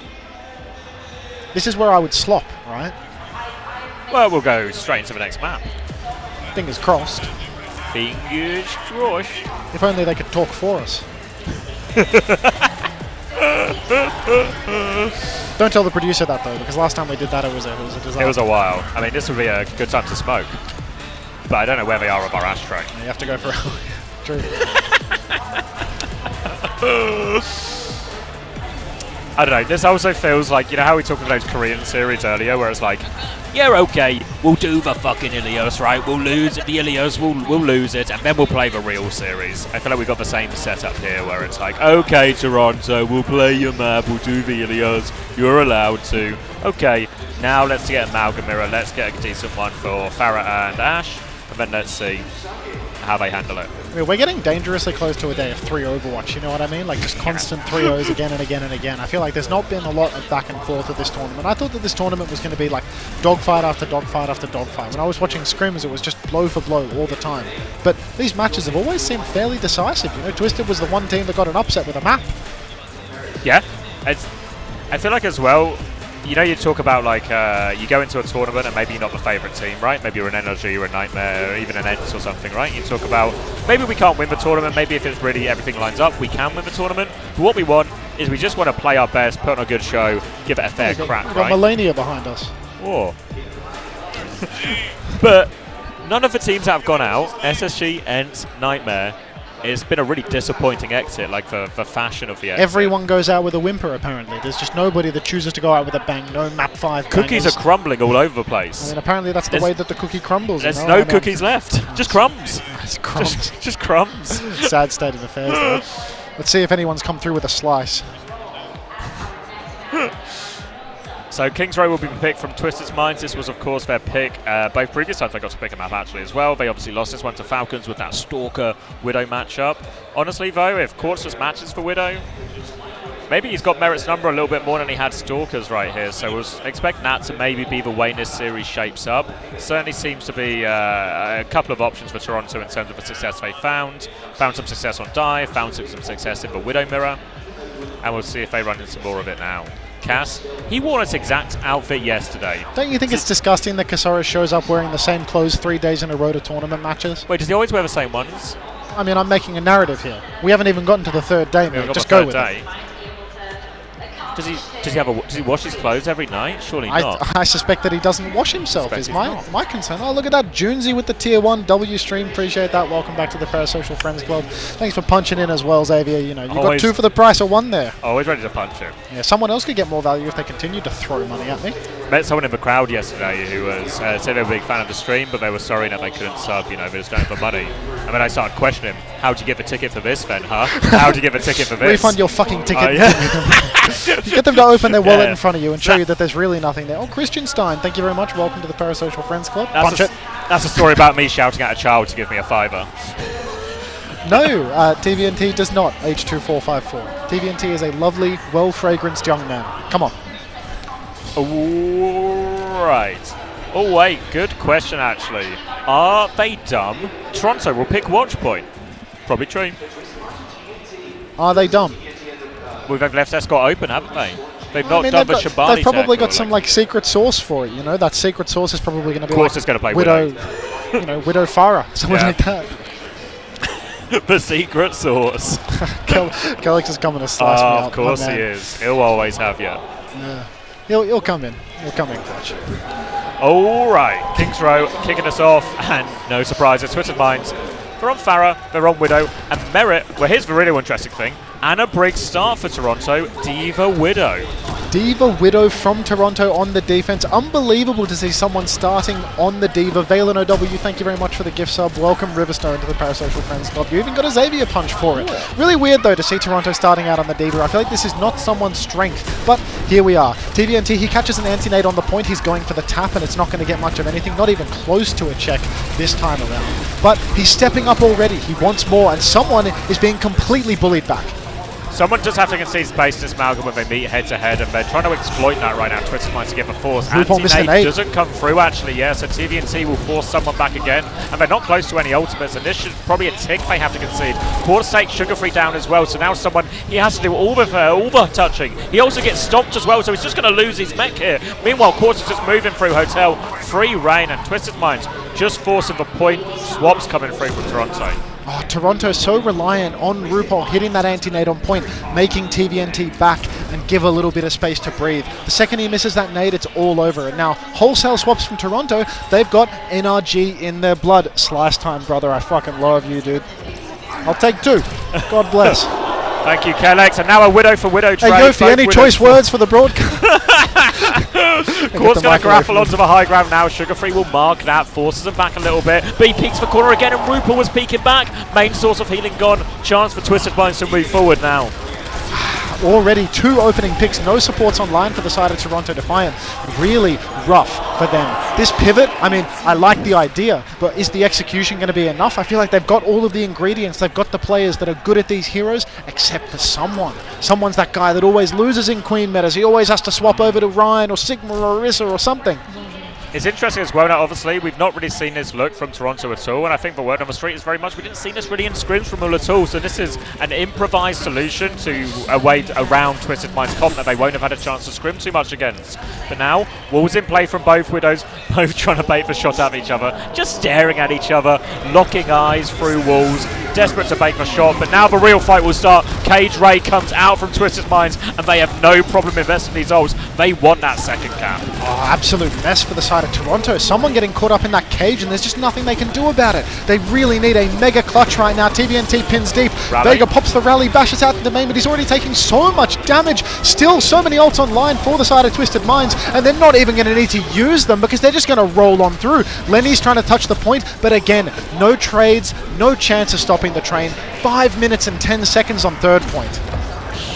This is where I would slop, right? Well, we'll go straight into the next map. Fingers crossed. Fingers crossed. If only they could talk for us. Don't tell the producer that though, because last time we did that it was a disaster. It was a while. I mean, this would be a good time to smoke. But I don't know where they are with our ashtray. You have to go for True. I don't know, this also feels like, you know how we talked about those Korean series earlier, where it's like, yeah, okay, we'll do the fucking Ilios, right? We'll lose the Ilios, we'll lose it, and then we'll play the real series. I feel like we've got the same setup here, where it's like, okay, Toronto, we'll play your map, we'll do the Ilios, you're allowed to. Okay, now let's get Amalgam Mirror, let's get a decent one for Farah and Ash, and then let's see how they handle it. I mean, we're getting dangerously close to a day of 3 Overwatch, you know what I mean? Like just constant 3-0s again and again and again. I feel like there's not been a lot of back and forth with this tournament. I thought that this tournament was going to be like dogfight after dogfight after dogfight. When I was watching scrims, it was just blow for blow all the time. But these matches have always seemed fairly decisive. You know, Twisted was the one team that got an upset with a map. Yeah, I feel like as well, you know, you talk about like you go into a tournament and maybe you're not the favourite team, right? Maybe you're an NRG or a Nightmare or even an Ents or something, right? You talk about maybe we can't win the tournament, maybe if it's really everything lines up, we can win the tournament. But what we want is we just want to play our best, put on a good show, give it a fair crack, We've got Melania behind us. Oh. But none of the teams that have gone out, SSG, Ents, Nightmare, it's been a really disappointing exit, like the fashion of the exit. Everyone goes out with a whimper, apparently. There's just nobody that chooses to go out with a bang. No map 5 Cookies bangers. are crumbling all over the place. I mean, apparently that's the way that the cookie crumbles. There's no cookies left. Just crumbs. It's crumbs. Just crumbs. Sad state of affairs, though. Let's see if anyone's come through with a slice. So Kings Row will be picked from Twisted's Minds. This was, of course, their pick. Both previous times they got to pick a map, actually, as well. They obviously lost this one to Falcons with that Stalker-Widow matchup. Honestly, though, if Quartz just matches for Widow, maybe he's got Merit's number a little bit more than he had Stalkers right here. So we'll expect that to maybe be the way this series shapes up. Certainly seems to be a couple of options for Toronto in terms of the success they found. Found some success on Dive, found some success in the Widow Mirror. And we'll see if they run into more of it now. Cass, he wore his exact outfit yesterday. Don't you think it's disgusting that Casares shows up wearing the same clothes 3 days in a row to tournament matches? Wait, does he always wear the same ones? I mean, I'm making a narrative here. We haven't even gotten to the 3rd day, mate. Just go with it. Does he wash his clothes every night? Surely not. I suspect that he doesn't wash himself, is my concern. Oh, look at that. Junesy with the Tier 1 W stream. Appreciate that. Welcome back to the Parasocial Friends Club. Thanks for punching in as well, Xavier. You know, you got 2 for the price of 1 there. Always ready to punch him. Yeah, someone else could get more value if they continued to throw money at me. met someone in the crowd yesterday who was said they were a big fan of the stream, but they were sorry that they couldn't sub, they just don't have the money. And then I started questioning him, how'd you get the ticket for this then, huh? How'd you get the ticket for this? Refund your fucking ticket. Yeah. You get them to open their wallet in front of you and show you that there's really nothing there. Oh, Christian Stein, thank you very much. Welcome to the Parasocial Friends Club. Punch it. That's a story about me shouting at a child to give me a $5. No, TVNT does not H2454. TVNT is a lovely, well-fragranced young man. Come on. Right. Oh, wait, good question, actually. Are they dumb? Toronto will pick watch point. Probably true. Are they dumb? Well, they've left Escort open, haven't they? They've not done the Shabani. They've probably got some secret sauce for it, That secret sauce is probably going to be of course it's going to play Widow. Widow Farah, something like that. The secret sauce. Kellex is coming to slice me out. Of course he is. He'll always have you. Yeah. He'll come in. He'll come in clutch. All right. Kings Row kicking us off, and no surprises. Twisted Minds. They're on Farah, they're on Widow, and Merit. Well, here's the really interesting thing. Anna Briggs start for Toronto, Diva Widow. Diva Widow from Toronto on the defense. Unbelievable to see someone starting on the Diva. Valen OW, thank you very much for the gift sub. Welcome Riverstone to the Parasocial Friends Club. You even got a Xavier punch for it. Really weird though to see Toronto starting out on the Diva. I feel like this is not someone's strength, but here we are. TVNT, he catches an anti-nade on the point. He's going for the tap and it's not going to get much of anything, not even close to a check this time around. But he's stepping up already. He wants more and someone is being completely bullied back. Someone does have to concede space to Smalgam when they meet head-to-head, and they're trying to exploit that right now. Twisted Minds to get the force. Anti-nade doesn't come through, actually, so TVNT will force someone back again, and they're not close to any ultimates, and this should probably a tick they have to concede. Quarter stake Sugar Free down as well, so now someone, he has to do all the touching. He also gets stopped as well, so he's just going to lose his mech here. Meanwhile, Quarter's just moving through Hotel, free reign, and Twisted Minds just forcing the point. Swaps coming through from Toronto. Oh, Toronto so reliant on RuPaul hitting that anti-nade on point, making TVNT back and give a little bit of space to breathe. The second he misses that nade, it's all over. And now, wholesale swaps from Toronto. They've got NRG in their blood. Slice time, brother. I fucking love you, dude. I'll take 2. God bless. Thank you, Kellex. And now a Widow for Widow trade. Hey, Yofi, any choice words for the broadcast? Court's going to grapple onto the high ground now. Sugar Free will mark that, forces him back a little bit. But he peeks for corner again, and RuPaul was peeking back. Main source of healing gone. Chance for Twisted Minds to move forward now. Already 2 opening picks, no supports online for the side of Toronto Defiant. Really rough for them. This pivot, I mean, I like the idea, but is the execution going to be enough? I feel like they've got all of the ingredients. They've got the players that are good at these heroes, except for someone. Someone's that guy that always loses in Queen metas. He always has to swap over to Ryan or Sigma or Orisa or something. It's interesting as well now, obviously, we've not really seen this look from Toronto at all, and I think the word on the street is very much, we didn't see this really in scrims from Ul at all, so this is an improvised solution to a way around Twisted Minds comp that they won't have had a chance to scrim too much against. But now, walls in play from both Widows, both trying to bait the shot at each other, just staring at each other, locking eyes through walls, desperate to bait the shot, but now the real fight will start. Cage Ray comes out from Twisted Minds, and they have no problem investing these ults. They want that second cap. Oh, absolute mess for the side of Toronto. Someone getting caught up in that cage, and there's just nothing they can do about it. They really need a mega clutch right now. TVNT pins deep. Rally. Vega pops the rally, bashes out to the main, but he's already taking so much damage. Still so many ults online for the side of Twisted Minds, and they're not even going to need to use them because they're just going to roll on through. Lenny's trying to touch the point, but again, no trades, no chance of stopping the train. 5 minutes and 10 seconds on third point.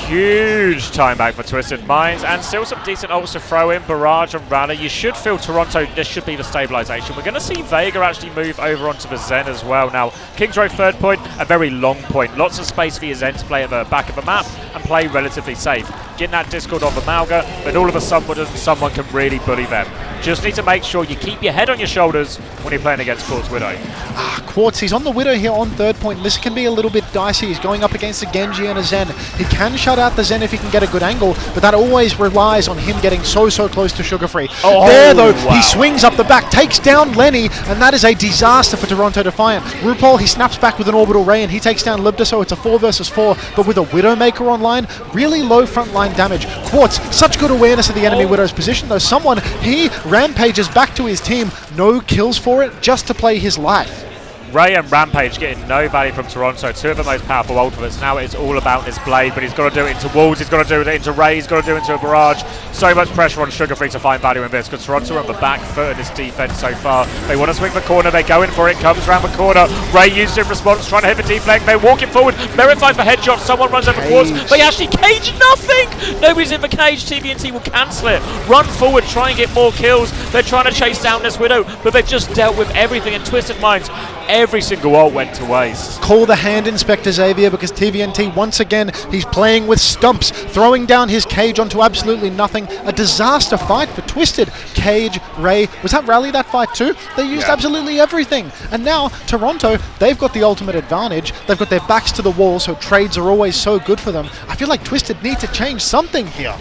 Huge time back for Twisted Minds, and still some decent ults to throw in. Barrage and Rally. You should feel Toronto, this should be the stabilization. We're going to see Vega actually move over onto the Zen as well. Now, Kings Row third point, a very long point. Lots of space for your Zen to play at the back of the map and play relatively safe. Getting that Discord on the Malga, but all of a sudden someone can really bully them. Just need to make sure you keep your head on your shoulders when you're playing against Quartz Widow. Quartz, he's on the Widow here on third point. This can be a little bit dicey. He's going up against a Genji and a Zen. He can shut out the Zen if he can get a good angle, but that always relies on him getting so close to Sugar Free. There though, wow. He swings up the back, takes down Lenny, and that is a disaster for Toronto Defiant. RuPaul, he snaps back with an Orbital Ray, and he takes down Libda, so it's a 4 versus 4, but with a Widowmaker online, really low frontline damage. Quartz, such good awareness of the enemy Widow's position, though someone, he rampages back to his team, no kills for it, just to play his life. Ray and Rampage getting no value from Toronto, two of the most powerful ultimates. Now it's all about this blade, but he's got to do it into walls, he's got to do it into Ray, he's got to do it into a barrage. So much pressure on Sugar Free to find value in this, because Toronto are on the back foot in this defense so far. They want to swing the corner, they're going for it, comes around the corner. Ray used in response, trying to hit the deflect, they're walking forward. Merit finds the headshot, someone runs over Quartz. They actually cage nothing! Nobody's in the cage, TVNT will cancel it. Run forward, try and get more kills. They're trying to chase down this Widow, but they've just dealt with everything in Twisted Minds. Every single ult went to waste. Call the hand, Inspector Xavier, because TVNT, once again, he's playing with stumps, throwing down his cage onto absolutely nothing. A disaster fight for Twisted. Cage, Ray, was that Rally that fight too? They used absolutely everything. And now, Toronto, they've got the ultimate advantage. They've got their backs to the wall, so trades are always so good for them. I feel like Twisted need to change something here.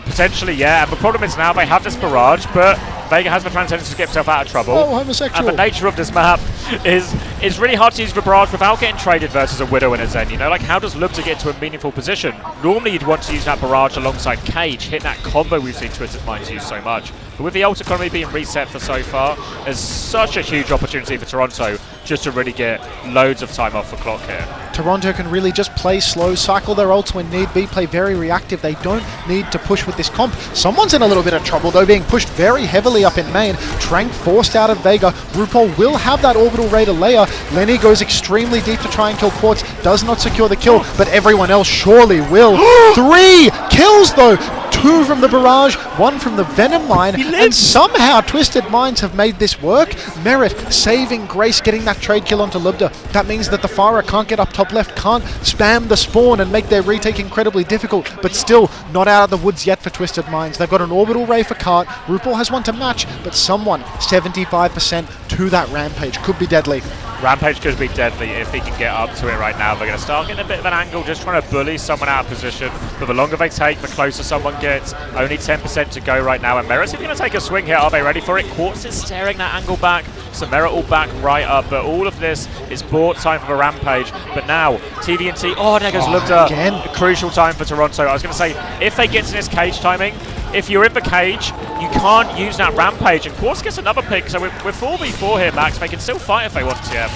Potentially, yeah. And the problem is now they have this barrage, but Vega has the transcendence to get himself out of trouble. Oh, homosexual. And the nature of this map is it's really hard to use the barrage without getting traded versus a Widow and a Zen. You know, like how does Lubda get to a meaningful position? Normally you'd want to use that barrage alongside Cage, hit that combo we've seen Twisted Minds use so much. But with the ult economy being reset for so far, there's such a huge opportunity for Toronto just to really get loads of time off the clock here. Toronto can really just play slow, cycle their ults when need be, play very reactive. They don't need to push with this comp. Someone's in a little bit of trouble though, being pushed very heavily up in main. Trank forced out of Vega. RuPaul will have that orbital raider layer. Lenny goes extremely deep to try and kill Quartz. Does not secure the kill, but everyone else surely will. 3 kills though. 2 from the barrage, 1 from the Venom line, and somehow Twisted Minds have made this work. Merit saving Grace, getting that trade kill onto Lubda. That means that the Pharah can't get up top left, can't spam the spawn and make their retake incredibly difficult, but still not out of the woods yet for Twisted Minds. They've got an orbital ray for Cart. RuPaul has one to match, but someone 75% to that Rampage could be deadly. Rampage could be deadly if he can get up to it right now. They're going to start getting a bit of an angle, just trying to bully someone out of position. But the longer they take, the closer someone gets. Only 10% to go right now. And Merit's going to take a swing here. Are they ready for it? Quartz is staring that angle back. So Merit will back right up. But all of this is bought time for the Rampage. But now, TVNT, there goes Lubda. Again. A crucial time for Toronto. I was going to say, if they get to this cage timing, if you're in the cage, you can't use that Rampage. And Quartz gets another pick. So we're 4v4 here, Max. They can still fight if they want to.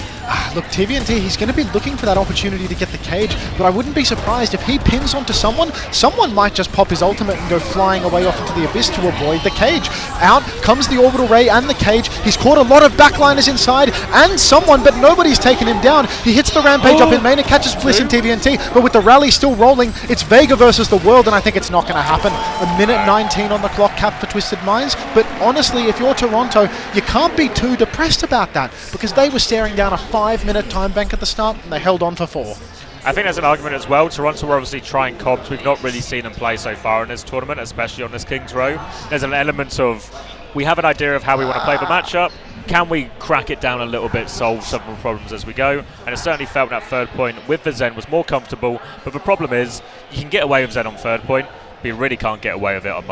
Look, TVNT, he's going to be looking for that opportunity to get the cage, but I wouldn't be surprised if he pins onto someone. Someone might just pop his ultimate and go flying away off into the abyss to avoid the cage. Out comes the orbital ray and the cage. He's caught a lot of backliners inside and someone, but nobody's taken him down. He hits the Rampage up in main and catches Bliss in TVNT, but with the rally still rolling, it's Vega versus the world, and I think it's not going to happen. A minute 19 on the clock cap for Twisted Minds, but honestly, if you're Toronto, you can't be too depressed about that, because they were staring down a 5-minute time bank at the start, and they held on for 4. I think there's an argument as well. Toronto were obviously trying comps. We've not really seen them play so far in this tournament, especially on this King's Row. There's an element of, we have an idea of how we want to play the matchup. Can we crack it down a little bit, solve some of the problems as we go? And it certainly felt that third point with the Zen was more comfortable. But the problem is, you can get away with Zen on third point, but you really can't get away with it on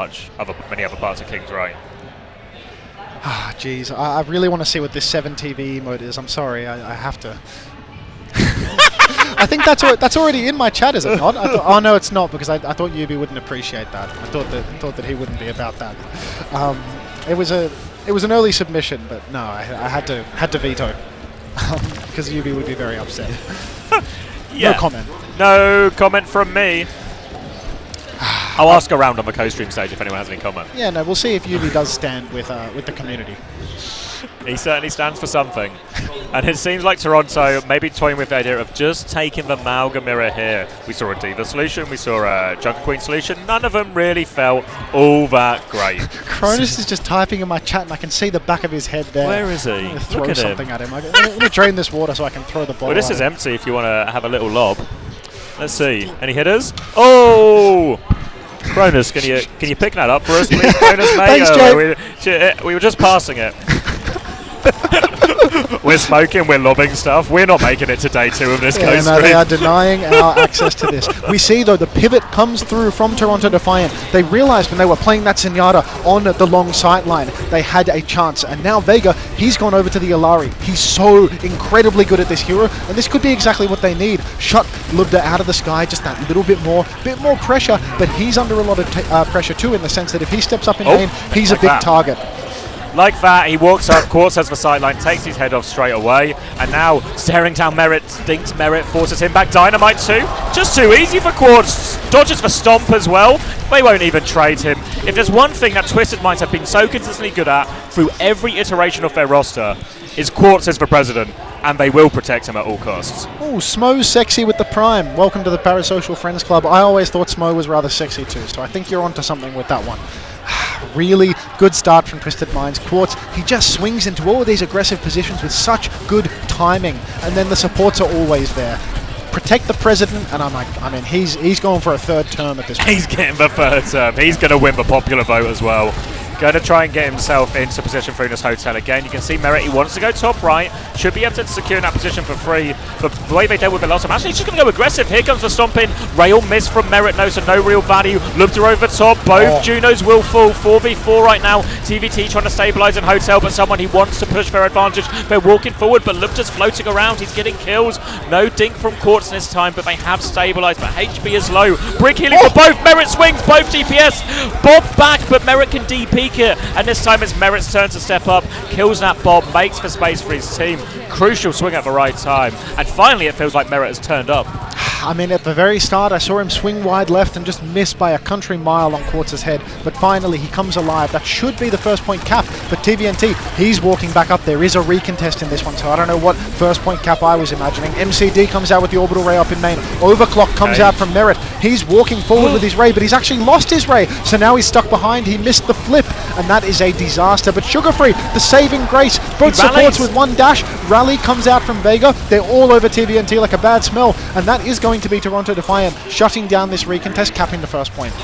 many other parts of King's Row. Ah, jeez, I really want to see what this 7TV emote is. I'm sorry, I have to. I think that's already in my chat, is it not? Oh no, it's not, because I thought Yubi wouldn't appreciate that. I thought that he wouldn't be about that. It was an early submission, but no, I had to veto because Yubi would be very upset. Yeah. No comment. No comment from me. I'll ask around on the CoStream stage if anyone has any comment. Yeah, no, we'll see if Yubi does stand with the community. He certainly stands for something. And it seems like Toronto maybe toying with the idea of just taking the Malga mirror here. We saw a Diva solution, we saw a Junker Queen solution. None of them really felt all that great. Cronus is just typing in my chat, and I can see the back of his head there. Where is he? I'm going to throw something at him. I'm going to drain this water so I can throw the ball. Well, this is empty if you want to have a little lob. Let's see. Any hitters? Oh! Cronus, can you pick that up for us, please? Cronus, mate. Thanks, Jake. We were just passing it. We're smoking, we're lobbing stuff. We're not making it to day 2 of this CoStream. No, they are denying our access to this. We see, though, the pivot comes through from Toronto Defiant. They realized when they were playing that Zenyatta on the long sight line, they had a chance. And now Vega, he's gone over to the Illari. He's so incredibly good at this hero, and this could be exactly what they need. Shut Lubda out of the sky, just that little bit more pressure, but he's under a lot of pressure too, in the sense that if he steps up in lane, he's a big target. Like that, he walks up, Quartz has the sideline, takes his head off straight away, and now staring down Merit, dinks Merit, forces him back. Dynamite too. Just too easy for Quartz. Dodges the stomp as well. They won't even trade him. If there's one thing that Twisted Minds have been so consistently good at through every iteration of their roster, is Quartz is the president, and they will protect him at all costs. Oh, Smo's sexy with the Prime. Welcome to the Parasocial Friends Club. I always thought Smo was rather sexy too, so I think you're onto something with that one. Really good start from Twisted Minds. Quartz, he just swings into all of these aggressive positions with such good timing, and then the supports are always there. Protect the president, and I'm like, I mean, he's going for a third term at this point. He's getting the third term. He's going to win the popular vote as well. Going to try and get himself into position through this hotel again. You can see Merit, he wants to go top right. Should be able to secure that position for free. But the way they dealt with it last time, actually, he's just going to go aggressive. Here comes the stomping. Rail miss from Merit, no, so no real value. Lubter over top. Both Junos will fall. 4v4 right now. TVT trying to stabilize in hotel, but someone he wants to push their advantage. They're walking forward, but Lubter's floating around. He's getting kills. No dink from Quartz this time, but they have stabilized. But HP is low. Brig healing for both. Merit swings, both DPS. Bob back, but Merit can DP it. And this time it's Merit's turn to step up, kills that Bob, makes for space for his team. Crucial swing at the right time. And finally it feels like Merit has turned up. I mean, at the very start, I saw him swing wide left and just miss by a country mile on Quartz's head. But finally, he comes alive. That should be the first point cap. But TVNT, he's walking back up. There is a recontest in this one, so I don't know what first point cap I was imagining. MCD comes out with the orbital ray up in main. Overclock comes out from Merit. He's walking forward with his ray, but he's actually lost his ray. So now he's stuck behind. He missed the flip, and that is a disaster. But Sugarfree, the saving grace. Both supports with one dash. Rally comes out from Vega. They're all over TVNT like a bad smell, and that is going to be Toronto Defiant shutting down this recontest, capping the first point.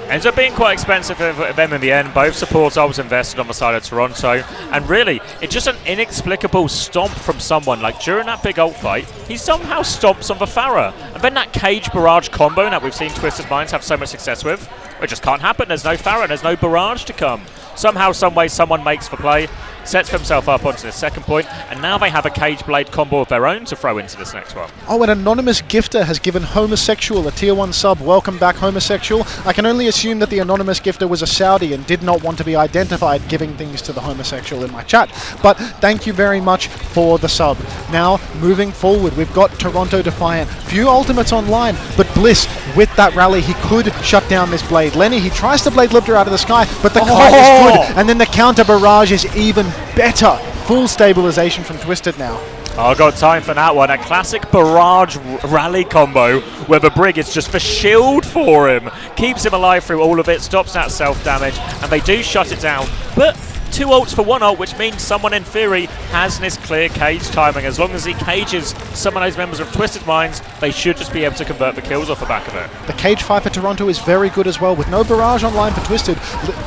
Ends up being quite expensive for them in the end. Both supports I was invested on the side of Toronto, and really, it's just an inexplicable stomp from someone. Like during that big ult fight, he somehow stomps on the Pharah, and then that cage barrage combo that we've seen Twisted Minds have so much success with, it just can't happen. There's no Pharah, there's no barrage to come. Somehow, some way, someone makes for play, sets himself up onto the second point, and now they have a cage blade combo of their own to throw into this next one. Oh, an anonymous gifter has given Homosexual a tier 1 sub. Welcome back, Homosexual. I can only assume that the anonymous gifter was a Saudi and did not want to be identified giving things to the Homosexual in my chat. But thank you very much for the sub. Now, moving forward, we've got Toronto Defiant. Few ultimates online, but Bliss, with that rally, he could shut down this blade. Lenny, he tries to blade Lubter out of the sky, but the kite is good, and then the counter barrage is even better. Full stabilization from Twisted now. Oh, got time for that one. A classic barrage rally combo where the Brig is just the shield for him. Keeps him alive through all of it, stops that self-damage, and they do shut it down. But 2 ults for 1 ult, which means someone in theory has this clear cage timing. As long as he cages some of those members of Twisted Minds, they should just be able to convert the kills off the back of it. The cage fight for Toronto is very good as well. With no barrage online for Twisted,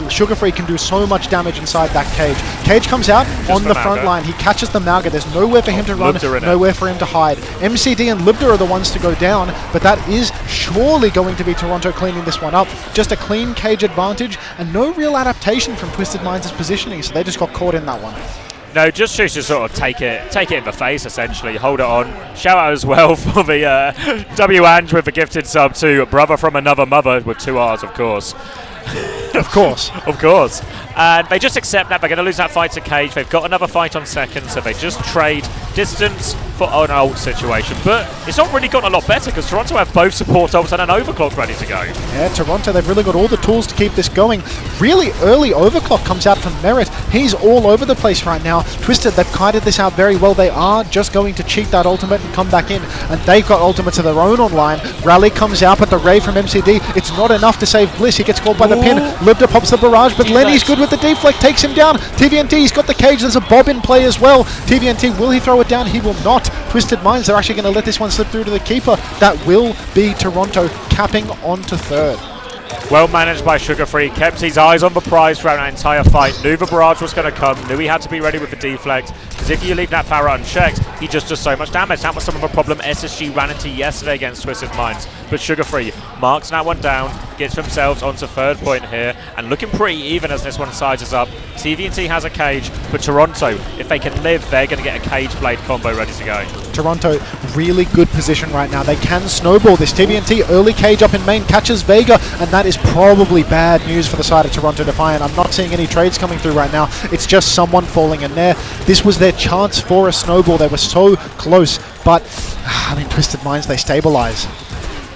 Sugarfree can do so much damage inside that cage. Cage comes out just on the front line. He catches the Mauga. There's nowhere for him to run, nowhere for him to hide. MCD and Lubter are the ones to go down, but that is surely going to be Toronto cleaning this one up. Just a clean cage advantage and no real adaptation from Twisted Minds' positioning, so they just got caught in that one. No, just to sort of take it in the face, essentially. Hold it on. Shout out as well for the W. Ange with the gifted sub to Brother from Another Mother with 2 R's, of course. Of course. Of course. And they just accept that they're going to lose that fight to Cage. They've got another fight on second, so they just trade distance for an ult situation. But it's not really gotten a lot better because Toronto have both support ults and an overclock ready to go. Yeah, Toronto, they've really got all the tools to keep this going. Really early overclock comes out from Merit. He's all over the place right now. Twisted, they've kited this out very well. They are just going to cheat that ultimate and come back in. And they've got ultimates of their own online. Rally comes out, but the Ray from MCD, it's not enough to save Bliss. He gets caught by the pin. Lubter pops the barrage, but Lenny's good with the deflect, takes him down. TVNT's got the cage. There's a Bob in play as well. TVNT, will he throw it down? He will not. Twisted Minds, they're actually going to let this one slip through to the keeper. That will be Toronto capping onto third. Well managed by Sugarfree, kept his eyes on the prize throughout that entire fight, knew the barrage was going to come, knew he had to be ready with the deflect, because if you leave that Pharah unchecked, he just does so much damage. That was some of the problem SSG ran into yesterday against Twisted Minds, but Sugarfree marks that one down, gets themselves onto third point here, and looking pretty even as this one sizes up. TVNT has a cage, but Toronto, if they can live, they're going to get a cage blade combo ready to go. Toronto, really good position right now. They can snowball this. TVNT early cage up in main, catches Vega, and that is probably bad news for the side of Toronto Defiant. I'm not seeing any trades coming through right now. It's just someone falling in there. This was their chance for a snowball. They were so close, but I mean, Twisted Minds, they stabilize.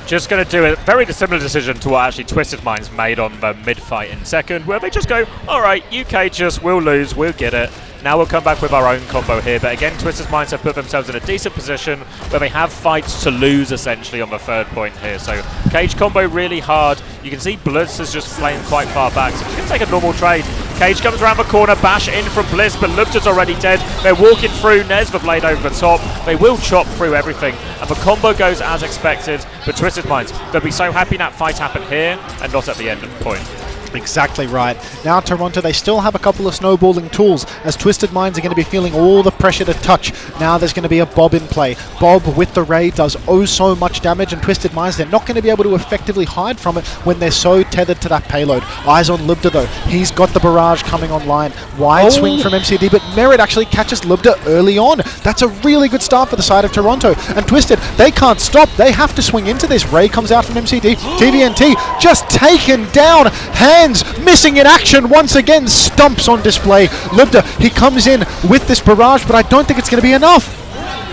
Just going to do a very similar decision to what actually Twisted Minds made on the mid-fight in second, where they just go, all right, UK just will lose, we'll get it. Now we'll come back with our own combo here. But again, Twisted Minds have put themselves in a decent position where they have fights to lose, essentially, on the third point here. So Cage combo really hard. You can see Blitz is just playing quite far back. So he's going to take a normal trade. Cage comes around the corner, bash in from Bliss, but Lubta's already dead. They're walking through, Nez the blade over the top. They will chop through everything, and the combo goes as expected. But Twisted Minds, they'll be so happy that fight happened here and not at the end of the point. Exactly right. Now Toronto, they still have a couple of snowballing tools, as Twisted Minds are going to be feeling all the pressure to touch. Now there's going to be a Bob in play. Bob with the Ray does oh so much damage, and Twisted Minds, they're not going to be able to effectively hide from it when they're so tethered to that payload. Eyes on Lubda though. He's got the barrage coming online. Wide swing from MCD, but Merit actually catches Lubda early on. That's a really good start for the side of Toronto. And Twisted, they can't stop. They have to swing into this. Ray comes out from MCD. TVNT just taken down. Missing in action once again, stumps on display. Lubda, he comes in with this barrage, but I don't think it's going to be enough.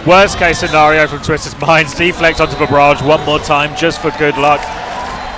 Worst case scenario from Twisted Minds, deflect onto the barrage one more time just for good luck.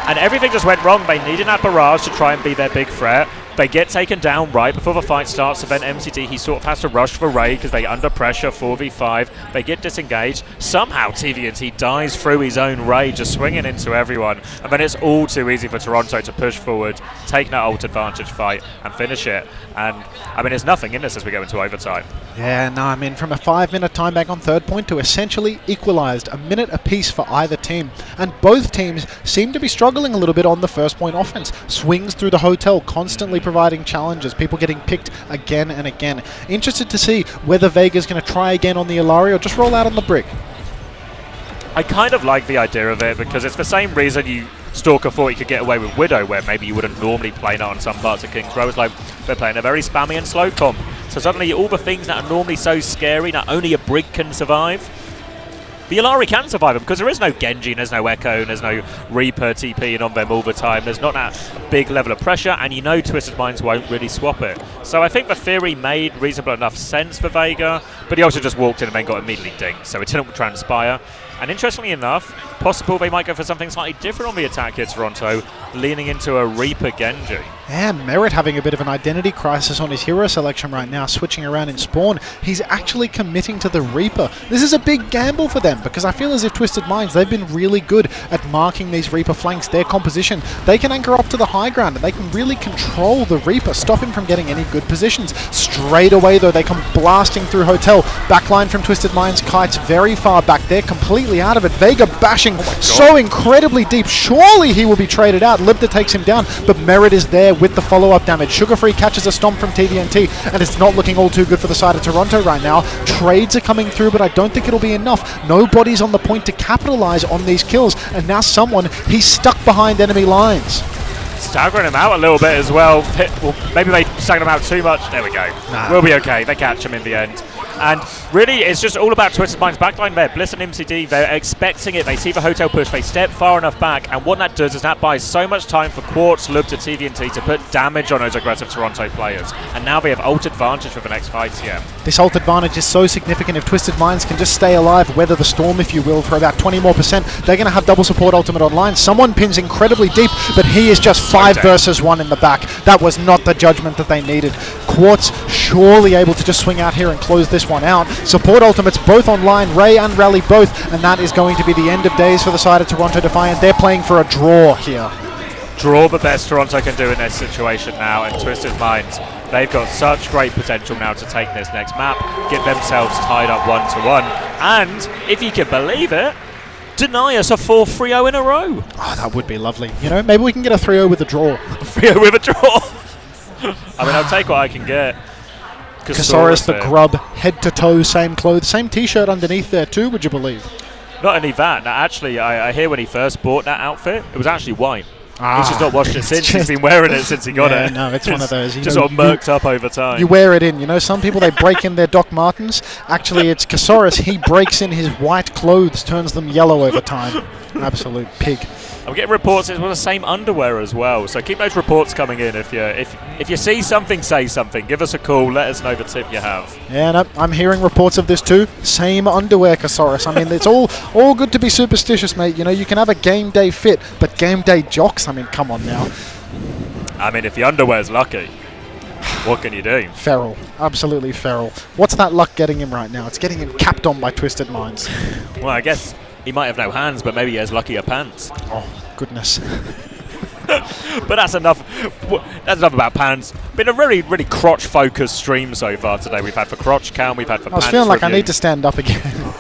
And everything just went wrong. They needed that barrage to try and be their big threat. They get taken down right before the fight starts, so then MCD, he sort of has to rush for Ray because they're under pressure, 4v5. They get disengaged. Somehow TVNT dies through his own Ray, just swinging into everyone. And then it's all too easy for Toronto to push forward, take that ult advantage fight, and finish it. And, I mean, there's nothing in this as we go into overtime. Yeah, no, I mean, from a 5-minute time back on third point to essentially equalized, a minute apiece for either team. And both teams seem to be struggling a little bit on the first point offense. Swings through the hotel, constantly providing challenges, people getting picked again and again. Interested to see whether Vega's going to try again on the Illari or just roll out on the brick. I kind of like the idea of it because it's the same reason Stalker thought he could get away with Widow, where maybe you wouldn't normally play that on some parts of King's Row. It's like they're playing a very spammy and slow comp. So suddenly all the things that are normally so scary, that only a Brig can survive, the Illari can survive them because there is no Genji, there's no Echo, and there's no Reaper TPing on them all the time. There's not that big level of pressure, and you know Twisted Minds won't really swap it. So I think the theory made reasonable enough sense for Vega, but he also just walked in and then got immediately dinked, so it didn't transpire. And interestingly enough, possible they might go for something slightly different on the attack here, Toronto, leaning into a Reaper Genji. And Merit having a bit of an identity crisis on his hero selection right now, switching around in Spawn. He's actually committing to the Reaper. This is a big gamble for them because I feel as if Twisted Minds, they've been really good at marking these Reaper flanks, their composition. They can anchor up to the high ground and they can really control the Reaper, stop him from getting any good positions. Straight away though, they come blasting through Hotel. Backline from Twisted Minds, Kites very far back. They're completely out of it. Vega bashing so incredibly deep. Surely he will be traded out. Libda takes him down, but Merit is there with the follow-up damage. Sugarfree catches a stomp from TVNT, and it's not looking all too good for the side of Toronto right now. Trades are coming through, but I don't think it'll be enough. Nobody's on the point to capitalize on these kills, and now he's stuck behind enemy lines. Staggering him out a little bit as well. Maybe they staggered him out too much. There we go. Nah. We'll be okay. They catch him in the end. And really, it's just all about Twisted Minds backline there. Bliss and MCD, they're expecting it. They see the Hotel push. They step far enough back. And what that does is that buys so much time for Quartz, Lubta, TVNT to put damage on those aggressive Toronto players. And now they have ult advantage for the next fights here. This ult advantage is so significant. If Twisted Minds can just stay alive, weather the storm, if you will, for about 20 more %, they're going to have double support ultimate online. Someone pins incredibly deep, but he is just 5 versus 1 in the back. That was not the judgment that they needed. Quartz surely able to just swing out here and close this one out. Support ultimates both online, Ray and Rally both, and that is going to be the end of days for the side of Toronto Defiant. They're playing for a draw here. Draw the best Toronto can do in this situation now, and Twisted Minds, they've got such great potential now to take this next map, get themselves tied up 1-1, and if you can believe it, deny us a 4-3-0 in a row. Oh, that would be lovely. You know, maybe we can get a 3-0 with a draw. 3-0 with a draw. I mean, I'll take what I can get. Kasaurus the Grub, head to toe, same clothes, same t-shirt underneath there too, would you believe? Not only that, now actually, I hear when he first bought that outfit, it was actually white. He's just not washed it since. He's been wearing it since he got it. No, it's one of those. Just sort of murked up over time. You wear it in. You know, some people, they break in their Doc Martens. Actually, it's CoStream. He breaks in his white clothes, turns them yellow over time. Absolute pig. I'm getting reports it's the same underwear as well. So keep those reports coming in. If you see something, say something. Give us a call. Let us know the tip you have. Yeah, no, I'm hearing reports of this too. Same underwear, CoStream. I mean, it's all good to be superstitious, mate. You know, you can have a game day fit, but game day jocks, I mean, come on now. I mean, if the underwear's lucky, what can you do? Feral. Absolutely feral. What's that luck getting him right now? It's getting him capped on by Twisted Minds. Well, I guess he might have no hands, but maybe he has luckier pants. Oh, goodness. But that's enough. That's enough about pants. Been a really, really crotch-focused stream so far today. We've had for crotch cam, we've had for pants. I was feeling like review. I need to stand up again.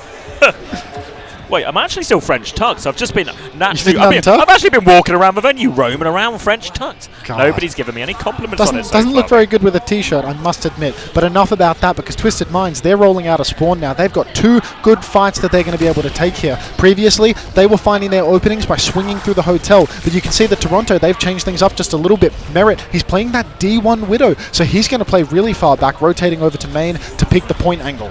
Wait, I'm actually still French tucked. I've just been naturally. I've actually been walking around the venue, roaming around French tucked. God. Nobody's given me any compliments on it. Doesn't look very good with a t-shirt, I must admit. But enough about that, because Twisted Minds, they're rolling out a spawn now. They've got 2 good fights that they're going to be able to take here. Previously, they were finding their openings by swinging through the hotel. But you can see that Toronto, they've changed things up just a little bit. Merit, he's playing that D1 Widow, so he's going to play really far back, rotating over to main to pick the point angle.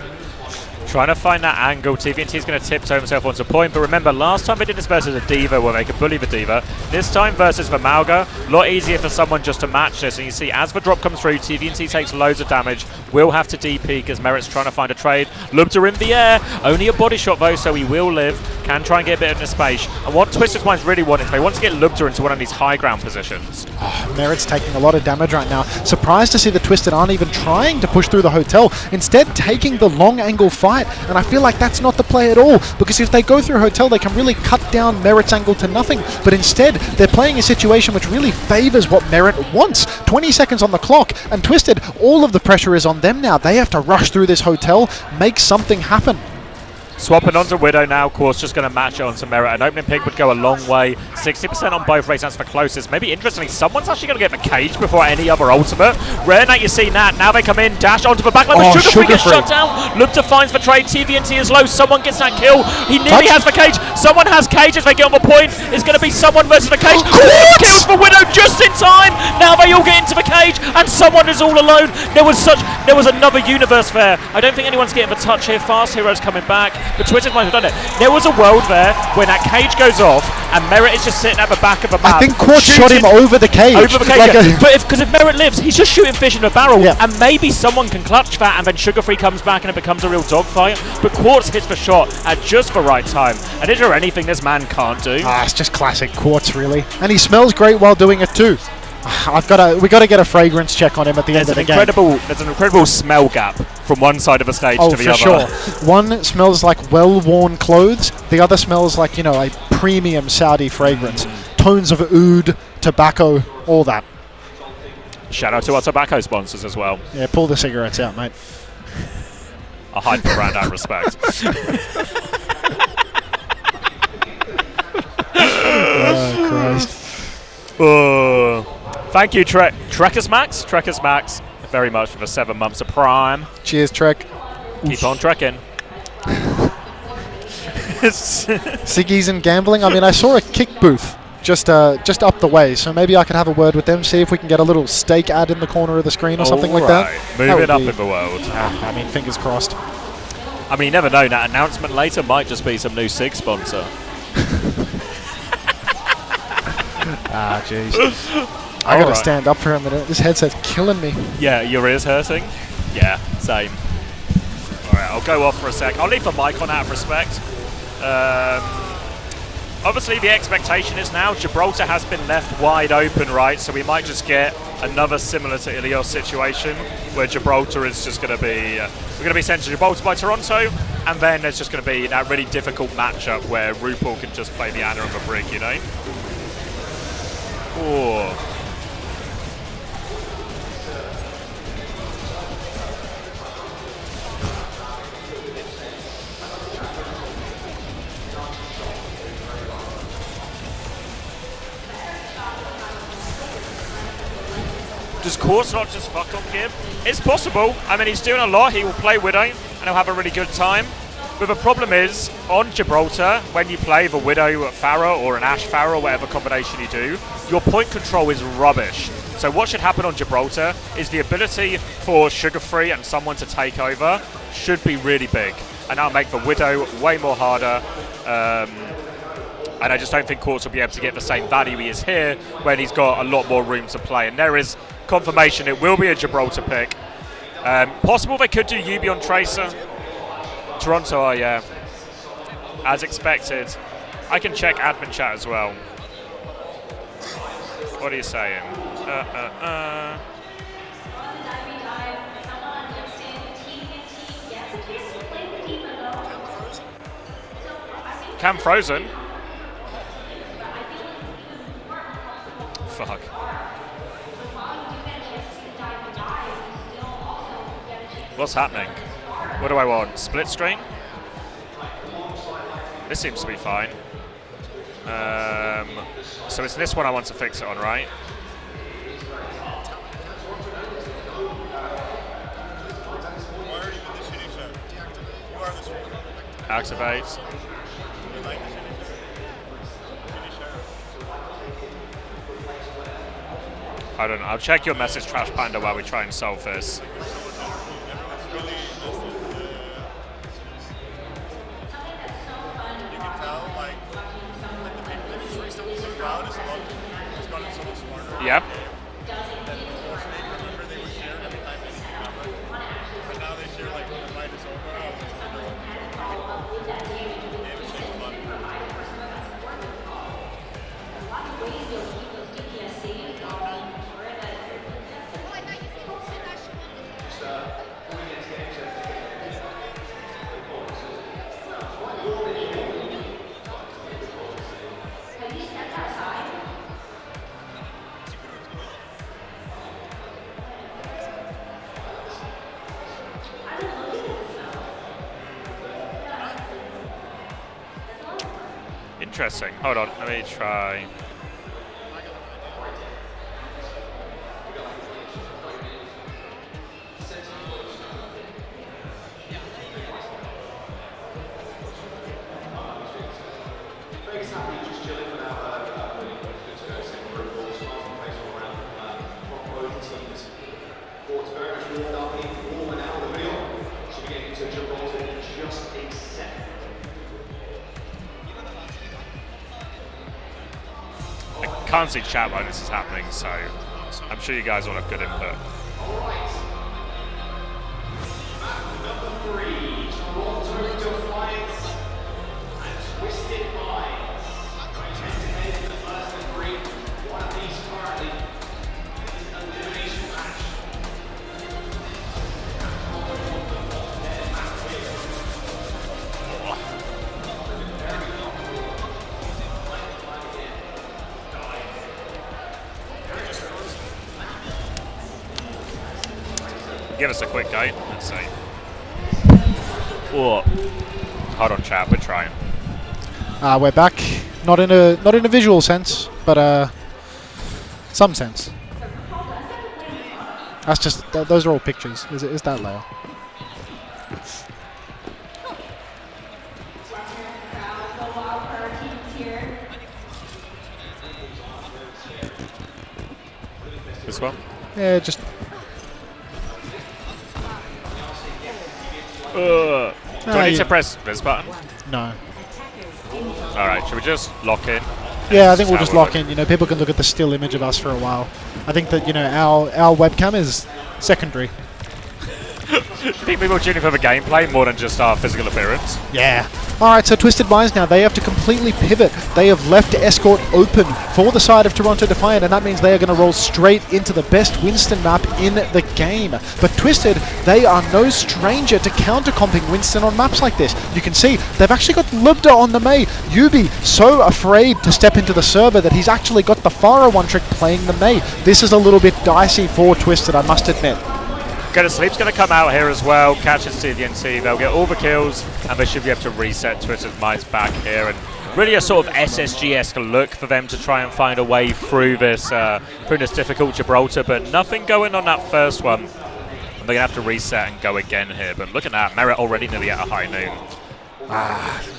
Trying to find that angle. TVNT is going to tiptoe himself onto point, but remember, last time they did this versus a Diva where they could bully the Diva. This time versus the Malga, a lot easier for someone just to match this. And you see, as the drop comes through, TVNT takes loads of damage, will have to D-peak as Merit's trying to find a trade. Lubter in the air, only a body shot though, so he will live. Can try and get a bit of the space. And what Twisted Minds really want is they want to get Lubter into one of these high ground positions. Oh, Merit's taking a lot of damage right now. Surprised to see the Twisted aren't even trying to push through the hotel, instead taking the long angle fight. And I feel like that's not the play at all, because if they go through hotel, they can really cut down Merit's angle to nothing. But instead, they're playing a situation which really favors what Merit wants. 20 seconds on the clock, and Twisted, all of the pressure is on them now. They have to rush through this hotel, make something happen. Swapping onto Widow now, of course, just going to match it onto Merit. An opening pick would go a long way. 60% on both races, that's for closest. Maybe interestingly, someone's actually going to get the cage before any other ultimate. Rare night, you see that. Now they come in, dash onto the backline, but Sugar Free gets shut down. Lubter finds the trade, TVNT is low. Someone gets that kill. He nearly has the cage. Someone has cage as they get on the point. It's going to be someone versus the cage. Kills for Widow just in time. Now they all get into the cage, and someone is all alone. There was another universe there. I don't think anyone's getting the touch here. Fast Hero's coming back. The Twisted Minds have done it. There was a world there when that cage goes off and Merit is just sitting at the back of the map. I think Quartz shot him over the cage. Over the cage, like yeah. But because if Merit lives, he's just shooting fish in a barrel, and maybe someone can clutch that, and then Sugar Free comes back and it becomes a real dogfight. But Quartz hits the shot at just the right time. And is there anything this man can't do? It's just classic Quartz, really. And he smells great while doing it too. We got to get a fragrance check on him at the end of the game. There's an incredible smell gap from one side of the stage to the other. Oh, for sure. One smells like well-worn clothes. The other smells like, you know, a premium Saudi fragrance. Tones of oud, tobacco, all that. Shout out to our tobacco sponsors as well. Yeah, pull the cigarettes out, mate. I hide the brand out of respect. Oh, Christ. Oh. Thank you, Trekkers Max. Trekkers Max, very much for the 7 months of Prime. Cheers, Trek. Keep on trekking. Siggy's and gambling. I mean, I saw a kick booth just up the way, so maybe I could have a word with them, see if we can get a little steak ad in the corner of the screen or something like that. Move it up in the world. I mean, fingers crossed. I mean, you never know. That announcement later might just be some new SIG sponsor. Jeez. I gotta stand up for a minute. This headset's killing me. Yeah, your ears hurting? Yeah, same. Alright, I'll go off for a sec. I'll leave the mic on out of respect. Obviously, the expectation is now Gibraltar has been left wide open, right? So we might just get another similar to Ilios situation where Gibraltar is just going to be... we're going to be sent to Gibraltar by Toronto, and then there's just going to be that really difficult matchup where RuPaul can just play the Anna and the Brig, you know? Oh. Does Quartz not just fuck on Gib? It's possible. I mean, he's doing a lot. He will play Widow, and he'll have a really good time. But the problem is, on Gibraltar, when you play the Widow Pharah or an Ashe Pharah, or whatever combination you do, your point control is rubbish. So what should happen on Gibraltar is the ability for Sugar-Free and someone to take over should be really big. And that'll make the Widow way more harder. And I just don't think Quartz will be able to get the same value he is here when he's got a lot more room to play. And there is confirmation it will be a Gibraltar pick. Possible they could do Yubi on Tracer. Toronto are, yeah. As expected. I can check admin chat as well. What are you saying? Cam Frozen? Fuck. What's happening? What do I want? Split screen? This seems to be fine. So it's this one I want to fix it on, right? Activate. I don't know. I'll check your message, Trash Panda, while we try and solve this. Yep. Interesting. Hold on, let me try. Can't see chat while this is happening, so I'm sure you guys all have good input. Give us a quick guide. Let's see. Whoa. Hold on, chat. We're trying. We're back. Not in a visual sense, but some sense. That's just those are all pictures. Is that layer? This one? Yeah, just. Do I need to press this button? No. Alright, should we just lock in? Yeah, I think we'll just lock in. You know, people can look at the still image of us for a while. I think that, you know, our webcam is secondary. I think people are tuning for the gameplay more than just our physical appearance. Yeah. Alright, so Twisted Minds now, they have to completely pivot. They have left Escort open for the side of Toronto Defiant, and that means they are going to roll straight into the best Winston map in the game. But Twisted, they are no stranger to counter-comping Winston on maps like this. You can see, they've actually got Lubda on the Mei. Yubi, so afraid to step into the server that he's actually got the Pharah one-trick playing the Mei. This is a little bit dicey for Twisted, I must admit. Go to Sleep's going to come out here as well, catches TDNT, they'll get all the kills, and they should be able to reset Twisted Minds back here. And really a sort of SSG-esque look for them to try and find a way through this difficult Gibraltar, but nothing going on that first one. And they're going to have to reset and go again here. But look at that, Merit already nearly at a high noon.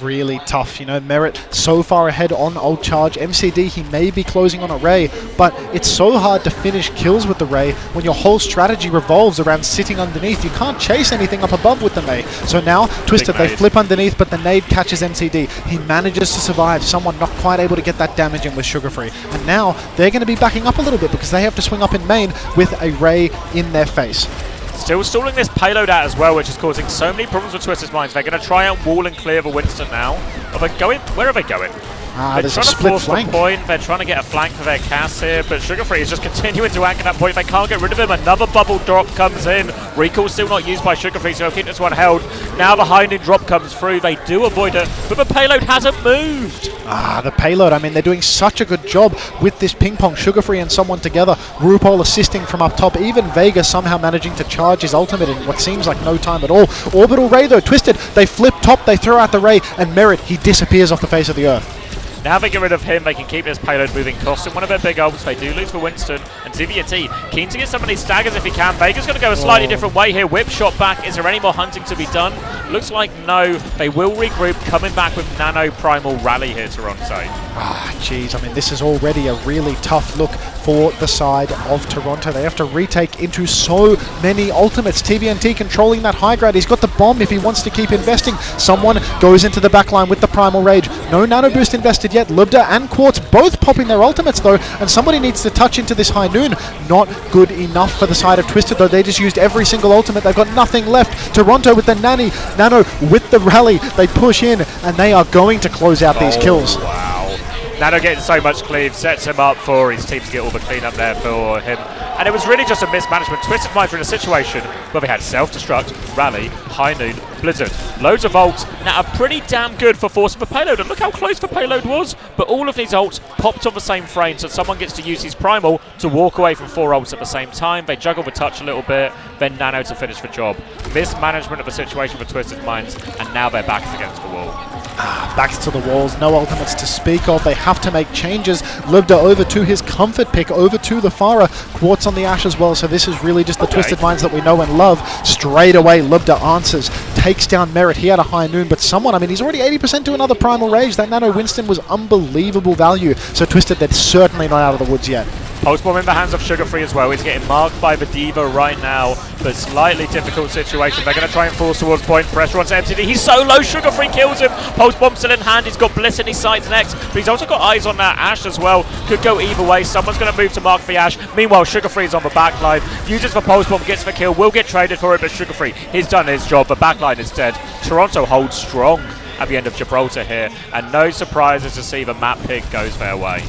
Really tough, you know. Merit so far ahead on Old Charge. MCD, he may be closing on a Ray, but it's so hard to finish kills with the Ray when your whole strategy revolves around sitting underneath. You can't chase anything up above with the May. So now, Twisted, they flip underneath, but the nade catches MCD. He manages to survive. Someone not quite able to get that damage in with Sugar Free. And now, they're going to be backing up a little bit because they have to swing up in main with a Ray in their face. Still stalling this payload out as well, which is causing so many problems with Twisted's minds. They're going to try and wall and clear the Winston now. Are they going? Where are they going? They're there's trying a to split force flank. the point. They're trying to get a flank for their cast here, but Sugar Free is just continuing to anchor that point. They can't get rid of him. Another bubble drop comes in. Recall still not used by Sugar Free, so they'll keep this one held. Now the high noon drop comes through. They do avoid it, but the payload hasn't moved. The payload, I mean, they're doing such a good job with this ping pong. Sugar Free and someone together. RuPaul assisting from up top. Even Vega somehow managing to charge his ultimate in what seems like no time at all. Orbital Ray though, Twisted. They flip top, they throw out the Ray, and Merit, he disappears off the face of the earth. Now they get rid of him, they can keep this payload moving, costing one of their big ults. They do lose for Winston, and Defiant keen to get some of these staggers if he can. Vega's going to go a slightly different way here. Whip shot back. Is there any more hunting to be done? Looks like no. They will regroup, coming back with Nano Primal Rally here, Toronto. Jeez, I mean, this is already a really tough look for the side of Toronto. They have to retake into so many ultimates. TVNT controlling that high ground. He's got the bomb if he wants to keep investing. Someone goes into the backline with the Primal Rage. No Nano Boost invested yet. Lubda and Quartz both popping their ultimates though, and somebody needs to touch into this high noon. Not good enough for the side of Twisted though. They just used every single ultimate. They've got nothing left. Toronto with the Nano with the rally. They push in and they are going to close out these kills. Wow. Nano getting so much cleave, sets him up for his team to get all the cleanup there for him. And it was really just a mismanagement. Twisted Minds were in a situation where they had self-destruct, rally, high noon, blizzard, loads of ults, now are pretty damn good for forcing the payload. And look how close the payload was. But all of these ults popped on the same frame, so someone gets to use his primal to walk away from 4 ults at the same time. They juggle the touch a little bit, then Nano to finish the job. Mismanagement of the situation for Twisted Minds, and now their backs against the wall. Backs to the walls, no ultimates to speak of. They have to make changes. Lubda over to his comfort pick, over to the Pharah. Quartz on the Ash as well, so this is really just the Twisted Minds that we know and love. Straight away, Lubda answers, takes down Merit. He had a high noon, but someone, I mean, he's already 80% to another Primal Rage. That Nano Winston was unbelievable value. So Twisted, they're certainly not out of the woods yet. Pulse Bomb in the hands of Sugar Free as well. He's getting marked by the Diva right now, but slightly difficult situation. They're going to try and force towards point. Pressure onto MTD. He's so low. Sugar Free kills him. Pulse Bomb still in hand. He's got Bliss in his sights next, but he's also got eyes on that Ash as well. Could go either way. Someone's going to move to mark the Ash. Meanwhile, Sugar Free is on the backline. Uses the Pulse Bomb, gets the kill. Will get traded for it, but Sugar Free, he's done his job. The backline is dead. Toronto holds strong at the end of Gibraltar here, and no surprises to see the map pick goes their way.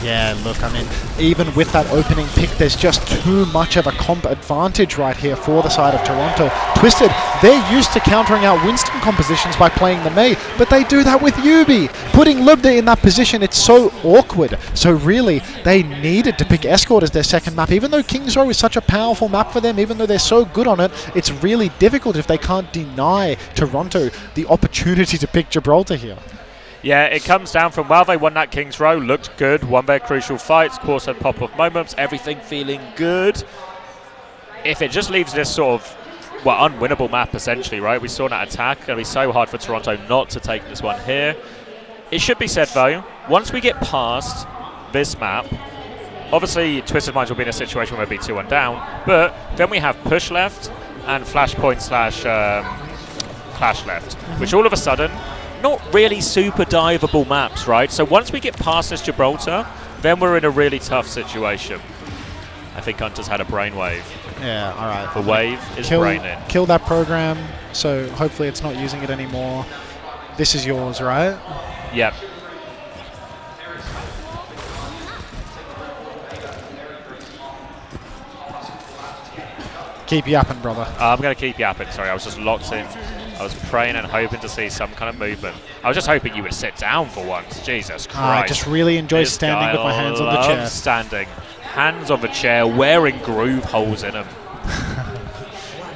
Yeah, look, I mean, even with that opening pick, there's just too much of a comp advantage right here for the side of Toronto. Twisted, they're used to countering out Winston compositions by playing the Mei, but they do that with Yubi. Putting Lubda in that position, it's so awkward. So really, they needed to pick Escort as their second map. Even though King's Row is such a powerful map for them, even though they're so good on it, it's really difficult if they can't deny Toronto the opportunity to pick Gibraltar here. Yeah, it comes down from, well, they won that King's Row, looked good, won their crucial fights, of course had pop-off moments, everything feeling good. If it just leaves this sort of, well, unwinnable map essentially, right? We saw that attack, going to be so hard for Toronto not to take this one here. It should be said though, once we get past this map, obviously Twisted Minds will be in a situation where they'll be 2-1 down, but then we have push left and flashpoint slash clash left, which all of a sudden, not really super diveable maps, right? So once we get past this Gibraltar, then we're in a really tough situation. I think Hunter's had a brainwave. Yeah, all right. The wave is braining. Kill that program, so hopefully it's not using it anymore. This is yours, right? Yep. Keep yapping, brother. I'm going to keep yapping. Sorry, I was just locked in. I was praying and hoping to see some kind of movement. I was just hoping you would sit down for once. Jesus Christ. I just really enjoy standing with my hands on the chair. Standing. Hands on the chair, wearing groove holes in them.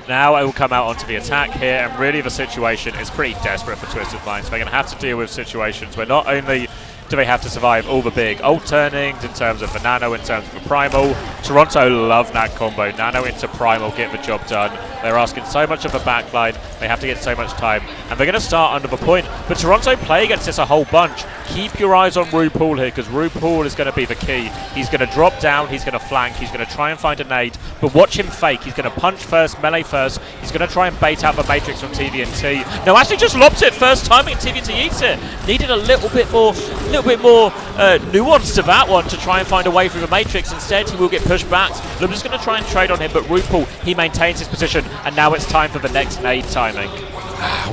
Now it will come out onto the attack here, and really the situation is pretty desperate for Twisted Minds. They're going to have to deal with situations where not only do they have to survive all the big ult turnings in terms of the Nano, in terms of the Primal, Toronto love that combo. Nano into Primal, get the job done. They're asking so much of the backline. They have to get so much time. And they're going to start under the point. But Toronto play against this a whole bunch. Keep your eyes on RuPaul here, because RuPaul is going to be the key. He's going to drop down. He's going to flank. He's going to try and find a nade. But watch him fake. He's going to punch first, melee first. He's going to try and bait out the Matrix from TVNT. No, actually just lobs it first time, and TVNT eats it. Needed a little bit more nuance to that one to try and find a way through the Matrix. Instead, he will get pushed back. I'm just going to try and trade on him, but RuPaul, he maintains his position, and now it's time for the next nade timing.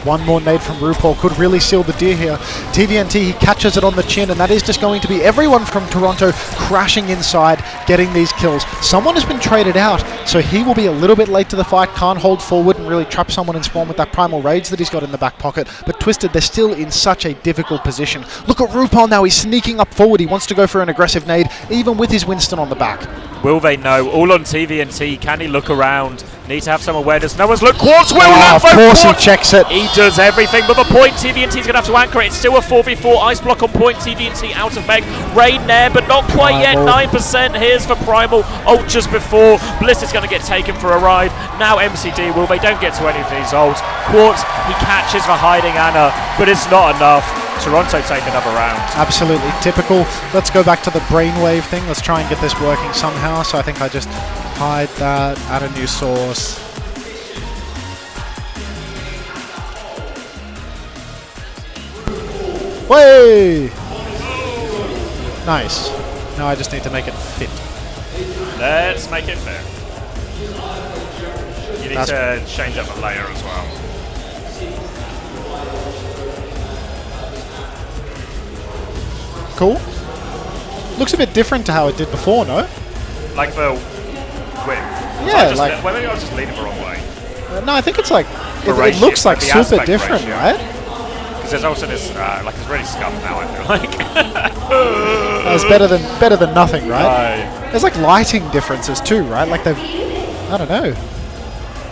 One more nade from RuPaul could really seal the deal here. TVNT, he catches it on the chin, and that is just going to be everyone from Toronto crashing inside, getting these kills. Someone has been traded out, so he will be a little bit late to the fight, can't hold forward and really trap someone in spawn with that Primal Rage that he's got in the back pocket. But Twisted, they're still in such a difficult position. Look at RuPaul now, he's sneaking up forward. He wants to go for an aggressive nade, even with his Winston on the back. Will they know? All on TVNT. Can he look around? Need to have some awareness. No one's looked. Quartz will of course he checks it. He does everything but the point. TVNT's going to have to anchor it. It's still a 4v4. Ice block on point. TVNT out of mech. Rain there, but not quite yet. 9%. Here's for Primal. Ult just before. Bliss is going to get taken for a ride. Now MCD will. They don't get to any of these ults. Quartz, he catches the hiding Anna, but it's not enough. Toronto take another round. Absolutely typical. Let's go back to the brainwave thing. Let's try and get this working somehow. So I think I just hide that, add a new source. Way! Nice. Now I just need to make it fit. Let's make it fair. You need to change up the layer as well. Cool. Looks a bit different to how it did before, no? Like the width. Yeah, like... Maybe I was just leaning the wrong way. No, I think it's like... It looks like super different, right? Because there's also this, like it's really scuffed now, I feel like. It's better than nothing, right? There's like lighting differences too, right? Like they've... I don't know.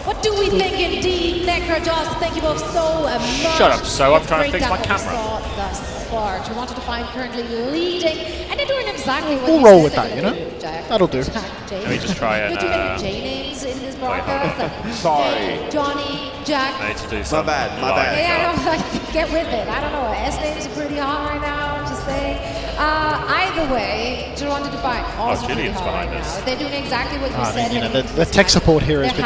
What do we think indeed, Necrojoss? Thank you both so much. Shut up, so I'm trying to fix my camera. Thus far, Toronto Defiant currently leading, and they're doing exactly what we'll roll with that, you know? That'll do. Let me just try and... You're too many J names in this broadcast. Sorry. Johnny, Jack. I need to do something. My bad. Yeah, I don't get with it. I don't know. S names are pretty hard right now. I'm just saying. Either way, Toronto Defiant also pretty hard right now. They're doing exactly what you said. You know, the tech support here has been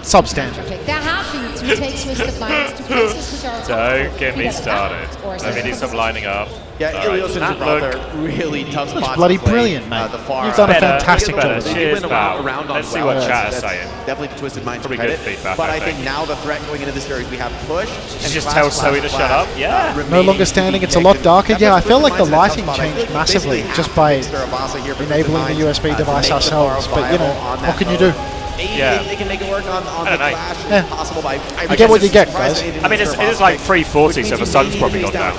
substandard. They're happy to take Twisted Minds to places which are... Don't get me started. I need some lining up. Yeah, Ilios and Gibraltar really tough spots. That's bloody brilliant, mate. You've done a fantastic job. Cheers, pal. Let's see what chat is saying. Definitely the Twisted Minds Probably credit. good feedback, But I think now the threat going into this series, we have push. And just tell Zoe to shut up. Yeah. No longer standing. It's a lot darker. Yeah, I feel like the lighting changed massively just by enabling the USB device ourselves. But you know, what can you do? Yeah. They can make it work on the Clash. Yeah. Possible by... You get what you get, guys. I mean, it is like 340, so the sun's probably gone down.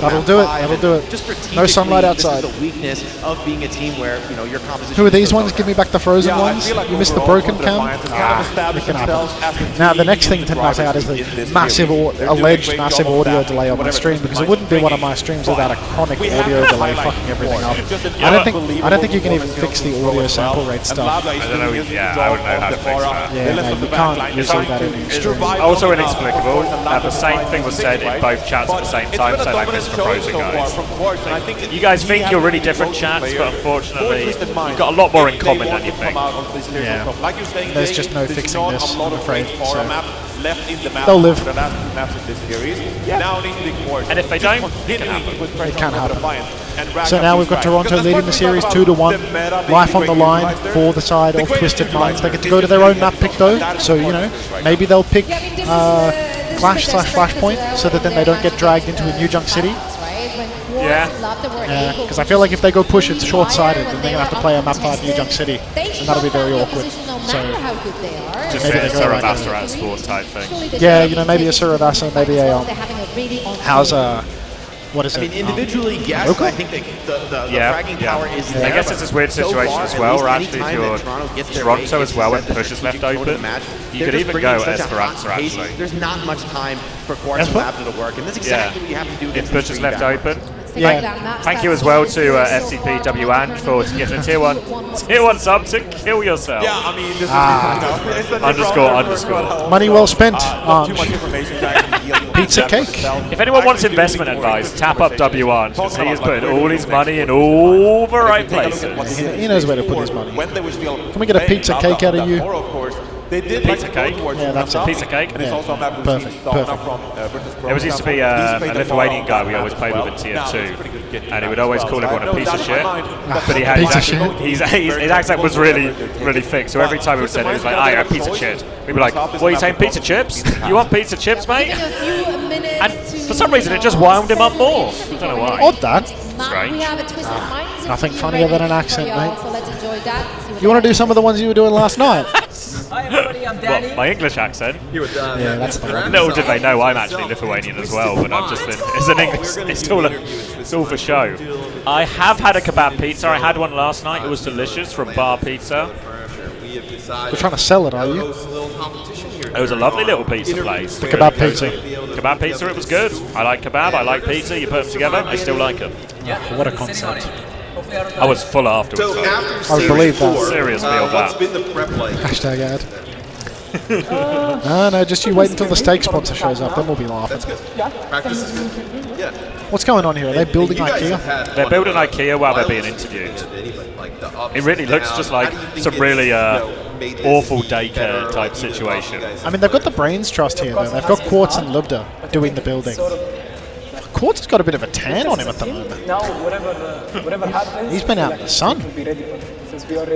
That'll do it. That'll do it. No sunlight outside. This is the weakness of being a team where, you know, your composition... Who are these ones? Give me back the frozen ones. You missed the broken cam. It can happen. Now, the next thing to knock out is the massive, alleged massive audio delay on my stream, because it wouldn't be one of my streams without a chronic audio delay fucking everything up. I don't think you can even fix the audio sample rate stuff. I don't know. Yeah, I wouldn't know how to fix that. Yeah, no, you can't resolve that in extreme. Also inexplicable. The same thing was said in both chats at the same time, so like this for Frozen guys. You guys think you're really different chats, but unfortunately, you've got a lot more in common than you think. Yeah. There's just no fixing this, I'm afraid. So. They'll live. And if they don't, it can happen. It can happen. So now we've got Toronto leading the series 2-1. Life on the line for the side of Twisted Minds. They get to go to their own map pick though, so you know, maybe they'll pick Clash/Flashpoint so that then they don't get dragged into a New Junk City. Yeah. Because I feel like if they go push, it's short-sighted, and they're going to have to play a map 5 New Junk City, and that'll be very awkward. So just a Saravasta out of sport type thing. Yeah, you know, maybe a Saravasta, maybe a how's what is it? I mean, individually, yes, I think the fragging power is there. I guess it's this weird situation as well, where actually if you're Toronto as well, when push is left open, you could even go Esperanza actually. There's not much time for Quartz to map to work, and that's exactly what you have to do. If push is left open, Thank you as well to FTP Ange for getting a tier one sub to kill yourself. Yeah, I mean, this is underscore. Money well spent. Too much information to actually yield Pizza cake. If anyone wants investment advice, tap up W1 because he is putting all his money in all the right places. He knows where to put his money. When they was Can we get a pizza cake out of you? Of course, they did Pizza cake? Yeah, that's it. Pizza cake. And it's also a map Perfect. from There was used to be a Lithuanian guy we always played with in TF2, and he would always call everyone a piece of shit. But he had his accent was really thick, so every time he would say it, he was like, "I a piece of shit." We'd be like, "What are you saying, pizza chips? You want pizza chips, mate?" And for some reason, it just wound him up more. I don't know why. Odd that. We have a twist of mind. Nothing funnier than an accent, mate. So let's enjoy that. You want to do some of the ones you were doing last night? Hi everybody, I'm Danny. Well, my English accent. Yeah, that's the one. Little did they know I'm actually Lithuanian as well, but I've just been. It's an English. It's all for show. I have had a kebab pizza. I had one last night. It was delicious from Bar Pizza. You're trying to sell it, are you? It was a lovely little pizza place. The kebab pizza. Kebab pizza, it was good. I like kebab, I like pizza. You put them together, I still like them. What a concept. I was full afterwards. So after I would believe that. Serious meal what's that. been the prep like? Hashtag ad. No, just you wait until the steak sponsor shows up, then we'll be laughing. That's good. Practice is good. Yeah. What's going on here? Are they building IKEA? They're building IKEA while they're being interviewed. It really looks just like some really awful daycare type situation. I mean, they've got the brains trust here, though. They've got Quartz and Lubda doing the building. Quartz has got a bit of a tan on him at the moment. Now, whatever happens, he's been out in the sun.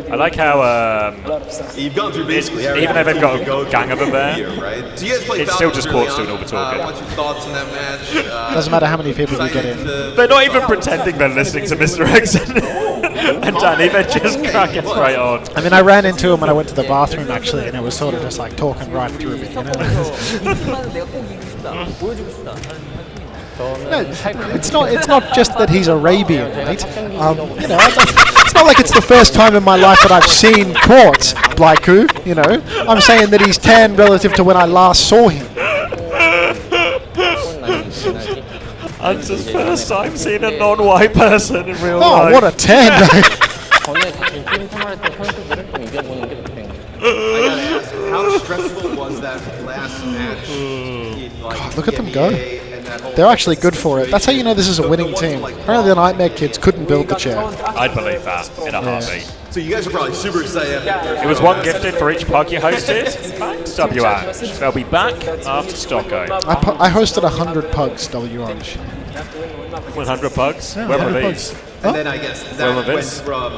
I like how you've gone through basically even though they've got a gang of them there, so you guys play it's still just Quartz doing all the talking. What's your thoughts on that match? Doesn't matter how many people you get in. They're not even pretending they're listening to Mr. X and Danny. They're just cracking right on. I mean, I ran into him when I went to the bathroom, actually, and it was sort of just like talking right through me, you know? No, it's not just that he's Arabian, mate. You know, it's not like it's the first time in my life that I've seen Quartz, Blaiku, you know. I'm saying that he's tan relative to when I last saw him. It's his first time seeing a non-white person in real life. Oh, what a tan! I gotta ask, how stressful was that last match? God, look at them go. They're actually good for it. That's how you know this is a winning team. Apparently the Nightmare kids couldn't build the chair. I'd believe that in a heartbeat. So you guys are probably super excited. It was one gifted for each pug you hosted. Thanks, W-Ange. They'll be back after Stockholm. I hosted 100 pugs, W-Ange. 100 pugs? Yeah, Where were 100 these? pugs. And then I guess that went from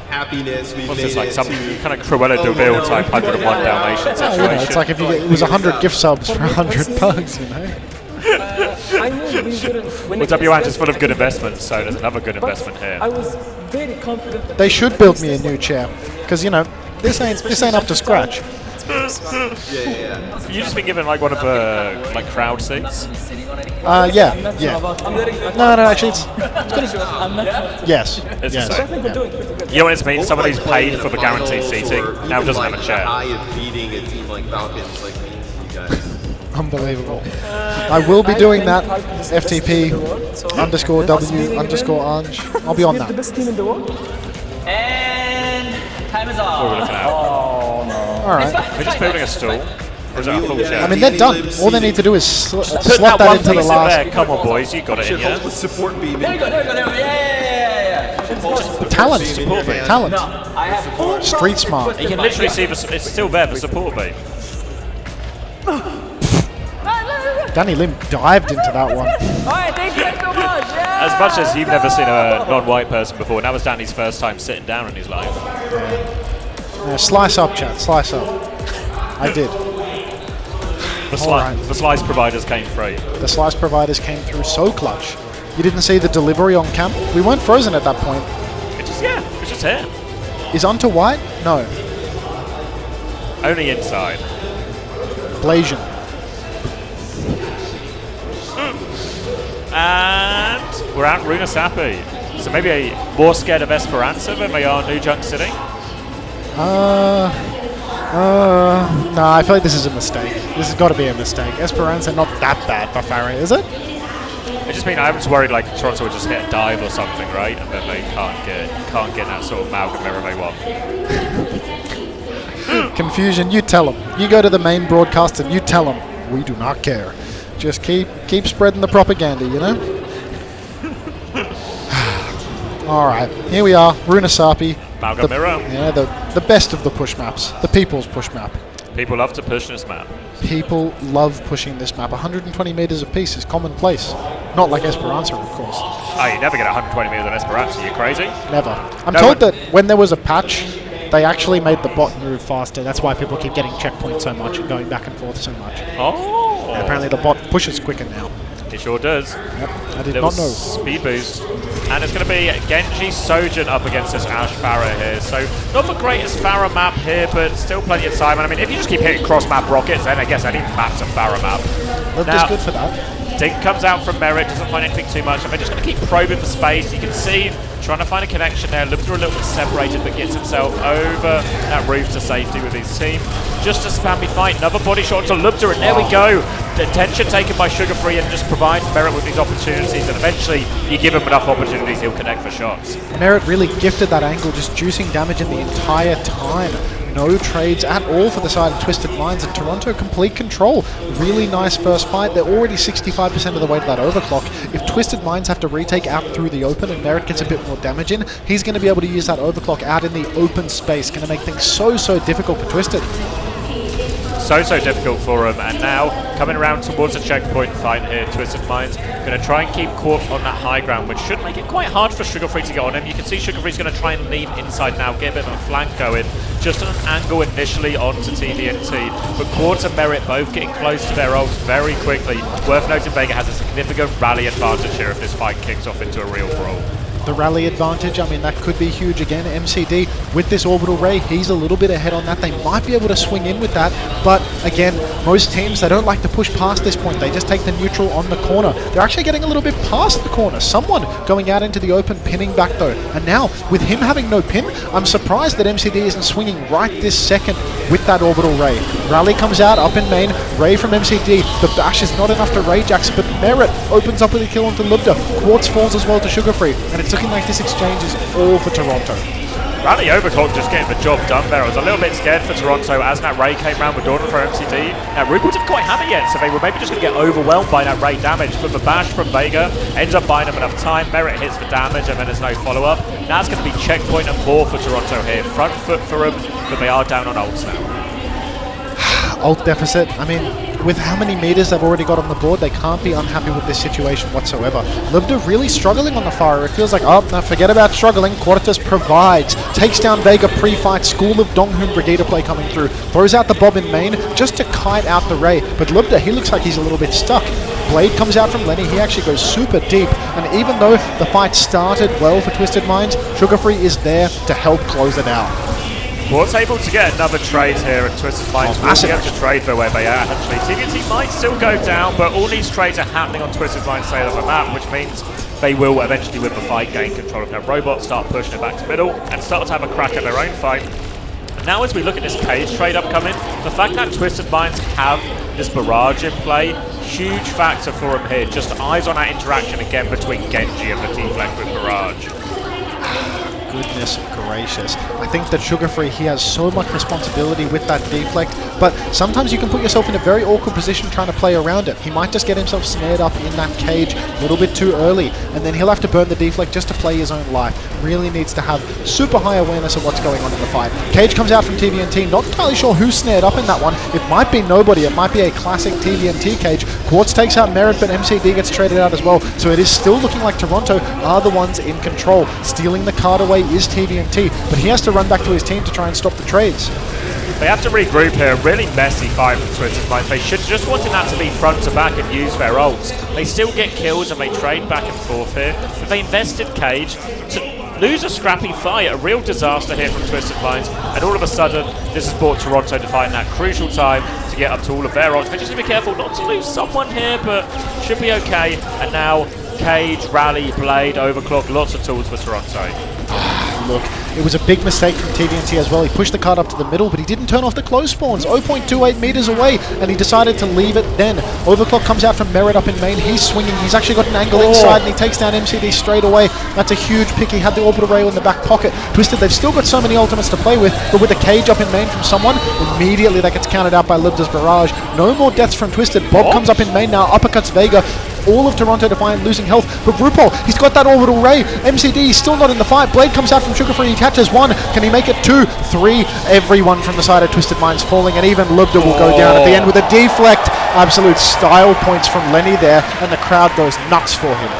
happiness. We What's made this, like it some to kind of Cruella de Vil type 101 Dalmatian Yeah, situation? you know, it's like if you get, it was 100 gift subs for 100 pugs, you know. Well, W-Ange is full of good investments, so there's another good investment here. I was very confident. They should build me a new chair, because you know this ain't up to scratch. You just been given like one of the like crowd seats. Yeah. No, actually, it's good. Yes. It's yes. the same. Yeah. You know what it means? Somebody's paid for the guaranteed seating, now doesn't have a chair. High of beating a team like Falcons, like you guys. Unbelievable. I will be doing that. FTP _W_Ange. I'll be on that. The best team in the world. And time is off. What are we looking at? Oh no. All right. We're just building a stool. Or is that a full chair? I mean, they're done. All they need to do is slot that that one into the piece in last. there. Come on, boys, you got it in, yeah? The support beam. There we go. Yeah. Talent. Support beam. Talent. I have Street smart. You can literally see it's still there, the support beam. Danny Lim dived into that one. Alright, thank you so much. Yeah. As much as you've never seen a non-white person before, that was Danny's first time sitting down in his life. Yeah, slice up, chat. Slice up. I did. The slice providers came free. The slice providers came through so clutch. You didn't see the delivery on camp? We weren't frozen at that point. It's just here. Is onto white? No. Only inside. Blasian. And we're out Runa Sapi. So maybe more scared of Esperanza than they are New Junk City? No, I feel like this is a mistake. This has got to be a mistake. Esperanza not that bad for Farah, is it? It just means I was worried like Toronto would just hit a dive or something, right? And then they can't get that sort of amalgam mirror they want. Confusion, you tell them. You go to the main broadcast and you tell them, we do not care. Just keep spreading the propaganda, you know? All right, here we are, Runasapi. Amalgam mirror. Yeah, the best of the push maps, the people's push map. People love to push this map. People love pushing this map. 120 meters apiece is commonplace. Not like Esperanza, of course. Oh, you never get 120 meters on Esperanza. You crazy? Never. I'm told that when there was a patch, they actually made the bot move faster. That's why people keep getting checkpoints so much and going back and forth so much. Oh. And apparently the bot pushes quicker now. It sure does. Yep, I did Little not know. Speed boost. And it's going to be Genji Sojin up against this Ash Farah here. So not the greatest Farah map here, but still plenty of time. And I mean, if you just keep hitting cross-map rockets, then I guess any map's a Farah map. That's good for that. Dink comes out from Merit, doesn't find anything too much. And they're just going to keep probing for space. You can see trying to find a connection there. Lubda a little bit separated, but gets himself over that roof to safety with his team. Just a spammy fight. Another body shot to Lubda, and there we go. The attention taken by Sugar Free and just provides Merit with these opportunities. And eventually, you give him enough opportunities, he'll connect for shots. Merit really gifted that angle, just juicing damage in the entire time. No trades at all for the side of Twisted Minds, and Toronto complete control. Really nice first fight. They're already 65% of the way to that overclock. If Twisted Minds have to retake out through the open and Merit gets a bit more damage in, he's going to be able to use that overclock out in the open space. Going to make things so difficult for Twisted. So difficult for him, and now coming around towards a checkpoint fight here, Twisted Minds going to try and keep Corpse on that high ground, which should make it quite hard for Sugar Free to get on him. You can see Sugar Free's going to try and lean inside now, get a bit of a flank going, just an angle initially onto TVNT, but Quartz and Merit both getting close to their ults very quickly. Worth noting, Vega has a significant rally advantage here if this fight kicks off into a real brawl. The rally advantage, I mean, that could be huge again. MCD with this orbital ray, he's a little bit ahead on that. They might be able to swing in with that, but again, most teams, they don't like to push past this point. They just take the neutral on the corner. They're actually getting a little bit past the corner. Someone going out into the open, pinning back though. And now, with him having no pin, I'm surprised that MCD isn't swinging right this second with that orbital ray. Rally comes out up in main, ray from MCD. The bash is not enough to Rajax, but Merit opens up with a kill onto Lubda. Quartz falls as well to Sugar Free, and it's looking like this exchange is all for Toronto. Rally overclock just getting the job done there. I was a little bit scared for Toronto as that Ray came round with Dawn for MCD. Now Rupert didn't quite have it yet, so they were maybe just going to get overwhelmed by that Ray damage, but the bash from Vega ends up buying them enough time. Merit hits the damage and then there's no follow-up. Now it's going to be checkpoint and more for Toronto here. Front foot for them, but they are down on ults now. Ult deficit, I mean, with how many meters they've already got on the board, they can't be unhappy with this situation whatsoever. Lubda really struggling on the fire. It feels like, oh, no, forget about struggling. Quartus provides. Takes down Vega pre-fight. School of Donghun Brigadier play coming through. Throws out the Bob in main just to kite out the Ray. But Lubda, he looks like he's a little bit stuck. Blade comes out from Lenny. He actually goes super deep. And even though the fight started well for Twisted Minds, Sugar Free is there to help close it out. Quartz able to get another trade here, and Twisted Minds will be able to trade for where they are actually. TVNT might still go down, but all these trades are happening on Twisted Minds' side of the map, which means they will eventually win the fight, gain control of their robots, start pushing it back to middle, and start to have a crack at their own fight. And now as we look at this Cage trade upcoming, the fact that Twisted Minds have this barrage in play, huge factor for them here. Just eyes on that interaction again between Genji and the Deflect with barrage. Goodness gracious. I think that Sugar Free, he has so much responsibility with that deflect, but sometimes you can put yourself in a very awkward position trying to play around it. He might just get himself snared up in that cage a little bit too early, and then he'll have to burn the deflect just to play his own life. Really needs to have super high awareness of what's going on in the fight. Cage comes out from TVNT, not entirely sure who's snared up in that one. It might be nobody, it might be a classic TVNT cage. Quartz takes out Merit, but MCD gets traded out as well, so it is still looking like Toronto are the ones in control. Stealing the card away is TVNT, but he has to run back to his team to try and stop the trades. They have to regroup here. Really messy fight from Twisted Minds. They should just wanted that to be front to back and use their ults. They still get kills and they trade back and forth here. But they invested Cage to lose a scrappy fight. A real disaster here from Twisted Minds. And all of a sudden, this has brought Toronto to find that crucial time to get up to all of their ults. They just need to be careful not to lose someone here, but should be okay. And now Cage, Rally, Blade, Overclock, lots of tools for Toronto. look. It was a big mistake from TVNT as well. He pushed the card up to the middle, but he didn't turn off the close spawns. 0.28 meters away, and he decided to leave it then. Overclock comes out from Merit up in main. He's swinging. He's actually got an angle inside, and he takes down MCD straight away. That's a huge pick. He had the orbital rail in the back pocket. Twisted, they've still got so many ultimates to play with, but with a cage up in main from someone, immediately that gets counted out by Libda's barrage. No more deaths from Twisted. Bob comes up in main now, uppercuts Vega. All of Toronto Defiant losing health, but RuPaul, he's got that orbital ray. MCD is still not in the fight. Blade comes out from Sugar Free, he catches 1. Can he make it 2, 3? Everyone from the side of Twisted Minds falling, and even Lubda will go down at the end with a deflect. Absolute style points from Lenny there, and the crowd goes nuts for him.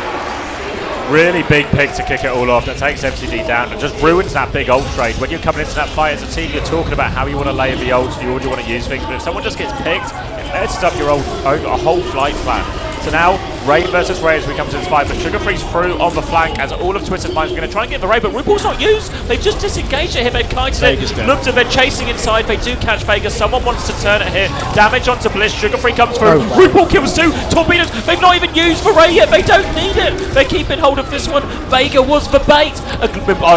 Really big pick to kick it all off. That takes MCD down and just ruins that big ult trade. When you're coming into that fight as a team, you're talking about how you want to lay the ults, you already want to use things, but if someone just gets picked, it messes up your a whole flight plan. So now, Ray versus Ray as we come to this fight, but Sugar Free's through on the flank as all of Twisted Minds are going to try and get the Ray, but RuPaul's not used. They've just disengaged at him, they've kited it. Looked at they're chasing inside, they do catch Vega. Someone wants to turn it here. Damage onto Bliss, Sugar Free comes through. RuPaul kills 2. Torpedoes, they've not even used the Ray yet, they don't need it. They're keeping hold of this one. Vega was the bait.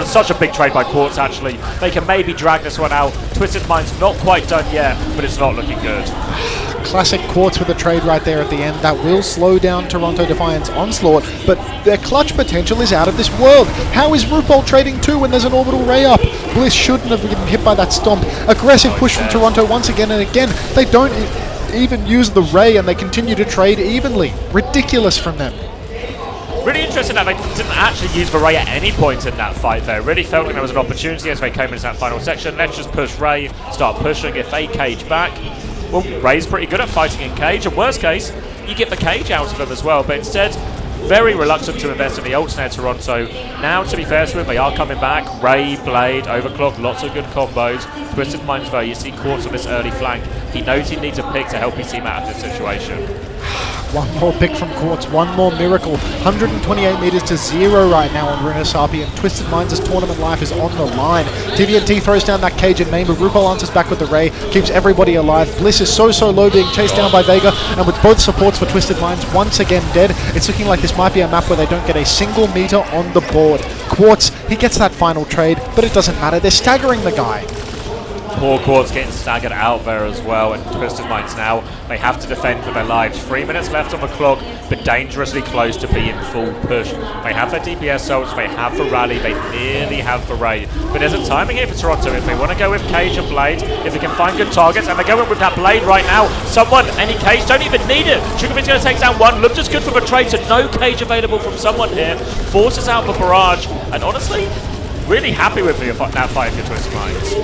Such a big trade by Quartz actually. They can maybe drag this one out. Twisted Minds not quite done yet, but it's not looking good. Classic Quartz with a trade right there at the end. That will slow down Toronto Defiant's onslaught, but their clutch potential is out of this world. How is RuPaul trading 2 when there's an orbital ray up? Bliss shouldn't have been hit by that stomp. Aggressive push from Toronto once again and again. They don't even use the ray and they continue to trade evenly. Ridiculous from them. Really interesting that they didn't actually use the Ray at any point in that fight there. Really felt like there was an opportunity as they came into that final section. Let's just push Ray, start pushing, get a cage back. Well, Ray's pretty good at fighting in cage, and worst case, you get the cage out of him as well, but instead, very reluctant to invest in the ults there, Toronto. Now, to be fair to him, they are coming back. Ray, Blade, Overclock, lots of good combos. Twisted Minds though, you see Quartz on this early flank. He knows he needs a pick to help his team out of this situation. One more pick from Quartz, one more miracle. 128 meters to 0 right now on Runasapi, and Twisted Minds' tournament life is on the line. TVNT throws down that cage in main, but RuPaul answers back with the Ray, keeps everybody alive. Bliss is so low, being chased down by Vega, and with both supports for Twisted Minds once again dead, it's looking like this might be a map where they don't get a single meter on the board. Quartz, he gets that final trade, but it doesn't matter, they're staggering the guy. Poor Quartz getting staggered out there as well, and Twisted Minds now, they have to defend for their lives. 3 minutes left on the clock, but dangerously close to being full push. They have their DPS ults, they have the rally, they nearly have the Ray. But there's a timing here for Toronto. If they want to go with Cage and Blade, if they can find good targets, and they're going with that Blade right now. Someone, any Cage, don't even need it. Sugarfit's going to take down 1. Looked just good for the trade, so no Cage available from someone here. Forces out the barrage, and honestly, really happy with that fight for Twisted Minds.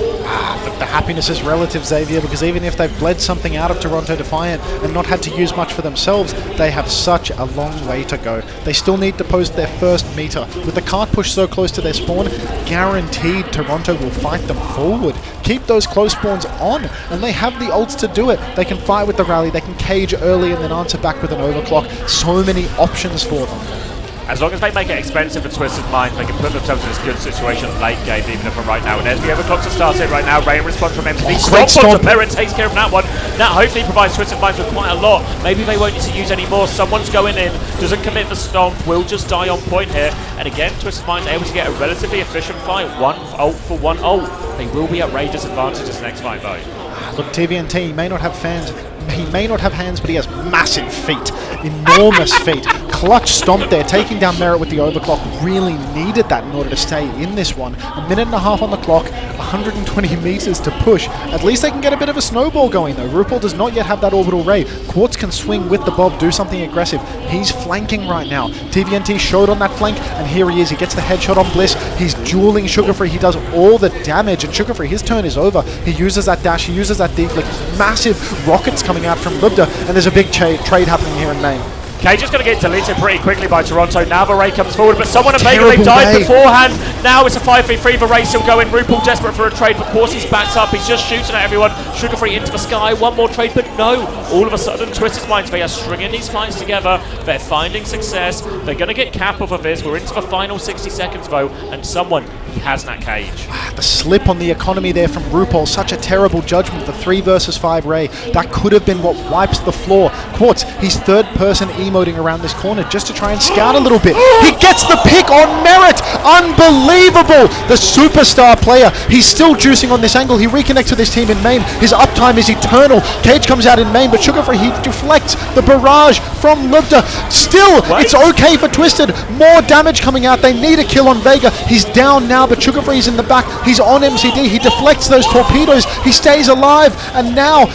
But the happiness is relative, Xavier, because even if they've bled something out of Toronto Defiant and not had to use much for themselves, they have such a long way to go. They still need to post their first meter. With the cart push so close to their spawn, guaranteed Toronto will fight them forward. Keep those close spawns on, and they have the ults to do it. They can fight with the rally, they can cage early and then answer back with an overclock. So many options for them. As long as they make it expensive for Twisted Minds, they can put themselves in this good situation late game, even if from right now. And there's the overclock to start it right now. Ray in response from MTV. Stomp onto Merit, takes care of that one. That hopefully provides Twisted Minds with quite a lot. Maybe they won't need to use any more. Someone's going in, doesn't commit the stomp, will just die on point here. And again, Twisted Minds able to get a relatively efficient fight. 1 ult for 1 ult. They will be at Ray's disadvantage this next fight though. Look, TVNT may not have fans. He may not have hands, but he has massive feet. Enormous feet. Clutch stomp there, taking down Merit with the overclock. Really needed that in order to stay in this one. 1.5 minutes on the clock, 120 meters to push. At least they can get a bit of a snowball going though. RuPaul does not yet have that orbital ray. Quartz can swing with the Bob, do something aggressive. He's flanking right now. TVNT showed on that flank, and here he is. He gets the headshot on Bliss. He's dueling Sugar Free. He does all the damage, and Sugar Free, his turn is over. He uses that dash, he uses that deflect. Massive rockets coming out from Lubda, and there's a big trade happening here in main. Cage is going to get deleted pretty quickly by Toronto. Now the Ray comes forward, but someone at Vega, they died beforehand. Now it's a 5v3. The Ray still going. RuPaul desperate for a trade, but Corsi's backed up. He's just shooting at everyone. Sugar Free into the sky. One more trade, but no. All of a sudden, Twisted Minds, they are stringing these fights together. They're finding success. They're going to get cap off of this. We're into the final 60 seconds, though, and someone has that cage. The slip on the economy there from RuPaul. Such a terrible judgment. The 3 versus 5 Ray. That could have been what wipes the floor. Quartz, he's third person emoting around this corner just to try and scout a little bit. He gets the pick on Merit. Unbelievable. The superstar player. He's still juicing on this angle. He reconnects with his team in main. His uptime is eternal. Cage comes out in main, but Sugarfree, he deflects the barrage from Lubda. Still, it's okay for Twisted. More damage coming out. They need a kill on Vega. He's down now, but Sugarfree's in the back. He's on MCD. He deflects those torpedoes. He stays alive, and now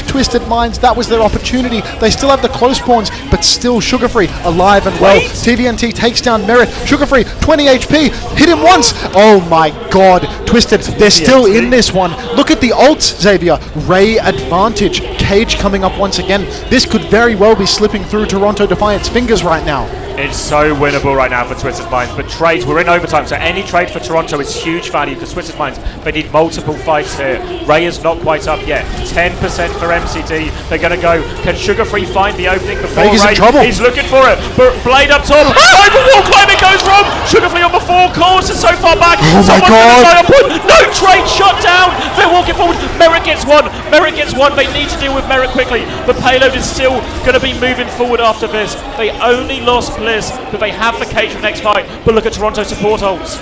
Twisted Minds, that was their opportunity. They still have the close spawns, but still Sugarfree alive and well. TVNT takes down Merit. Sugarfree, 20 HP, hit him once. Oh my god, Twisted, they're still in this one. Look at the ults, Xavier. Ray advantage. Cage coming up once again. This could very well be slipping through Toronto Defiant's fingers right now. It's so winnable right now for Twisted Minds, but trades, we're in overtime, so any trade for Toronto is huge value because Twisted Minds, they need multiple fights here. Ray is not quite up yet. 10% for MCD. They're going to go. Can Sugarfree find the opening before Vega's Ray? in trouble. He's looking for it. But Blade up top. Overwall climbing goes wrong. Sugarfree on the four course is so far back. Oh my Someone's god. gonna die on point. No trade shot down. They're walking forward. Merrick gets one. Merrick gets one. They need to deal with Merrick quickly. The payload is still going to be moving forward after this. They only lost Bliss, but they have the Cage for next fight. But look at Toronto support ults.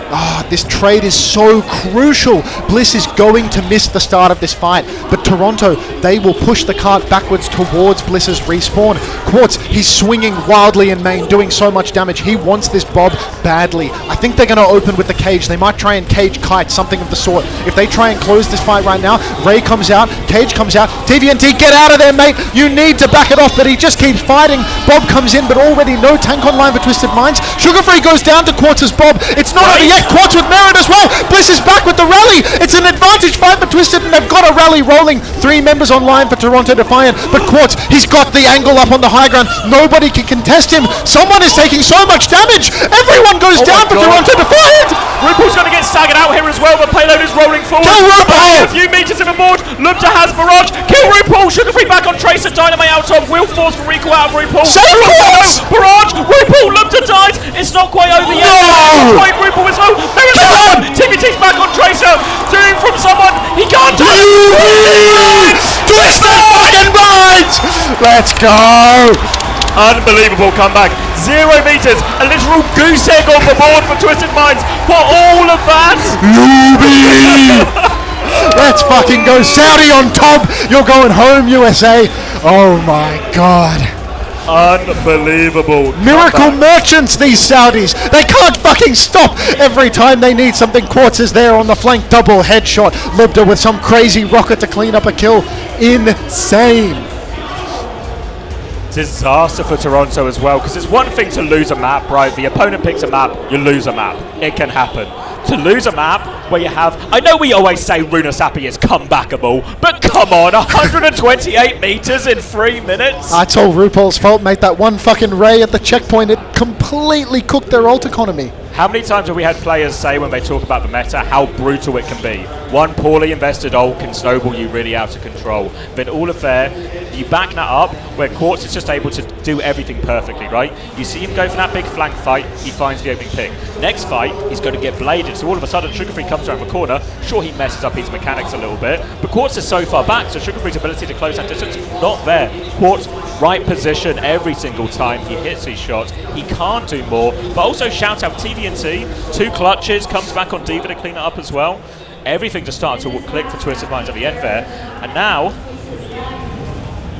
This trade is so crucial. Bliss is going to miss the start of this fight, but Toronto, they will push the cart backwards towards Bliss's respawn. Quartz, he's swinging wildly in main, doing so much damage. He wants this Bob badly. I think they're going to open with the Cage. They might try and Cage kite, something of the sort. If they try and close this fight right now, Ray comes out, Cage comes out, TVNT, get out of there, mate. You need to back it off, but he just keeps fighting. Bob comes in, but already no tank online for Twisted Minds. Sugarfree goes down to Quartz's Bob. It's not over yet. Quartz with Merit as well. Bliss is back with the rally. It's an advantage fight for Twisted, and they've got a rally rolling. 3 members online for Toronto Defiant, but Quartz, he's got the angle up on the high ground. Nobody can contest him. Someone is taking so much damage. Everyone goes down for Toronto Defiant. RuPaul's going to get staggered out here as well. The payload is rolling forward. Kill RuPaul! A few meters in the board. Lubda has Barrage. Kill RuPaul. Sugarfree back on Tracer. Dynamite out top. Will force for recall out of RuPaul. Save Quartz! Barrage. RuPaul. Lubda dies. It's not quite over yet. No! RuPaul is low. There is one. TVT's back on Tracer. Doing from someone. He can't do it. Twisted fucking Minds! Let's go! Unbelievable comeback. 0 meters. A literal goose egg on the board for Twisted Minds. For all of that. Luby! Let's fucking go. Saudi on top. You're going home, USA. Oh my god. Unbelievable. Miracle merchants, these Saudis. They can't fucking stop. Every time they need something, Quartz is there on the flank. Double headshot. Lubda with some crazy rocket to clean up a kill. Insane. Disaster for Toronto as well, because it's one thing to lose a map, right? The opponent picks a map, you lose a map. It can happen. To lose a map where you have, I know we always say Runa Sapi is comebackable, but come on, 128 meters in 3 minutes. It's all RuPaul's fault, mate. That one fucking Ray at the checkpoint, it completely cooked their ult economy. How many times have we had players say when they talk about the meta how brutal it can be? One poorly invested ult can snowball you really out of control. But all of fair, you back that up where Quartz is just able to do everything perfectly, right? You see him go for that big flank fight, he finds the opening pick. Next fight, he's going to get bladed. So all of a sudden, Sugarfree comes around the corner. Sure, he messes up his mechanics a little bit, but Quartz is so far back, so Sugarfree's ability to close that distance, not there. Quartz, right position every single time he hits his shots. He can't do more, but also shout out TVNT, 2 clutches, comes back on Diva to clean it up as well. Everything just started to click for Twisted Minds at the end there, and now,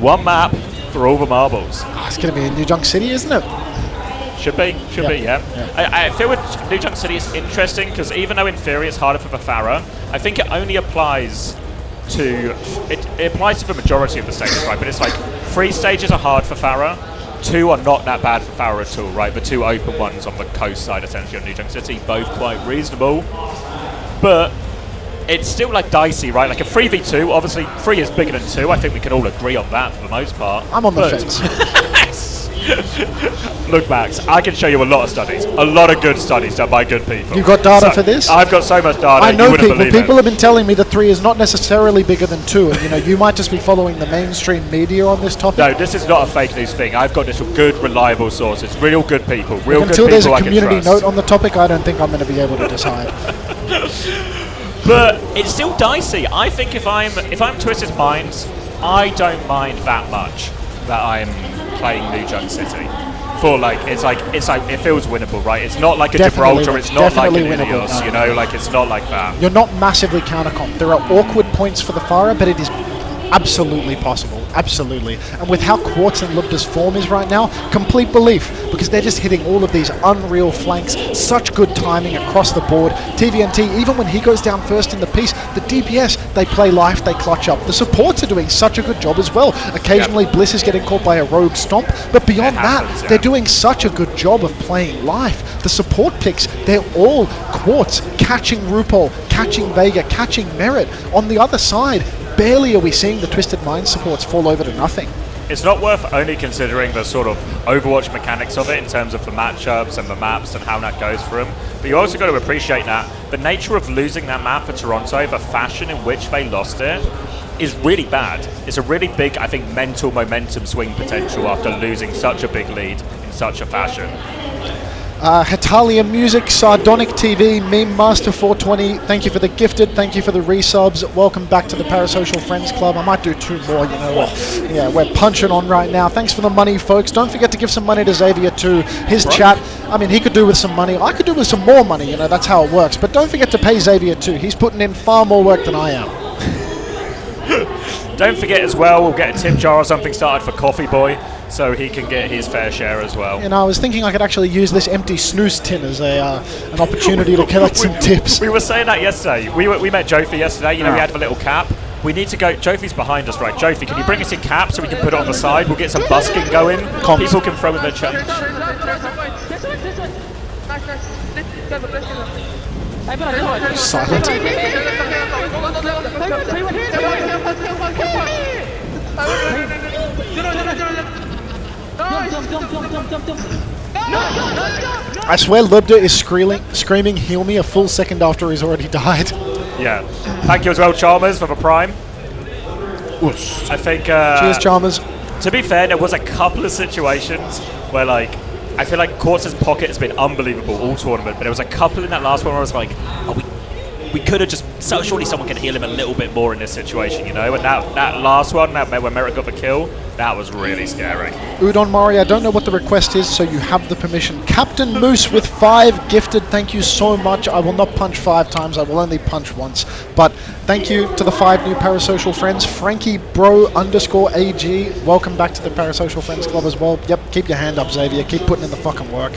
1 map for all the marbles. It's going to be in New Junk City, isn't it? Should be, yeah. I feel with New Junk City it's interesting because even though in theory it's harder for the Farah, I think it only applies to it applies to the majority of the stages, right? But it's like 3 stages are hard for Farah, 2 are not that bad for Farah at all, right? The 2 open ones on the coast side essentially on New Junk City, both quite reasonable, but it's still like dicey, right? Like a 3v2, obviously 3 is bigger than 2. I think we can all agree on that for the most part. I'm on the fence. Look, Max, I can show you a lot of studies, a lot of good studies done by good people. You've got data for this? I've got so much data. I know people. People People have been telling me that 3 is not necessarily bigger than 2. And, you might just be following the mainstream media on this topic. No, this is not a fake news thing. I've got this from good, reliable sources, real good people, real good people Until there's a I can community trust. note on the topic, I don't think I'm going to be able to decide. But it's still dicey. I think if I'm Twisted Minds, I don't mind that much. that I'm playing New Junk City. For it feels winnable, right? It's not like a Gibraltar, it's not like an Ilios, you know, like it's not like that. You're not massively counter-comp. There are awkward points for the Farah, but it is absolutely possible, absolutely. And with how Quartz and Lubda's form is right now, complete belief, because they're just hitting all of these unreal flanks, such good timing across the board. TVNT, even when he goes down first in the piece, the DPS, they play life, they clutch up. The supports are doing such a good job as well. Occasionally Bliss is getting caught by a rogue stomp, but beyond that, they're doing such a good job of playing life. The support picks, they're all Quartz, catching RuPaul, catching Vega, catching Merit. On the other side, barely are we seeing the Twisted Mind supports fall over to nothing. It's not worth only considering the sort of Overwatch mechanics of it in terms of the matchups and the maps and how that goes for them, but you also got to appreciate that the nature of losing that map for Toronto, the fashion in which they lost it, is really bad. It's a really big, I think, mental momentum swing potential after losing such a big lead in such a fashion. Hetalia Music, Sardonic TV, Meme Master 420, thank you for the gifted, thank you for the resubs. Welcome back to the Parasocial Friends Club. I might do 2 more, you know. We're punching on right now. Thanks for the money, folks. Don't forget to give some money to Xavier too. His chat, I mean, he could do with some money. I could do with some more money, you know, that's how it works. But don't forget to pay Xavier too. He's putting in far more work than I am. Don't forget as well, we'll get a tip jar or something started for Coffee Boy, so he can get his fair share as well. You know, I was thinking I could actually use this empty snooze tin as an opportunity to collect some tips. We were saying that yesterday. We met Jofi yesterday. You know, we had a little cap. We need to go. Jofi's behind us, right? Jofi, can you bring us in cap so we can put it on the side? We'll get some busking going. People can throw in their challenge. Silent. I swear Lubda is screaming heal me a full second after he's already died. Yeah. Thank you as well, Chalmers, for the prime. I think... cheers, Chalmers. To be fair, there was a couple of situations where, like, I feel like Quartz's pocket has been unbelievable all tournament, but there was a couple in that last one where I was like, oh, we could have just... So surely someone can heal him a little bit more in this situation, you know? And that last one, where Merritt got the kill, that was really scary. Udon Mori, I don't know what the request is, so you have the permission. Captain Moose with 5 gifted, thank you so much. I will not punch 5 times, I will only punch once. But thank you to the 5 new Parasocial friends. Frankie Bro _AG, welcome back to the Parasocial Friends Club as well. Yep, keep your hand up, Xavier, keep putting in the fucking work.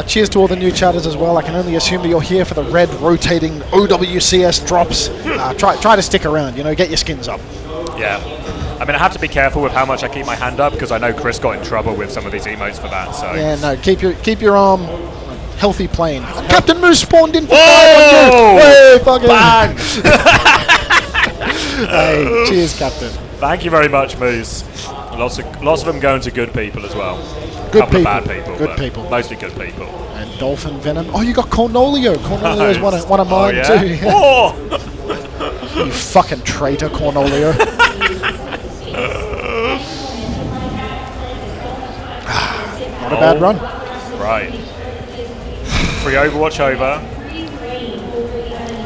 Cheers to all the new chatters as well. I can only assume that you're here for the red rotating OWCS drops. Try to stick around, you know, get your skins up. Yeah. I mean, I have to be careful with how much I keep my hand up because I know Chris got in trouble with some of these emotes for that. So yeah, no, keep your arm healthy plane. Captain Moose spawned in for 5 on you. Hey, fucking bang! Hey, cheers, Captain. Thank you very much, Moose. Lots of them going to good people as well. Good couple people. Of bad people. Good people. Mostly good people. And Dolphin Venom. Oh, you got Cornolio. Cornolio is one of mine yeah? too. Yeah. Oh! You fucking traitor, Cornolio. Not a bad run. Right. Free Overwatch over.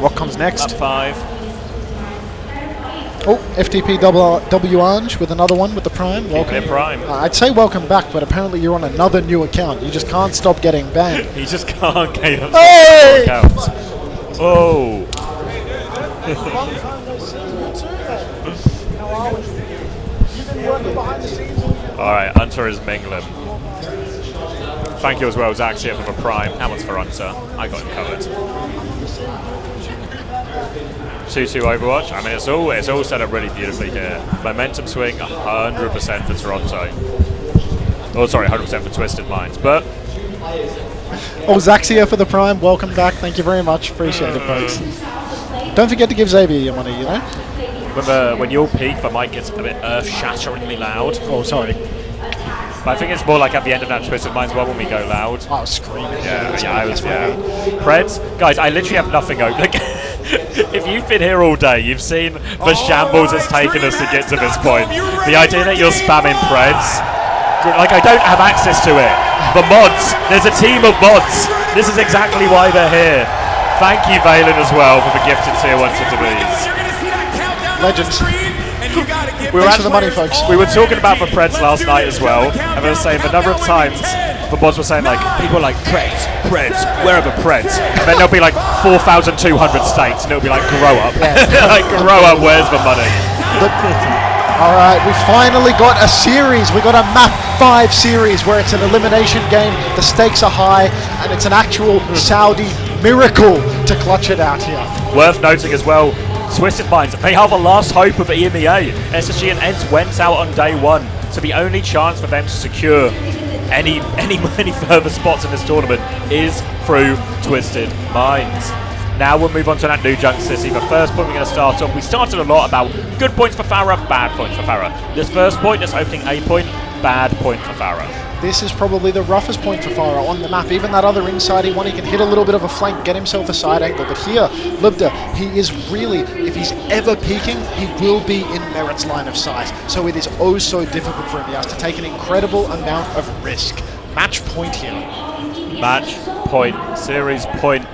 What comes next? Up 5. Oh, FTP W Ange with another one with the Prime. Welcome. Prime. I'd say welcome back, but apparently you're on another new account. You just can't stop getting banned. You just can't get hey! accounts. Oh. Alright, Hunter is mingling. Thank you as well, Zaxia, for the Prime. How much for Hunter? I got him covered. 2-2 Overwatch. I mean, it's all set up really beautifully here. Momentum swing 100% for Toronto. Oh, sorry, 100% for Twisted Minds. But oh, Zaxia for the Prime. Welcome back. Thank you very much. Appreciate it, folks. Don't forget to give Xavier your money, you know? When you'll peak, the mic gets a bit earth-shatteringly loud. Oh, sorry. But I think it's more like at the end of that Twisted Minds one when we go loud. I was screaming. Yeah, I was, yeah. Preds, guys, I literally have nothing open. Like, if you've been here all day, you've seen the shambles it's taken us to get to this point. The idea that you're spamming Preds, like, I don't have access to it. The mods, there's a team of mods. This is exactly why they're here. Thank you, Valen, as well, for the gifted tier 1 to these. Legends. And you gotta Thanks for the money, folks. We were talking about the Preds last night as well, and we were saying the number of times the boys were saying, like, people are like, Preds, where are the Preds? And then there'll be like 4,200 states, and it'll be like, grow up. Like, grow up, where's the money? All right, we finally got a series. We got a map 5 series where it's an elimination game. The stakes are high, and it's an actual Saudi miracle to clutch it out here. Worth noting as well, Twisted Minds, they are the last hope of the EMEA. SSG and ENT went out on day 1, so the only chance for them to secure any further spots in this tournament is through Twisted Minds. Now we'll move on to that new Junk City. The first point we're going to start off, we started a lot about good points for Farah, bad points for Farah. This first point, this opening A point, bad point for Farah. This is probably the roughest point for Farah on the map. Even that other inside one, he can hit a little bit of a flank, get himself a side angle. But here, Libda, he is really, if he's ever peaking, he will be in Merit's line of sight. So it is oh so difficult for him. He has to take an incredible amount of risk. Match point here. Match point, series point.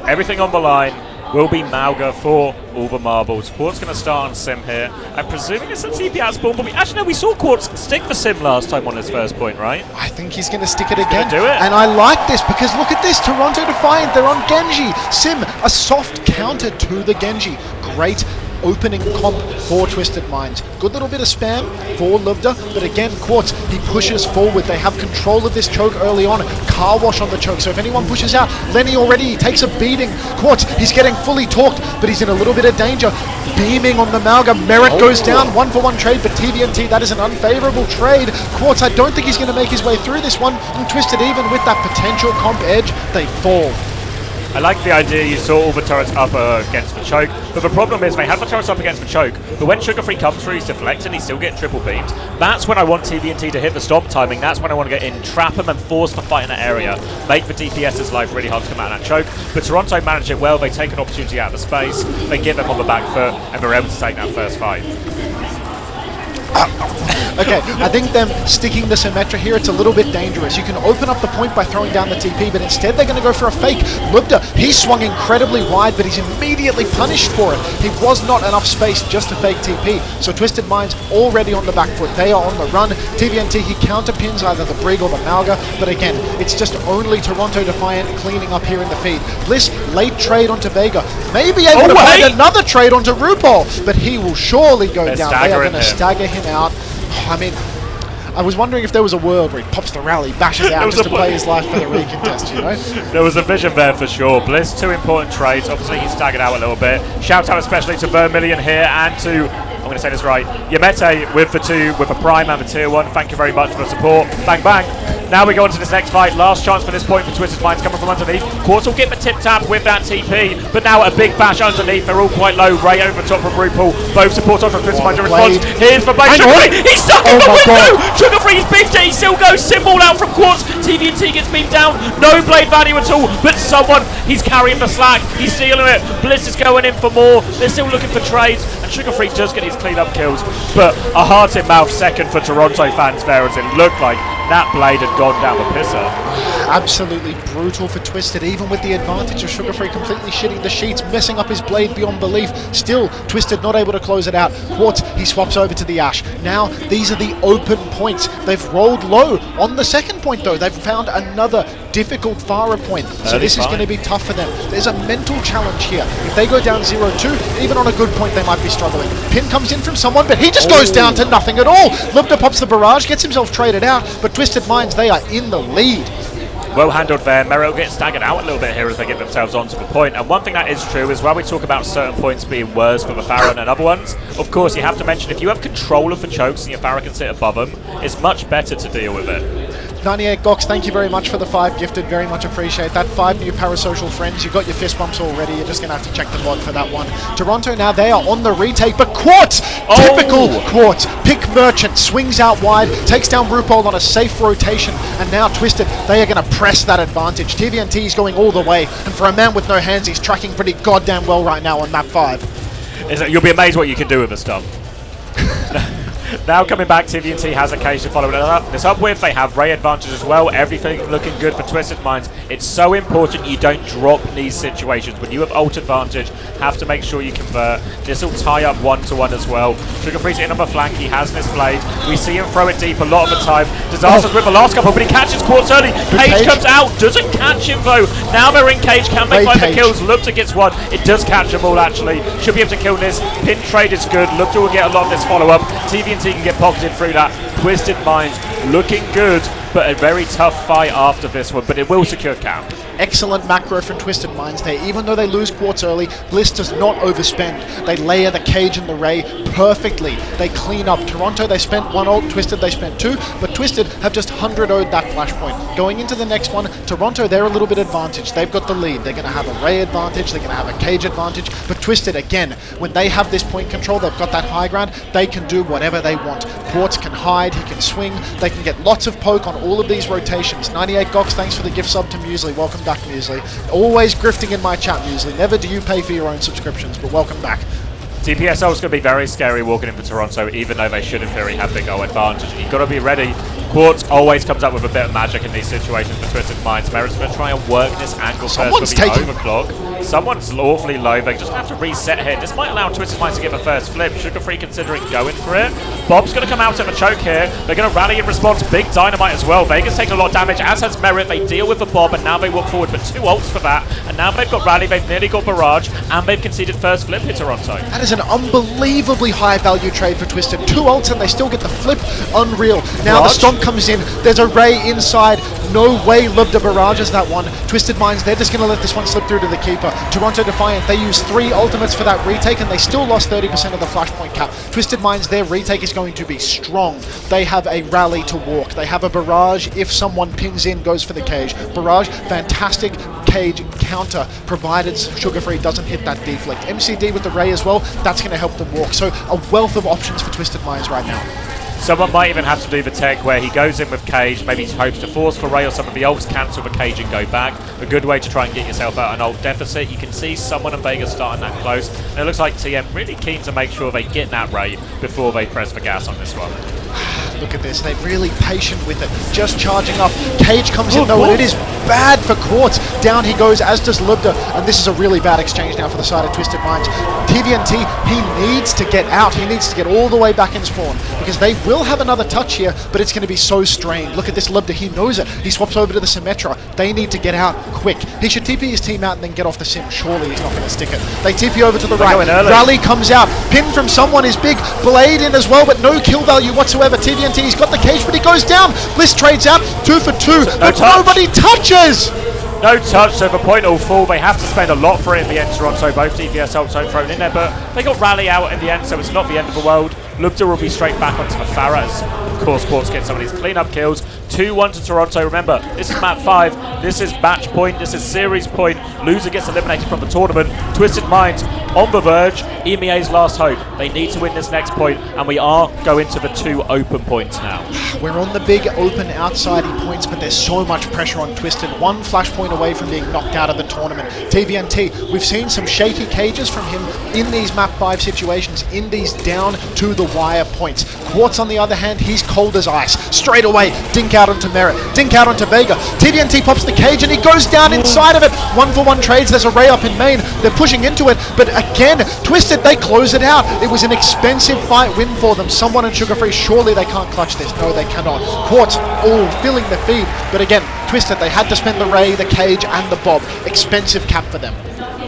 Everything on the line will be Mauga for all the marbles. Quartz going to start on Sim here. I'm presuming it's a TP out spawn, but actually no, we saw Quartz stick for Sim last time on his first point, right? I think he's going to stick it again. Do it. And I like this because look at this, Toronto Defiant, they're on Genji. Sim, a soft counter to the Genji. Great opening comp for Twisted Minds. Good little bit of spam for Luvda, but again, Quartz, he pushes forward. They have control of this choke early on. Car wash on the choke, so if anyone pushes out, Lenny already takes a beating. Quartz, he's getting fully torqued, but he's in a little bit of danger. Beaming on the Mauga, Merit goes down, 1-for-1 trade, but TVNT, that is an unfavorable trade. Quartz, I don't think he's going to make his way through this one, and Twisted, even with that potential comp edge, they fall. I like the idea you saw all the turrets up against the choke, but the problem is they have the turrets up against the choke, but when Sugar Free comes through, he's deflected, he still gets triple beamed. That's when I want TVNT to hit the stomp timing, that's when I want to get in, trap him and force the fight in that area, make the DPS's life really hard to come out of that choke. But Toronto manage it well, they take an opportunity out of the space, they get them on the back foot, and they're able to take that first fight. Okay, I think them sticking the Symmetra here, it's a little bit dangerous. You can open up the point by throwing down the TP, but instead they're going to go for a fake. Lubda, he swung incredibly wide, but he's immediately punished for it. He was not enough space just to fake TP. So Twisted Minds already on the back foot. They are on the run. TVNT, he counterpins either the Brig or the Mauga, but again, it's just only Toronto Defiant cleaning up here in the feed. Bliss, late trade onto Vega. Maybe able to find another trade onto RuPaul, but he will surely go down. They are going to stagger him out. I mean, I was wondering if there was a world where he pops the rally, bashes out just to play his life for the recontest, you know? There was a vision there for sure. Bliss, 2 important trades. Obviously, he staggered out a little bit. Shout out especially to Vermilion here and to, I'm going to say this right, Yamete with a Prime and the Tier 1. Thank you very much for the support. Bang, bang. Now we go on to this next fight. Last chance for this point for Twisted Minds coming from underneath. Quartz will get the tip tap with that TP, but now a big bash underneath. They're all quite low. Ray over the top from RuPaul. Both support on from Twisted Minds in response. Here's the blade. Sugar Free! He's stuck in the window! Sugar Free, he's beefed it. He still goes. Symbol out from Quartz. TVNT gets beamed down. No blade value at all, but someone, he's carrying the slack. He's stealing it. Bliss is going in for more. They're still looking for trades, and Sugar Free does get his clean up kills, but a heart-in-mouth second for Toronto fans there as it looked like that blade had gone down the pisser. Absolutely brutal for Twisted, even with the advantage of Sugar Free completely shitting the sheets, messing up his blade beyond belief. Still, Twisted not able to close it out. Quartz, he swaps over to the Ash. Now, these are the open points. They've rolled low on the second point, though. They've found another difficult Farah point. So this is going to be tough for them. There's a mental challenge here. If they go down 0-2, even on a good point, they might be struggling. Pin comes in from someone, but he just goes down to nothing at all. Lubda pops the barrage, gets himself traded out, but Twisted Minds, they are in the lead. Well handled there. Meryl gets staggered out a little bit here as they get themselves onto the point. And one thing that is true is while we talk about certain points being worse for the Farah than other ones, of course you have to mention if you have control of the chokes and your Farah can sit above them, it's much better to deal with it. 98 Gox, thank you very much for the 5 gifted, very much appreciate that. 5 new parasocial friends, you got your fist bumps already, you're just going to have to check the VOD for that one. Toronto now, they are on the retake, but Quartz, typical Quartz, pick Merchant, swings out wide, takes down RuPaul on a safe rotation, and now Twisted, they are going to press that advantage. TVNT is going all the way, and for a man with no hands, he's tracking pretty goddamn well right now on map 5. You'll be amazed what you can do with a stump. Now coming back, TVNT has a cage to follow this up with. They have Ray advantage as well. Everything looking good for Twisted Minds. It's so important you don't drop these situations. When you have ult advantage, have to make sure you convert. This will tie up 1-to-1 as well. Sugar Free's in on the flank. He has this blade. We see him throw it deep a lot of the time. Disaster's with the last couple, but he catches Quartz early. Cage comes out, doesn't catch him though. Now they're in cage. Can they find the kills? Lubta gets one. It does catch them all actually. Should be able to kill this. Pin trade is good. Lubta will get a lot of this follow-up. TVNT can get pocketed through that. Twisted Minds looking good, but a very tough fight after this one, but it will secure count. Excellent macro from Twisted Minds there. Even though they lose Quartz early, Bliss does not overspend. They layer the cage and the Ray perfectly. They clean up. Toronto, they spent 1 ult. Twisted, they spent 2. But Twisted have just 100-0'd that flashpoint. Going into the next one, Toronto, they're a little bit advantaged. They've got the lead. They're going to have a Ray advantage. They're going to have a cage advantage. But Twisted, again, when they have this point control, they've got that high ground, they can do whatever they want. Quartz can hide. He can swing. They can get lots of poke on all of these rotations. 98 Gox, thanks for the gift sub to Muesli. Welcome back, Muesli. Always grifting in my chat, Muesli. Never do you pay for your own subscriptions, but welcome back. TPSL is going to be very scary walking in for Toronto, even though they should in theory have big O advantage. You've got to be ready. Quartz always comes up with a bit of magic in these situations for Twisted Minds. Merit's going to try and work this angle first with the overclock. Someone's awfully low. They just have to reset here. This might allow Twisted Minds to get the first flip. Sugar Free considering going for it. Bob's going to come out of a choke here. They're going to rally in response. Big dynamite as well. Vegas taking a lot of damage, as has Merit. They deal with the Bob, and now they walk forward for 2 ults for that. And now they've got Rally, they've nearly got Barrage, and they've conceded first flip here, Toronto. That is an unbelievably high value trade for Twisted. 2 ults and they still get the flip. Unreal. Now the Stomp comes in. There's a Ray inside. No way Lubda barrages that one. Twisted Minds, they're just going to let this one slip through to the keeper. Toronto Defiant, they use 3 ultimates for that retake and they still lost 30% of the flashpoint cap. Twisted Minds, their retake is going to be strong. They have a rally to walk. They have a barrage. If someone pings in, goes for the cage. Barrage, fantastic cage counter, provided Sugar Free doesn't hit that deflect. MCD with the Ray as well, that's going to help them walk. So a wealth of options for Twisted Minds right now. Someone might even have to do the tech where he goes in with cage, maybe he hopes to force for Ray or some of the ults, cancel the cage and go back. A good way to try and get yourself out an ult deficit. You can see someone in Vegas starting that close. And it looks like TM really keen to make sure they get that Ray before they press the gas on this one. Look at this, they're really patient with it. Just charging up. Cage comes in though, and it is bad for Quartz. Down he goes, as does Lubda, and this is a really bad exchange now for the side of Twisted Minds. TVNT, he needs to get out. He needs to get all the way back in spawn, because they will have another touch here, but it's going to be so strained. Look at this Lubda, he knows it. He swaps over to the Symmetra. They need to get out quick. He should TP his team out and then get off the Sim. Surely he's not going to stick it. They TP over to the right. Rally comes out. Pin from someone is big. Blade in as well, but no kill value whatsoever. TVNT's got the cage, but he goes down. Bliss trades out, 2 for 2, but nobody touches! No touch, so the point will fall. They have to spend a lot for it in the end, Toronto. Both DPS ults thrown in there, but they got Rally out in the end, so it's not the end of the world. Lubda will be straight back onto the Pharah as, of course, Quartz gets some of these cleanup kills. 2-1 to Toronto. Remember, this is map 5. This is match point. This is series point. Loser gets eliminated from the tournament. Twisted Minds on the verge. EMEA's last hope. They need to win this next point, and we are going to the 2 open points now. We're on the big open outsidey points, but there's so much pressure on Twisted. 1 flashpoint away from being knocked out of the tournament. TVNT, we've seen some shaky cages from him in these map 5 situations, in these down to the wire points. Quartz, on the other hand, he's cold as ice. Straight away, dink out onto Merit, dink out onto Vega. TVNT pops the cage and he goes down inside of it. 1-for-1 trades, there's a Ray up in main. They're pushing into it, but again, Twisted, they close it out. It was an expensive fight win for them. Someone in Sugar Free, surely they can't clutch this. No, they cannot. Quartz, filling the feed, but again, Twisted, they had to spend the Ray, the cage, and the Bob. Expensive cap for them.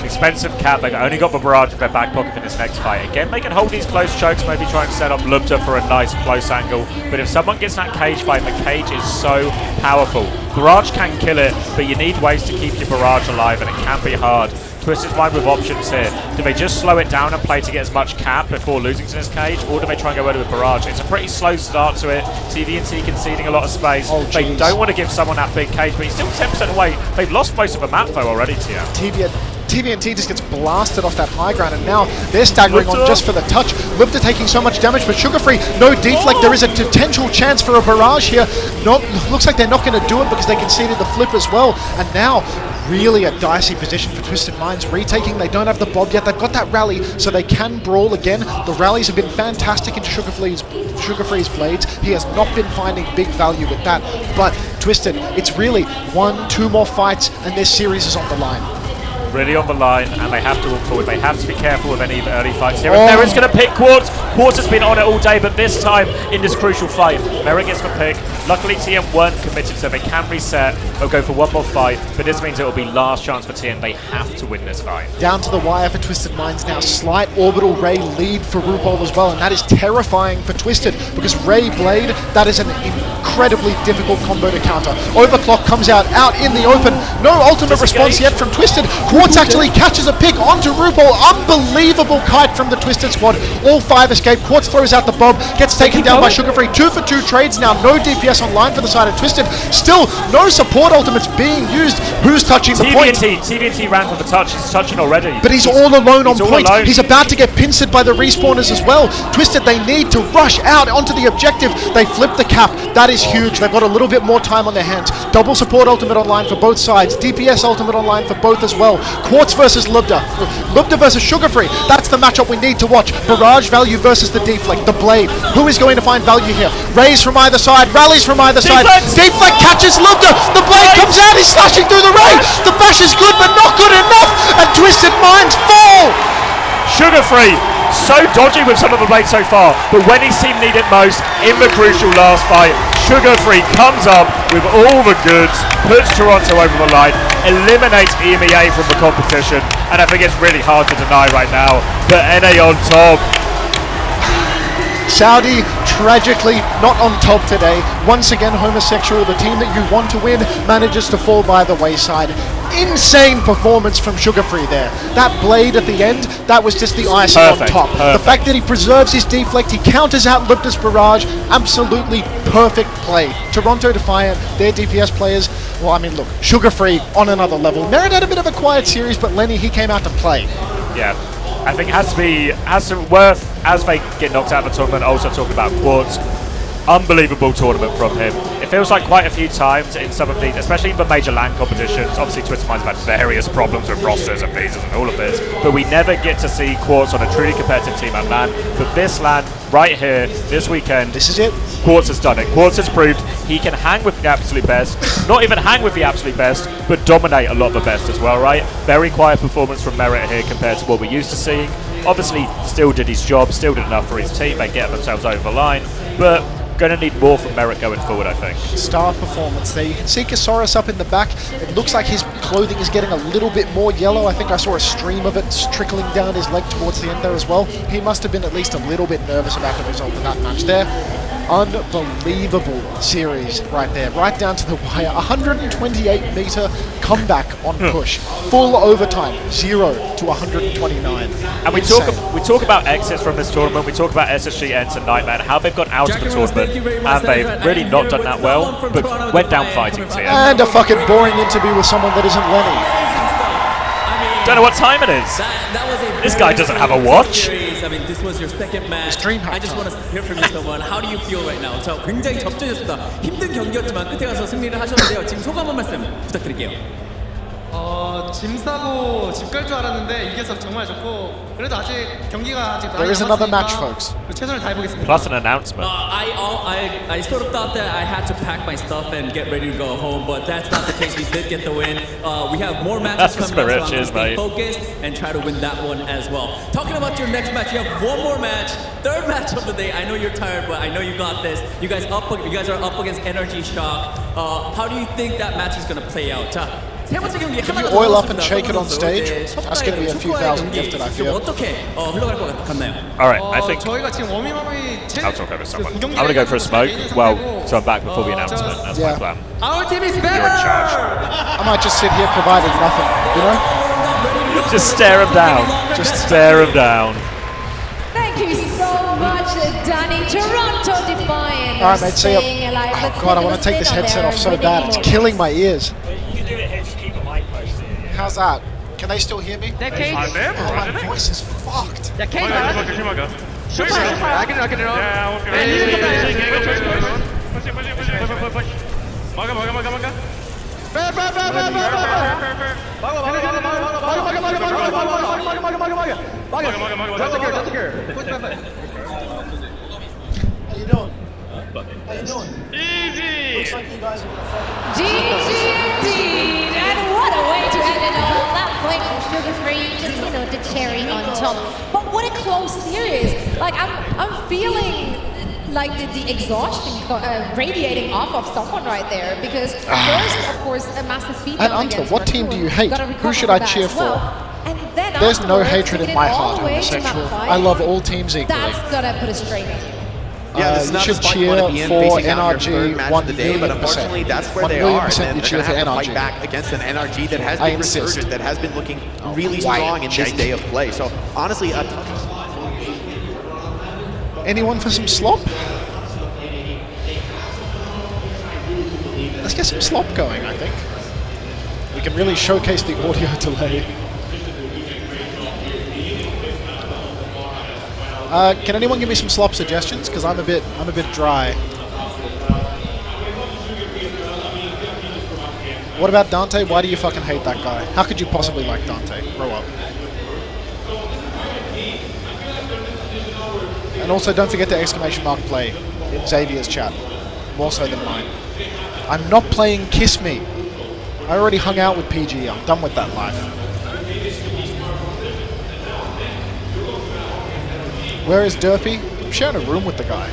Expensive cap. They've only got the barrage in their back pocket for this next fight. Again, they can hold these close chokes, maybe try and set up Lubda for a nice close angle. But if someone gets that cage fight, the cage is so powerful. Barrage can kill it, but you need ways to keep your barrage alive, and it can be hard. Twisted Mind with options here. Do they just slow it down and play to get as much cap before losing to this cage, or do they try and go over with barrage? It's a pretty slow start to it. TVNT conceding a lot of space. They don't want to give someone that big cage, but he's still 10% away. They've lost most of the map though already, TM. TVNT just gets blasted off that high ground, and now they're staggering on just for the touch. Lubda taking so much damage, but Sugar Free, no deflect. There is a potential chance for a barrage here. Looks like they're not going to do it because they conceded the flip as well. And now really a dicey position for Twisted Minds. Retaking, they don't have the Bob yet. They've got that rally, so they can brawl again. The rallies have been fantastic into Sugarfree's blades. He has not been finding big value with that. But Twisted, it's really 1-2 more fights, and this series is on the line. Really on the line, and they have to walk forward. They have to be careful of any early fights here. And Merritt's going to pick Quartz. Quartz has been on it all day, but this time in this crucial fight, Merritt gets the pick. Luckily, TM weren't committed, so they can reset. They'll go for one more fight, but this means it will be last chance for TM. They have to win this fight. Down to the wire for Twisted Minds now. Slight orbital Ray lead for RuPaul as well, and that is terrifying for Twisted because Ray Blade, that is an incredibly difficult combo to counter. Overclock comes out in the open. No ultimate response yet from Twisted. Quartz actually catches a pick onto RuPaul. Unbelievable kite from the Twisted squad. All 5 escape. Quartz throws out the bomb, gets taken down by Sugarfree. 2 for 2 trades now. No DPS online for the side of Twisted. Still no support ultimates being used. Who's touching the point? TVNT ran for the touch. He's touching already. But he's all alone on point. He's about to get pincered by the respawners as well. Twisted, they need to rush out onto the objective. They flip the cap. That is huge. They've got a little bit more time on their hands. Double support ultimate online for both sides. DPS ultimate online for both as well. Quartz versus Lubda. Lubda versus Sugarfree. That's the matchup we need to watch. Barrage value versus the Deflect, the Blade. Who is going to find value here? Rays from either side, rallies from either side. Deflect catches Lubda. The Blade comes out. He's slashing through the Ray. The bash is good, but not good enough. And Twisted Minds fall. Sugarfree, so dodgy with some of the blades so far, but when his team need it most, in the crucial last fight, Sugarfree comes up with all the goods, puts Toronto over the line, eliminates EMEA from the competition, and I think it's really hard to deny right now, but NA on top. Saudi, tragically, not on top today. Once again, homosexual, the team that you want to win, manages to fall by the wayside. Insane performance from Sugarfree there. That blade at the end, that was just the icing on top. The fact that he preserves his deflect, he counters out Lubda's barrage, absolutely perfect play. Toronto Defiant, their DPS players, well, I mean, look, Sugarfree on another level. Merritt had a bit of a quiet series, but Lenny, he came out to play. Yeah. I think it has to worth, as they get knocked out of the tournament, also talk about Quartz. Unbelievable tournament from him. It feels like quite a few times in some of these, especially in the major LAN competitions, obviously Twisted Minds have had various problems with rosters and visas and all of this, but we never get to see Quartz on a truly competitive team at LAN. But this LAN, right here, this weekend, this is it. Quartz has done it. Quartz has proved he can hang with the absolute best, not even hang with the absolute best, but dominate a lot of the best as well, right? Very quiet performance from Merritt here compared to what we're used to seeing. Obviously, still did his job, still did enough for his team, they get themselves over the line, but going to need more from Merritt going forward, I think. Star performance there. You can see Kasaurus up in the back. It looks like his clothing is getting a little bit more yellow. I think I saw a stream of it trickling down his leg towards the end there as well. He must have been at least a little bit nervous about the result of that match there. Unbelievable series right there, right down to the wire. 128-meter comeback on push, full overtime, 0 to 129. And we talk about exits from this tournament. We talk about SSG, Ents, and Nightman, how they've gone out of the tournament, and they've really not done that well, but went down fighting TM. And a fucking boring interview with someone that isn't Lenny. Don't know what time it is. This guy doesn't have a watch. I mean, this was your second match. I just want to hear from you, someone. How do you feel right now? 저 굉장히 접전이었습니다. 힘든 경기였지만 끝에 가서 승리를 하셨는데요. 지금 소감 한 말씀 부탁드릴게요. 짐 싸고 집 갈 줄 알았는데 이겨서 정말 좋고 그래도 아직 경기가 아직 There is another match, folks. 최선을 다해보겠습니다. Plus an announcement. I sort of thought that I had to pack my stuff and get ready to go home, but that's not the case. We did get the win. We have more matches coming up, so I'm going to stay focused and try to win that one as well. Talking about your next match, you have one more match, third match of the day. I know you're tired, but I know you got this. You guys are up against NRG Shock. How do you think that match is going to play out? If you oil up and shake it on stage, that's going to be a few thousand gifted, I feel. Alright, I think I'll talk over someone. I'm going to go for a smoke, so I'm back before the announcement. That's my plan. Our team is better! You're in charge. I might just sit here providing nothing, you know? Just stare him down. Just stare him down. Thank you so much, Danny. Toronto Defiant. Alright, mate, see ya. Oh god, I want to take this headset off so bad. It's killing my ears. How's that? Can they still hear me? That cage. Oh, my voice is fucked. That cage. I can knock it off. GG indeed, and what a way to end it all. That plate from sugar-free, just, you know, the cherry on top. But what a close series. Like, I'm feeling like the exhaustion radiating off of someone right there, because first, of course, a massive beatdown. And Anta, against what team Raccoon. do you hate? Gotta Who recover should I from that cheer as for? well. And then There's no afterwards, hatred in taking my it all heart, the way to homosexual. map five, I love all teams equally. That's gonna put a strain on you. Yeah, this is you not should the spot you want to be cheer in, for facing down your third NRG match 1 of the day, but million unfortunately, percent. that's where 1 they million are, and percent then you they're cheer going to for have to NRG. fight back against an NRG that has I been insist. resurgent, that has been looking really Quiet, strong in this Jake. day of play. So honestly, Anyone for some slop? Let's get some slop going, I think. We can really showcase the audio delay. Can anyone give me some slop suggestions? Because I'm a bit dry. What about Dante? Why do you fucking hate that guy? How could you possibly like Dante? Grow up. And also, don't forget to exclamation mark play in Xavier's chat, more so than mine. I'm not playing Kiss Me. I already hung out with PG. I'm done with that life. Where is Derpy? I'm sharing a room with the guy.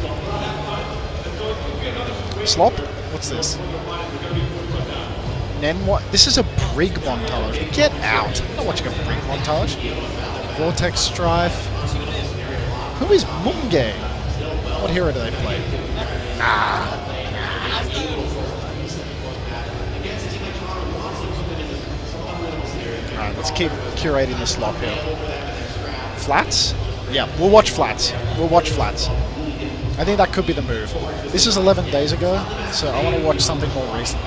Slop? What's this? Nen what? This is a Brig montage. Get out. I'm not watching a Brig montage. Vortex Strife. Who is Munge? What hero do they play? Alright, let's keep curating the slop here. Flats? Yeah, we'll watch flats. We'll watch flats. I think that could be the move. This is 11 days ago, so I want to watch something more recent.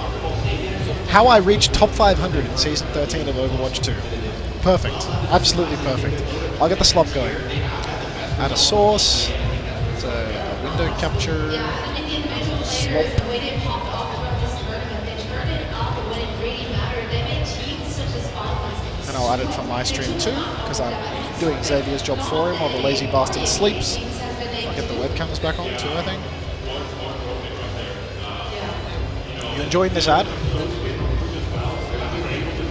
How I reached top 500 in Season 13 of Overwatch 2. Perfect. Absolutely perfect. I'll get the slop going. Add a source. So, a window capture. Slop. And I'll add it for my stream too, because I'm doing Xavier's job for him while the lazy bastard sleeps. I'll get the webcams back on too, I think. You enjoying this ad?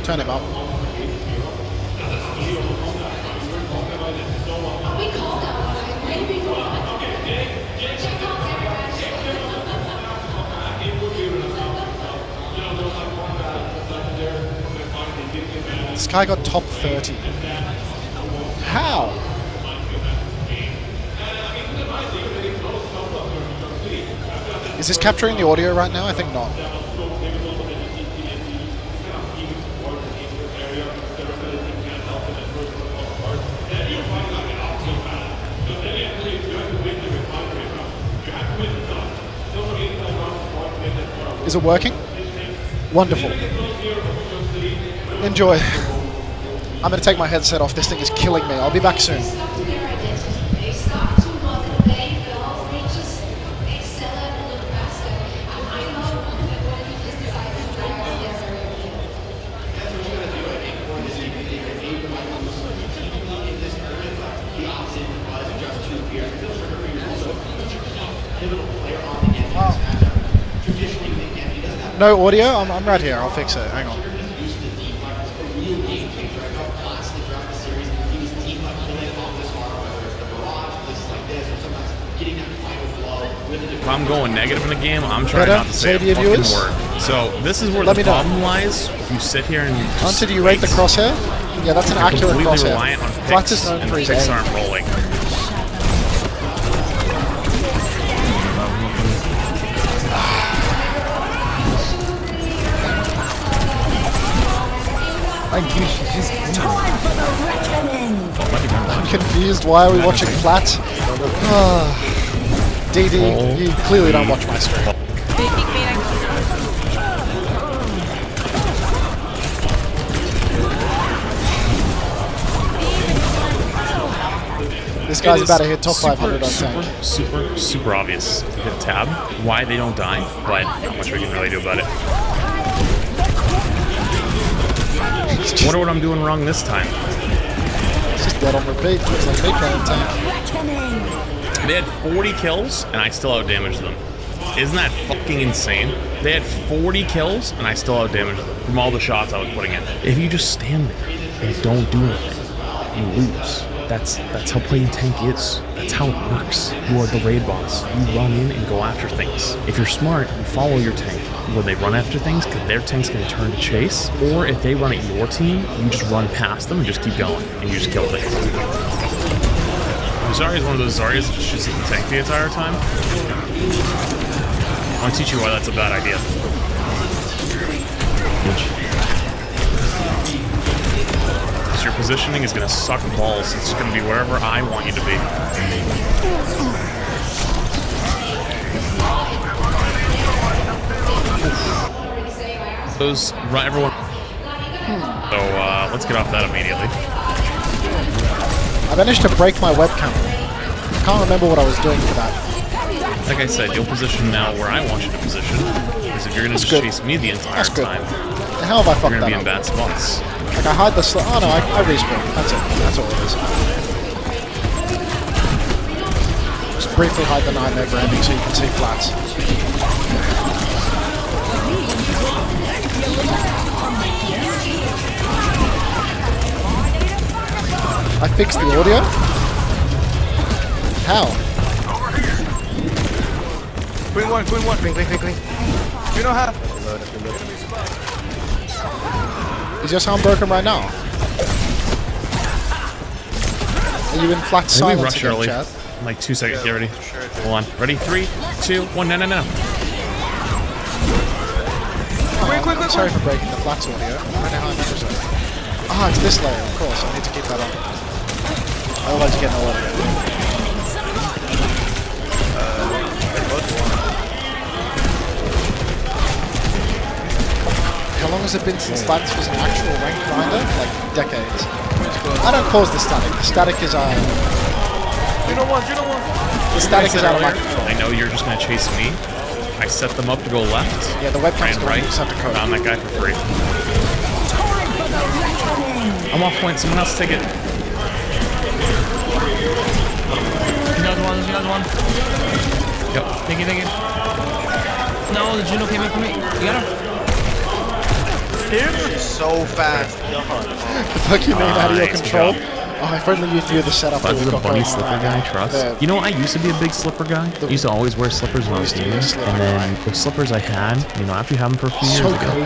Turn him up. This guy got top 30. How? Is this capturing the audio right now? I think not. Is it working? Wonderful. Enjoy. I'm going to take my headset off. This thing is killing me. I'll be back soon. No audio? I'm right here. I'll fix it. Hang on. If I'm going negative in the game, I'm trying not to say a fucking word. So this is where the problem lies. If you sit here and Hunter, do you rate the crosshair? Yeah, that's an accurate completely crosshair. reliant on Flats is picks, known and for the his picks aim. aren't rolling. I'm confused. Why are we watching Flats? DD, you clearly don't watch my stream. This guy's about to hit top 500 on tank. Super obvious. Hit tab. Why they don't die, but not much we can really do about it. Wonder what I'm doing wrong this time. It's just dead on repeat. It's like me playing tank. They had 40 kills, and I still outdamaged them. Isn't that fucking insane? They had 40 kills, and I still outdamaged them from all the shots I was putting in. If you just stand there and don't do anything, you lose. That's how playing tank is. That's how it works. You are the raid boss. You run in and go after things. If you're smart, you follow your tank when they run after things, because their tank's going to turn to chase. Or if they run at your team, you just run past them and just keep going, and you just kill things. Zarya is one of those Zaryas that just shoots at the tank the entire time. I'll teach you why that's a bad idea. Because your positioning is going to suck balls. It's going to be wherever I want you to be. Those run everyone. So let's get off that immediately. I managed to break my webcam. I can't remember what I was doing for that. Like I said, you'll position now where I want you to position. Because if you're going to just chase me the entire time, the hell have I fucked you're going to be that in bad spots. Like I hide the oh no, I respawn. That's it. That's all it is. Just briefly hide the nightmare branding so you can see flats. I fixed the audio? How? Queen one. Clean. You know how? Is your sound broken right now? Are you in flat silence rush again, early. Chad? Like 2 seconds. Get ready. Hold on. Ready? 3, 2, 1. No. Quick. Sorry for breaking the flats audio. I don't know how I managed it. Ah, it's this layer, of course. I need to keep that on. Otherwise you get no audio. How long has it been since Flats was an actual rank grinder? Like decades. I don't cause the static. The static is You don't want. The static is out of my control. I know you're just going to chase me. I set them up to go left. Yeah, the webcam's right. Set to code. Found that guy for free. I'm off point. Someone else take it. Another one. Yep. Thank you. No, the Juno came in for me. You got him? So fast. The fuck you mean out of your control? Oh, if only you knew the setup. That's the bunny slipper guy, trust. You know, I used to be a big slipper guy. I used to always wear slippers when I was gaming. And then the slippers I had, after you have them for a few years, I got a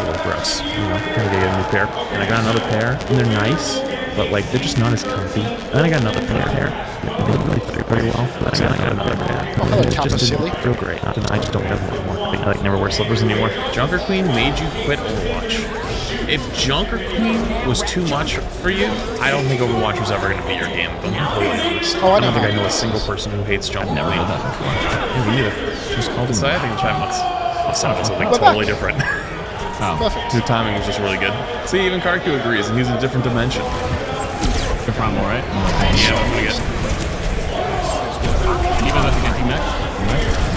little gross. Kind of get a new pair. And I got another pair, and they're nice, but like they're just not as comfy. And then I got another pair. They really fit pretty well. But I got another pair. hello, Kappa Silly. Feel great. I just don't wear them anymore. I never wear slippers anymore. Junker Queen made you quit Overwatch. If Junker Queen was too much for you, I don't think Overwatch was ever going to be your game, if I'm completely honest. Oh, I don't think I know a single person who hates Junker Queen. I've never heard that before. Yeah, me neither. Just called it. I think the chat box. I'll sound something totally different. Perfect. Your timing was just really good. See, even Karku agrees, and he's in a different dimension. Good primal, right? Yeah, that's pretty good. Even with the anti-mech.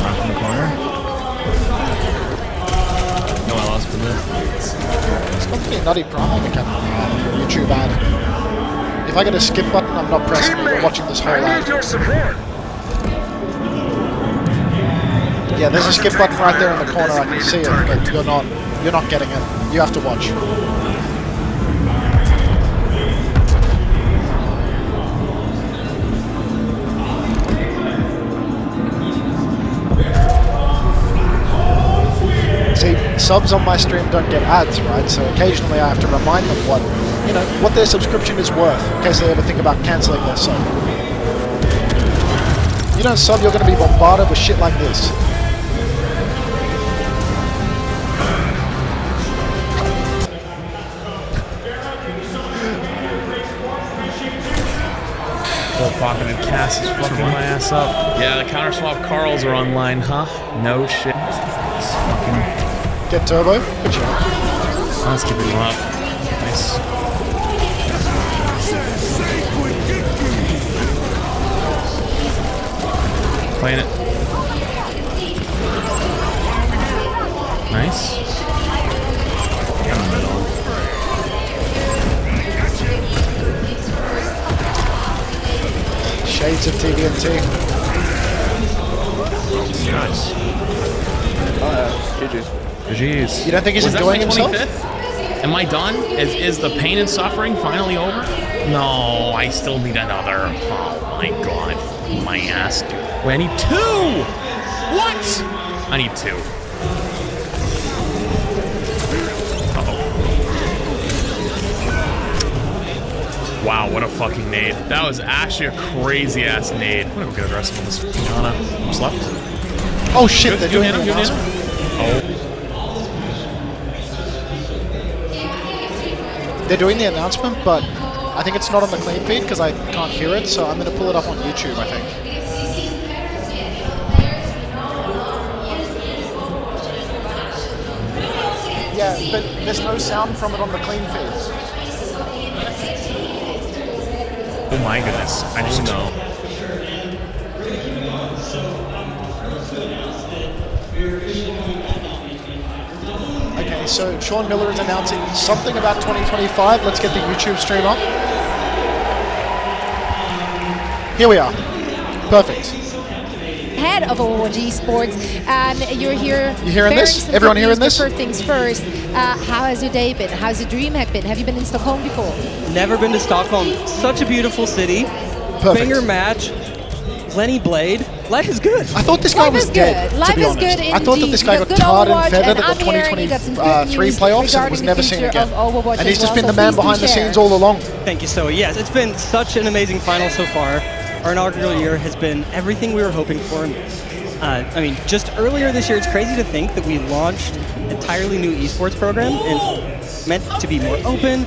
Right in the corner. No LS for this. It's got to be a nutty primal mechanic YouTube ad. If I get a skip button, I'm not pressing it. You're watching this whole ad. Your support. Yeah, there's a skip button right there in the corner. I can see it, but you're not getting it. You have to watch. See, subs on my stream don't get ads, right? So occasionally I have to remind them what their subscription is worth in case they ever think about cancelling their sub. You don't sub, you're going to be bombarded with shit like this. Pocketed Cass is fucking my ass up. Yeah, the counter swap Carls are online, huh? No shit. Get turbo. Good job. Let's keep him up. Nice. Playing it. Nice. seeds of TDMT. Nice. GG's. You don't think he's enjoying himself? 25th? Am I done? Is the pain and suffering finally over? No, I still need another. Oh my god. My ass, dude. Wait, I need 2! What? I need 2. Wow, what a fucking nade. That was actually a crazy ass nade. I'm gonna go get aggressive on this Piranha. I'm slept. Oh shit, they're doing the announcement. Oh. They're doing the announcement, but I think it's not on the clean feed because I can't hear it, so I'm going to pull it up on YouTube, I think. Yeah, but there's no sound from it on the clean feed. Oh my goodness. I just know. Okay, so Sean Miller is announcing something about 2025. Let's get the YouTube stream up. Here we are. Perfect. Head of Overwatch Esports, and you're here. You hearing this? Everyone hearing this? First things first. How has your day been? How's your DreamHack been? Have you been in Stockholm before? Never been to Stockholm. Such a beautiful city. Perfect. Banger match. Lenny Blade. Life is good. I thought this guy was dead. Life to be is honest. good. I thought that this guy got tarred and feathered at the 2023 playoffs and was never seen again. And he's just been the man behind the scenes all along. Thank you, so yes, it's been such an amazing final so far. Our inaugural year has been everything we were hoping for. I mean, just earlier this year, it's crazy to think that we launched an entirely new esports program and meant to be more open.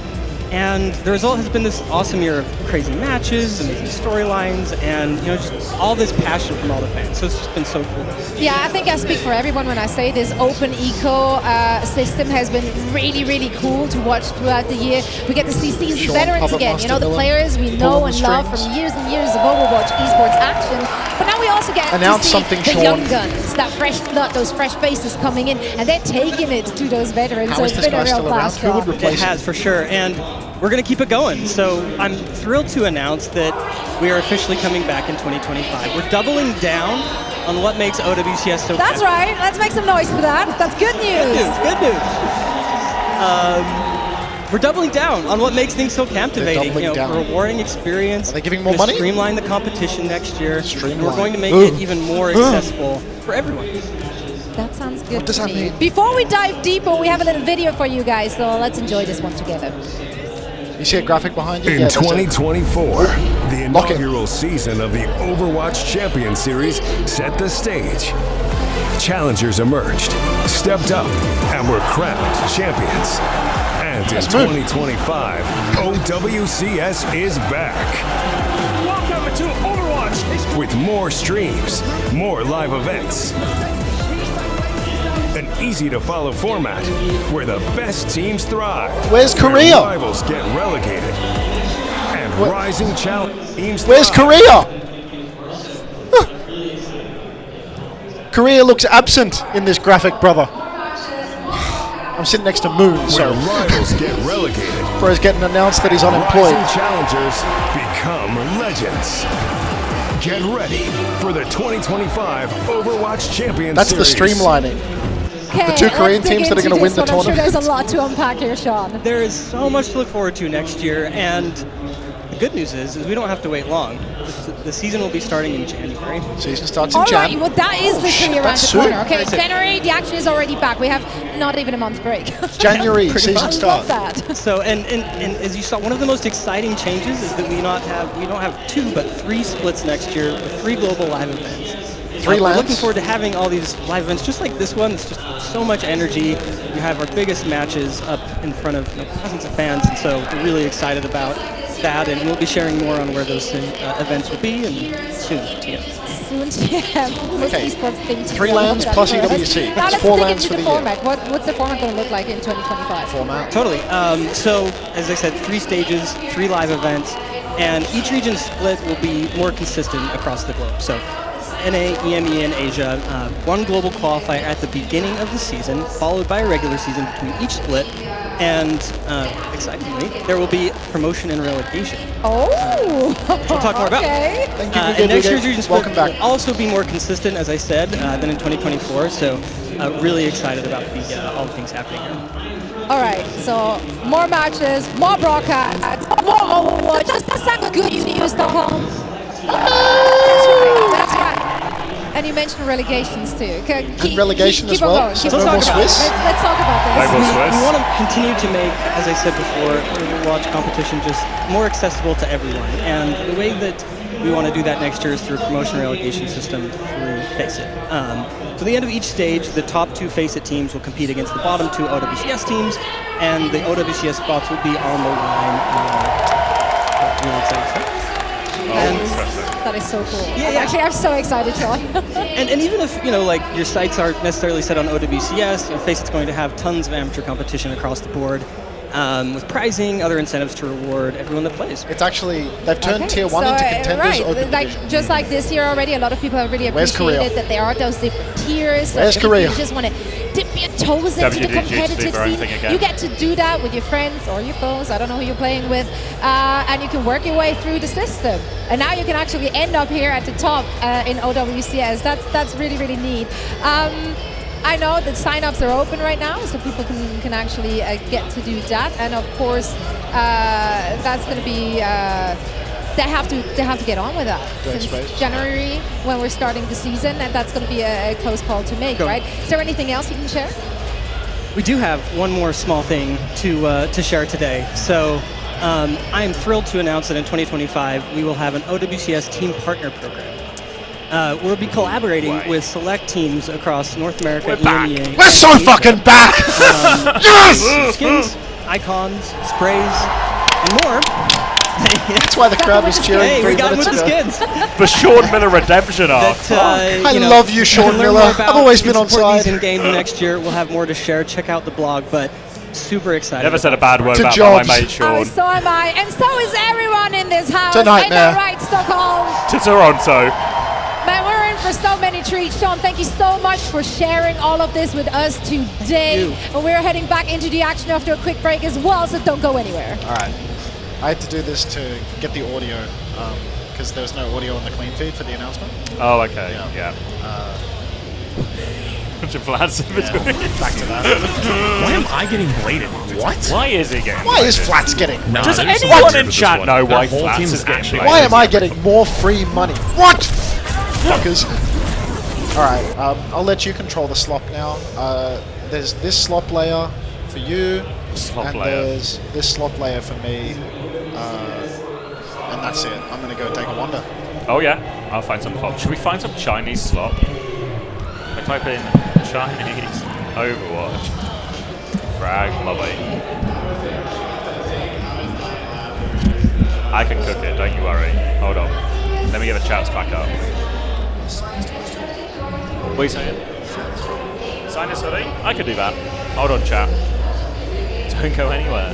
And the result has been this awesome year of crazy matches, amazing storylines, and just all this passion from all the fans. So it's just been so cool. Yeah, I think I speak for everyone when I say this open eco system has been really, really cool to watch throughout the year. We get to see seasoned veterans again. The players we know and love from years and years of Overwatch esports action. But now we also get to see the young guns, that fresh blood, those fresh faces coming in, and they're taking it to those veterans. How so is it's this been a guy real still around? class Who would job. replace It has, for sure. And we're going to keep it going. So I'm thrilled to announce that we are officially coming back in 2025. We're doubling down on what makes OWCS so That's right. Let's make some noise for that. That's good news. Good news. We're doubling down on what makes things so captivating. Rewarding experience. Are they giving more money? Streamline the competition next year. And we're going to make it even more accessible for everyone. That sounds good. What does that mean? Before we dive deeper, we have a little video for you guys, so let's enjoy this one together. You see a graphic behind you? In 2024, the inaugural season of the Overwatch Champion Series set the stage. Challengers emerged, stepped up, and were crowned champions. And in 2025, OWCS is back. Welcome to Overwatch! With more streams, more live events, an easy-to-follow format where the best teams thrive. Where's Korea? Where rivals get relegated, and rising challenge teams Where's thrive. Korea? Korea looks absent in this graphic, brother. I'm sitting next to Moon, so Where rivals get relegated. Bro's getting announced that he's unemployed. Rising challengers become legends. Get ready for the 2025 Overwatch Champion That's Series. the streamlining. Okay, The two Korean teams that are going to win the I'm tournament. sure there's a lot to unpack here, Sean. There is so much to look forward to next year, and the good news is we don't have to wait long. The season will be starting in January. Season starts in All Jan. right, well, that is the shit, tree around that's the soon. corner. Okay, January, the action is already back. We have not even a month break. January, Pretty season much. start. I love that. So, and as you saw, one of the most exciting changes is that we don't have 2 but 3 splits next year with 3 global live events. 3 We're lands. looking forward to having all these live events just like this one. It's just so much energy. We have our biggest matches up in front of thousands of fans, and so we're really excited about that. And we'll be sharing more on where those events will be and soon. Soon, Okay. 3 3 lands plus EWC. Now That's let's 4 dig lands into for the the year. format. What's the format going to look like in 2025? Format. Totally. So, as I said, 3 stages, 3 live events, and each region split will be more consistent across the globe. So, NA, EMEA, and Asia, 1 global qualifier at the beginning of the season, followed by a regular season between each split, And excitingly, there will be promotion and relegation. Oh! We'll talk more about. Okay. Thank you, And next year's region split Welcome back. will also be more consistent, as I said, than in 2024. So really excited about all the things happening here. All right, so more matches, more broadcasts, more Overwatch. Does that good news, Stockholm? That's right. And you mentioned relegations too. And relegation as well. Going. So Keep no more Swiss. Let's talk about this. We want to continue to make, as I said before, Overwatch competition just more accessible to everyone. And the way that we want to do that next year is through a promotion relegation system through FACEIT. So at the end of each stage, the top 2 FACEIT teams will compete against the bottom 2 OWCS teams, and the OWCS spots will be on the line. Really exciting stuff. That is so cool. Yeah, actually, I'm so excited, Sean. and even if like your sights aren't necessarily set on OWCS, FACEIT's going to have tons of amateur competition across the board. With prizing, other incentives to reward everyone that plays. It's actually, they've turned Tier 1 into contenders. Right, just like this year already, a lot of people have really appreciated that there are those different tiers. Where's Korea? You just want to dip your toes into the competitive scene. You get to do that with your friends or your foes, I don't know who you're playing with, and you can work your way through the system. And now you can actually end up here at the top in OWCS. That's really, really neat. I know that sign-ups are open right now, so people can actually get to do that. And of course, that's going to be they have to get on with that since January when we're starting the season, and that's going to be a close call to make, right? Is there anything else you can share? We do have one more small thing to share today. So I am thrilled to announce that in 2025 we will have an OWCS team partner program. We'll be collaborating with select teams across North America, EMEA. We're so fucking back! Yes! Skins, icons, sprays, and more. That's why the crowd was cheering. Hey, we got him with the skins. The Sean Miller redemption arc. I love you, Sean Miller. I've always been on side. In game next year, we'll have more to share. Check out the blog, but super excited. Never said a bad word about my mate Sean. Oh, so am I, and so is everyone in this house. Tonight, Ain't that right, Stockholm? To Toronto. Man, we're in for so many treats. Sean, thank you so much for sharing all of this with us today. And we're heading back into the action after a quick break as well, so don't go anywhere. All right. I had to do this to get the audio because there was no audio on the clean feed for the announcement. Oh, okay. Yeah. Bunch of flats in between. Back to that. Why am I getting bladed? What? Why is he getting Why is Flats getting? No, Does anyone in chat know why whole Flats team is is getting actually bladed? Why am I getting more free money? What? Fuckers. All right, I'll let you control the slop now. There's this slop layer for you, there's this slop layer for me, and that's it. I'm gonna go take a wander. Oh yeah, I'll find some slop. Should we find some Chinese slop? I type in Chinese Overwatch. Frag, lovely. I can cook it, don't you worry. Hold on. Let me get the chats back up. What are you saying? Sign this already? I could do that. Hold on, chat. Don't go anywhere.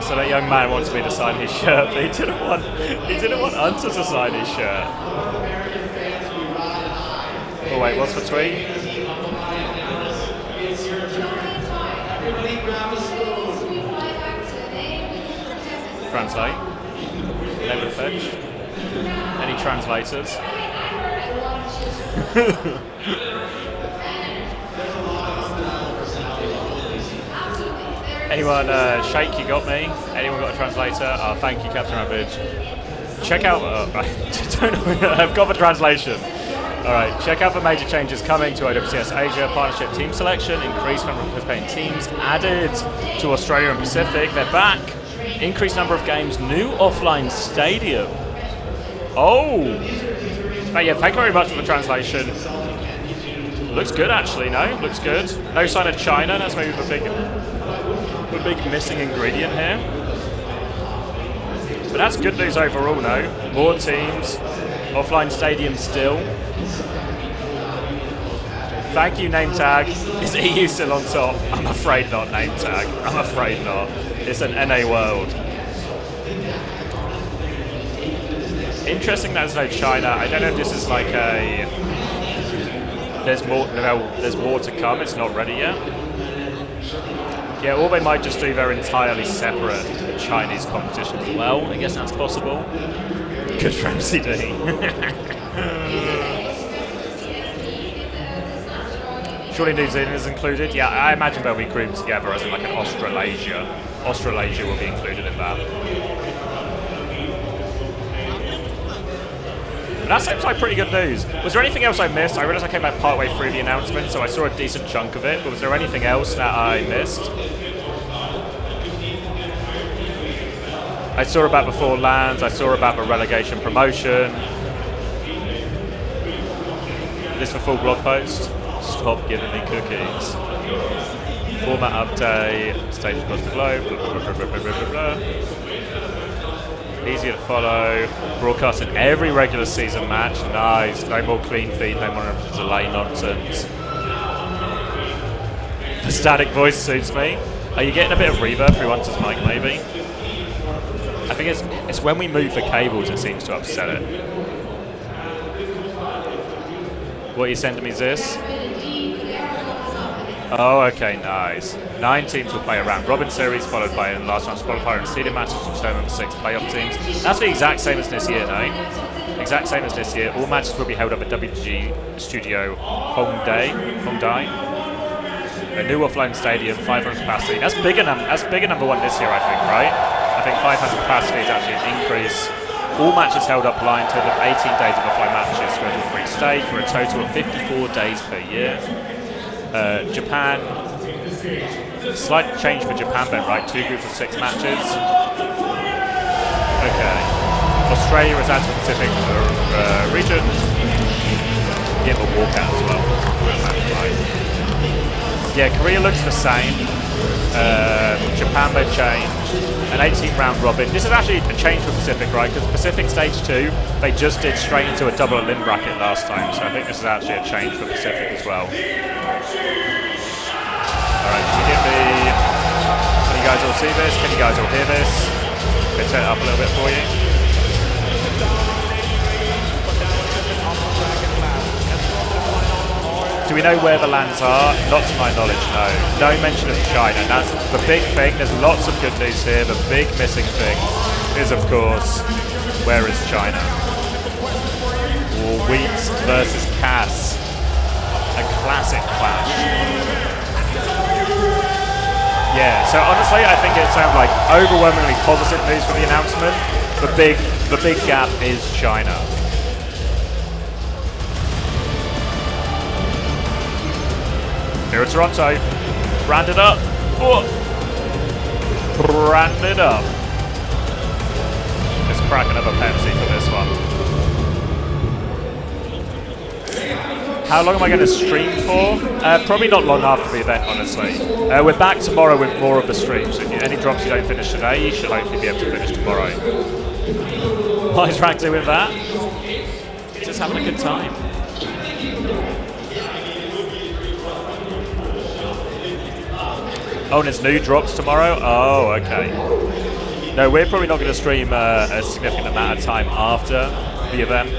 So that young man wants me to sign his shirt, but he didn't want Hunter to sign his shirt. Oh wait, what's the tweet? Translate. Name of the fetch. Any translators? Anyone, Shake, you got me? Anyone got a translator? Oh, thank you, Captain Ravage. Check out, I've got the translation. All right, check out the major changes coming to OWCS Asia. Partnership team selection, increased number of participating teams added to Australia and Pacific. They're back. Increased number of games, new offline stadium. Oh, But yeah, thank you very much for the translation. Looks good, actually. No, looks good. No sign of China. That's maybe the big missing ingredient here. But that's good news overall. No, more teams, offline stadium still. Thank you, name tag. Is EU still on top? I'm afraid not, name tag. I'm afraid not. It's an NA world. Interesting that there's no China. I don't know if this is like a... There's more to come. It's not ready yet. Yeah, or they might just do their entirely separate Chinese competition as well. I guess that's possible. Good for MCD. Surely New Zealand is included? Yeah, I imagine they'll be grouped together as in like an Australasia. Australasia will be included in that. But that seems like pretty good news. Was there anything else I missed? I realized I came back partway through the announcement, so I saw a decent chunk of it, but was there anything else that I missed? I saw about the 4 lands, I saw about the relegation promotion. This is the full blog post. Stop giving me cookies. Format update, stages across the globe, blah, blah, blah, blah, blah, blah, blah. Easier to follow. Broadcasting every regular season match. Nice. No more clean feed, no more delay nonsense. The static voice suits me. Are you getting a bit of reverb through Hunter's mic, maybe? I think it's when we move the cables it seems to upset it. What are you sending me, this? Oh, okay, nice. 9 teams will play a round robin series, followed by a last round qualifier and seeding matches to determine the 6 playoff teams. That's the exact same as this year, no? Exact same as this year. All matches will be held up at WG Studio Hongdae. A new offline stadium, 500 capacity. That's bigger number 1 this year, I think, right? I think 500 capacity is actually an increase. All matches held up line, total of 18 days of offline matches, scheduled for each stage, for a total of 54 days per year. Japan, slight change for Japan then, right? 2 groups of 6 matches. Okay. Australia is out to the Pacific region. Get a walkout as well. Yeah, Korea looks the same. Japan they've changed. An 18 round robin. This is actually a change for Pacific, right? Because Pacific Stage 2, they just did straight into a double elim bracket last time. So I think this is actually a change for Pacific as well. Alright, can you guys all see this? Can you guys all hear this? Let me turn it up a little bit for you. Do we know where the lands are? Not to my knowledge, no. No mention of China. That's the big thing. There's lots of good news here. The big missing thing is, of course, where is China? Wheat versus Cass. A classic clash. Yeah, so honestly, I think it sounds like overwhelmingly positive news for the announcement. The big gap is China. Here at Toronto, branded up. Oh. Branded up. Let's crack another Pepsi for this one. How long am I going to stream for? Probably not long after the event, honestly. We're back tomorrow with more of the streams. So if any drops you don't finish today, you should hopefully be able to finish tomorrow. What is Rack doing with that? Just having a good time. Oh, and there's new drops tomorrow? Oh, okay. No, we're probably not going to stream a significant amount of time after the event,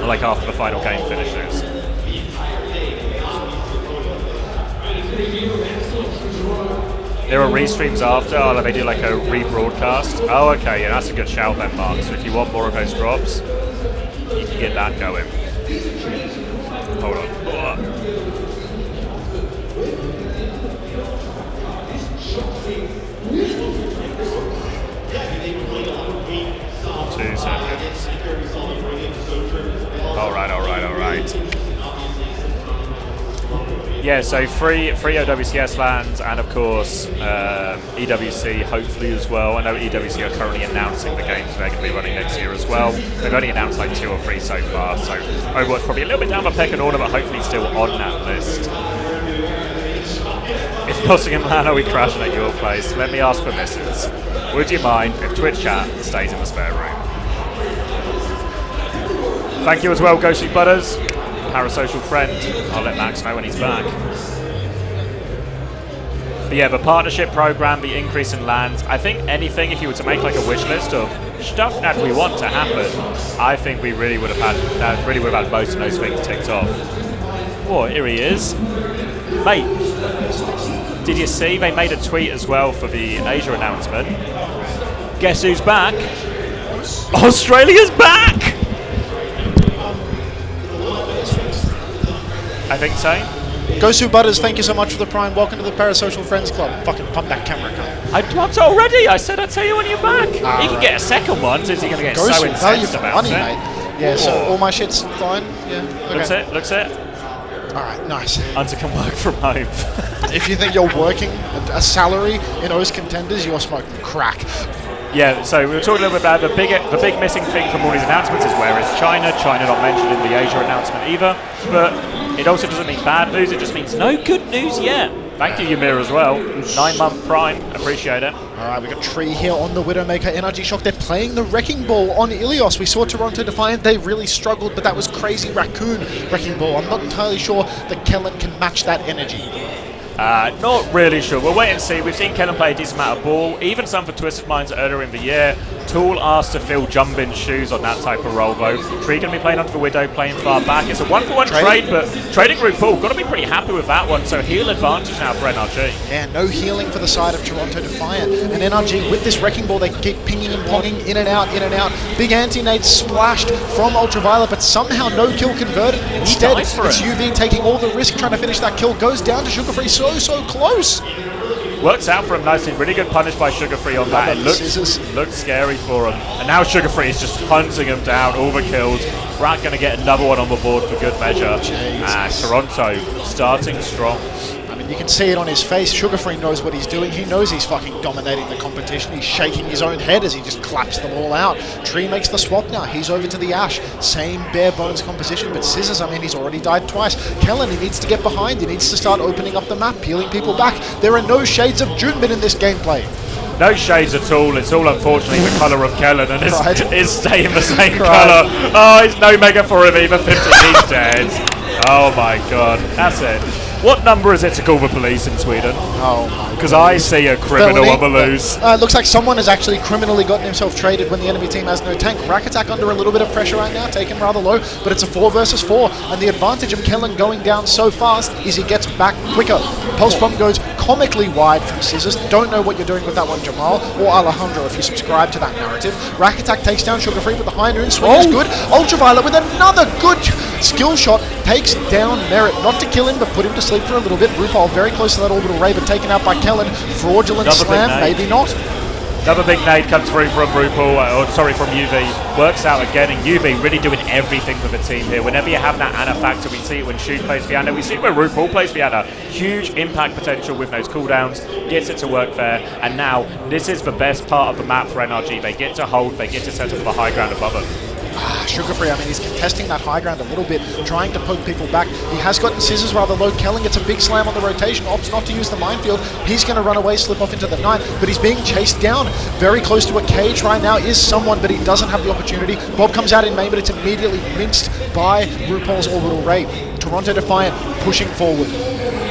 like after the final game finishes. There are restreams after, or they do like a rebroadcast. Oh, okay, yeah, that's a good shout then, Mark. So if you want more of those drops, you can get that going. Hold on. 2 seconds. All right. Yeah, so free OWCS lands, and of course EWC hopefully as well. I know EWC are currently announcing the games they're going to be running next year as well. They've only announced like 2 or 3 so far, so Overwatch probably a little bit down the pecking order, but hopefully still on that list. If Nottingham LAN, are we crashing at your place? Let me ask for misses. Would you mind if Twitch chat stays in the spare room? Thank you as well, Ghostly Butters, parasocial friend. I'll let Max know when he's back. But yeah, the partnership program, the increase in lands, I think anything, if you were to make like a wish list of stuff that we want to happen, I think we really would have had most of those things ticked off. Oh, here he is. Mate, did you see they made a tweet as well for the Asia announcement? Guess who's back? Australia's back! I think so. Gosu Butters, thank you so much for the Prime. Welcome to the Parasocial Friends Club. Fucking pump that camera, cunt. I pumped already. I said I'd tell you when you're back. He can get a second one. Is he going to get Gosu, so value incensed for about money, it? mate. Yeah, so all my shit's fine. Yeah, okay. Looks it. Alright, nice. Hunter can work from home. If you think you're working a salary in OWCS contenders, you're smoking crack. Yeah, so we were talking a little bit about the big missing thing from all these announcements is where is China. China not mentioned in the Asia announcement either, but it also doesn't mean bad news, it just means no good news yet. Thank you, Ymir, as well. 9-month Prime, appreciate it. Alright, we got Tree here on the Widowmaker. NRG Shock, they're playing the Wrecking Ball on Ilios. We saw Toronto Defiant, they really struggled, but that was crazy Raccoon Wrecking Ball. I'm not entirely sure that Kellen can match that energy. Not really sure. We'll wait and see. We've seen Kellen play a decent amount of ball, even some for Twisted Minds earlier in the year. Tool asked to fill Jumbin's shoes on that type of role, though. Tree going to be playing onto the Widow, playing far back. It's a 1-for-1 trade, but trading RuPaul, got to be pretty happy with that one. So heal advantage now for NRG. Yeah, no healing for the side of Toronto Defiant. And NRG, with this Wrecking Ball, they can keep pinging and ponging in and out, in and out. Big anti-nade splashed from Ultraviolet, but somehow no kill converted. Instead, it's UV taking all the risk, trying to finish that kill. Goes down to Sugar Free, so close. Works out for him nicely. Really good punish by Sugar Free on that. It looks scary for him. And now Sugar Free is just hunting him down. All the kills. Rat going to get another one on the board for good measure. And Toronto starting strong. I mean, you can see it on his face. Sugar Free knows what he's doing. He knows he's fucking dominating the competition. He's shaking his own head as he just claps them all out. Tree makes the swap now. He's over to the Ash. Same bare bones composition, but Scissors, I mean, he's already died twice. Kellen, he needs to get behind. He needs to start opening up the map, peeling people back. There are no shades of Junbin in this gameplay. No shades at all. It's all unfortunately the colour of Kellen, and it's staying the same colour. Oh, it's no mega for him either. 50, he's dead. Oh my god, that's it. What number is it to call the police in Sweden? Oh my god. Because I see a criminal on the loose. Looks like someone has actually criminally gotten himself traded when the enemy team has no tank. Rack Attack under a little bit of pressure right now, taken rather low, but it's a 4 versus 4, and the advantage of Kellen going down so fast is he gets back quicker. Pulse Bomb goes comically wide from Scissors. Don't know what you're doing with that one, Jamal, or Alejandro if you subscribe to that narrative. Rack Attack takes down Sugar Free with the high noon, swing is good. Ultraviolet with another good skill shot, takes down Merit, not to kill him, but put him to sleep for a little bit. RuPaul very close to that orbital ray, but taken out by Kellen. Fraudulent slam, maybe not. Another big nade comes through from RuPaul, from UV. Works out again, and UV really doing everything for the team here. Whenever you have that Ana factor, we see it when Shoot plays Fianda. We see it when RuPaul plays Fianda. Huge impact potential with those cooldowns. Gets it to work there. And now, this is the best part of the map for NRG. They get to hold, they get to set up the high ground above them. Sugar Free, I mean, he's contesting that high ground a little bit, trying to poke people back. He has gotten Scissors rather low. Kellen gets a big slam on the rotation, opts not to use the minefield. He's going to run away, slip off into the night, but he's being chased down. Very close to a cage right now is someone, but he doesn't have the opportunity. Bob comes out in main, but it's immediately minced by RuPaul's orbital ray. Toronto Defiant pushing forward.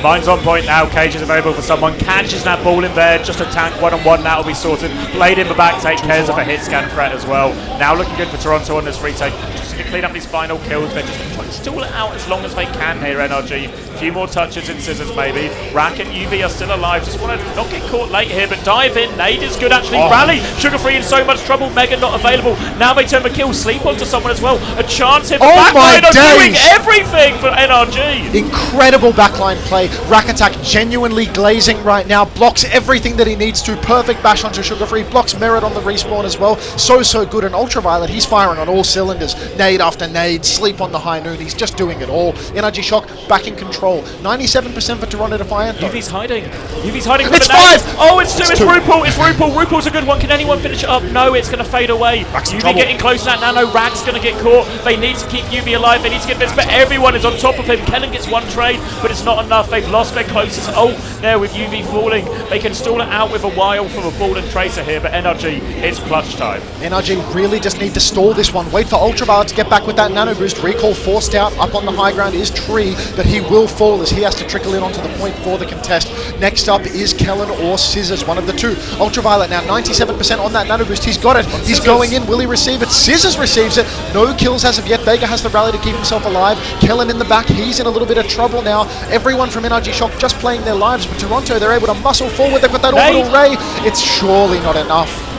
Mine's on point now. Cage is available for someone. Catches that ball in there. Just a tank one-on-one. That'll be sorted. Blade in the back. Take cares of a hit scan threat as well. Now looking good for Toronto on this retake. Just to clean up these final kills. They're just trying to stall it out as long as they can here, NRG. A few more touches in Scissors maybe. Rack and UV are still alive. Just want to not get caught late here, but dive in. Nade is good actually. Rally. Sugar Free in so much trouble. Mega not available. Now they turn the kill. Sleep onto someone as well. A chance here. Oh my days. Doing everything for NRG. Incredible backline play. Rack Attack genuinely glazing right now. Blocks everything that he needs to. Perfect bash onto Sugar Free. Blocks Merit on the respawn as well. So good. And Ultraviolet, he's firing on all cylinders. nade after nade, sleep on the high noon. He's just doing it all. NRG Shock back in control. 97% for Toronto Defiant. UV's hiding. UV's hiding. It's 5! Oh, it's 2. It's RuPaul. It's RuPaul. RuPaul's a good one. Can anyone finish it up? No, it's going to fade away. UV getting close to that nano. Rack's going to get caught. They need to keep UV alive. They need to get this, but everyone is on top of him. Kellen gets one trade, but it's not enough. They've lost their closest. Oh, there with UV falling. They can stall it out with a while from a ball and tracer here, but NRG, it's clutch time. NRG really just need to stall this one. Wait for Ultraviolet to get back with that nano boost. Recall forced out. Up on the high ground is Tree, but he will fall as he has to trickle in onto the point for the contest. Next up is Kellen or Scissors, one of the two. Ultraviolet now 97% on that nano boost. He's got it. He's going in. Will he receive it? Scissors receives it. No kills as of yet. Vega has the rally to keep himself alive. Kellen in the back. He's in a little bit of trouble now. Everyone from NRG Shock just playing their lives, but Toronto, they're able to muscle forward. They've got that orbital ray. It's surely not enough.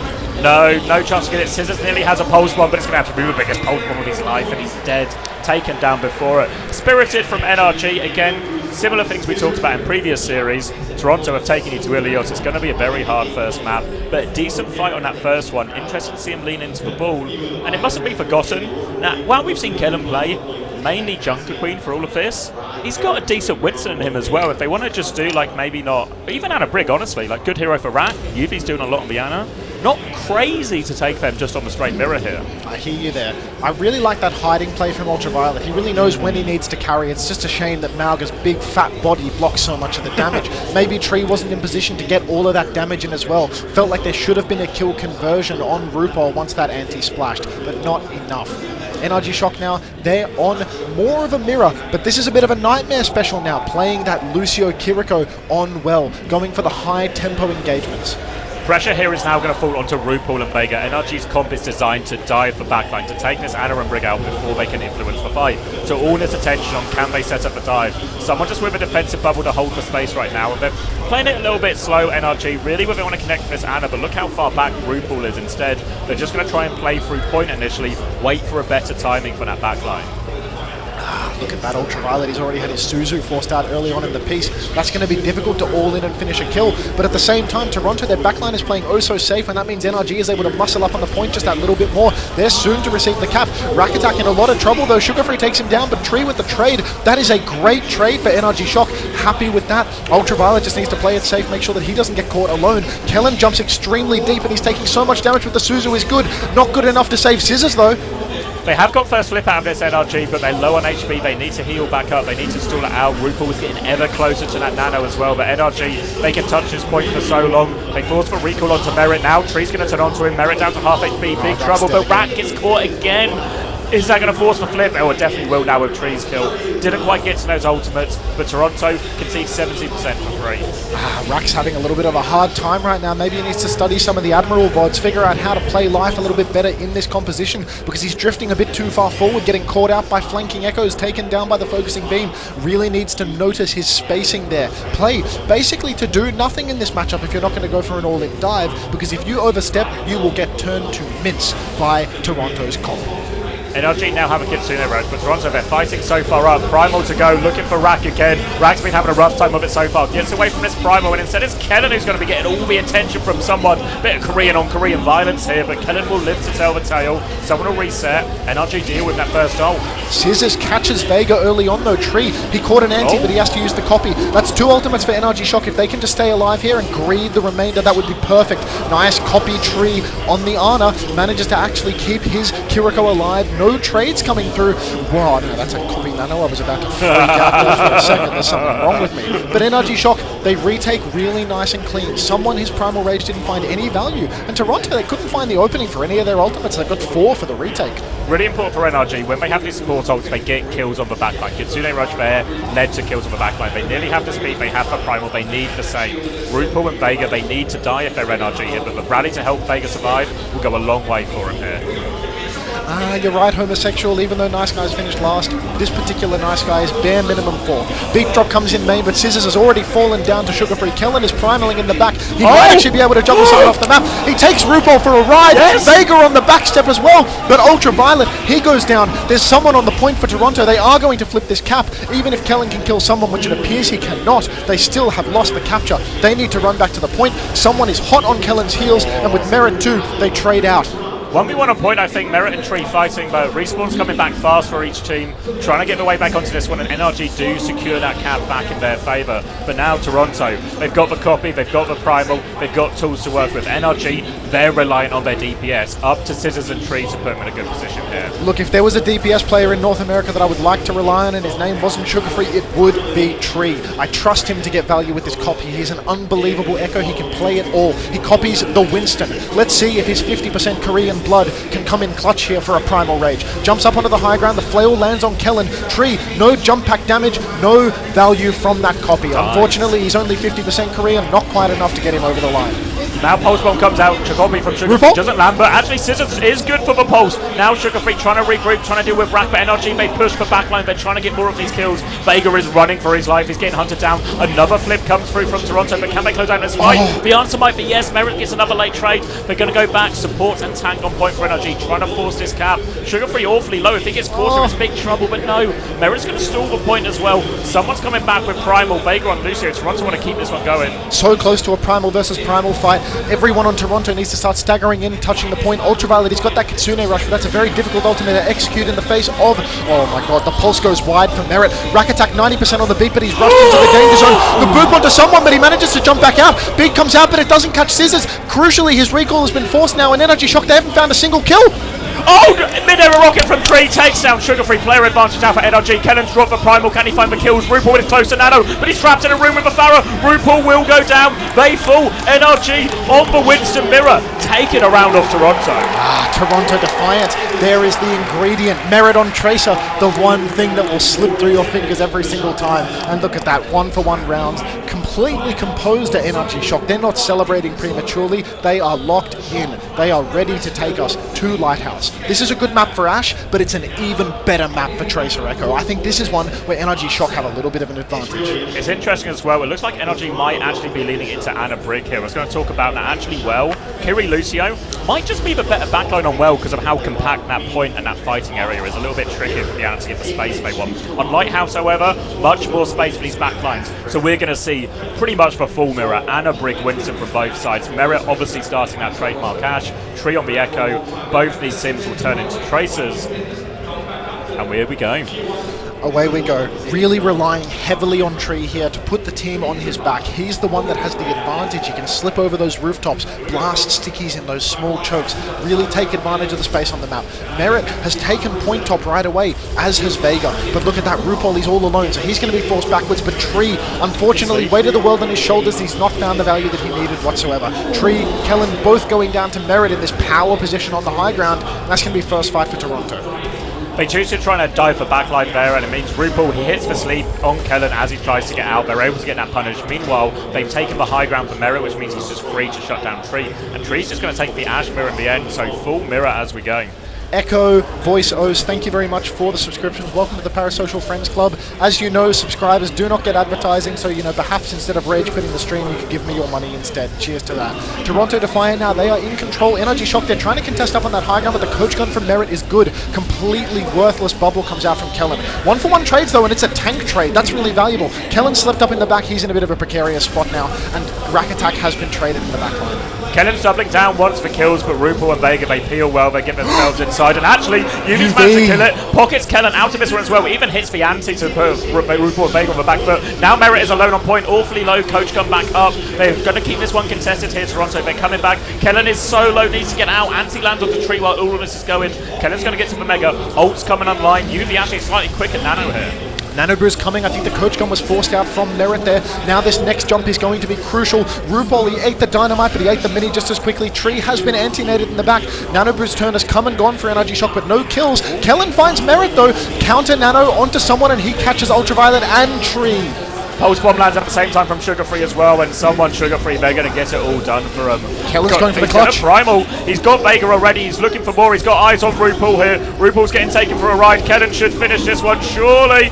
No chance to get it. Scissors nearly has a pulse bomb, but it's going to have to be the biggest pulse bomb of his life, and he's dead. Taken down before it. Spirited from NRG, again, similar things we talked about in previous series. Toronto have taken you to Ilios. It's going to be a very hard first map, but a decent fight on that first one. Interesting to see him lean into the ball, and it mustn't be forgotten. Now, while we've seen Kellen play, mainly Junker Queen for all of this, he's got a decent Winston in him as well. If they want to just do, like, maybe not, even Anna Brig, honestly, like, good hero for Rat. Yuvi's doing a lot on the Anna. Not crazy to take them just on the straight mirror here. I hear you there. I really like that hiding play from Ultraviolet. He really knows when he needs to carry. It's just a shame that Mauga's big fat body blocks so much of the damage. Maybe Tree wasn't in position to get all of that damage in as well. Felt like there should have been a kill conversion on RuPaul once that anti-splashed, but not enough. NRG Shock now, they're on more of a mirror, but this is a bit of a nightmare special now, playing that Lucio Kiriko on well, going for the high tempo engagements. Pressure here is now going to fall onto RuPaul and Vega. NRG's comp is designed to dive the backline, to take this Anna and Brig out before they can influence the fight. So all this attention on can they set up the dive. Someone just with a defensive bubble to hold the space right now. And they're playing it a little bit slow, NRG. Really they want to connect with this Anna, but look how far back RuPaul is instead. They're just going to try and play through point initially, wait for a better timing for that backline. Look at that Ultraviolet, he's already had his Suzu forced out early on in the piece. That's going to be difficult to all in and finish a kill, but at the same time, Toronto, their backline is playing oh so safe, and that means NRG is able to muscle up on the point just that little bit more. They're soon to receive the cap. Rack Attack in a lot of trouble though, Sugarfree takes him down, but Tree with the trade. That is a great trade for NRG Shock, happy with that. Ultraviolet just needs to play it safe, make sure that he doesn't get caught alone. Kellen jumps extremely deep, and he's taking so much damage with the Suzu is good. Not good enough to save Scissors though. They have got first flip out of this NRG, but they're low on HP. They need to heal back up. They need to stall it out. RuPaul is getting ever closer to that nano as well, but NRG, they can touch this point for so long. They force for recall onto Merit now. Tree's going to turn onto him. Merit down to half HP. Big trouble, but Rat gets caught again. Is that going to force the flip? Oh, it definitely will now with Tree's kill. Didn't quite get to those ultimates, but Toronto concedes 70% for free. Rack's having a little bit of a hard time right now. Maybe he needs to study some of the Admiral VODs, figure out how to play life a little bit better in this composition, because he's drifting a bit too far forward, getting caught out by flanking echoes, taken down by the focusing beam. Really needs to notice his spacing there. Play basically to do nothing in this matchup if you're not going to go for an all-in dive, because if you overstep, you will get turned to mince by Toronto's comp. NRG now have a Kitsune rush, but Toronto, they're fighting so far up. Primal to go, looking for Rack again. Rack's been having a rough time of it so far. Gets away from this Primal, and instead it's Kellen who's going to be getting all the attention from someone. Bit of Korean on Korean violence here, but Kellen will live to tell the tale. Someone will reset. NRG deal with that first ult. Scissors catches Vega early on though. Tree, he caught an anti, but he has to use the copy. That's 2 ultimates for NRG Shock. If they can just stay alive here and greed the remainder, that would be perfect. Nice copy Tree on the Ana. Manages to actually keep his Kiriko alive. No trades coming through. Wow, no, that's a copy nano. I was about to freak out there for a second. There's something wrong with me. But NRG Shock, they retake really nice and clean. Someone, his Primal Rage didn't find any value. And Toronto, they couldn't find the opening for any of their ultimates. They've got 4 for the retake. Really important for NRG. When they have these support ults, they get kills on the backline. Kitsune Rush there led to kills on the backline. They nearly have the speed, they have the Primal, they need the same. RuPaul and Vega, they need to die if they're NRG here, but the rally to help Vega survive will go a long way for him here. You're right, homosexual, even though Nice Guy's finished last, this particular Nice Guy is bare minimum 4. Beat drop comes in main, but Scissors has already fallen down to Sugarfree. Kellen is primaling in the back. He might actually be able to jump someone off the map. He takes RuPaul for a ride. Yes. Vega on the back step as well, but Ultraviolet, he goes down. There's someone on the point for Toronto. They are going to flip this cap. Even if Kellen can kill someone, which it appears he cannot, they still have lost the capture. They need to run back to the point. Someone is hot on Kellen's heels, and with Merit too, they trade out. 1v1 on point, I think. Merit and Tree fighting, but Respawn's coming back fast for each team, trying to get their way back onto this one, and NRG do secure that cap back in their favour. But now Toronto, they've got the copy, they've got the primal, they've got tools to work with. NRG, they're reliant on their DPS, up to Scissors and Tree to put them in a good position here. Look, if there was a DPS player in North America that I would like to rely on and his name wasn't Sugar Free, it would be Tree. I trust him to get value with this copy. He's an unbelievable Echo. He can play it all. He copies the Winston. Let's see if his 50% Korean blood can come in clutch here for a Primal Rage. Jumps up onto the high ground. The flail lands on Kellen. Tree, no jump pack damage, no value from that copy. Nice. Unfortunately, he's only 50% Korean, not quite enough to get him over the line. Now Pulse Bomb comes out, Chikobi from Sugar Free doesn't land, but actually Scissors is good for the Pulse. Now Sugar Free trying to regroup, trying to deal with Rack, but NRG, they push for backline, they're trying to get more of these kills. Vega is running for his life, he's getting hunted down. Another flip comes through from Toronto, but can they close out this fight? The answer might be yes. Merit gets another late trade. They're going to go back, support and tank on point for NRG, trying to force this cap. Sugar Free awfully low, if he gets caught, it's big trouble, but no. Merit's going to stall the point as well. Someone's coming back with Primal, Vega on Lucio. Toronto want to keep this one going. So close to a Primal versus Primal fight. Everyone on Toronto needs to start staggering in, touching the point. Ultraviolet, he's got that Kitsune rush, but that's a very difficult ultimate to execute in the face of... Oh my god, the pulse goes wide for Merit. Rack attack 90% on the beat, but he's rushed into the danger zone. The boop onto someone, but he manages to jump back out. Beat comes out, but it doesn't catch Scissors. Crucially, his recall has been forced now, and NRG Shock, they haven't found a single kill. Oh, mid-air rocket from Tree takes down Sugar Free. Player advantage now for NRG. Kellen's dropped for Primal. Can he find the kills? RuPaul is close to Nano, but he's trapped in a room with a Farah. RuPaul will go down. They fall. NRG on the Winston Mirror, taking a round off Toronto. Toronto Defiant. There is the ingredient. Merit on Tracer, the one thing that will slip through your fingers every single time. And look at that, 1-for-1 rounds. Completely composed at NRG Shock. They're not celebrating prematurely. They are locked in. They are ready to take us to Lighthouse. This is a good map for Ash, but it's an even better map for Tracer Echo. I think this is one where NRG Shock have a little bit of an advantage. It's interesting as well. It looks like NRG might actually be leaning into Anna Brig here. I was going to talk about that actually well. Kiri Lucio might just be the better backline on well because of how compact that point and that fighting area is. A little bit tricky for the Anna to get the space they want. On Lighthouse, however, much more space for these backlines. So we're going to see pretty much the full mirror. Anna Brig, Winston from both sides. Merit obviously starting that trademark Ash. Tree on the Echo. Both these sims will turn into Tracers. And here we go. Away we go. Really relying heavily on Tree here to put the team on his back. He's the one that has the advantage. He can slip over those rooftops, blast stickies in those small chokes, really take advantage of the space on the map. Merit has taken point top right away, as has Vega. But look at that, RuPaul, he's all alone, so he's going to be forced backwards. But Tree, unfortunately, weighted the world on his shoulders. He's not found the value that he needed whatsoever. Tree, Kellen, both going down to Merit in this power position on the high ground. And that's going to be first fight for Toronto. They choose to try and dive for backline there, and it means RuPaul, he hits the sleep on Kellen as he tries to get out. They're able to get that punish. Meanwhile, they've taken the high ground for Merit, which means he's just free to shut down Tree. And Tree's just going to take the Ash mirror in the end, so full mirror as we go. Echo, Voice O's, thank you very much for the subscriptions. Welcome to the Parasocial Friends Club. As you know, subscribers do not get advertising, so perhaps instead of rage quitting the stream, you could give me your money instead. Cheers to that. Toronto Defiant now, they are in control. NRG Shock, they're trying to contest up on that high ground, but the coach gun from Merit is good. Completely worthless bubble comes out from Kellen. 1-for-1 trades though, and it's a tank trade. That's really valuable. Kellen slipped up in the back. He's in a bit of a precarious spot now, and Rack Attack has been traded in the back line. Kellen's doubling down once for kills, but RuPaul and Vega, they peel well, they get themselves inside, and actually, Yuvi's managed to kill it, pockets Kellen out of this one as well, even hits the ante to put RuPaul and Vega on the back foot. Now Merit is alone on point, awfully low, coach come back up, they're going to keep this one contested here, Toronto, they're coming back, Kellen is so low, needs to get out, Ante lands on the tree while all of this is going, Kellen's going to get to the Mega, ult's coming online, Yuvi actually slightly quicker Nano here. Nanobrew's coming. I think the coach gun was forced out from Merit there. Now this next jump is going to be crucial. RuPaul, he ate the dynamite, but he ate the mini just as quickly. Tree has been anti-nated in the back. Nanobrew's turn has come and gone for NRG Shock, but no kills. Kellen finds Merit though. Counter Nano onto someone, and he catches Ultraviolet and Tree. Pulse Bomb lands at the same time from Sugar Free as well, and someone Sugar Free, they're going to get it all done for him. Kellen's going for the clutch. Primal, he's got Vega already, he's looking for more, he's got eyes on RuPaul here. RuPaul's getting taken for a ride, Kellen should finish this one, surely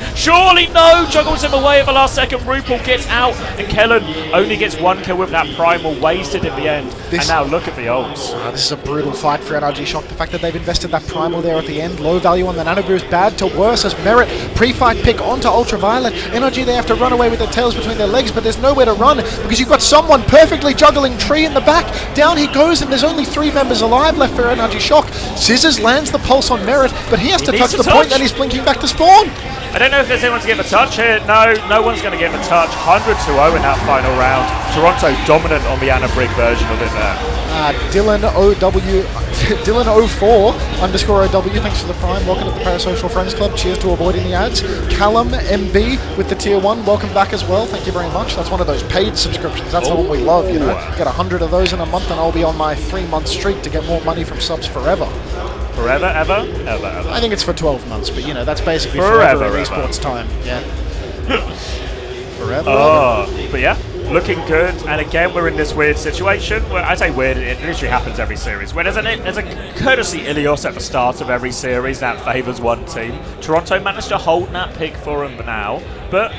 no, juggles him away at the last second, RuPaul gets out, and Kellen only gets one kill with that Primal, wasted in the end. And now look at the ults. This is a brutal fight for NRG Shock. The fact that they've invested that primal there at the end, low value on the nano boost, bad to worse as Merit pre-fight pick onto Ultraviolet. NRG, they have to run away with their tails between their legs, but there's nowhere to run because you've got someone perfectly juggling Tree in the back. Down he goes, and there's only 3 members alive left for NRG Shock. Scissors lands the pulse on Merit, but he has to touch the point, and he's blinking back to spawn. I don't know if there's anyone to give a touch here. No one's going to give a touch. 100-0 in that final round. Toronto dominant on the Anna Brigg version of it there. Dylan04_OW, thanks for the prime. Welcome to the Parasocial Friends Club. Cheers to avoiding the ads. Callum MB with the tier 1, welcome back as well. Thank you very much. That's one of those paid subscriptions. That's the one we love, you know. Get 100 of those in a month and I'll be on my 3-month streak to get more money from subs forever. Forever, ever? I think it's for 12 months, but you know, that's basically forever in esports time. Yeah. Forever. Oh, but yeah, looking good. And again, we're in this weird situation. Well, I say weird, it literally happens every series. Where there's a courtesy Ilios at the start of every series that favours one team. Toronto managed to hold that pick for them now, but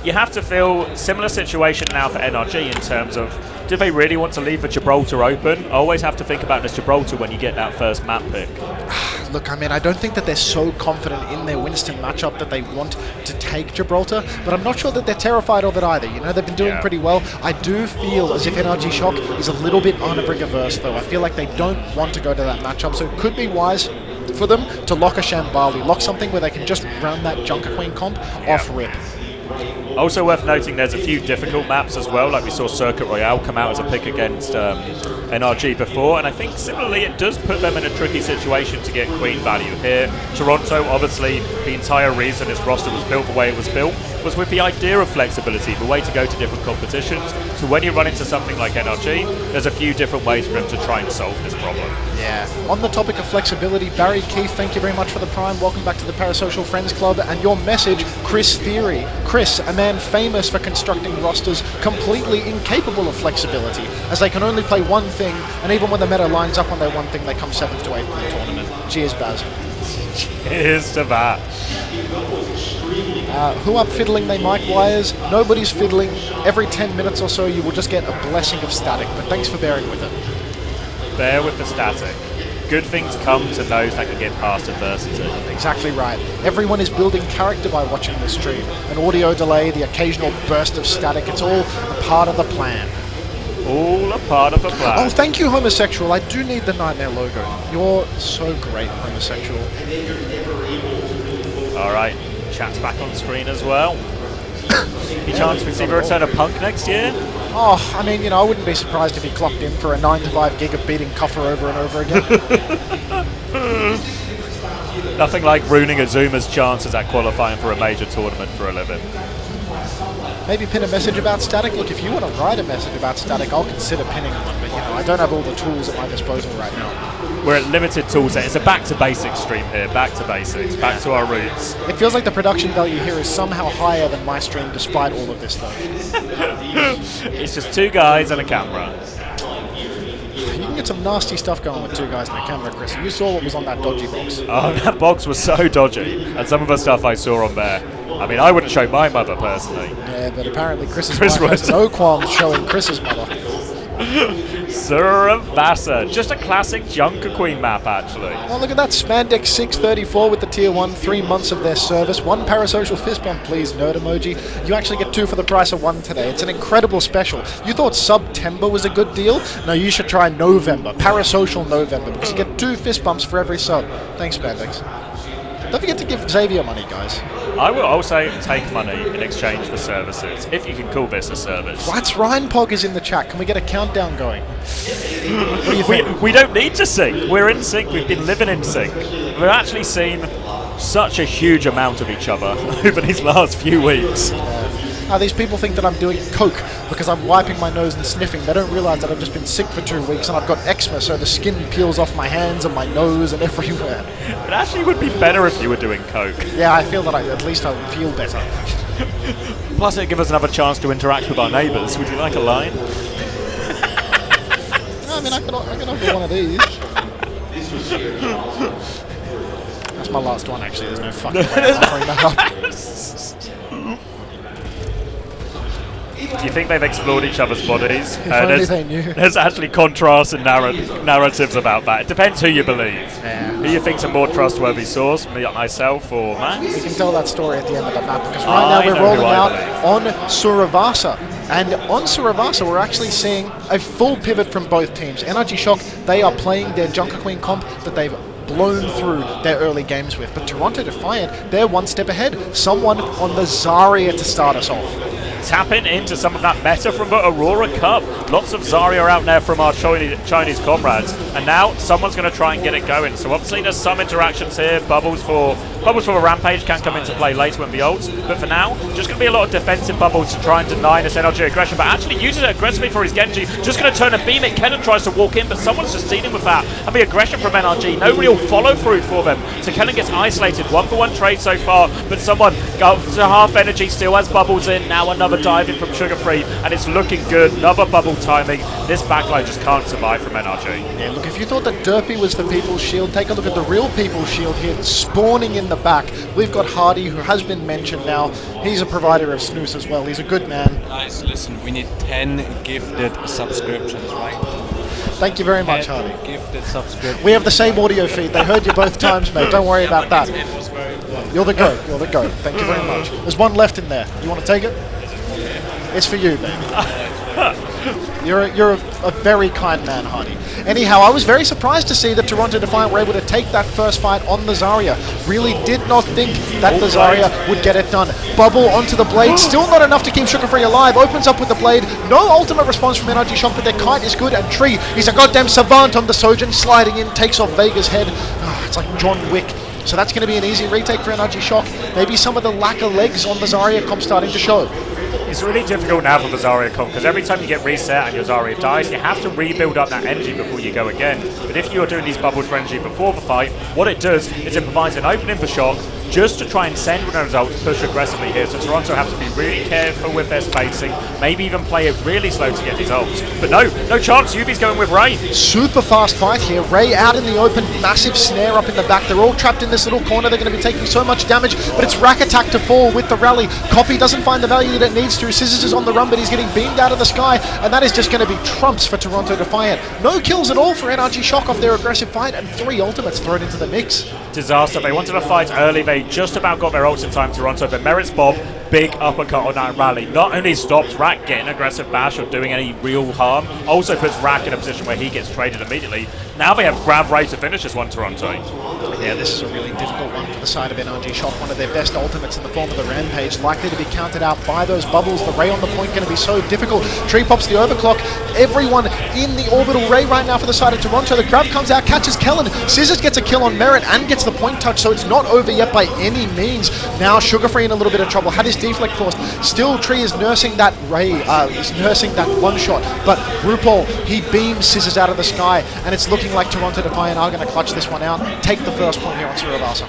you have to feel similar situation now for NRG in terms of, do they really want to leave the Gibraltar open? I always have to think about this Gibraltar when you get that first map pick. Look, I mean, I don't think that they're so confident in their Winston matchup that they want to take Gibraltar, but I'm not sure that they're terrified of it either. You know, they've been doing pretty well. I do feel as if NRG Shock is a little bit Anna Brigg averse, though. I feel like they don't want to go to that matchup, so it could be wise for them to lock a Shambali, lock something where they can just run that Junker Queen comp off rip. Also worth noting, there's a few difficult maps as well, like we saw Circuit Royale come out as a pick against NRG before, and I think similarly it does put them in a tricky situation to get Queen value here. Toronto, obviously, the entire reason this roster was built the way it was built was with the idea of flexibility, the way to go to different competitions. So when you run into something like NRG, there's a few different ways for them to try and solve this problem. Yeah. On the topic of flexibility, Barry Keith, thank you very much for the prime. Welcome back to the Parasocial Friends Club. And your message, Chris Theory. Chris, a man famous for constructing rosters completely incapable of flexibility, as they can only play one thing, and even when the meta lines up on their one thing, they come 7th to 8th in the tournament. Cheers, Baz. Cheers to that. Who up fiddling they mic wires? Nobody's fiddling. Every 10 minutes or so you will just get a blessing of static, but thanks for bearing with it. Bear with the static. Good things come to those that can get past adversity. Exactly right. Everyone is building character by watching the stream. An audio delay, the occasional burst of static, it's all a part of the plan. All a part of the plan. Oh, thank you, Homosexual. I do need the Nightmare logo. You're so great, Homosexual. All right. Chat's back on screen as well. Any chance we see the return of Punk next year? Oh, I mean, you know, I wouldn't be surprised if he clocked in for a 9-to-5 gig of beating Cuffer over and over again. Nothing like ruining Azuma's chances at qualifying for a major tournament for a living. Maybe pin a message about static. Look, if you want to write a message about static, I'll consider pinning one, but you know, I don't have all the tools at my disposal right now. We're at limited tool set. It's a back to basics stream here. Back to basics. Back to our roots. It feels like the production value here is somehow higher than my stream despite all of this, though. It's just 2 guys and a camera. You can get some nasty stuff going with 2 guys and a camera, Chris. You saw what was on that dodgy box. Oh, that box was so dodgy. And some of the stuff I saw on there. I mean, I wouldn't show my mother personally. Yeah, but apparently Chris wife has no qualms showing Chris's mother. Suravasa. Just a classic Junker Queen map, actually. Oh, look at that. Spandex 634 with the tier 1. 3 months of their service. 1 Parasocial fist bump, please. Nerd emoji. You actually get 2 for the price of 1 today. It's an incredible special. You thought September was a good deal? No, you should try November. Parasocial November, because you get 2 fist bumps for every sub. Thanks, Spandex. Don't forget to give Xavier money, guys. I will also take money in exchange for services, if you can call this a service. Flats Rheinpog is in the chat. Can we get a countdown going? What do you think? We don't need to sync. We're in sync. We've been living in sync. We've actually seen such a huge amount of each other over these last few weeks. These people think that I'm doing coke because I'm wiping my nose and sniffing. They don't realize that I've just been sick for 2 weeks and I've got eczema, so the skin peels off my hands and my nose and everywhere. It actually would be better if you were doing coke. Yeah, I feel that at least I would feel better. Plus it'd give us another chance to interact with our neighbours. Would you like a line? I mean, I can offer one of these. That's my last one, actually. There's no fucking way I'm offering that up. Do you think they've explored each other's bodies? If only they knew. There's actually contrasts and narratives about that. It depends who you believe. Yeah. Who you think's a more trustworthy source, myself or Max? We can tell that story at the end of the map, because right now we're rolling out on Suravasa. And on Suravasa, we're actually seeing a full pivot from both teams. NRG Shock, they are playing their Junker Queen comp that they've blown through their early games with. But Toronto Defiant, they're one step ahead. Someone on the Zarya to start us off. Tapping into some of that meta from the Aurora Cup. Lots of Zarya out there from our Chinese comrades. And now someone's going to try and get it going. So obviously there's some interactions here. Bubbles for a Rampage can come into play later when the ults. But for now, just going to be a lot of defensive bubbles to try and deny this NRG aggression. But actually uses it aggressively for his Genji. Just going to turn and beam it. Kennen tries to walk in, but someone's just dealing with that. And the aggression from NRG. No real follow through for them. So Kennen gets isolated. 1-for-1 trade so far. But someone goes to half energy, still has bubbles in. Now another dive in from Sugar Free, and it's looking good. Another bubble timing. This backline just can't survive from NRG. Yeah, look, if you thought that Derpy was the People's Shield, take a look at the real People's Shield here, spawning in the back. We've got Hardy, who has been mentioned now. He's a provider of snooze as well. He's a good man. Guys, listen, we need 10 gifted subscriptions, right? Thank you very much, Hardy. Gifted subscriptions. We have the same audio feed. They heard you both times, mate. Don't worry about that. You're the go. You're the go. Thank you very much. There's one left in there. You want to take it? It's for you, man. You're a very kind man, Hardy. Anyhow, I was very surprised to see that Toronto Defiant were able to take that first fight on the Zarya. Really did not think that the Zarya would get it done. Bubble onto the blade, still not enough to keep Sugar Free alive. Opens up with the blade. No ultimate response from NRG Shock, but their kite is good. And Tree, he's a goddamn savant on the Sojin, sliding in, takes off Vega's head. It's like John Wick. So that's going to be an easy retake for NRG Shock. Maybe some of the lack of legs on the Zarya comp starting to show. It's really difficult now for the Zarya comp, because every time you get reset and your Zarya dies, you have to rebuild up that energy before you go again. But if you are doing these bubbles for energy before the fight, what it does is it provides an opening for Shock just to try and send the results, push aggressively here. So Toronto have to be really careful with their spacing, maybe even play it really slow to get these ults. But no chance. Yubi's going with Ray. Super fast fight here. Ray out in the open, massive snare up in the back. They're all trapped in this little corner. They're going to be taking so much damage, but it's Rack Attack to fall with the rally. Copy doesn't find the value that it needs to. Scissors is on the run, but he's getting beamed out of the sky, and that is just going to be trumps for Toronto Defiant. No kills at all for NRG Shock off their aggressive fight, and 3 ultimates thrown into the mix. Disaster. They wanted to fight early. They just about got their ults in time, Toronto, but Merritt's Bob, big uppercut on that rally. Not only stops Rack getting aggressive bash or doing any real harm, also puts Rack in a position where he gets traded immediately. Now they have grab Ray to finish this one, Toronto. Yeah, this is a really difficult one for the side of NRG Shock. One of their best ultimates in the form of the Rampage, likely to be counted out by those bubbles. The Ray on the point going to be so difficult. Tree pops the overclock. Everyone in the orbital Ray right now for the side of Toronto. The grab comes out, catches Kellen. Scissors gets a kill on Merritt and gets the point touch, so it's not over yet by any means. Now Sugar Free in a little bit of trouble. Had his deflect forced. Still Tree is nursing that Ray, is nursing that one shot. But RuPaul, he beams Scissors out of the sky, and it's looking like Toronto Defiant are going to clutch this one out. Take the first point here on Suravasa.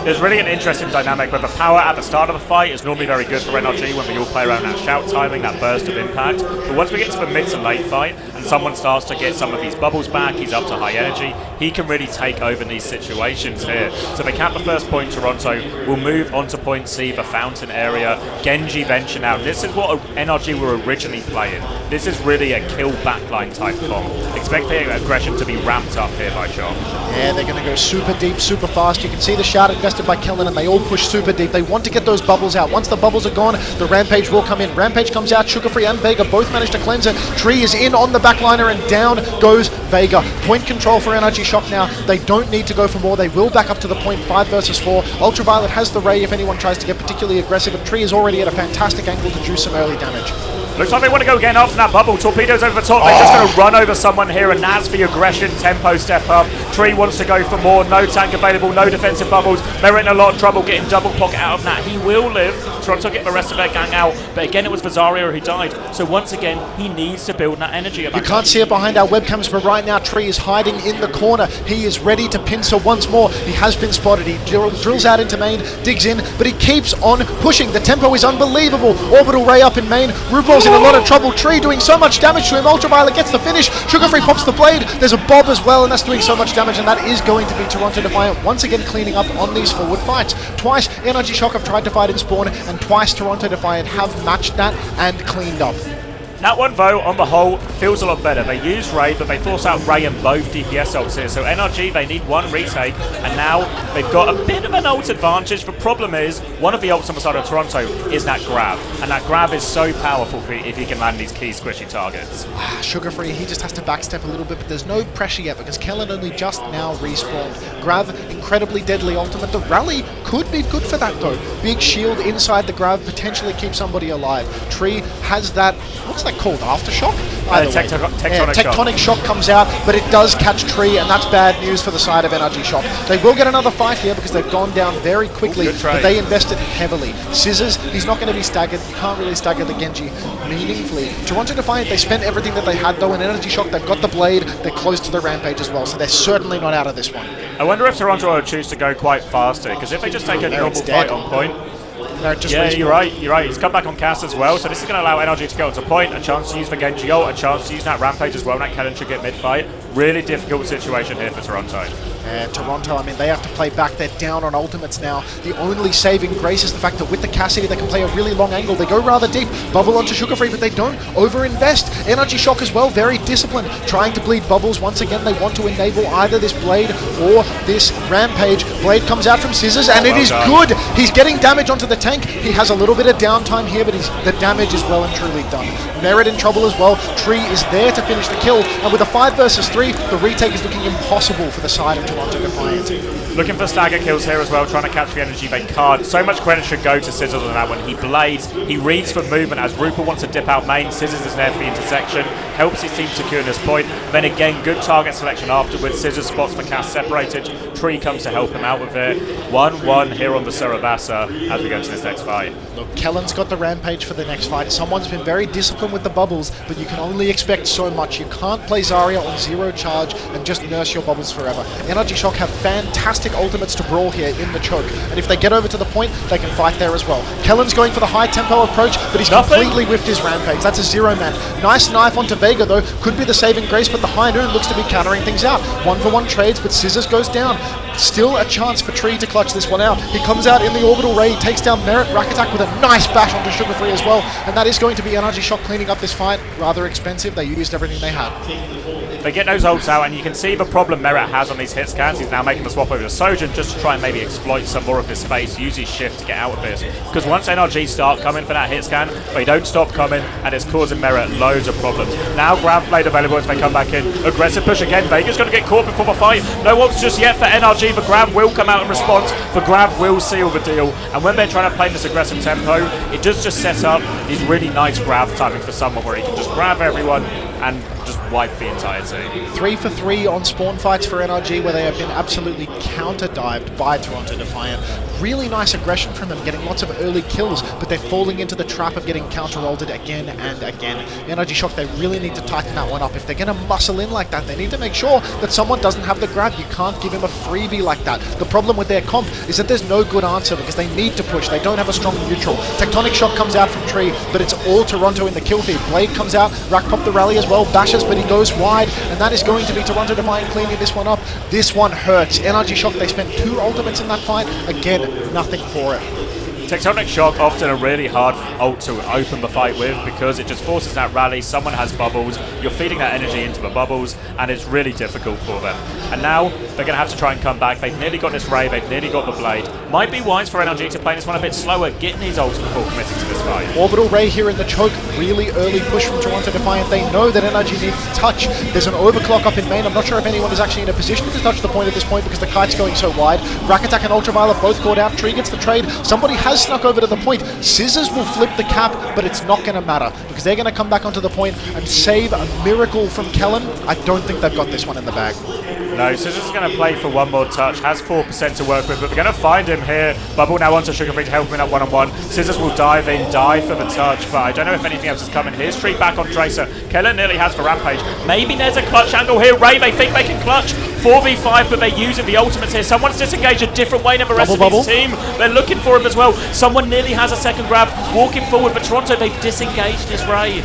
There's really an interesting dynamic where the power at the start of the fight is normally very good for NRG when we all play around that shout timing, that burst of impact. But once we get to the mid to late fight and someone starts to get some of these bubbles back, he's up to high energy, he can really take over in these situations here. So they cap the first point, Toronto will move on to point C, the fountain area. Genji venture now. This is what NRG were originally playing. This is really a kill backline type comp. Expect the aggression to be ramped up here by Shock. Yeah, they're going to go super deep, super fast. You can see the shot invested by Kellen, and they all push super deep. They want to get those bubbles out. Once the bubbles are gone, the Rampage will come in. Rampage comes out, Sugar Free and Vega both manage to cleanse it. Tree is in on the backliner, and down goes Vega. Point control for NRG Shock now. They don't need to go for more. They will back up to the point 5 versus 4. Ultraviolet has the Ray if anyone tries to get particularly aggressive, and Tree is already at a fantastic angle to do some early damage. Looks like they want to go again after that bubble. Torpedoes over the top. They're just going to run over someone here, and that's the aggression. Tempo step up. Tree wants to go for more. No tank available. No defensive bubbles. They're in a lot of trouble getting double pocket out of that. He will live. Toronto get the rest of their gang out. But again, it was Vazario who died. So once again, he needs to build that energy. You can't see it behind our webcams, but right now Tree is hiding in the corner. He is ready to pincer once more. He has been spotted. He drills out into main, digs in, but he keeps on pushing. The tempo is unbelievable. Orbital Ray up in main. RuPaul's in a lot of trouble. Tree doing so much damage to him. Ultraviolet gets the finish. Sugar Free pops the blade. There's a bob as well, and that's doing so much damage. damage, and that is going to be Toronto Defiant once again cleaning up on these forward fights. Twice, NRG Shock have tried to fight in spawn, and twice Toronto Defiant have matched that and cleaned up. That one, though, on the whole, feels a lot better. They use Ray, but they force out Ray and both DPS ults here. So NRG, they need one retake, and now they've got a bit of an ult advantage. The problem is, one of the ults on the side of Toronto is that grab. And that grab is so powerful if he can land these key squishy targets. Sugar Free, he just has to backstep a little bit, but there's no pressure yet because Kellen only just now respawned. Grab, incredibly deadly ultimate. The rally could be good for that, though. Big shield inside the grab, potentially keep somebody alive. Tree has that, what's that called? Aftershock? Tectonic shock comes out, but it does catch Tree, and that's bad news for the side of NRG Shock. They will get another fight here because they've gone down very quickly, but they invested heavily. Scissors, he's not going to be staggered. You can't really stagger the Genji meaningfully. Toronto Defiant, they spent everything that they had, though, in NRG Shock. They've got the blade. They're close to the Rampage as well, so they're certainly not out of this one. I wonder if Toronto will choose to go quite faster, because if they just take a normal fight on point, yeah, you're right. He's come back on cast as well, so this is going to allow NRG to go to point, a chance to use the Genji ult, a chance to use that Rampage as well, and that Kellen should get mid-fight. Really difficult situation here for Toronto. Toronto, I mean, they have to play back. They're down on ultimates now. The only saving grace is the fact that with the Cassidy, they can play a really long angle. They go rather deep, bubble onto Sugar Free, but they don't over-invest. NRG Shock as well, very disciplined, trying to bleed bubbles. Once again, they want to enable either this Blade or this Rampage. Blade comes out from Scissors, and it is good. He's getting damage onto the tank. He has a little bit of downtime here, but the damage is well and truly done. Merit in trouble as well. Tree is there to finish the kill, and with a 5 versus 3, the retake is looking impossible for the side of Toronto Defiant. Looking for stagger kills here as well, trying to catch the energy they can't. So much credit should go to Scissors on that one. He blades, he reads for movement as Rupert wants to dip out main. Scissors is there for the intersection, helps his team secure this point. Then again, good target selection afterwards. Scissors spots the cast separated. Tree comes to help him out with it. 1-1 here on the Sarabasa as we go into this next fight. Look, Kellen's got the Rampage for the next fight. Someone's been very disciplined with the bubbles, but you can only expect so much. You can't play Zarya on 0 charge and just nurse your bubbles forever. NRG Shock have fantastic ultimates to brawl here in the choke, and if they get over to the point, they can fight there as well. Kellen's going for the high tempo approach, but he's completely whiffed his Rampage. That's a 0-man. Nice knife onto Vega, though. Could be the saving grace, but the High Noon looks to be countering things out. 1-for-1 trades, but Scissors goes down. Still a chance for Tree to clutch this one out. He comes out in the orbital ray, takes down Merit. Rack Attack with a nice bash onto Sugar Free as well, and that is going to be NRG Shock cleaning up this fight. Rather expensive. They used everything they had. They get those ults out, and you can see the problem Merit has on these hit scans. He's now making the swap over to Sojourn just to try and maybe exploit some more of this space, use his shift to get out of this. Because once NRG start coming for that hit scan, they don't stop coming, and it's causing Merit loads of problems. Now Grab Blade available as they come back in. Aggressive push again. Vega's going to get caught before the fight. No ults just yet for NRG, but Grab will come out in response. The Grab will seal the deal, and when they're trying to play this aggressive tempo, it does just set up these really nice grab timing for someone where he can just grab everyone and just wipe the entire team. 3 for 3 on spawn fights for NRG, where they have been absolutely counter-dived by Toronto Defiant. Really nice aggression from them, getting lots of early kills, but they're falling into the trap of getting counter-ulted again and again. NRG Shock, they really need to tighten that one up. If they're going to muscle in like that, they need to make sure that someone doesn't have the grab. You can't give him a freebie like that. The problem with their comp is that there's no good answer because they need to push. They don't have a strong neutral. Tectonic Shock comes out from Tree, but it's all Toronto in the kill feed. Blade comes out, Rack Pop the rally as well, bashes, but he goes wide, and that is going to be Toronto Defiant cleaning this one up. This one hurts. NRG Shock, they spent 2 ultimates in that fight. Again, nothing for it. Tectonic Shock, often a really hard ult to open the fight with because it just forces that rally. Someone has bubbles, you're feeding that energy into the bubbles, and it's really difficult for them. And now they're going to have to try and come back. They've nearly got this Ray, they've nearly got the Blade. Might be wise for NRG to play this one a bit slower, getting his ults before committing to this fight. Orbital Ray here in the choke, really early push from Toronto Defiant. They know that NRG needs to touch. There's an overclock up in main. I'm not sure if anyone is actually in a position to touch the point at this point because the kite's going so wide. Rack Attack and Ultraviolet both caught out. Tree gets the trade. Somebody has snuck over to the point. Scissors will flip the cap, but it's not going to matter because they're going to come back onto the point and save a miracle from Kellen. I don't think they've got this one in the bag. No, Scissors is going to play for one more touch, has 4% to work with, but we're going to find him here. Bubble now onto Sugar Free to help him in that one-on-one. Scissors will dive in, die for the touch, but I don't know if anything else is coming. Here's Tree back on Tracer. Kellen nearly has for Rampage. Maybe there's a clutch angle here. Ray, they think they can clutch. 4v5, but they're using the ultimates here. Someone's disengaged a different way than the rest of his team. They're looking for him as well. Someone nearly has a second grab, walking forward, but Toronto, they've disengaged his Ray.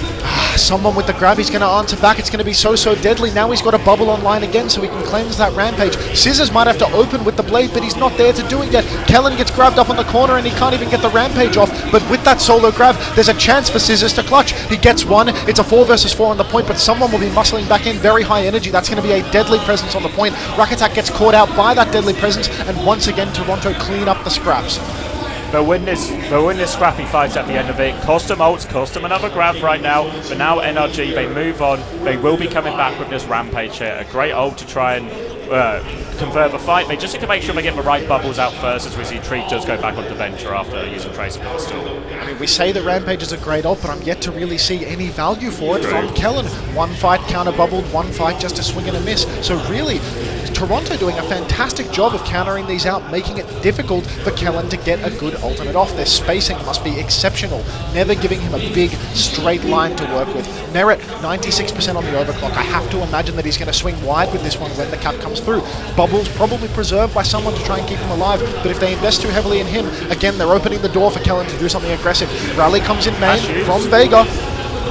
Someone with the grab, he's going to answer back. It's going to be so deadly. Now he's got a bubble online again, so he can cleanse that rampage. Scissors might have to open with the blade, but he's not there to do it yet. Kellen gets grabbed up on the corner, and he can't even get the rampage off. But with that solo grab, there's a chance for Scissors to clutch. He gets one. It's a 4 versus 4 on the point, but someone will be muscling back in. Very high energy. That's going to be a deadly presence on the point. Rackattack gets caught out by that deadly presence, and once again, Toronto clean up the scraps. They'll win this scrappy fight at the end of it. Cost them ults, cost them another grab right now. But now NRG, they move on. They will be coming back with this rampage here. A great ult to try and convert the fight. They just need to make sure they get the right bubbles out first, as we see Treat does go back onto Venture after using Tracer Crystal. I mean, we say the rampage is a great ult, but I'm yet to really see any value for it from Kellen. One fight counter bubbled, one fight just a swing and a miss. So really, Toronto doing a fantastic job of countering these out, making it difficult for Kellen to get a good ultimate off. Their spacing must be exceptional, never giving him a big straight line to work with. Merit, 96% on the overclock. I have to imagine that he's going to swing wide with this one when the cap comes through. Bubbles probably preserved by someone to try and keep him alive, but if they invest too heavily in him, again, they're opening the door for Kellen to do something aggressive. Rally comes in main from Vega.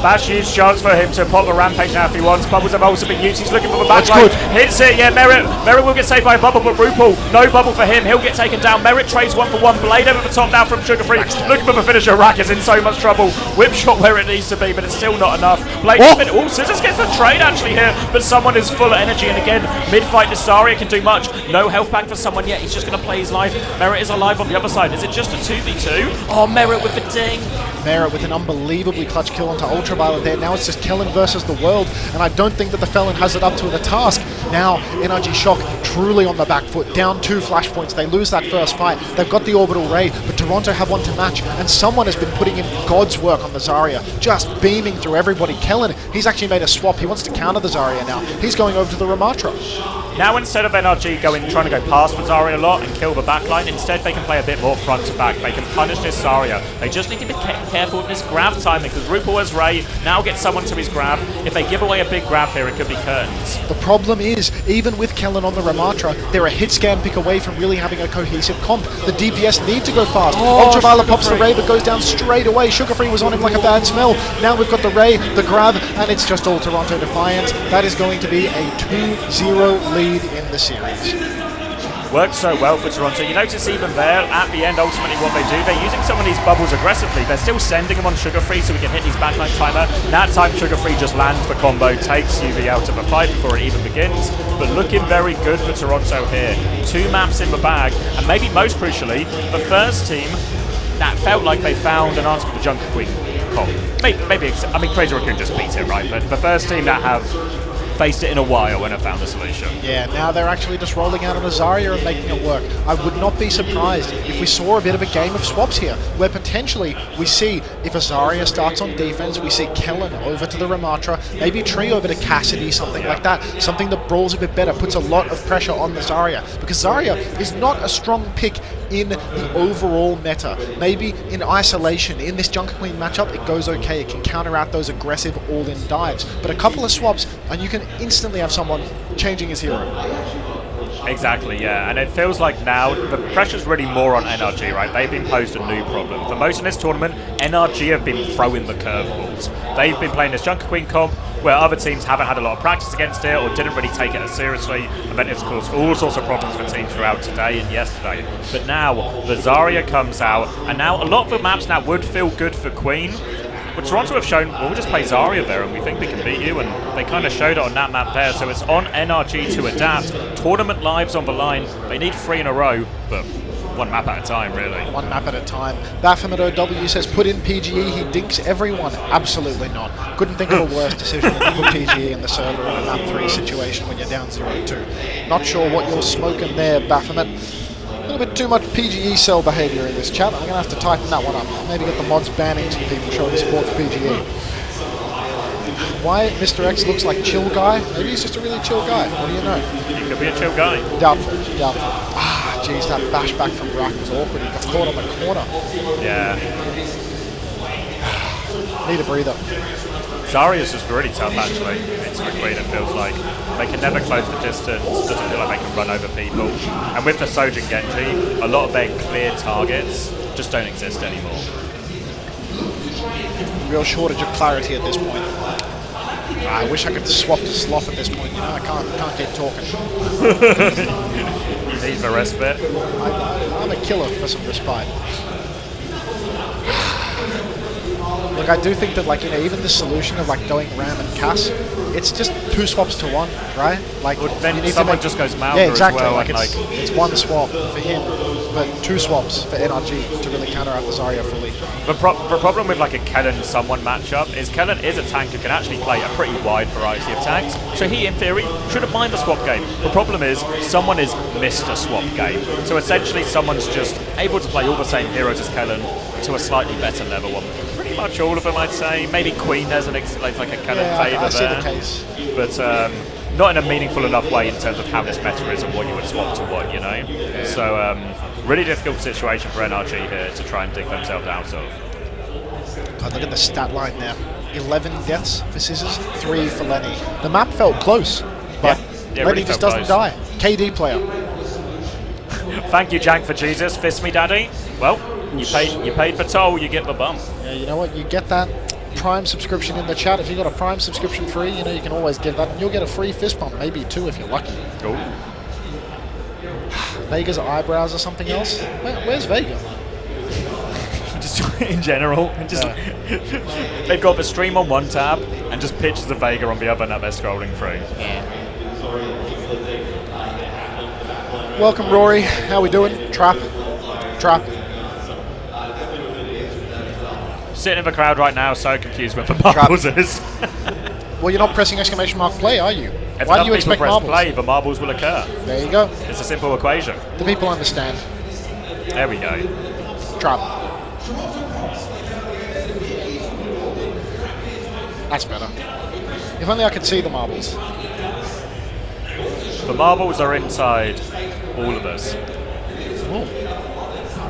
That's huge chance for him to pop the rampage now if he wants. Bubbles have also been used. He's looking for the backline. Hits it. Yeah, Merit will get saved by a bubble, but RuPaul, no bubble for him. He'll get taken down. Merit trades 1-for-1. Blade over the top now from Sugar Free. Looking for the finisher. Rack is in so much trouble. Whip shot where it needs to be, but it's still not enough. Blade Scissors gets the trade actually here, but someone is full of energy. And again, mid-fight, Nasaria can do much. No health back for someone yet. He's just going to play his life. Merit is alive on the other side. Is it just a 2v2? Oh, Merit with the ding. Merit with an unbelievably clutch kill onto Ultraviolet there. Now it's just Kellen versus the world, and I don't think that the Felon has it up to the task. Now NRG Shock truly on the back foot, down 2 flashpoints. They lose that first fight. They've got the orbital ray, but Toronto have one to match, and someone has been putting in God's work on the Zarya, just beaming through everybody. Kellen, he's actually made a swap. He wants to counter the Zarya now. He's going over to the Ramatra. Now instead of NRG trying to go past the Zarya a lot and kill the backline, instead they can play a bit more front to back. They can punish this Zarya. They just need to be careful with this grab timing, because RuPaul has Ray, now gets someone to his grab. If they give away a big grab here, it could be curtains. The problem is, even with Kellen on the Ramatra, they're a hit scan pick away from really having a cohesive comp. The DPS need to go fast. Ultraviolet pops the Ray, but goes down straight away. Sugar Free was on him like a bad smell. Now we've got the Ray, the grab, and it's just all Toronto Defiant. That is going to be a 2-0 lead in the series. Worked so well for Toronto. You notice even there, at the end, ultimately what they do, they're using some of these bubbles aggressively. They're still sending them on Sugar Free so we can hit his backline timer. That time Sugar Free just lands the combo, takes UV out of the fight before it even begins. But looking very good for Toronto here. 2 maps in the bag, and maybe most crucially, the first team that felt like they found an answer for the Junker Queen comp. Maybe I mean, Crazy Raccoon just beat it, right? But the first team that have faced it in a while and have found a solution. Yeah, now they're actually just rolling out on a Zarya and making it work. I would not be surprised if we saw a bit of a game of swaps here, where potentially we see if a Zarya starts on defense, we see Kellen over to the Ramatra, maybe Tree over to Cassidy, something like that. Something that brawls a bit better, puts a lot of pressure on the Zarya, because Zarya is not a strong pick in the overall meta. Maybe in isolation, in this Junker Queen matchup, it goes okay. It can counter out those aggressive all-in dives. But a couple of swaps, and you can instantly have someone changing his hero. Exactly, yeah, and it feels like now the pressure's really more on NRG, right? They've been posed a new problem. For most in this tournament, NRG have been throwing the curveballs. They've been playing this Junker Queen comp where other teams haven't had a lot of practice against it or didn't really take it as seriously, and then it's caused all sorts of problems for teams throughout today and yesterday. But now, the Zarya comes out, and now a lot of the maps now would feel good for Queen. But Toronto have shown, well, we'll just play Zarya there and we think we can beat you, and they kind of showed it on that map there, so it's on NRG to adapt. Tournament lives on the line, they need 3 in a row, but 1 map at a time, really. 1 map at a time. Baphomet OW says, put in PGE, he dinks everyone. Absolutely not. Couldn't think of a worse decision than to put PGE in the server in a map 3 situation when you're down 0-2. Not sure what you're smoking there, Baphomet. A little bit too much PGE cell behavior in this chat. I'm going to have to tighten that one up. Maybe get the mods banning some people showing support for PGE. Why Mr. X looks like chill guy? Maybe he's just a really chill guy. What do you know? He could be a chill guy. Doubtful. Ah, jeez, that bash back from Rack was awkward. He got caught on the corner. Yeah. Need a breather. Zarya's just really tough, actually. It's Queen, it feels like. They can never close the distance. It doesn't feel like they can run over people. And with the Sojin Genji, a lot of their clear targets just don't exist anymore. Real shortage of clarity at this point. I wish I could swap to slop at this point. You know, I can't keep talking. You need the respite. I'm a killer for some respite. Look, I do think that, like, you know, even the solution of like going Ram and Cass, it's just 2 swaps to 1, right? Like, then you need someone to just goes Mauser yeah, exactly. as well. Like, it's 1 swap for him, but 2 swaps for NRG to really counteract the Zarya fully. The problem with like a Kellen someone matchup is Kellen is a tank who can actually play a pretty wide variety of tanks. So he, in theory, shouldn't mind the swap game. The problem is someone is missed a swap game. So essentially, someone's just able to play all the same heroes as Kellen to a slightly better level on pretty much all of them, I'd say. Maybe Queen there's like a Kellen favour there. The case. But not in a meaningful enough way in terms of how this meta is and what you would swap to what, you know? Yeah. So really difficult situation for NRG here to try and dig themselves out of. God, look at the stat line now. 11 deaths for Scissors, 3 for Lenny. The map felt close, but yeah, Lenny really just felt doesn't close. die. KD player. Thank you, Jank, for Jesus. Fist me, daddy. Well, you paid for toll, you get the bump. Yeah, you know what? You get that Prime subscription in the chat. If you got a Prime subscription free, you know, you can always give that, and you'll get a free fist bump, maybe 2 if you're lucky. Cool. Vega's eyebrows or something else? Where's Vega? Just in general, they've got the stream on one tab and just pictures of Vega on the other that they're scrolling through. Yeah. Welcome, Rory. How we doing? Trap. Sitting in the crowd right now, so confused with the marbles is. Well, you're not pressing exclamation mark play, are you? If Why do enough you people expect press marbles? play, the marbles will occur. There you go. It's a simple equation. The people understand. There we go. Trap. That's better. If only I could see the marbles. The marbles are inside all of us. Ooh.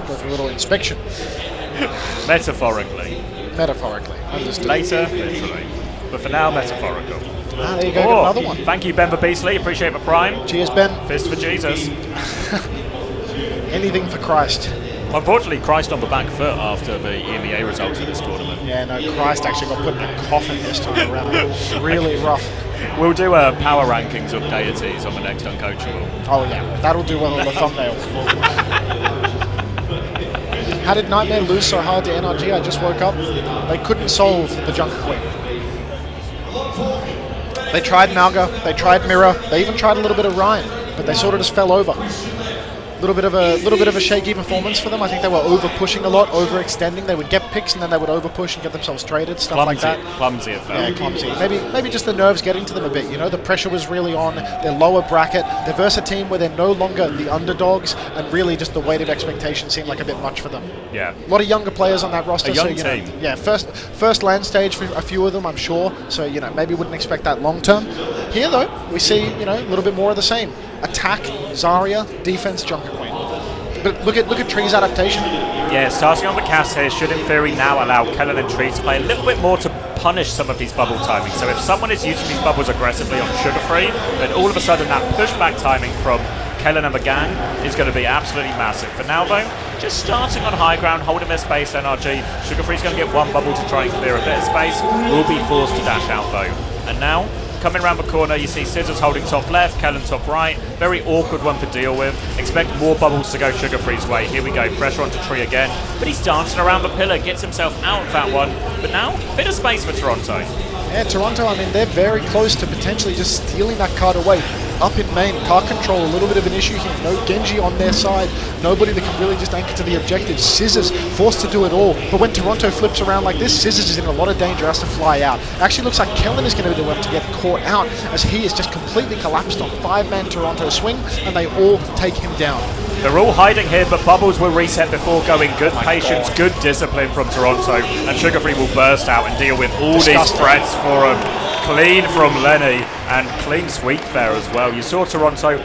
Go for a little inspection. Metaphorically. Understood. Later, literally. But for now, metaphorical. Ah, there you go, get another one. Thank you, Ben for Beasley. Appreciate the prime. Cheers, Ben. Fist for Jesus. Anything for Christ. Unfortunately, Christ on the back foot after the EMEA results of this tournament. Yeah, no, Christ actually got put in a coffin this time around. Really rough. We'll do power rankings of deities on the next Uncoachable. Oh yeah, that'll do well on the thumbnail. How did Nightmare lose so hard to NRG? I just woke up. They couldn't solve the Junker Queen. They tried Malga, they tried Mirror, they even tried a little bit of Ryan, but they sort of just fell over. Little bit of a shaky performance for them. I think they were over pushing a lot, overextending. They would get picks and then they would over push and get themselves traded, stuff like that. Clumsy it felt. Yeah, clumsy. Maybe just the nerves getting to them a bit. You know, the pressure was really on. Their lower bracket. They're versus a team where they're no longer the underdogs, and really just the weight of expectation seemed like a bit much for them. Yeah. A lot of younger players on that roster. A young so, you team. know, yeah, first land stage for a few of them, I'm sure. So, you know, maybe wouldn't expect that long term. Here though, we see, you know, a little bit more of the same. Attack, Zarya, defense, Junker Queen. But look at Tree's adaptation. Yeah, starting on the cast here should in theory now allow Kellen and Tree to play a little bit more to punish some of these bubble timings. So if someone is using these bubbles aggressively on Sugar Free, then all of a sudden that pushback timing from Kellen and the gang is going to be absolutely massive. For now though, just starting on high ground, holding their space, NRG. Sugar Free's going to get one bubble to try and clear a bit of space, will be forced to dash out though. And now, coming around the corner, you see Scissors holding top left, Kellen top right. Very awkward one to deal with. Expect more bubbles to go Sugar Free's way. Here we go, pressure onto Tree again. But he's dancing around the pillar, gets himself out of that one. But now, bit of space for Toronto. Yeah, Toronto, I mean, they're very close to potentially just stealing that card away. Up in main, card control, a little bit of an issue here. No Genji on their side. Nobody that can really just anchor to the objective. Scissors forced to do it all. But when Toronto flips around like this, Scissors is in a lot of danger, has to fly out. Actually looks like Kellen is going to be the one to get caught out as he is just completely collapsed on 5-man Toronto swing, and they all take him down. They're all hiding here, but bubbles will reset before going. Good patience, good discipline from Toronto, and Sugar Free will burst out and deal with all these threats for him. Clean from Lenny, and clean sweep there as well. You saw Toronto,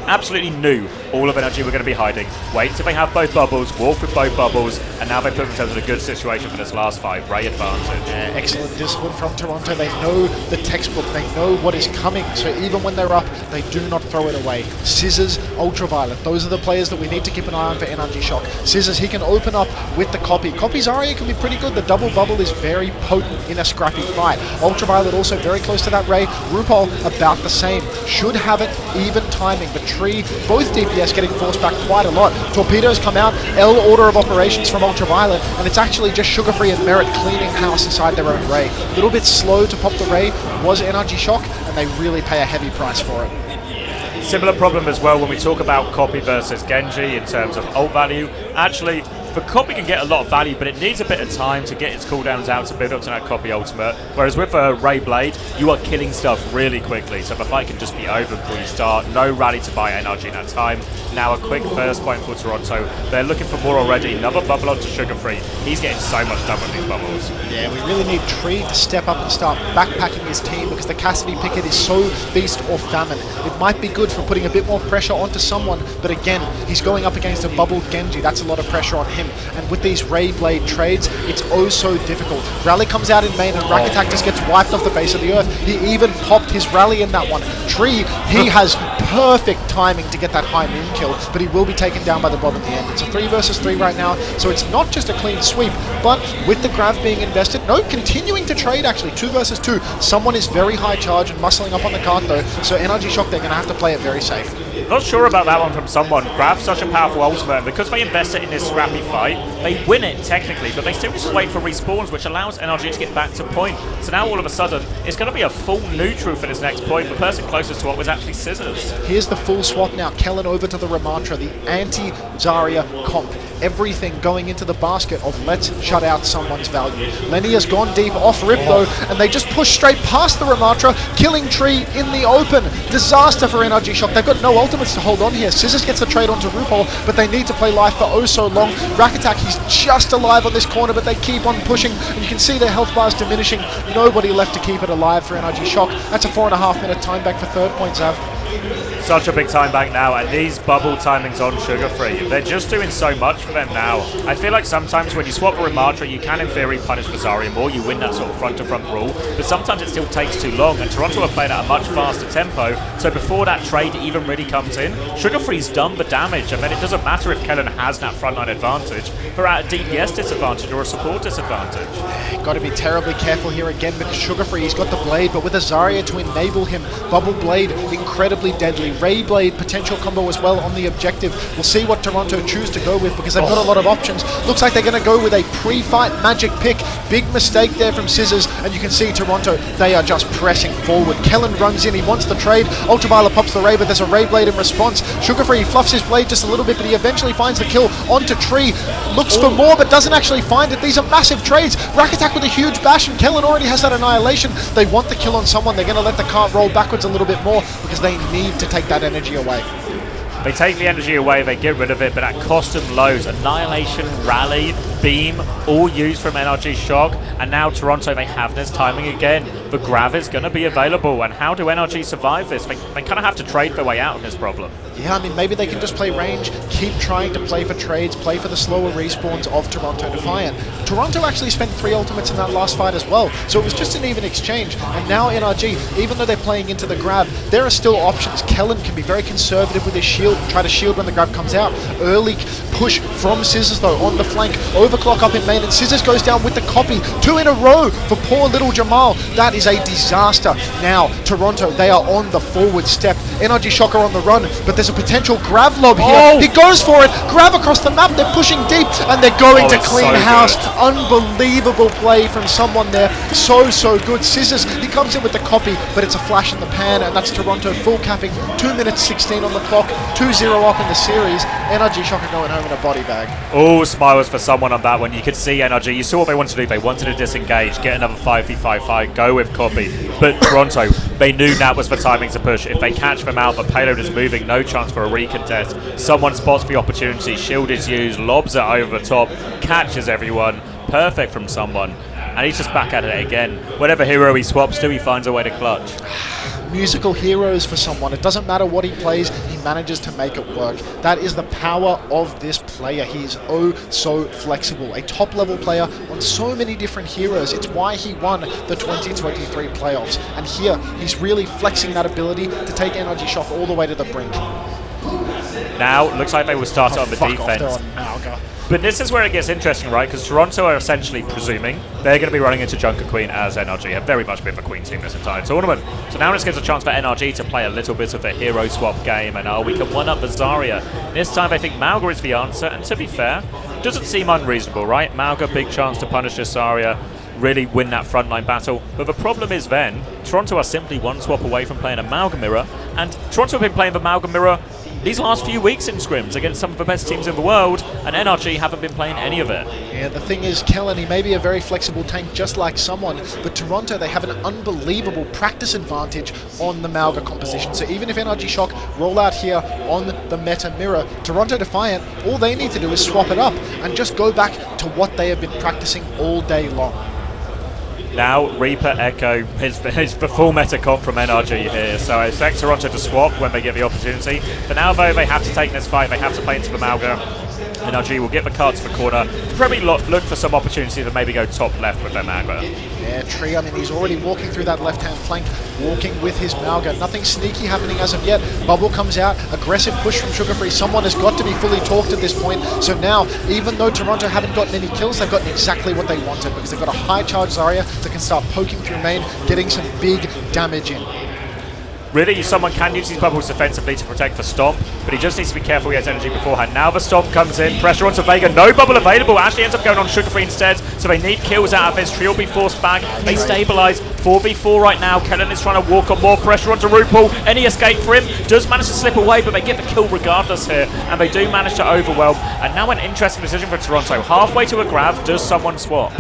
absolutely knew all of NRG were going to be hiding. Wait till they have both bubbles, walk with both bubbles, and now they put themselves in a good situation for this last fight. Ray advantage. Yeah, excellent discipline from Toronto. They know the textbook. They know what is coming. So even when they're up, they do not throw it away. Scissors, Ultraviolet. Those are the players that we need to keep an eye on for NRG Shock. Scissors, he can open up with the copy. Copy Zarya can be pretty good. The double bubble is very potent in a scrappy fight. Ultraviolet also very close to that Ray. RuPaul about the same. Should have it even timing. The Tree, both DPS getting forced back quite a lot. Torpedoes come out, L order of operations from Ultraviolet, and it's actually just Sugar Free and Merit cleaning house inside their own Ray. A little bit slow to pop the Ray was NRG Shock, and they really pay a heavy price for it. Similar problem as well when we talk about Copy versus Genji in terms of ult value. Actually, the Copy can get a lot of value, but it needs a bit of time to get its cooldowns out to build up to that Copy ultimate. Whereas with a Ray Blade, you are killing stuff really quickly, so the fight can just be over before you start. No rally to buy NRG in that time. Now a quick first point for Toronto. They're looking for more already. Another bubble onto Sugar Free. He's getting so much done with these bubbles. Yeah, we really need Tree to step up and start backpacking his team because the Cassidy Picket is so feast or famine. It might be good for putting a bit more pressure onto someone, but again, he's going up against a bubbled Genji. That's a lot of pressure on him. And with these Ray Blade trades, it's oh so difficult. Rally comes out in main and Rack Attack just gets wiped off the face of the earth. He even popped his rally in that one. Tree, he has perfect timing to get that high noon kill, but he will be taken down by the Bob at the end. It's a 3 versus 3 right now, so it's not just a clean sweep, but with the Grav being invested, no, continuing to trade actually, 2 versus 2. Someone is very high charge and muscling up on the cart though, so NRG Shock, they're going to have to play it very safe. Not sure about that one from someone. Grav's such a powerful ultimate, and because they invest it in this scrappy fight, they win it technically, but they still need to wait for respawns, which allows NRG to get back to point. So now all of a sudden, it's going to be a full neutral for this next point. The person closest to what was actually Scissors. Here's the full swap now. Kellen over to the Ramatra, the anti-Zarya comp. Everything going into the basket of let's shut out someone's value. Lenny has gone deep off rip though, and they just push straight past the Ramatra, killing Tree in the open. Disaster for NRG Shock. They've got no ultimates to hold on here. Scissors gets the trade onto RuPaul, but they need to play life for oh so long. Rack Attack, he's just alive on this corner, but they keep on pushing, and you can see their health bars diminishing. Nobody left to keep it alive for NRG Shock. That's a 4.5 minute time back for third point, Zav. Such a big time back now, and these bubble timings on Sugar Free, they're just doing so much for them now. I feel like sometimes when you swap a Ramatra, you can in theory punish for Zarya more, you win that sort of front-to-front rule, but sometimes it still takes too long, and Toronto are playing at a much faster tempo, so before that trade even really comes in, Sugar Free's done the damage, and then it doesn't matter if Kellen has that frontline advantage, they're at a DPS disadvantage or a support disadvantage. Got to be terribly careful here again because Sugar Free, he's got the Blade, but with a Zarya to enable him, Bubble Blade, incredibly deadly. Ray Blade, potential combo as well on the objective. We'll see what Toronto choose to go with because they've got a lot of options. Looks like they're going to go with a pre-fight magic pick. Big mistake there from Scissors, and you can see Toronto, they are just pressing forward. Kellen runs in, he wants the trade. Ultraviolet pops the Ray, but there's a Ray Blade in response. Sugar Free fluffs his blade just a little bit, but he eventually finds the kill onto Tree. Looks for more, but doesn't actually find it. These are massive trades. Rack Attack with a huge bash, and Kellen already has that annihilation. They want the kill on someone. They're going to let the cart roll backwards a little bit more because they need to take that energy away. They take the energy away, they get rid of it, but at cost them loads. Annihilation, Rally, Beam, all used from NRG Shock, and now Toronto, they have this timing again. The Grav is going to be available, and how do NRG survive this? They kind of have to trade their way out of this problem. Yeah, I mean, maybe they can just play range, keep trying to play for trades, play for the slower respawns of Toronto Defiant. Toronto actually spent 3 ultimates in that last fight as well, so it was just an even exchange. And now NRG, even though they're playing into the grab, there are still options. Kellen can be very conservative with his shield, try to shield when the grab comes out. Early push from Scissors though on the flank, overclock up in main, and Scissors goes down with the copy. 2 in a row for poor little Jamal. That is a disaster. Now, Toronto, they are on the forward step. NRG Shock are on the run, but there's a potential grab lob here. He goes for it, grab across the map, they're pushing deep, and they're going to clean house. Unbelievable play from someone there. So good. Scissors, he comes in with the copy, but it's a flash in the pan, and that's Toronto full capping. 2 minutes 16 on the clock, 2-0 up in the series. NRG Shock are going home in a body bag. Oh, smiles for someone on that one. You could see NRG, you saw what they wanted to do. They wanted to disengage, get another 5v5 fight, go with copy. But Toronto, they knew that was the timing to push. If they catch them out, the payload is moving, no chance for a recontest. Someone spots the opportunity, shield is used, lobs it over the top, catches everyone. Perfect from someone. And he's just back at it again. Whatever hero he swaps to, he finds a way to clutch. musical heroes for someone. It doesn't matter what he plays, he manages to make it work. That is the power of this player. He is oh so flexible. A top level player on so many different heroes. It's why he won the 2023 playoffs. And here, he's really flexing that ability to take NRG Shock all the way to the brink. Now, looks like they will start on the fuck defense. off, they're on Malga. But this is where it gets interesting, right? Because Toronto are essentially presuming they're going to be running into Junker Queen as NRG. Have very much been the Queen team this entire tournament. So now this gives a chance for NRG to play a little bit of a hero swap game, and we can one-up the Zarya. This time I think Malga is the answer, and to be fair, doesn't seem unreasonable, right? Malga, big chance to punish this Zarya, really win that frontline battle. But the problem is then, Toronto are simply one swap away from playing a Malga mirror, and Toronto have been playing the Malga mirror these last few weeks in scrims against some of the best teams in the world, and NRG haven't been playing any of it. Yeah, the thing is, Kellen, he may be a very flexible tank just like someone, but Toronto, they have an unbelievable practice advantage on the Malga composition. So even if NRG Shock roll out here on the meta mirror, Toronto Defiant, all they need to do is swap it up and just go back to what they have been practicing all day long. Now, Reaper Echo is the full meta comp from NRG here, so I expect Toronto to swap when they get the opportunity. For now, though, they have to take this fight, they have to play into the Malga. NRG will get the card to the corner, probably look for some opportunity to maybe go top left with their Malga. Yeah, Tree, I mean, he's already walking through that left-hand flank, walking with his Malga. Nothing sneaky happening as of yet. Bubble comes out, aggressive push from Sugar Free. Someone has got to be fully talked at this point. So now, even though Toronto haven't gotten any kills, they've gotten exactly what they wanted, because they've got a high charge Zarya that can start poking through main, getting some big damage in. Really, someone can use these bubbles defensively to protect the Stomp, but he just needs to be careful he has energy beforehand. Now the Stomp comes in, pressure onto Vega, no bubble available, actually ends up going on Sugar Free instead, so they need kills out of this. Tree will be forced back, they stabilize, 4v4 right now. Kellen is trying to walk on more pressure onto RuPaul, any escape for him, does manage to slip away, but they get the kill regardless here, and they do manage to overwhelm, and now an interesting decision for Toronto. Halfway to a grab, does someone swap?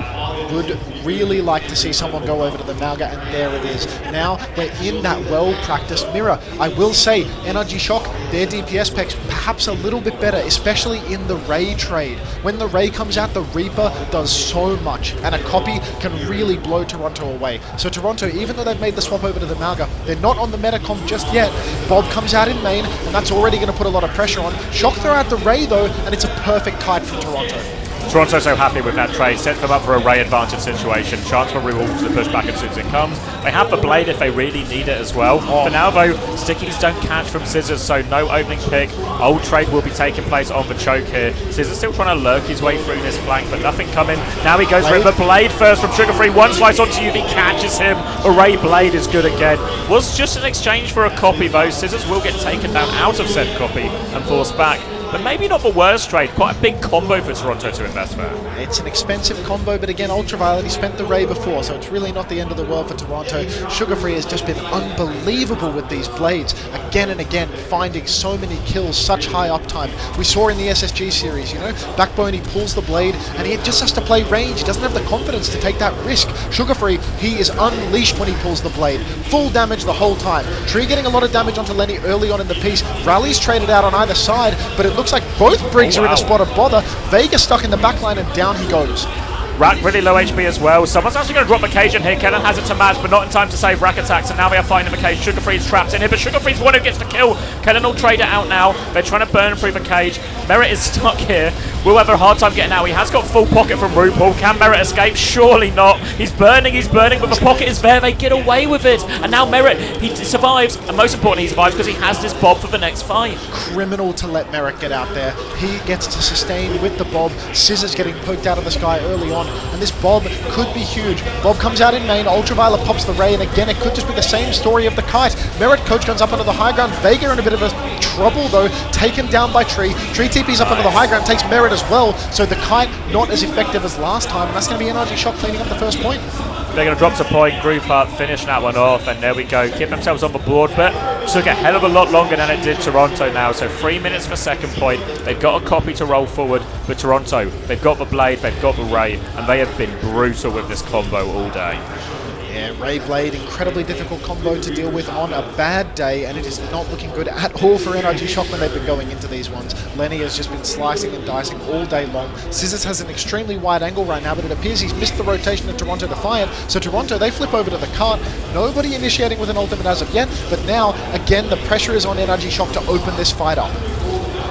Would really like to see someone go over to the Malga, and there it is. Now we're in that well-practiced mirror. I will say, NRG Shock, their DPS packs perhaps a little bit better, especially in the Ray trade. When the Ray comes out, the Reaper does so much, and a copy can really blow Toronto away. So Toronto, even though they've made the swap over to the Malga, they're not on the metacomp just yet. Bob comes out in main, and that's already going to put a lot of pressure on. Shock throw out the Ray though, and it's a perfect kite from Toronto. Toronto so happy with that trade, sets them up for a Ray advantage situation. Chance for Rewolves to push back as soon as it comes. They have the Blade if they really need it as well. For now though, Stickies don't catch from Scissors, so no opening pick. Old trade will be taking place on the choke here. Scissors still trying to lurk his way through this flank, but nothing coming. Now he goes for the Blade first from Sugar Free. One slice onto UV, catches him. The Ray Blade is good again. Was just an exchange for a copy though. Scissors will get taken down out of said copy and forced back. But maybe not the worst trade. Quite a big combo for Toronto to invest there. It's an expensive combo, but again, Ultraviolet, he spent the Ray before, so it's really not the end of the world for Toronto. Sugar Free has just been unbelievable with these blades. Again and again, finding so many kills, such high uptime. We saw in the SSG series, you know, Backbone, he pulls the blade, and he just has to play range. He doesn't have the confidence to take that risk. Sugar Free, he is unleashed when he pulls the blade. Full damage the whole time. Tree getting a lot of damage onto Lenny early on in the piece. Rally's traded out on either side, but it looks like both Briggs are in a spot of bother. Vega stuck in the backline, and down he goes. Rack really low HP as well. Someone's actually going to drop the cage in here. Kellen has it to match, but not in time to save Rack attacks, and now they are finding the cage. Sugar Free's trapped in here, but Sugar Free's the one who gets the kill. Kellen will trade it out now. They're trying to burn through the cage. Merit is stuck here. Will have a hard time getting out. He has got full pocket from RuPaul. Can Merit escape? Surely not. He's burning, but the pocket is there. They get away with it. And now Merit, he survives, and most importantly, he survives because he has this Bob for the next fight. Criminal to let Merit get out there. He gets to sustain with the Bob. Scissors getting poked out of the sky early on, and this Bob could be huge. Bob comes out in main, Ultraviolet pops the Ray, and again, it could just be the same story of the kite. Merit coach guns up onto the high ground. Vega in a bit of a trouble though, taken down by Tree. Tree TP's up onto the high ground, takes Merit as well, so the kite not as effective as last time, and that's going to be NRG Shock cleaning up the first point. They're going to drop a point, group up, finish that one off, and there we go. Keep themselves on the board, but took a hell of a lot longer than it did Toronto now. So 3 minutes for second point. They've got a copy to roll forward, but Toronto, they've got the Blade, they've got the Ray, and they have been brutal with this combo all day. Yeah, Ray Blade, incredibly difficult combo to deal with on a bad day, and it is not looking good at all for NRG Shock when they've been going into these ones. Lenny has just been slicing and dicing all day long. Scissors has an extremely wide angle right now, but it appears he's missed the rotation of Toronto Defiant. So Toronto, they flip over to the cart. Nobody initiating with an ultimate as of yet, but now, again, the pressure is on NRG Shock to open this fight up.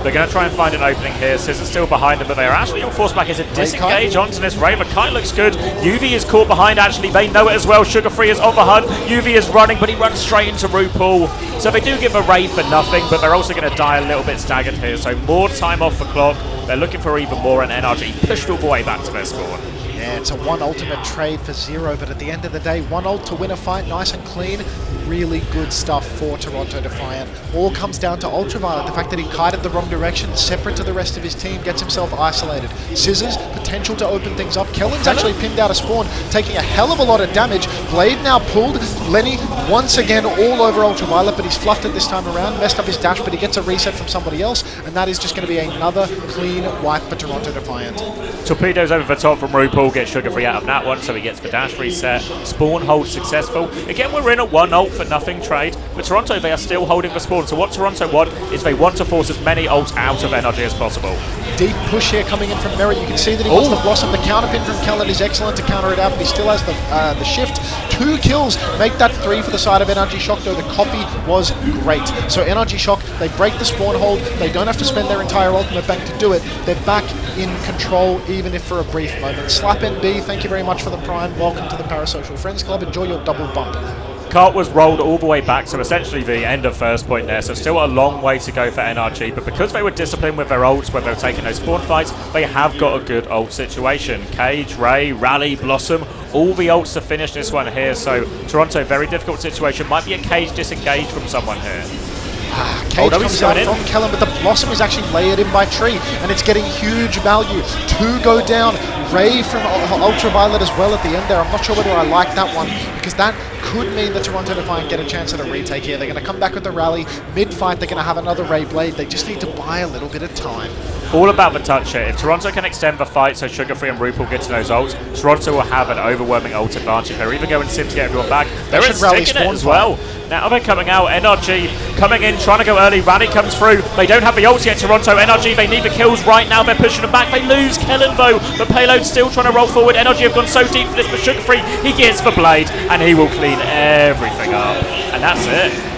They're going to try and find an opening here. Scissors still behind them, but they're actually on force back. Is a disengage onto this Ray. The kite looks good. UV is caught behind, actually. They know it as well. Sugar Free is on the hunt. UV is running, but he runs straight into RuPaul. So they do give a Ray for nothing, but they're also going to die a little bit staggered here. So more time off the clock. They're looking for even more, and NRG pushed all the way back to their spawn. Yeah, it's a one ultimate trade for 0, but at the end of the day, one ult to win a fight, nice and clean. Really good stuff for Toronto Defiant. All comes down to Ultraviolet. The fact that he kited the wrong direction, separate to the rest of his team, gets himself isolated. Scissors, potential to open things up. Kellen's actually pinned out a spawn, taking a hell of a lot of damage. Blade now pulled. Lenny once again all over Ultraviolet, but he's fluffed it this time around. Messed up his dash, but he gets a reset from somebody else, and that is just going to be another clean wipe for Toronto Defiant. Torpedoes over the top from RuPaul, gets Sugar Free out of that one, so he gets the dash reset. Spawn hold successful. Again, we're in a one ult for nothing trade, but Toronto, they are still holding the spawn. So what Toronto want is they want to force as many ults out of NRG as possible. Deep push here coming in from Merritt. You can see that he wants the Blossom. The counterpin from Kellen is excellent to counter it out, but he still has the shift. 2 kills make that 3 for the side of NRG Shock, though the copy was great. So NRG Shock, they break the spawn hold. They don't have to spend their entire ultimate bank to do it. They're back in control, even if for a brief moment. Slap NB, thank you very much for the prime. Welcome to the Parasocial Friends Club. Enjoy your double bump. Cart was rolled all the way back, so essentially the end of first point there, so still a long way to go for NRG, but because they were disciplined with their ults when they were taking those spawn fights, they have got a good ult situation. Cage, Ray, Rally, Blossom, all the ults to finish this one here, so Toronto, very difficult situation. Might be a Cage disengage from someone here. Cage comes out from Kellen, but the Blossom is actually layered in by Tree, and it's getting huge value. 2 go down. Ray from Ultraviolet as well at the end there. I'm not sure whether I like that one, because that could mean that Toronto Defiant get a chance at a retake here. They're going to come back with the rally. Mid-fight, they're going to have another Ray Blade. They just need to buy a little bit of time. All about the touch here. If Toronto can extend the fight so Sugar Free and RuPaul get to those ults, Toronto will have an overwhelming ult advantage. They're even going Sim to get everyone back. They're in sticking it as well. Now they're coming out. NRG coming in, trying to go early. Rally comes through. They don't have the ults yet, Toronto. NRG, they need the kills right now. They're pushing them back. They lose Kellen, though. The payload's still trying to roll forward. NRG have gone so deep for this, but Sugar Free, he gets the blade, and he will clean everything up. And that's it.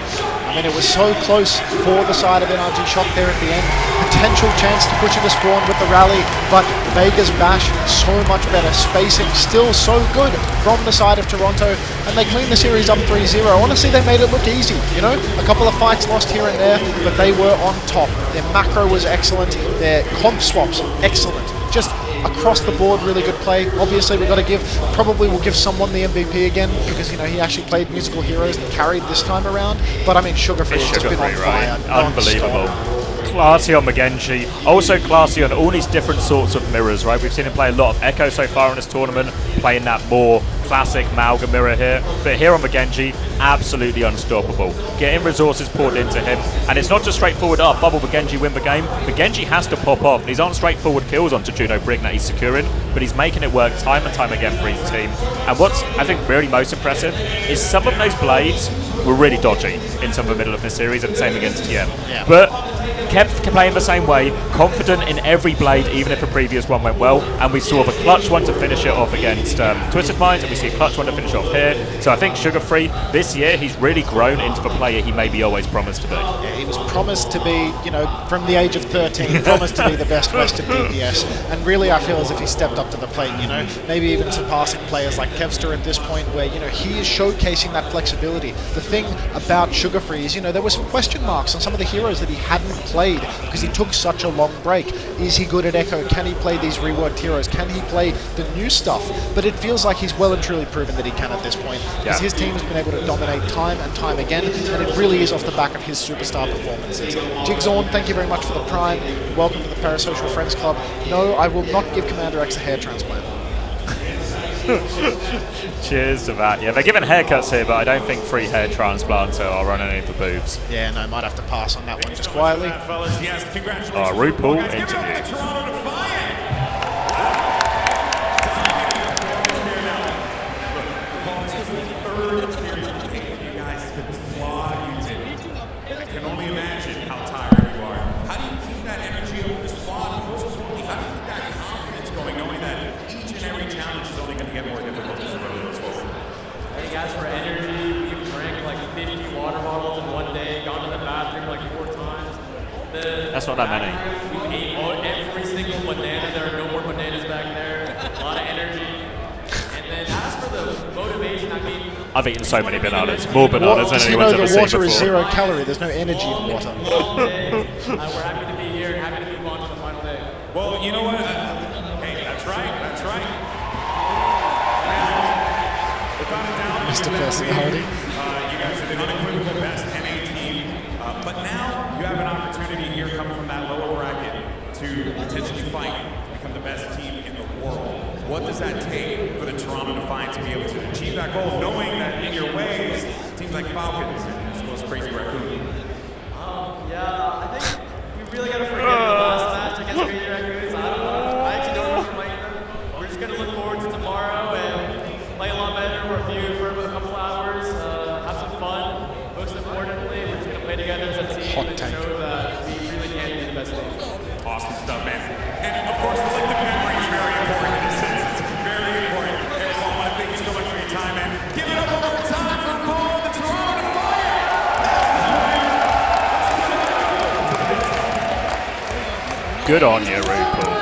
I mean, it was so close for the side of NRG Shock there at the end. Potential chance to push into spawn with the rally, but Vega's bash so much better. Spacing still so good from the side of Toronto, and they cleaned the series up 3-0. Honestly, they made it look easy, you know? A couple of fights lost here and there, but they were on top. Their macro was excellent. Their comp swaps, excellent. Just across the board, really good play. Obviously, we've got to we'll give someone the MVP again, because, you know, he actually played musical heroes and carried this time around. But I mean, Sugar Free has just been on fire. Unbelievable. Classy on Magenji, also classy on all these different sorts of mirrors, right? We've seen him play a lot of Echo so far in this tournament, playing that more classic Malga mirror here. But here on Magenji, absolutely unstoppable. Getting resources poured into him, and it's not just straightforward, bubble Magenji win the game. Magenji has to pop off. These aren't straightforward kills onto Juno Brick that he's securing, but he's making it work time and time again for his team. And what's, I think, really most impressive is some of those blades were really dodgy in some of the middle of this series, and the same against TM. Yeah. But kept playing the same way, confident in every blade, even if the previous one went well, and we saw the clutch one to finish it off against Twisted Minds, and we see a clutch one to finish it off here. So I think Sugar Free, this year, he's really grown into the player he maybe always promised to be. Yeah, he was promised to be, you know, from the age of 13, promised to be the best Western DPS, and really I feel as if he stepped up to the plate, you know, maybe even surpassing players like Kevster at this point, where, you know, he is showcasing that flexibility. The thing about Sugar Free is, you know, there were some question marks on some of the heroes that he hadn't played because he took such a long break. Is he good at Echo? Can he play these reworked heroes? Can he play the new stuff? But it feels like he's well and truly proven that he can at this point, because his team has been able to dominate time and time again, and it really is off the back of his superstar performances. Jigzorn, thank you very much for the prime. Welcome to the Parasocial Friends Club. No, I will not give CommanderX a hair transplant. Cheers to that. Yeah, they're giving haircuts here, but I don't think free hair transplants are running any of the boobs. Yeah, no, might have to pass on that one just quietly. RuPaul interview. third series of the game. You guys have been slogging. I can only imagine how tired you are. How do you keep that energy over the squad? Most importantly, how do you keep that confidence going, knowing that each and every challenge is only going to get more difficult as the road goes forward? Hey guys, for energy, we've drank like 50 water bottles in one day, gone to the bathroom like 4 times. That's not that many. We've ate every single banana. There are no more bananas back there. A lot of energy. And then as for the motivation, I mean, I've eaten so many bananas, more bananas than anyone's ever seen before. Water is 0 calorie. There's no energy in water. we're happy to be here and happy to move on to the final day. Well, you know what? Hey, that's right. That's right. Without a doubt, Mr. Personality. You guys are the unequivocal best NA team. But now you have an opportunity here coming from that lower bracket to potentially fight to become the best team in the world. What does that take for the Toronto Defiant to be able to achieve that goal, knowing that in your ways, teams like Falcons and this most crazy Raccoon? Yeah, I think we really got to forget the last match against Crazy Raccoons. I actually don't really play them. We're just going to look forward to tomorrow and play a lot better, review for a couple hours, have some fun. Most importantly, we're just going to play together as a team and show that we really can be the best team. Awesome stuff, man. And of course, collective memory is very important in this sense. It's very important. And I want to thank you so much for your time, man. Give it up one more time for Paul, the Toronto Defiant. Good on you, RuPaul.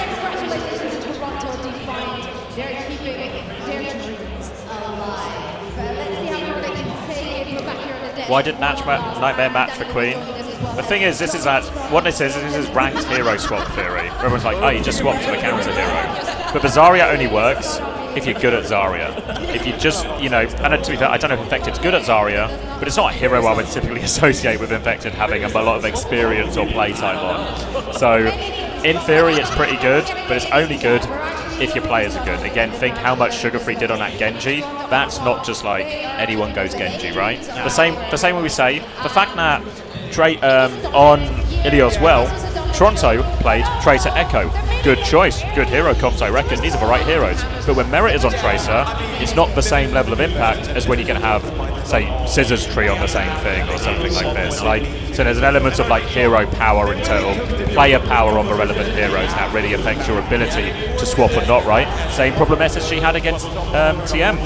Congratulations to the Toronto Defiant. They're keeping their dreams alive. Let's see how far they can take it. We're back here on the deck. Why did Nightmare match for Queen? The thing is, this is what this is ranked hero swap theory. Everyone's like, oh, you just swapped to the counter hero. But the Zarya only works if you're good at Zarya. If you just, you know, and to be fair, I don't know if Infected's good at Zarya, but it's not a hero I would typically associate with Infected having a lot of experience or playtime on. So, in theory, it's pretty good, but it's only good if your players are good. Again, think how much Sugar Free did on that Genji. That's not just like anyone goes Genji, right? The same way we say, the fact that on Ilios well, Toronto played Tracer Echo. Good choice, good hero comps, I reckon. These are the right heroes. But when Merit is on Tracer, it's not the same level of impact as when you can have, say, Scissors Tree on the same thing or something like this. So there's an element of like hero power or player power on the relevant heroes that really affects your ability to swap or not, right? Same problem SSG had against TM.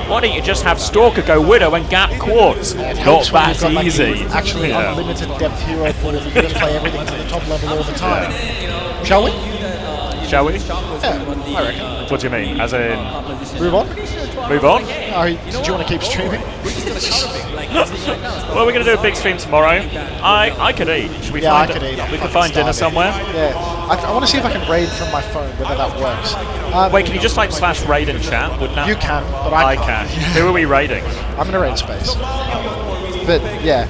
Why don't you just have Stalker go Widow and Gap Quartz? Not that easy. Actually, unlimited depth hero pool if you can just play everything to the top level all the time. Yeah. Shall we? Shall we? Yeah, I reckon. What do you mean? As in... Move on? Move on? Did you want to keep streaming? Well, we're going to do a big stream tomorrow. I could eat. Should we find I could eat. We could find dinner somewhere? Yeah. I want to see if I can raid from my phone, whether that works. Wait, can you just like /raid in chat? Wouldn't that? You can, but I can't. Can. Who are we raiding? I'm going to raid Space. But yeah,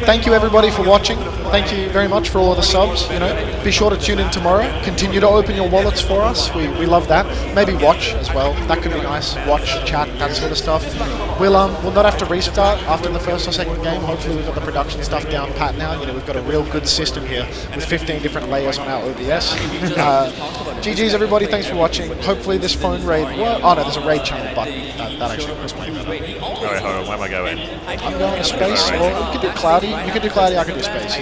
thank you everybody for watching. Thank you very much for all of the subs. You know, be sure to tune in tomorrow. Continue to open your wallets for us. We love that. Maybe watch as well. That could be nice. Watch, chat, that sort of stuff. We'll not have to restart after the first or second game. Hopefully we've got the production stuff down pat now. You know, we've got a real good system here with 15 different layers on our OBS. GG's everybody. Thanks for watching. Hopefully this phone raid. Oh no, there's a raid channel button. That actually was my better. Alright, hold on. Where am I going? I'm going to Space. Or you could do Cloudy. You could do Cloudy. I could do Space.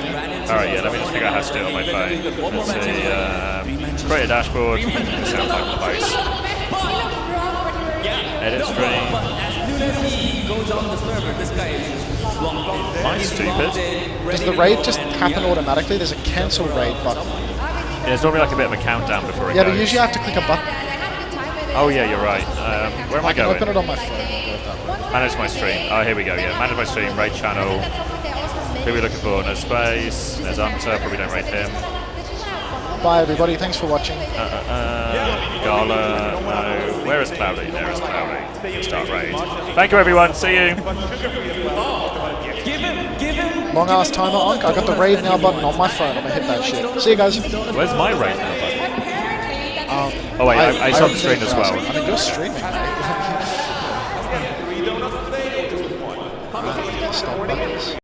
Alright, yeah. Let me just figure out how to do it on my phone. Let's see. Create a dashboard. Set up my place. Edit stream. Am I stupid? Does the raid just happen automatically? There's a cancel raid button. Yeah, there's normally like a bit of a countdown before it Yeah, goes. but usually I have to click a button. Oh yeah, you're right. Where am I going? Open it on my phone. Manage my stream. Oh, here we go. Yeah, manage my stream. Raid channel. Who are we looking for? No Space. There's Hunter. Probably don't rate him. Bye everybody. Thanks for watching. Gala. No. Where is Cloudy? There is Cloudy. Start raid. Thank you everyone. See you. Long ass timer on. I got the raid now button on my phone. I'm gonna hit that shit. See you guys. Where's my raid now button? Oh wait, I saw the screen as well. I mean, you're streaming, mate. Stop buttons.